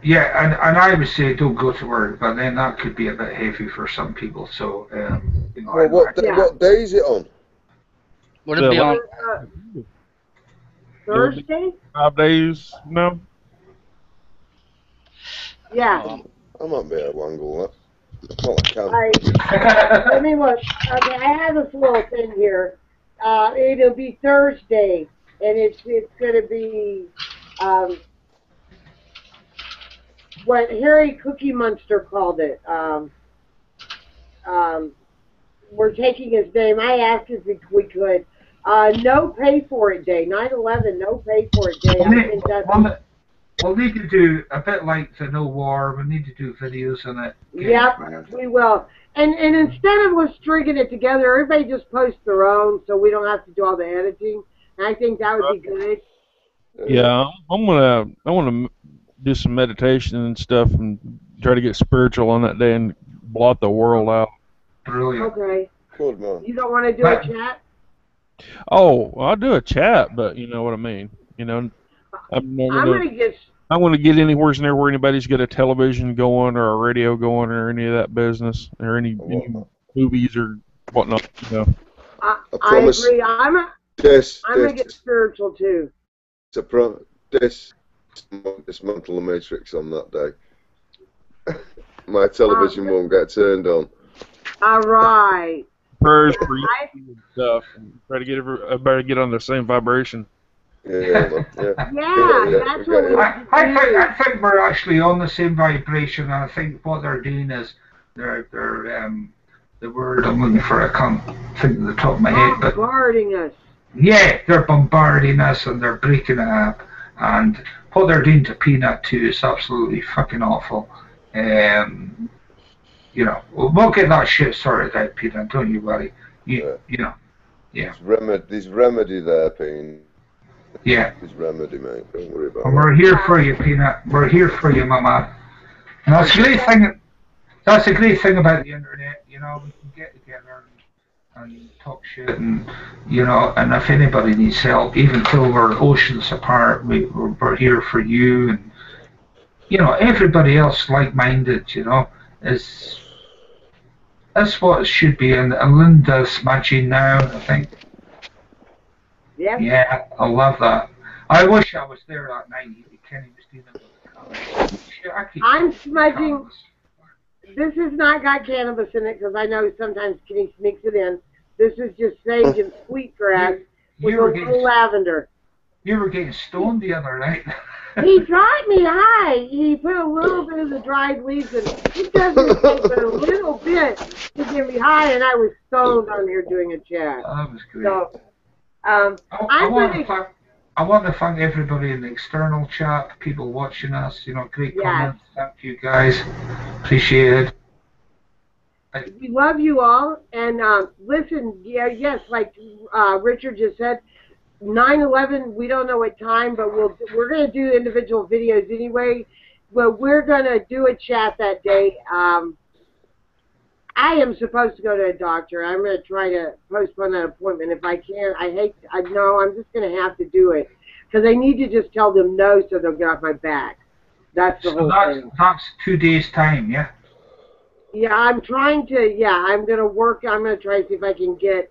Yeah, and I would say don't go to work, but then that could be a bit heavy for some people. So, you know. Well, what day is it on? Would it be on Thursday? 5 days, no? Yeah. I might be able to wangle that. Well, I can. Let me look. Okay, I have this little thing here. It'll be Thursday, and it's going to be what Harry Cookie Monster called it. We're taking his name. I asked if we could. No pay for it day. 9/11, no pay for it day. I think that's... We'll need to do a bit like the No War. We need to do videos on it. Yep, we will. And instead of us stringing it together, everybody just posts their own, so we don't have to do all the editing. And I think that would be good. Yeah, I want to do some meditation and stuff, and try to get spiritual on that day and blot the world out. Brilliant. Okay. Good man. You don't want to do a chat? Oh, I'll do a chat, but you know what I mean. You know, I want to get anywhere near where anybody's got a television going or a radio going or any of that business or any movies or whatnot. You know. I agree. I'm gonna get spiritual too. Dismantle the Matrix on that day. My television won't get turned on. All right. Prayers for you and stuff. And try to get everybody to get on the same vibration. Yeah, that's what we I think we're actually on the same vibration, and I think what they're doing is they're the word I'm looking for, I can't think of the top of my head, but bombarding us. Yeah, they're bombarding us and they're breaking it up, and what they're doing to Peanut too is absolutely fucking awful. You know, we'll get that shit sorted out, Peanut. Don't you worry. You know, yeah. There's remedy there, Peanut. Yeah. There's remedy, mate. Don't worry about it. And we're here for you, Peanut. We're here for you, Mama. And that's a great thing. That's a great thing about the internet. You know, we can get together and talk shit, and you know, and if anybody needs help, even though we're oceans apart, we're here for you, and you know, everybody else like-minded. You know, that's what it should be. And Linda's matching now, I think. Yeah. Yeah, I love that. I wish I was there that night. Kenny was doing it with the I'm smudging. This has not got cannabis in it because I know sometimes Kenny sneaks it in. This is just sage and sweetgrass with a little lavender. You were getting stoned the other night. He dried me high. He put a little bit of the dried leaves in. It doesn't take but a little bit to get me high, and I was stoned on here doing a chat. That was great. So, I want to thank everybody in the external chat, people watching us. You know, great comments. Thank you guys. Appreciate it. We love you all, and listen. Yes, like Richard just said, 9/11. We don't know what time, but we're going to do individual videos anyway. But we're going to do a chat that day. I am supposed to go to a doctor. I'm going to try to postpone that appointment if I can. I know I'm just going to have to do it. because I need to just tell them no so they'll get off my back. That's the So whole thing. that's 2 days' time, yeah? Yeah, I'm trying to, I'm going to work, I'm going to try to see if I can get,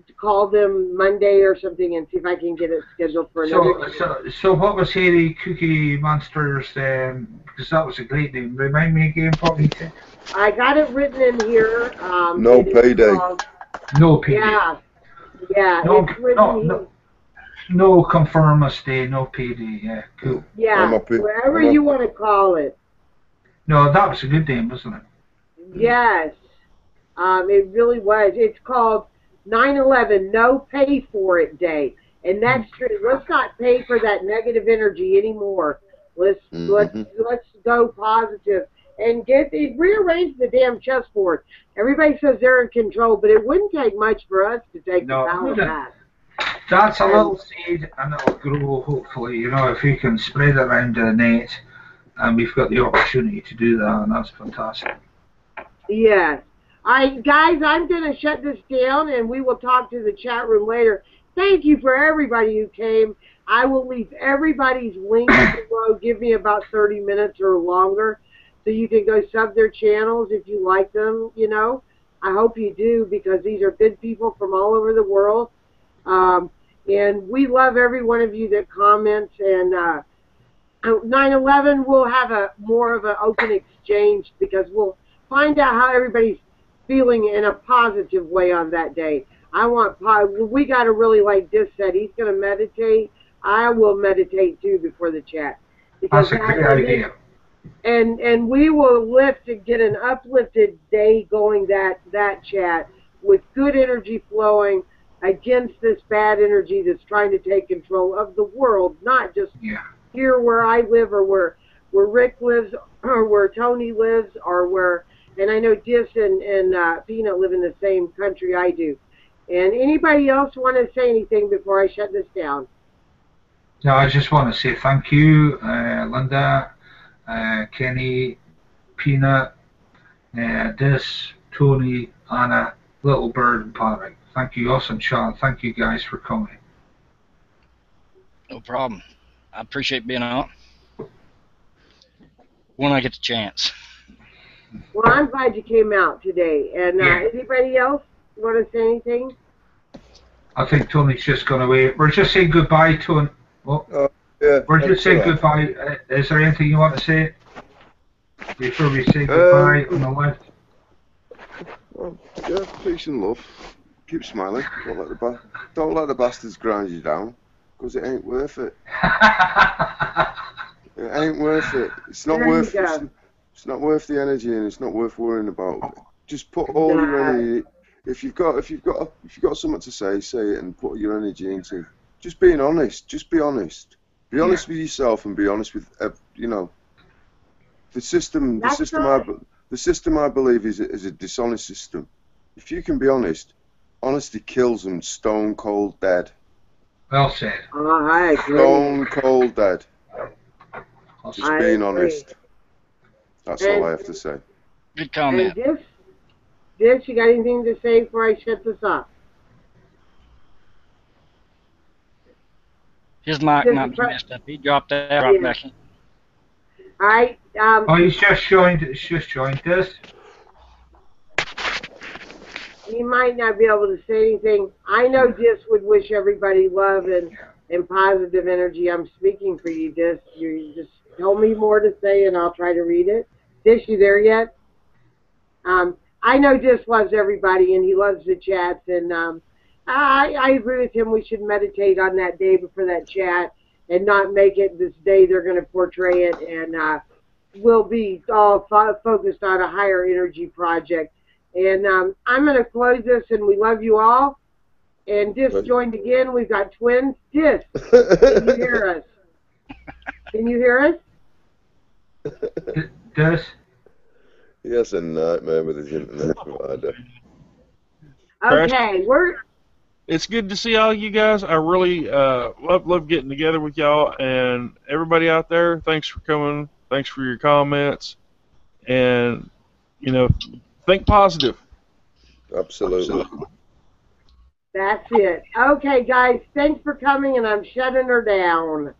to call them Monday or something and see if I can get it scheduled for another So what was Hairy Cookie Monsters, because that was a great name. Remind me again what you said. I got it written in here. No payday. No payday. Yeah, No, it's written no conformist day, no payday, yeah, cool. Yeah, wherever you want to call it. No, that was a good name, wasn't it? Yes, it really was. It's called 9/11 No Pay For It Day, and that's true. Let's not pay for that negative energy anymore. Let's go positive and rearrange the damn chessboard. Everybody says they're in control, but it wouldn't take much for us to take the power back. That's a little seed, and it'll grow. Hopefully, if we can spread it around the net, and we've got the opportunity to do that, and that's fantastic. Yes. All right, guys, I'm going to shut this down, and we will talk to the chat room later. Thank you for everybody who came. I will leave everybody's links below. Give me about 30 minutes or longer, so you can go sub their channels if you like them, I hope you do, because these are good people from all over the world. And we love every one of you that comments. And 9/11, we'll have more of an open exchange, because we'll find out how everybody's feeling in a positive way on that day. We got to really, like Dis said, he's going to meditate. I will meditate too before the chat. That's a great idea. And we will lift and get an uplifted day going, that chat, with good energy flowing against this bad energy that's trying to take control of the world, not just here where I live, or where Rick lives, or where Tony lives, or where, and I know Dis and Peanut live in the same country I do. And anybody else want to say anything before I shut this down? No, I just want to say thank you, Linda, Kenny, Peanut, Dis, Tony, Anna, Little Bird, and Patrick. Thank you, Awesome Sean. Thank you guys for coming. No problem. I appreciate being on when I get the chance. Well, I'm glad you came out today. And anybody else want to say anything? I think Tony's just gone away. We're just saying goodbye, Tony. Well, we're just saying goodbye. Is there anything you want to say before we say goodbye on the left? Well, yeah, peace and love. Keep smiling. Don't let the bastards grind you down, because it ain't worth it. It ain't worth it. It's not worth. It's not worth the energy, and it's not worth worrying about. Just put all your energy. If you've got something to say it, and put your energy into just being honest. Just be honest. Be honest with yourself, and be honest with the system. The system I believe is a dishonest system. If you can be honest, honesty kills them stone cold dead. Well said. I agree. Stone cold dead. Just being honest. That's all I have to say. Good comment. Dis, you got anything to say before I shut this off? His mic might be messed up. He dropped out right back in. All right. He's just joined us. He might not be able to say anything. I know Dis would wish everybody love and positive energy. I'm speaking for you, Dis. You just tell me more to say, and I'll try to read it. Dis, you there yet? I know Dis loves everybody, and he loves the chats, and I agree with him. We should meditate on that day before that chat and not make it this day they're going to portray it, and we'll be all focused on a higher energy project. And I'm going to close this, and we love you all. And Dis joined again. We've got twins. Dis, can you hear us? Can you hear us? Dis? Yes, a nightmare with his internet provider. Okay, it's good to see all you guys. I really love getting together with y'all, and everybody out there, thanks for coming. Thanks for your comments. And, think positive. Absolutely. That's it. Okay, guys, thanks for coming, and I'm shutting her down.